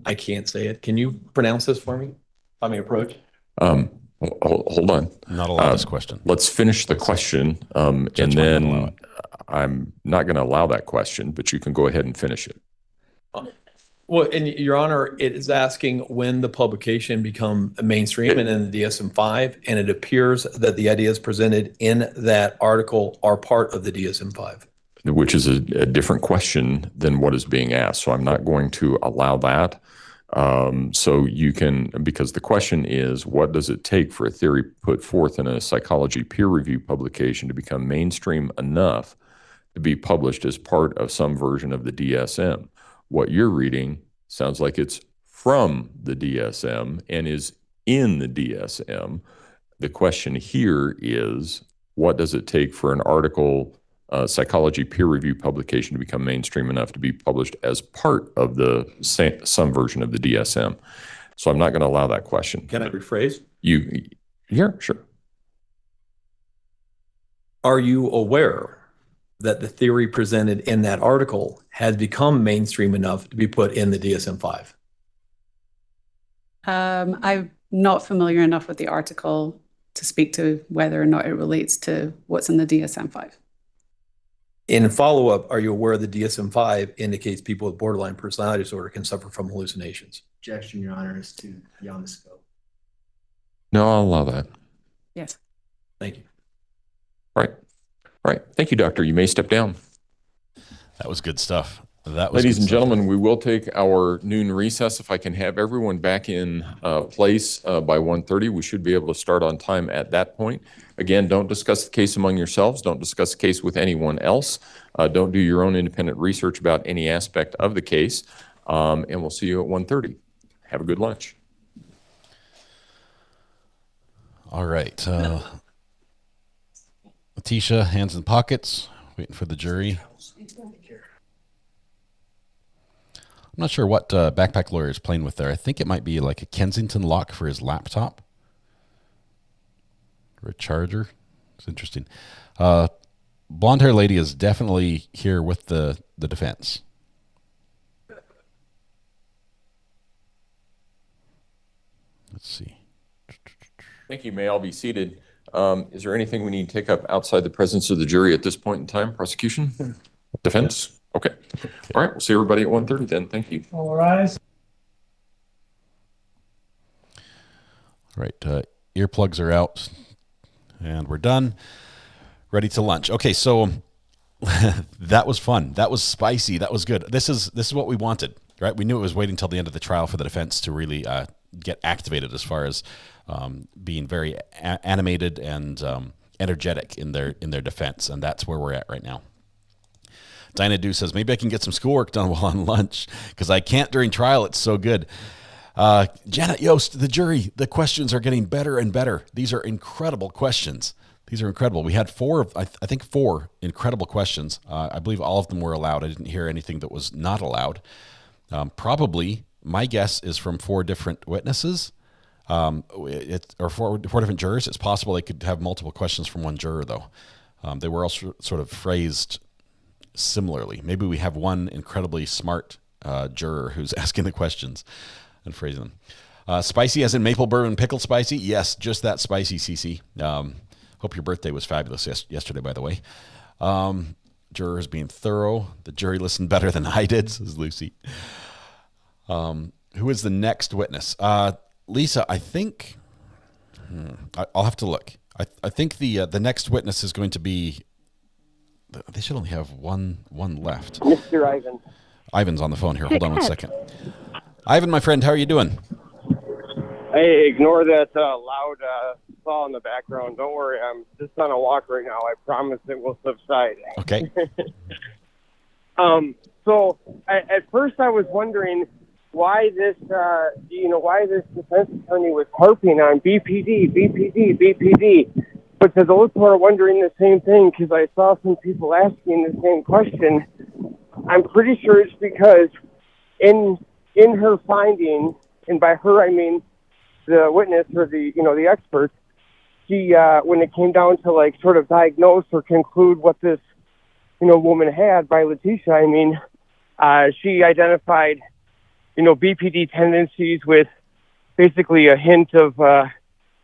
I can't say it. Can you pronounce this for me? I mean, approach. Hold on. Not allow this question. Let's finish the question, and then I'm not going to allow that question, but you can go ahead and finish it. Well, and Your Honor, it is asking when the publication become mainstream and in the DSM-5, and it appears that the ideas presented in that article are part of the DSM-5. Which is a different question than what is being asked. So I'm not going to allow that. So you can, because the question is, what does it take for a theory put forth in a psychology peer review publication to become mainstream enough to be published as part of some version of the DSM. What you're reading sounds like it's from the DSM and is in the DSM. The question here is, what does it take for an article, psychology peer review publication, to become mainstream enough to be published as part of the some version of the DSM? So I'm not going to allow that question. Can I rephrase? Yeah, sure. Are you aware that the theory presented in that article has become mainstream enough to be put in the DSM-5? I'm not familiar enough with the article to speak to whether or not it relates to what's in the DSM-5. In follow-up, are you aware the DSM-5 indicates people with borderline personality disorder can suffer from hallucinations? Objection, Your Honor, is to beyond the scope. No, I'll allow that. Yes. Thank you. Right. Thank you, Doctor. You may step down. That was good stuff. That was Ladies and gentlemen, we will take our noon recess. If I can have everyone back in place by 1:30, we should be able to start on time at that point. Again, don't discuss the case among yourselves. Don't discuss the case with anyone else. Don't do your own independent research about any aspect of the case. And we'll see you at 1:30. Have a good lunch. All right. Letecia, hands in pockets, waiting for the jury. I'm not sure what backpack lawyer is playing with there. I think it might be like a Kensington lock for his laptop. Or a charger. It's interesting. Blonde hair lady is definitely here with the defense. Let's see. Thank you. May all be seated. Is there anything we need to take up outside the presence of the jury at this point in time? Prosecution? Defense? Okay. All right. We'll see everybody at 1:30 then. Thank you. All rise. All right. Earplugs are out. And we're done. Ready to lunch. Okay, so that was fun. That was spicy. That was good. This is what we wanted, right? We knew it was waiting until the end of the trial for the defense to really get activated as far as being very animated and energetic in their defense, and that's where we're at right now. Dinah Dew says, maybe I can get some schoolwork done while on lunch because I can't during trial. It's so good. Janet Yost, the jury, the questions are getting better and better. These are incredible questions. These are incredible. We had four incredible questions. I believe all of them were allowed. I didn't hear anything that was not allowed. Probably, my guess is from 4 different witnesses, or four different jurors. It's possible they could have multiple questions from one juror, though. They were all sort of phrased similarly. Maybe we have one incredibly smart juror who's asking the questions and phrasing them. Spicy as in maple bourbon pickle spicy? Yes, just that spicy, CC. Hope your birthday was fabulous yesterday, by the way. Jurors being thorough. The jury listened better than I did, says Lucy. Who is the next witness? Lisa, I think... I'll have to look. I think the next witness is going to be... They should only have one left. Mr. Ivan. Ivan's on the phone here. Hold on one second. Ivan, my friend, how are you doing? Hey, ignore that loud saw in the background. Don't worry, I'm just on a walk right now. I promise it will subside. Okay. So at first I was wondering why this defense attorney was harping on BPD. But to those who are wondering the same thing, because I saw some people asking the same question, I'm pretty sure it's because in her finding, and by her I mean the witness or the expert, she when it came down to like sort of diagnose or conclude what this woman had by Letecia, I mean she identified BPD tendencies with basically a hint of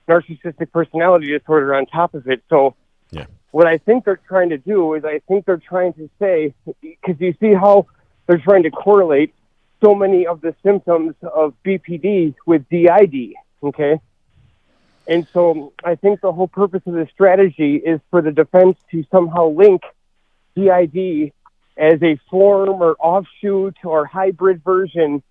narcissistic personality disorder on top of it. So what I think they're trying to do is I think they're trying to say, because you see how they're trying to correlate so many of the symptoms of BPD with DID, okay? And so I think the whole purpose of this strategy is for the defense to somehow link DID as a form or offshoot or hybrid version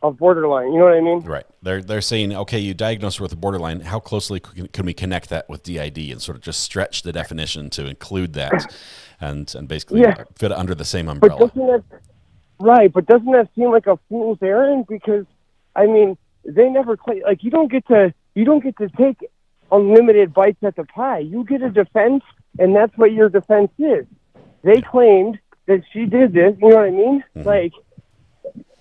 of borderline. You know what I mean? Right. They're saying, okay, you diagnosed her with a borderline. How closely can we connect that with DID and sort of just stretch the definition to include that, and basically fit it under the same umbrella? But doesn't that seem like a fool's errand? Because I mean, they never claim, like, you don't get to take unlimited bites at the pie. You get a defense, and that's what your defense is. They claimed that she did this. You know what I mean? Mm-hmm. Like,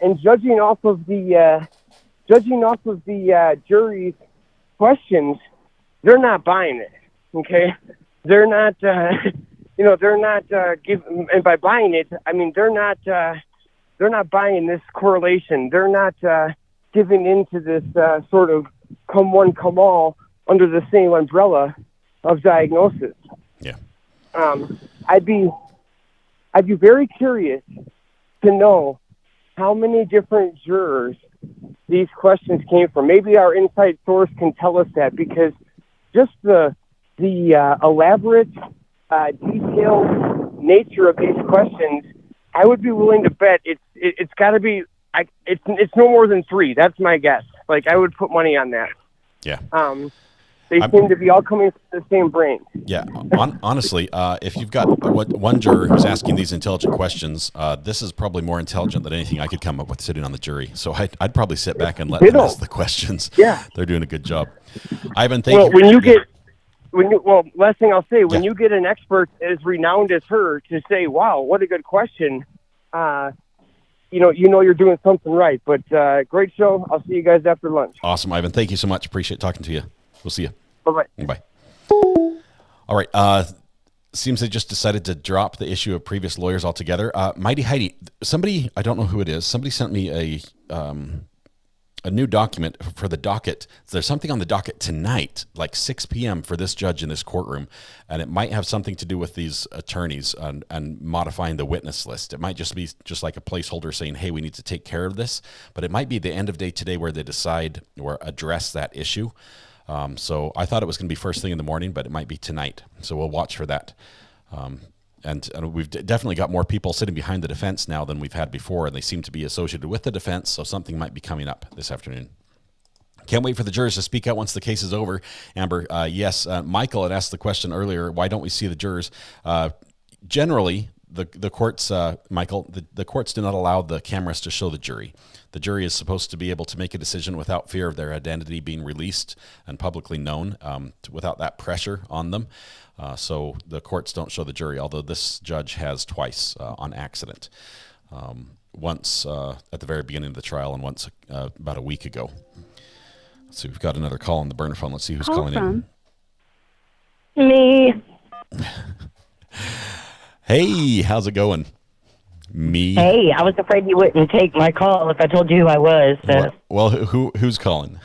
and judging off of the jury's questions, they're not buying it. Okay, they're not. They're not giving. And by buying it, I mean they're not buying this correlation. They're not giving into this sort of come one, come all under the same umbrella of diagnosis. Yeah. I'd be very curious to know how many different jurors these questions came from. Maybe our inside source can tell us that, because just the elaborate, detailed nature of these questions, I would be willing to bet it's got to be. It's no more than 3. That's my guess. Like, I would put money on that. Yeah. They seem to be all coming from the same brain. Yeah. Honestly, if you've got one juror who's asking these intelligent questions, this is probably more intelligent than anything I could come up with sitting on the jury. So I'd probably sit back and let them ask the questions. Yeah. They're doing a good job. Ivan, thank you. Last thing I'll say, when you get an expert as renowned as her to say, wow, what a good question, you know you're doing something right. But great show. I'll see you guys after lunch. Awesome, Ivan. Thank you so much. Appreciate talking to you. We'll see you. Bye-bye. Bye. All right. Seems they just decided to drop the issue of previous lawyers altogether. Mighty Heidi, somebody, I don't know who it is, somebody sent me a new document for the docket. So there's something on the docket tonight, like 6 p.m. for this judge in this courtroom, and it might have something to do with these attorneys and modifying the witness list. It might just be just like a placeholder saying, hey, we need to take care of this, but it might be the end of day today where they decide or address that issue. So I thought it was going to be first thing in the morning, but it might be tonight. So we'll watch for that. And we've definitely got more people sitting behind the defense now than we've had before, and they seem to be associated with the defense, so something might be coming up this afternoon. Can't wait for the jurors to speak out once the case is over. Amber, yes, Michael had asked the question earlier, why don't we see the jurors? Generally, the courts, Michael, the courts do not allow the cameras to show the jury. The jury is supposed to be able to make a decision without fear of their identity being released and publicly known, without that pressure on them. So the courts don't show the jury, although this judge has twice on accident. Once at the very beginning of the trial and once about a week ago. So we've got another call on the burner phone. Let's see who's calling in. Me. Hey, how's it going? Me. Hey, I was afraid you wouldn't take my call if I told you who I was. So. Well, who's calling?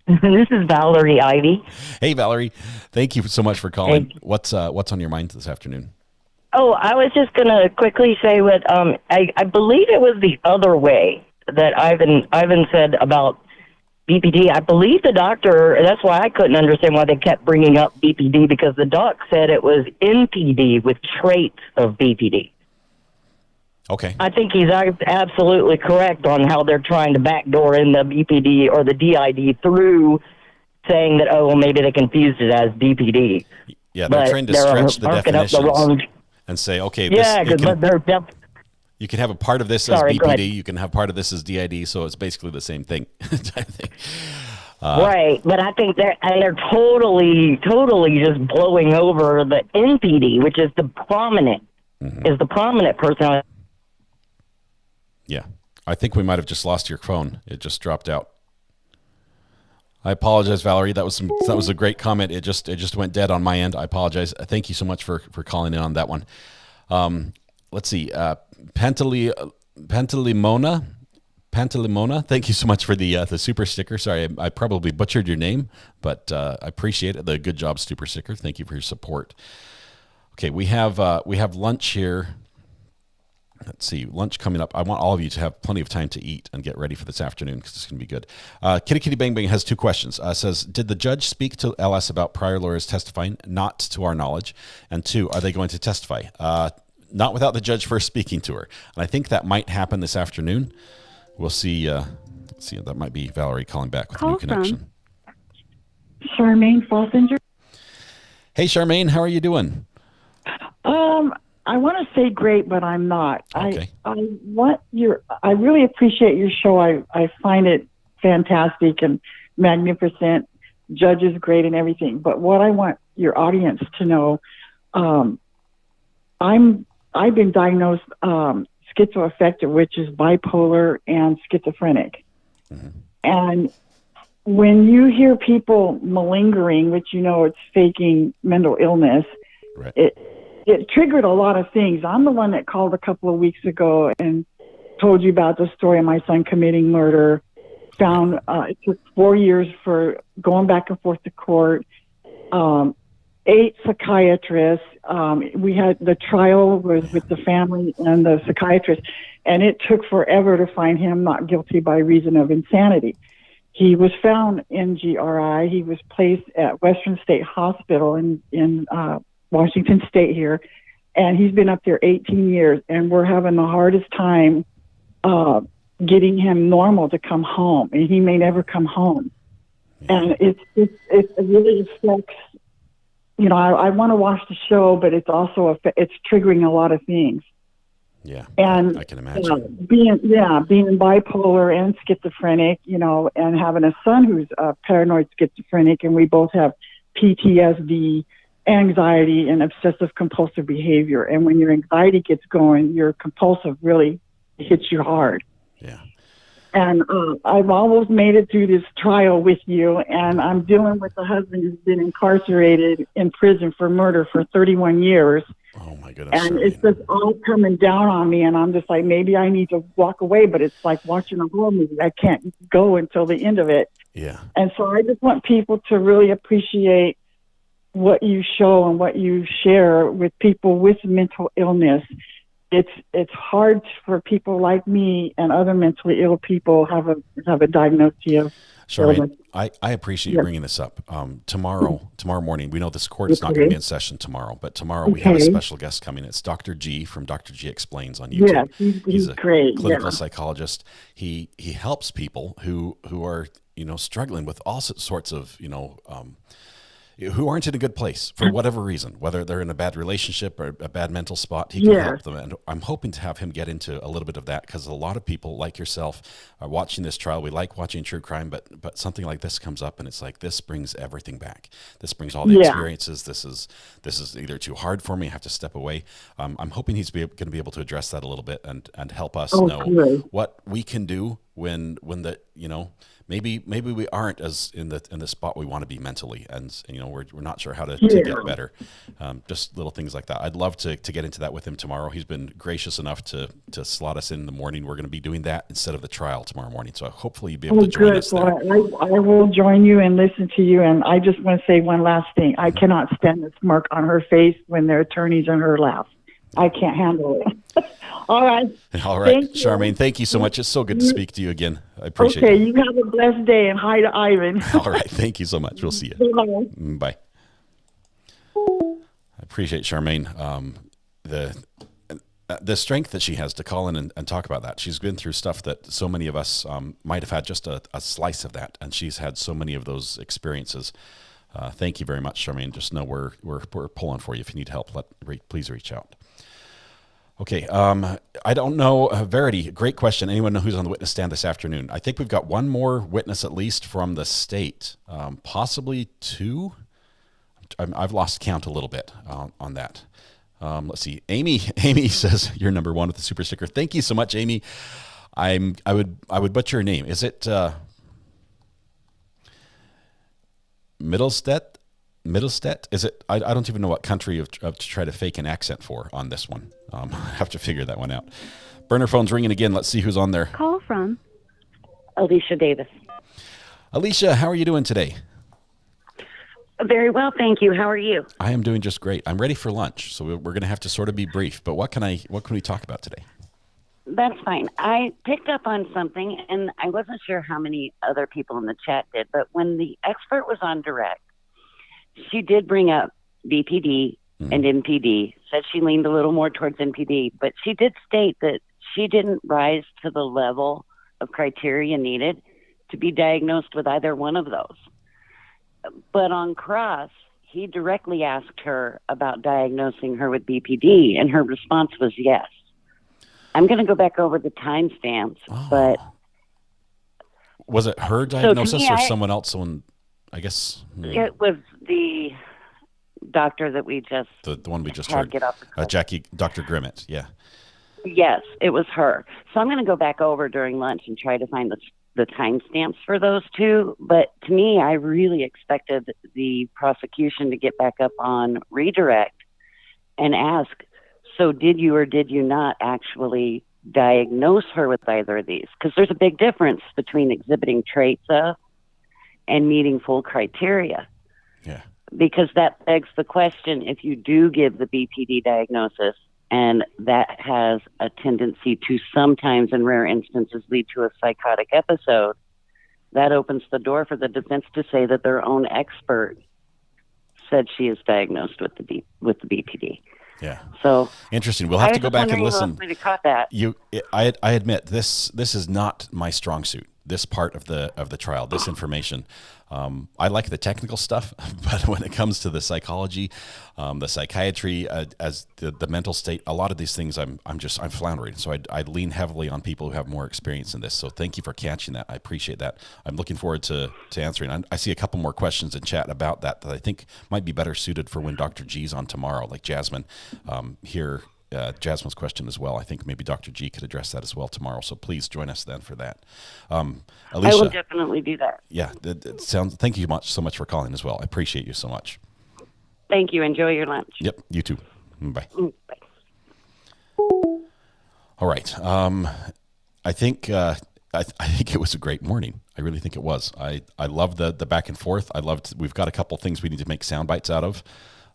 This is Valerie Ivy. Hey, Valerie. Thank you so much for calling. What's on your mind this afternoon? Oh, I was just going to quickly say what I believe it was the other way that Ivan said about BPD. I believe the doctor, that's why I couldn't understand why they kept bringing up BPD, because the doc said it was NPD with traits of BPD. Okay. I think he's absolutely correct on how they're trying to backdoor in the BPD or the DID through saying that, oh, well, maybe they confused it as DPD. Yeah, they're trying to stretch the definitions and say, okay, you can have a part of this as BPD, you can have part of this as DID, so it's basically the same thing. Right, but I think they're totally just blowing over the NPD, which is the prominent, person. Yeah, I think we might have just lost your phone. It just dropped out. I apologize, Valerie. That was a great comment. It just went dead on my end. I apologize. Thank you so much for calling in on that one. Let's see. Pantalimona. Thank you so much for the super sticker. Sorry, I probably butchered your name, but I appreciate it. The good job, super sticker. Thank you for your support. Okay, we have lunch here. Let's see, lunch coming up. I want all of you to have plenty of time to eat and get ready for this afternoon because it's going to be good. Kitty Kitty Bang Bang has 2 questions. Says, did the judge speak to LS about prior lawyers testifying? Not to our knowledge. And 2, are they going to testify? Not without the judge first speaking to her. And I think that might happen this afternoon. We'll see. See, that might be Valerie calling back with a new Call connection. Charmaine Fossinger. Hey, Charmaine, how are you doing? I want to say great, but I'm not. Okay. I really appreciate your show. I find it fantastic and magnificent. Judge is great and everything. But what I want your audience to know, I've been diagnosed schizoaffective, which is bipolar and schizophrenic. Mm-hmm. And when you hear people malingering, which it's faking mental illness, right. It triggered a lot of things. I'm the one that called a couple of weeks ago and told you about the story of my son committing murder. Found it took 4 years for going back and forth to court. 8 psychiatrists. We had the trial was with the family and the psychiatrist, and it took forever to find him not guilty by reason of insanity. He was found in GRI. He was placed at Western State Hospital in Washington State here, and he's been up there 18 years, and we're having the hardest time getting him normal to come home, and he may never come home. And it really affects, I want to watch the show, but it's also, it's triggering a lot of things. Yeah, and I can imagine. Being bipolar and schizophrenic, and having a son who's paranoid schizophrenic, and we both have PTSD, anxiety, and obsessive compulsive behavior. And when your anxiety gets going, your compulsive really hits you hard. Yeah. And I've almost made it through this trial with you, and I'm dealing with a husband who's been incarcerated in prison for murder for 31 years. Oh, my goodness. And it's just all coming down on me, and I'm just like, maybe I need to walk away, but it's like watching a horror movie. I can't go until the end of it. Yeah. And so I just want people to really appreciate what you show and what you share with people with mental illness. It's hard for people like me and other mentally ill people have a diagnosis of Charmaine, I appreciate you bringing this up. Tomorrow morning, we know this court is not going to be in session tomorrow, but tomorrow we have a special guest coming. It's Dr. G from Dr. G Explains on YouTube. Yeah, he's a great. clinical psychologist. He helps people who are struggling with all sorts of who aren't in a good place for whatever reason, whether they're in a bad relationship or a bad mental spot. He can help them. And I'm hoping to have him get into a little bit of that, because a lot of people like yourself are watching this trial. We like watching true crime, but something like this comes up and it's like, this brings everything back. This brings all the experiences. This is either too hard for me, I have to step away. I'm hoping he's going to be able to address that a little bit and help us know what we can do when the, maybe we aren't as in the spot we want to be mentally, and we're not sure how to get better. Just little things like that. I'd love to get into that with him tomorrow. He's been gracious enough to slot us in the morning. We're going to be doing that instead of the trial tomorrow morning. So hopefully you'll be able to join us there. Well, I will join you and listen to you. And I just want to say one last thing. I cannot stand the smirk on her face when their attorneys on her laugh. I can't handle it. All right. Charmaine, thank you so much. It's so good to speak to you again. I appreciate it. Okay, you have a blessed day, and hi to Ivan. All right, thank you so much. We'll see you. Bye. I appreciate Charmaine. The strength that she has to call in and talk about that. She's been through stuff that so many of us might have had just a slice of that, and she's had so many of those experiences. Thank you very much, Charmaine. Just know we're pulling for you. If you need help, please reach out. Okay, I don't know. Verity, great question. Anyone know who's on the witness stand this afternoon? I think we've got one more witness at least from the state, possibly 2. I've lost count a little bit on that. Let's see. Amy says you're number 1 with the super sticker. Thank you so much, Amy. I would butcher your name. Is it Middlestead? Is it? I don't even know what country to try to fake an accent for on this one. I have to figure that one out. Burner phone's ringing again. Let's see who's on there. Call from Alicia Davis. Alicia, how are you doing today? Very well, thank you. How are you? I am doing just great. I'm ready for lunch, so we're going to have to sort of be brief. But what can we talk about today? That's fine. I picked up on something, and I wasn't sure how many other people in the chat did, but when the expert was on direct, she did bring up BPD and NPD, said she leaned a little more towards NPD, but she did state that she didn't rise to the level of criteria needed to be diagnosed with either one of those. But on cross, he directly asked her about diagnosing her with BPD, and her response was yes. I'm going to go back over the timestamps, but... Was it her diagnosis or someone else? Someone, I guess... It was the doctor that we just... The one we just heard. Dr. Grimmett, yeah. Yes, it was her. So I'm going to go back over during lunch and try to find the timestamps for those two. But to me, I really expected the prosecution to get back up on redirect and ask, so did you or did you not actually diagnose her with either of these? Because there's a big difference between exhibiting traits of and meeting full criteria. Yeah. Because that begs the question, if you do give the BPD diagnosis, and that has a tendency to sometimes, in rare instances, lead to a psychotic episode, that opens the door for the defense to say that their own expert said she is diagnosed with the BPD. Yeah. So interesting. We'll have to go back and listen. Caught that. I admit this is not my strong suit. This part of the trial, this information. I like the technical stuff, but when it comes to the psychology, the psychiatry, as the mental state, a lot of these things, I'm floundering. So I lean heavily on people who have more experience in this. So thank you for catching that. I appreciate that. I'm looking forward to answering. I see a couple more questions in chat about that I think might be better suited for when Dr. G's on tomorrow, like Jasmine here. Jasmine's question as well. I think maybe Dr. G could address that as well tomorrow. So please join us then for that. Alicia, I will definitely do that. Yeah, it sounds. Thank you so much for calling as well. I appreciate you so much. Thank you. Enjoy your lunch. Yep, you too. Bye. Bye. All right. I think it was a great morning. I really think it was. I love the back and forth. We've got a couple things we need to make sound bites out of.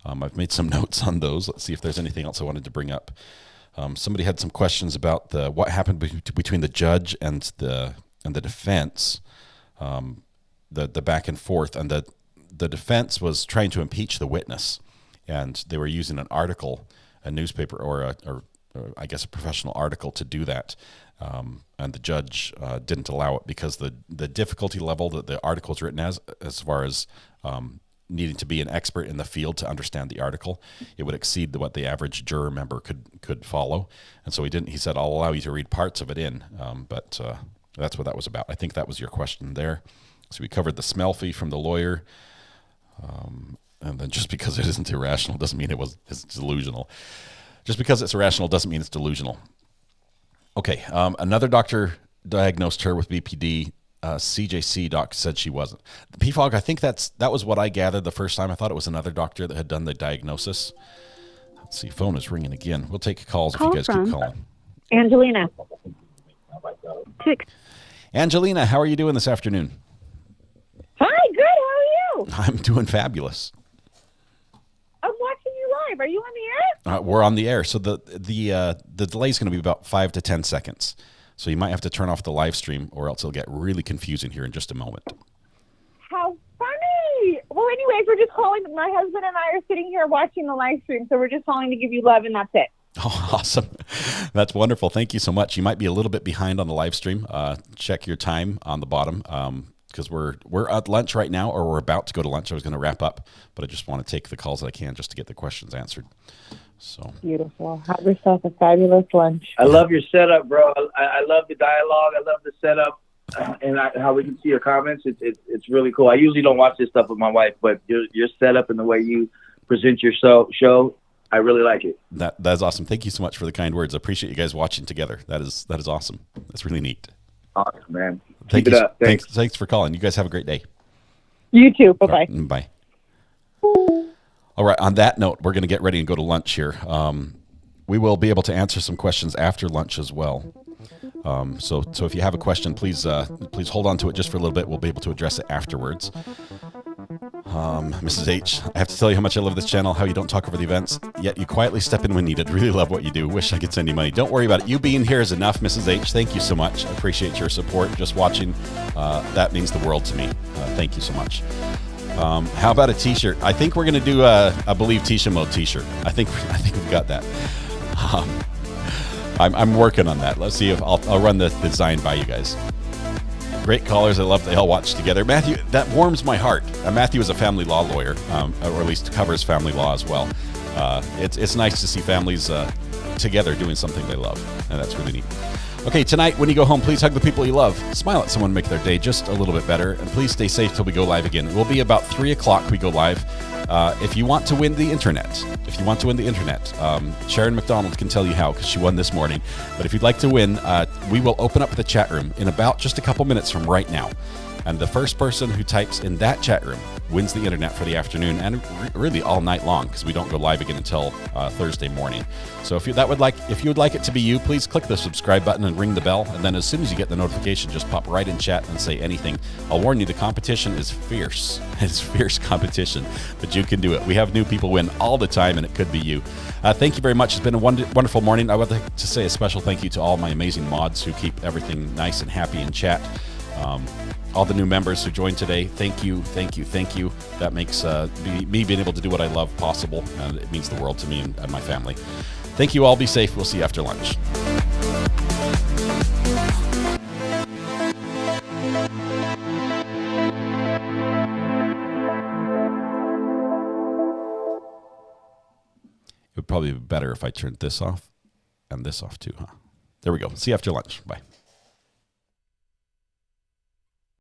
I've made some notes on those. Let's see if there's anything else I wanted to bring up. Somebody had some questions about what happened between the judge and the defense, the back and forth, and the defense was trying to impeach the witness, and they were using an article, a newspaper, or I guess a professional article to do that. And the judge didn't allow it because the difficulty level that the article is written as far as needing to be an expert in the field to understand the article, it would exceed what the average juror member could follow. And so he didn't. He said, I'll allow you to read parts of it in, but that's what that was about. I think that was your question there. So we covered the smell fee from the lawyer. And then just because it isn't irrational doesn't mean it's delusional. Just because it's irrational doesn't mean it's delusional. Okay, another doctor diagnosed her with BPD. CJC doc said she wasn't. The PFOG, I think that was what I gathered the first time. I thought it was another doctor that had done the diagnosis. Let's see, phone is ringing again. We'll take calls if you guys keep calling. Angelina. Angelina, how are you doing this afternoon? Hi, good. How are you? I'm doing fabulous. I'm watching you live. Are you on the air? We're on the air. So the delay is going to be about 5 to 10 seconds. So you might have to turn off the live stream or else it'll get really confusing here in just a moment. How funny. Well, anyways, we're just calling. My husband and I are sitting here watching the live stream, so we're just calling to give you love, and that's it. Oh, awesome. That's wonderful. Thank you so much. You might be a little bit behind on the live stream. Check your time on the bottom because we're at lunch right now, or we're about to go to lunch. I was going to wrap up, but I just want to take the calls that I can just to get the questions answered. So beautiful. Have yourself a fabulous lunch. I love your setup, bro. I love the dialogue. I love the setup and how we can see your comments. It's really cool. I usually don't watch this stuff with my wife, but your setup and the way you present your show, I really like it. That's awesome. Thank you so much for the kind words. I appreciate you guys watching together. That is awesome. That's really neat. Awesome, man. Keep it up. Thanks for calling. You guys have a great day. You too. Bye-bye. Bye. All right, on that note, we're going to get ready and go to lunch here. We will be able to answer some questions after lunch as well. So if you have a question, please hold on to it just for a little bit. We'll be able to address it afterwards. Mrs. H, I have to tell you how much I love this channel, how you don't talk over the events, yet you quietly step in when needed. Really love what you do. Wish I could send you money. Don't worry about it. You being here is enough, Mrs. H. Thank you so much. I appreciate your support. Just watching, that means the world to me. Thank you so much. How about a t-shirt? I think we're going to do a Believe Tisha Mode t-shirt. I think we've got that. I'm working on that. Let's see if I'll run the design by you guys. Great callers. I love they all watch together. Matthew, that warms my heart. Matthew is a family law lawyer, or at least covers family law as well. It's nice to see families together doing something they love, and that's really neat. Okay, tonight when you go home, please hug the people you love. Smile at someone, make their day just a little bit better, and please stay safe till we go live again. It will be about 3 o'clock we go live. If you want to win the internet, Sharon McDonald can tell you how because she won this morning. But if you'd like to win, we will open up the chat room in about just a couple minutes from right now. And the first person who types in that chat room wins the internet for the afternoon and really all night long because we don't go live again until Thursday morning. So if you would like it to be you, please click the subscribe button and ring the bell. And then as soon as you get the notification, just pop right in chat and say anything. I'll warn you, the competition is fierce. It's fierce competition, but you can do it. We have new people win all the time, and it could be you. Thank you very much. It's been a wonderful morning. I would like to say a special thank you to all my amazing mods who keep everything nice and happy in chat. All the new members who joined today, thank you. That makes me being able to do what I love possible, and it means the world to me and my family. Thank you all. Be safe. We'll see you after lunch. It would probably be better if I turned this off and this off too, huh? There we go. See you after lunch. Bye.